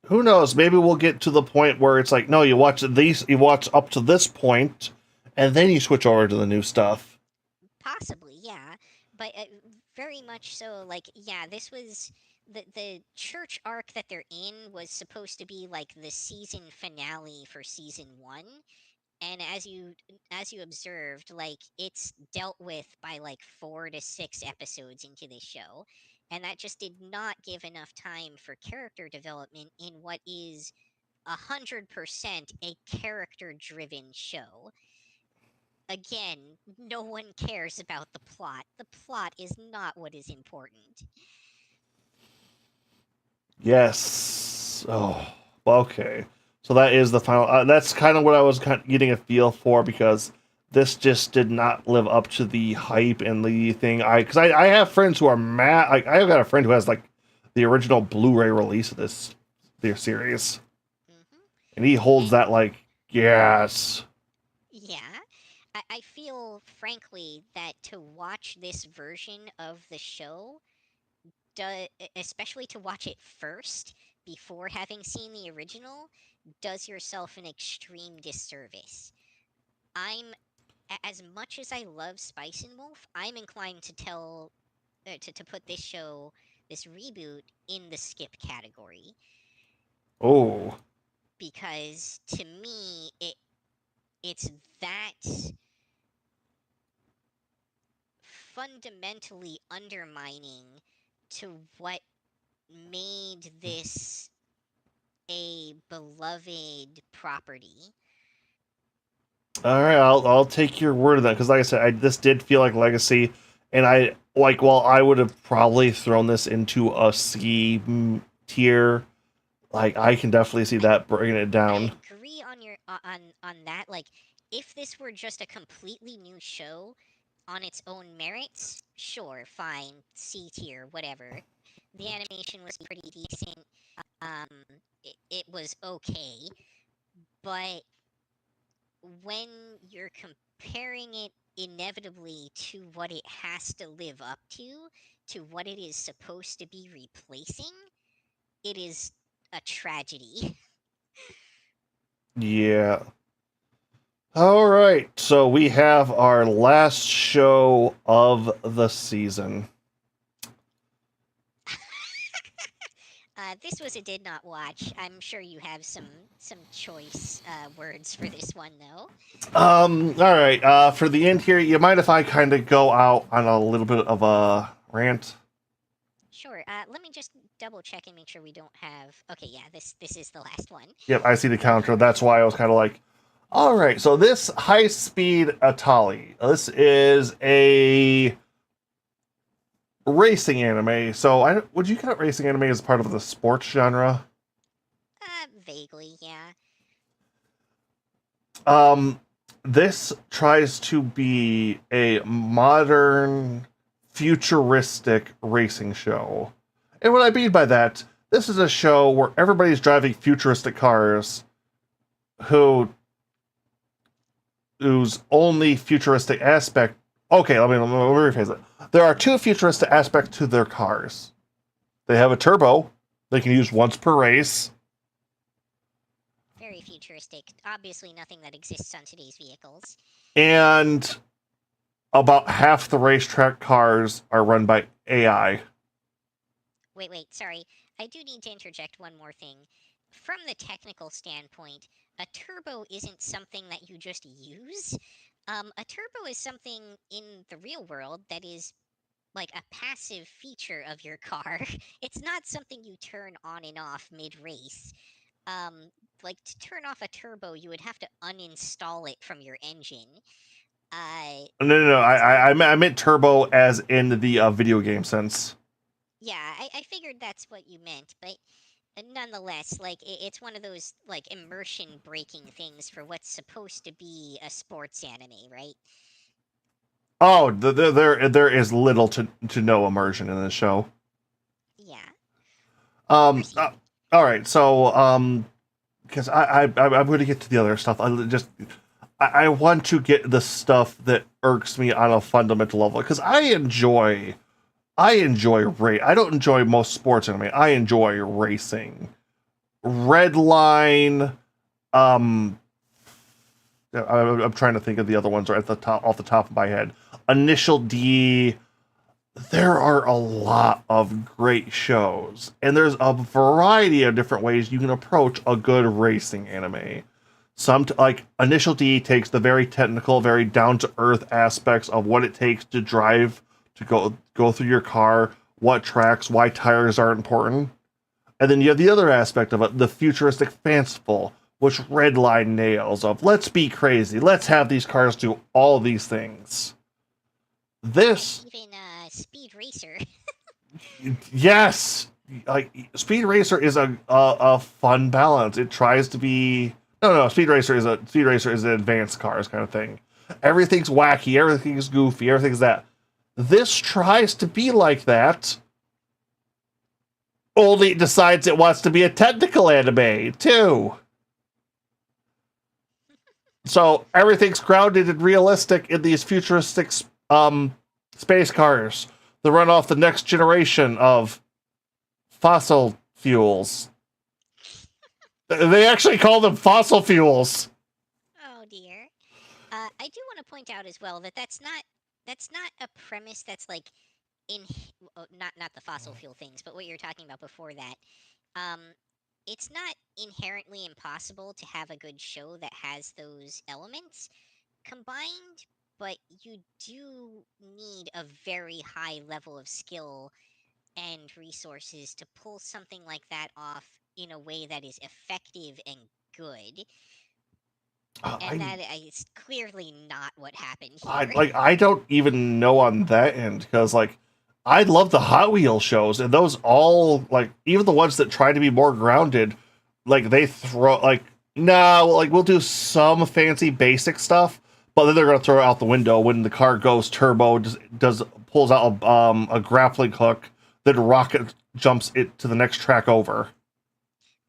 Who knows? Maybe we'll get to the point where it's like, no, you watch up to this point, and then you switch over to the new stuff. Possibly, yeah, but very much so. Like, yeah, this was the church arc that they're in was supposed to be like the season finale for season 1, and as you observed, like it's dealt with by like 4 to 6 episodes into this show, and that just did not give enough time for character development in what is 100% a character-driven show. Again, no one cares about the plot. The plot is not what is important. Yes. Oh, okay. So that is the final. That's kind of what I was kind of getting a feel for because this just did not live up to the hype and the thing. I have friends who are mad. I've got a friend who has like the original Blu-ray release of their series, Hmm. and he holds And that like yes. yeah, I feel frankly that to watch this version of the show, especially to watch it first before having seen the original, does yourself an extreme disservice. I'm as much as I love Spice and Wolf, I'm inclined to to put this show, this reboot, in the skip category Oh, because to me it's that fundamentally undermining to what made this a beloved property. all right. I'll take your word of that because, like I said, this did feel like Legacy, and I like. Well, I would have probably thrown this into a C tier. Like I can definitely see I, that bringing it I down. agree on your on that. Like, if this were just a completely new show on its own merits, sure, fine, C tier, whatever. The animation was pretty decent. Um, it was okay, but when you're comparing it inevitably to what it has to live up to what it is supposed to be replacing, it is a tragedy. Yeah. All right. So we have our last show of the season. This was a did not watch. I'm sure you have some choice words for this one though. All right. For the end here, you mind if I kind of go out on a little bit of a rant? Sure. Let me just double check and make sure we don't have. Okay, yeah, this is the last one. Yep, I see the counter. That's why I was kind of like, all right. So this high speed Atali. This is a racing anime. So would you count racing anime as part of the sports genre? Vaguely, yeah. Um, this tries to be a modern, futuristic racing show. And what I mean by that, this is a show where everybody's driving futuristic cars who whose only futuristic aspect. Okay, let me rephrase it. There are two futuristic aspects to their cars. They have a turbo they can use once per race, Very futuristic. Obviously, nothing that exists on today's vehicles. and about half the racetrack cars are run by AI. Wait, sorry. I do need to interject one more thing. From the technical standpoint, a turbo isn't something that you just use. A turbo is something in the real world that is like a passive feature of your car. It's not something you turn on and off mid race. Um, like to turn off a turbo, you would have to uninstall it from your engine. Uh, No. I meant turbo as in the video game sense. yeah, I figured that's what you meant, but nonetheless, like it's one of those like immersion breaking things for what's supposed to be a sports anime, right? Oh, there is little to no immersion in this show. Yeah. Um, Proceed. all right, so because I'm going to get to the other stuff. I want to get the stuff that irks me on a fundamental level because I enjoy race. I don't enjoy most sports anime. I enjoy racing. Red Line. Um, I'm trying to think of the other ones right at the top, off the top of my head. Initial D. There are a lot of great shows, and there's a variety of different ways you can approach a good racing anime. Like Initial D takes the very technical, very down to earth aspects of what it takes to drive, to go through your car, what tracks, why tires are important, and then you have the other aspect of it, the futuristic fanciful, which Redline nails of let's be crazy, let's have these cars do all these things. This, And even Speed Racer. yes, like Speed Racer is a fun balance. It tries to be no, Speed Racer is an advanced cars kind of thing. Everything's wacky, everything's goofy, everything's that. This tries to be like that, only it decides it wants to be a technical anime too. So everything's grounded and realistic in these futuristic space cars that run off the next generation of fossil fuels. They actually call them fossil fuels. Oh dear. I do want to point out as well that that's not a premise that's like in not the fossil fuel things, but what you're talking about before that. Um, it's not inherently impossible to have a good show that has those elements combined, but you do need a very high level of skill and resources to pull something like that off in a way that is effective and good. And I that is clearly not what happened I here. like I don't even know on that end because like I love the Hot Wheel shows and those all like even the ones that try to be more grounded, like they throw like no, like we'll do some fancy basic stuff, but then they're gonna throw it out the window when the car goes turbo, does pulls out a grappling hook, then rocket jumps it to the next track over.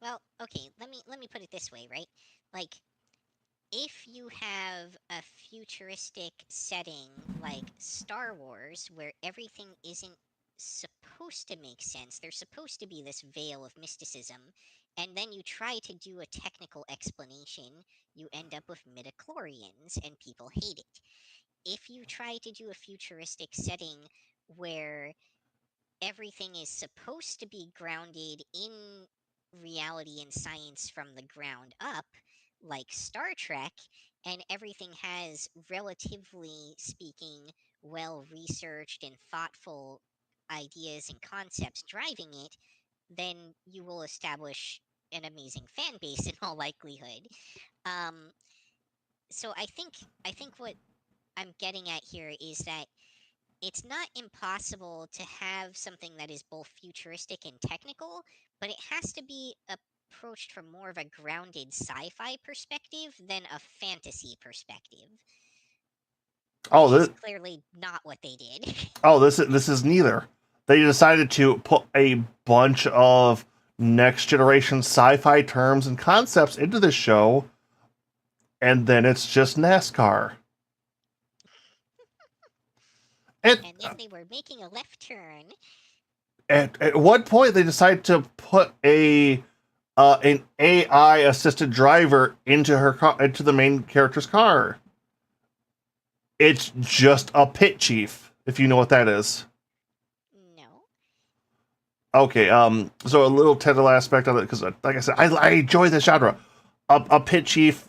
Well, okay, let me put it this way, right? Like if you have a futuristic setting like Star Wars, where everything isn't supposed to make sense, there's supposed to be this veil of mysticism, and then you try to do a technical explanation, you end up with midichlorians, and people hate it. If you try to do a futuristic setting where everything is supposed to be grounded in reality and science from the ground up, like Star Trek, and everything has, relatively speaking, well researched and thoughtful ideas and concepts driving it, then you will establish an amazing fan base in all likelihood. Um, so I think what I'm getting at here is that it's not impossible to have something that is both futuristic and technical, but it has to be approached from more of a grounded sci-fi perspective than a fantasy perspective, Oh, which is clearly not what they did. this is neither. They decided to put a bunch of next generation sci-fi terms and concepts into this show, and then it's just NASCAR. And And then they were making a left turn. at one point, they decided to put a an AI assisted driver into into the main character's car. It's just a pit chief, if you know what that is. No. Okay, so a little technical aspect of it, because like I said, I enjoy this genre. A pit chief,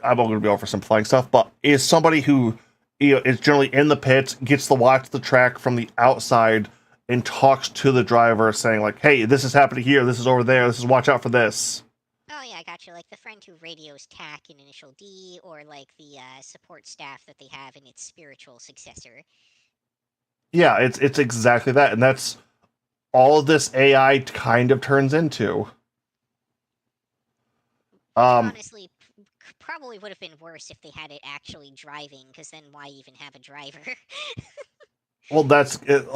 I'm not going to be oversimplifying stuff, but is somebody who is generally in the pits, gets to watch the track from the outside, and talks to the driver, saying like, "Hey, this is happening here. This is over there. This is watch out for this." Oh yeah, I got you. Like the friend who radios TAC in Initial D, or like the support staff that they have in its spiritual successor. Yeah, it's exactly that, and that's all of this AI kind of turns into. Which Um, honestly probably would have been worse if they had it actually driving, because then why even have a driver? well, that's it.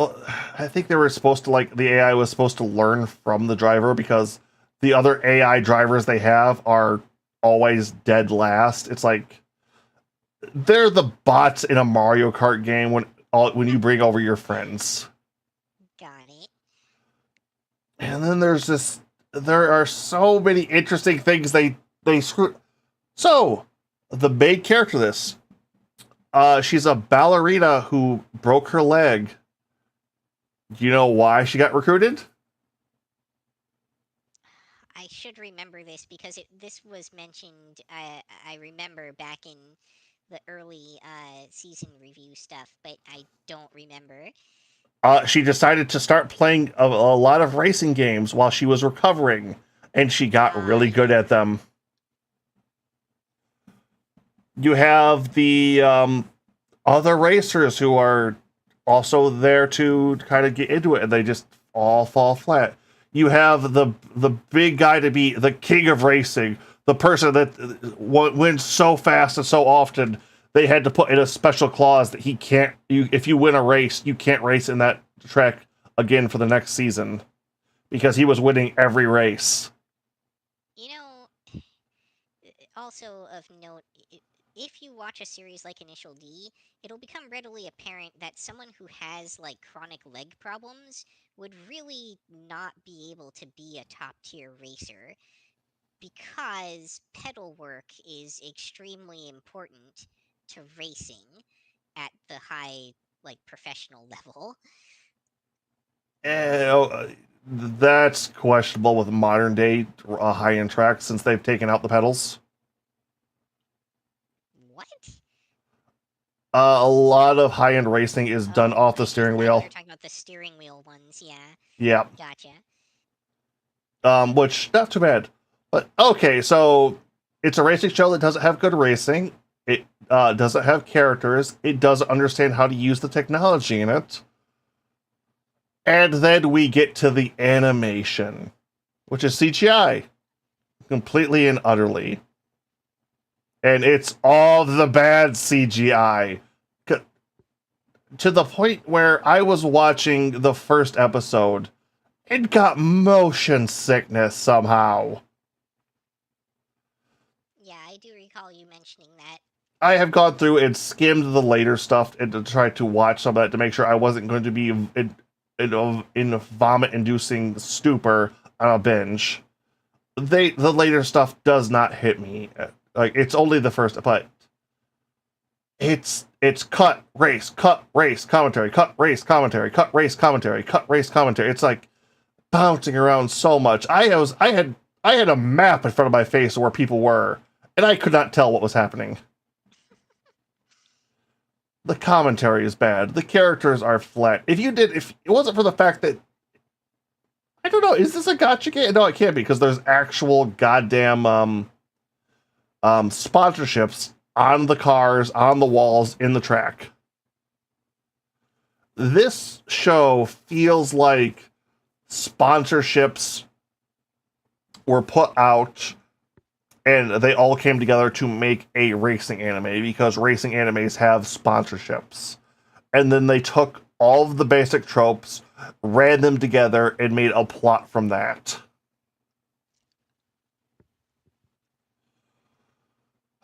I think they were supposed to like the AI was supposed to learn from the driver because the other AI drivers they have are always dead last. It's like they're the bots in a Mario Kart game when you bring over your friends. Got it. And then there's there are so many interesting things they screw. So the main character of this, she's a ballerina who broke her leg. Do you know why she got recruited? I should remember this because this was mentioned. I remember back in the early season review stuff, but I don't remember. She decided to start playing a lot of racing games while she was recovering, and she got really good Yeah. at them. You have the other racers who are also there to kind of get into it, and they just all fall flat. You have the big guy to be the king of racing, the person that wins so fast and so often. They had to put in a special clause that he can't. If you win a race, you can't race in that track again for the next season because he was winning every race. You know, also of note, if you watch a series like Initial D, it'll become readily apparent that someone who has like chronic leg problems would really not be able to be a top tier racer because pedal work is extremely important to racing at the high, like, professional level. Eh, that's questionable with modern day high end tracks since they've taken out the pedals. What? A lot of high end racing is done Oh, off the steering I thought you were wheel. talking about the steering wheel ones. Yeah, Yeah. gotcha. Which not too bad. But okay, so it's a racing show that doesn't have good racing. It doesn't have characters. It doesn't understand how to use the technology in it. And then we get to the animation, which is CGI, completely and utterly. And it's all the bad CGI. To the point where I was watching the first episode and got motion sickness somehow. Yeah, I do recall you mentioning that. I have gone through and skimmed the later stuff and to try to watch some of that to make sure I wasn't going to be in vomit-inducing stupor on a binge. The later stuff does not hit me. Like it's only the first, but it's cut race commentary, cut race commentary, cut race commentary, cut race commentary. It's like bouncing around so much. I had a map in front of my face where people were, and I could not tell what was happening. The commentary is bad. The characters are flat. If it wasn't for the fact that I don't know, is this a gotcha game? No, it can't be because there's actual goddamn sponsorships on the cars, on the walls, in the track. This show feels like sponsorships were put out and they all came together to make a racing anime because racing animes have sponsorships. And then they took all of the basic tropes, ran them together, and made a plot from that.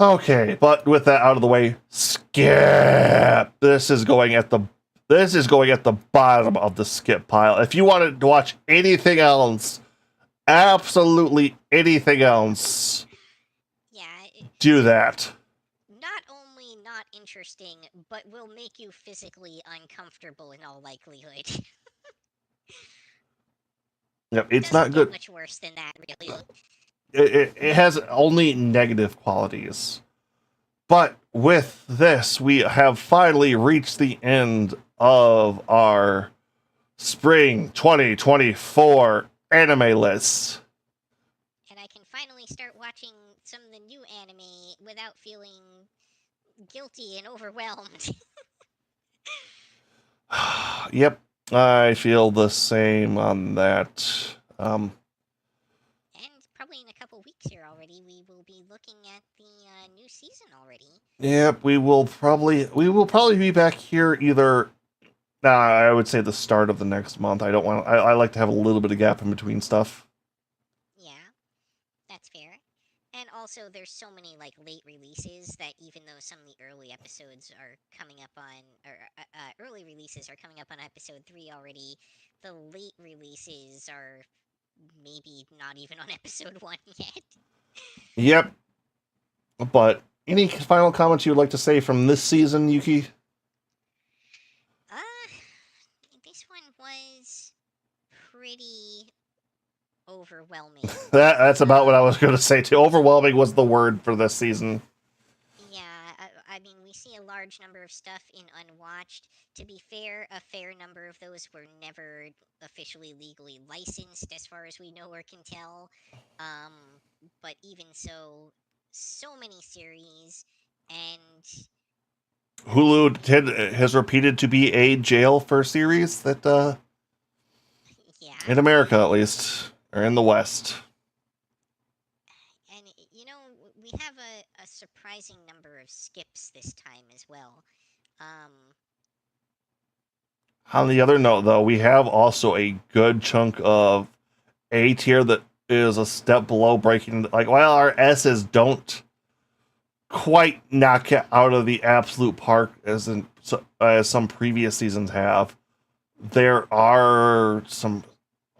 Okay, but with that out of the way, skip. This is going at the bottom of the skip pile. If you wanted to watch anything else, absolutely anything else, Yeah, do that. not only not interesting, but will make you physically uncomfortable in all likelihood. Yep, it's Doesn't not get good. much worse than that, really. It has only negative qualities. But with this, we have finally reached the end of our spring 2024 anime list. And I can finally start watching some of the new anime without feeling guilty and overwhelmed. Yep, I feel the same on that. And probably in a couple weeks here already, we will be looking at the new season already. Yep, we will probably be back here either. I would say the start of the next month. I don't want. I like to have a little bit of gap in between stuff. Yeah, that's fair. And also, there's so many like late releases that even though some of the early episodes are coming up on, or early releases are coming up on episode 3 already, the late releases are maybe not even on episode 1 yet. Yep. But any final comments you would like to say from this season, Yuki? This one was pretty overwhelming. That's about what I was going to say too. Overwhelming was the word for this season. Yeah, I mean, we see a large number of stuff in Unwatched. To be fair, a fair number of those were never officially legally licensed, as far as we know or can tell. Um, but even so, so many series, and Hulu has repeated to be a jail for series that, yeah. in America at least, or in the West. And we have a surprising number of skips this time as well. On the other note, though, we have also a good chunk of A tier that is a step below breaking. Like, while our S's don't quite knock it out of the absolute park as some previous seasons have, there are some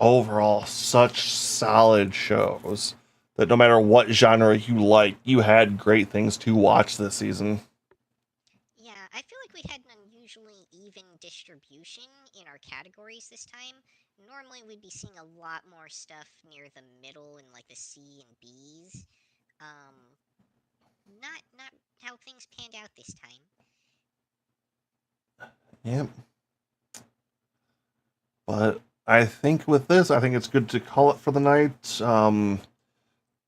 overall such solid shows that no matter what genre you like, you had great things to watch this season. Yeah, I feel like we had an unusually even distribution in our categories this time. Normally, we'd be seeing a lot more stuff near the middle in like the C and B's. Um, not how things panned out this time. Yep. But I think with this, I think it's good to call it for the night.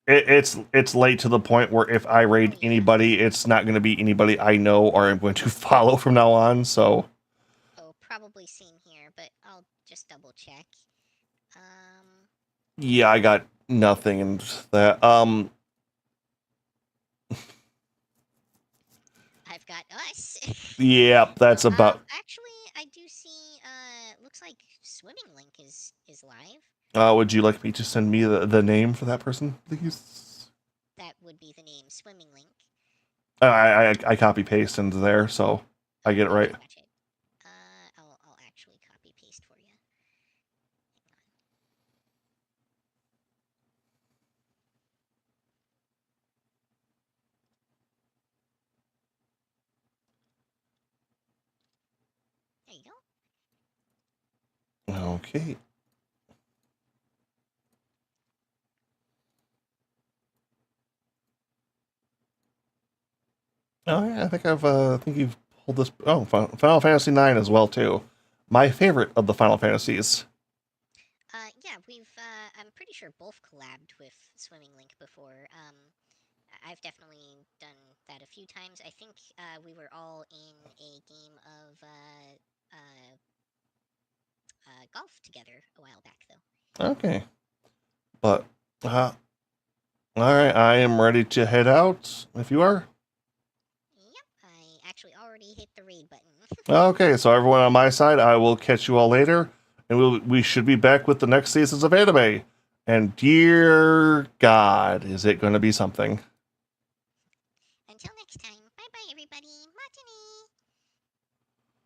It's late to the point where if I raid anybody, it's not going to be anybody I know or I'm going to follow from now on. So, Probably same here, but I'll just double check. Yeah, I got nothing in that. I've got us. Yep, that's about. Actually, I do see. Looks like Swimming Link is live. Would you like me to send me the name for that person, please? That would be the name, Swimming Link. I copy paste into there, so I get it right. Gotcha. I'll actually copy paste for you. There you go. Okay. Oh yeah, I think you've pulled this. Oh, Final Fantasy IX as well too. My favorite of the Final Fantasies. Yeah, I'm pretty sure both collabed with Swimming Link before. I've definitely done that a few times. I think we were all in a game of golf together a while back, though. Okay, but all right, I am ready to head out. If you are. Yep, I actually already hit the raid button. Okay, so everyone on my side, I will catch you all later, and we should be back with the next seasons of anime. And dear God, is it going to be something? Until next time.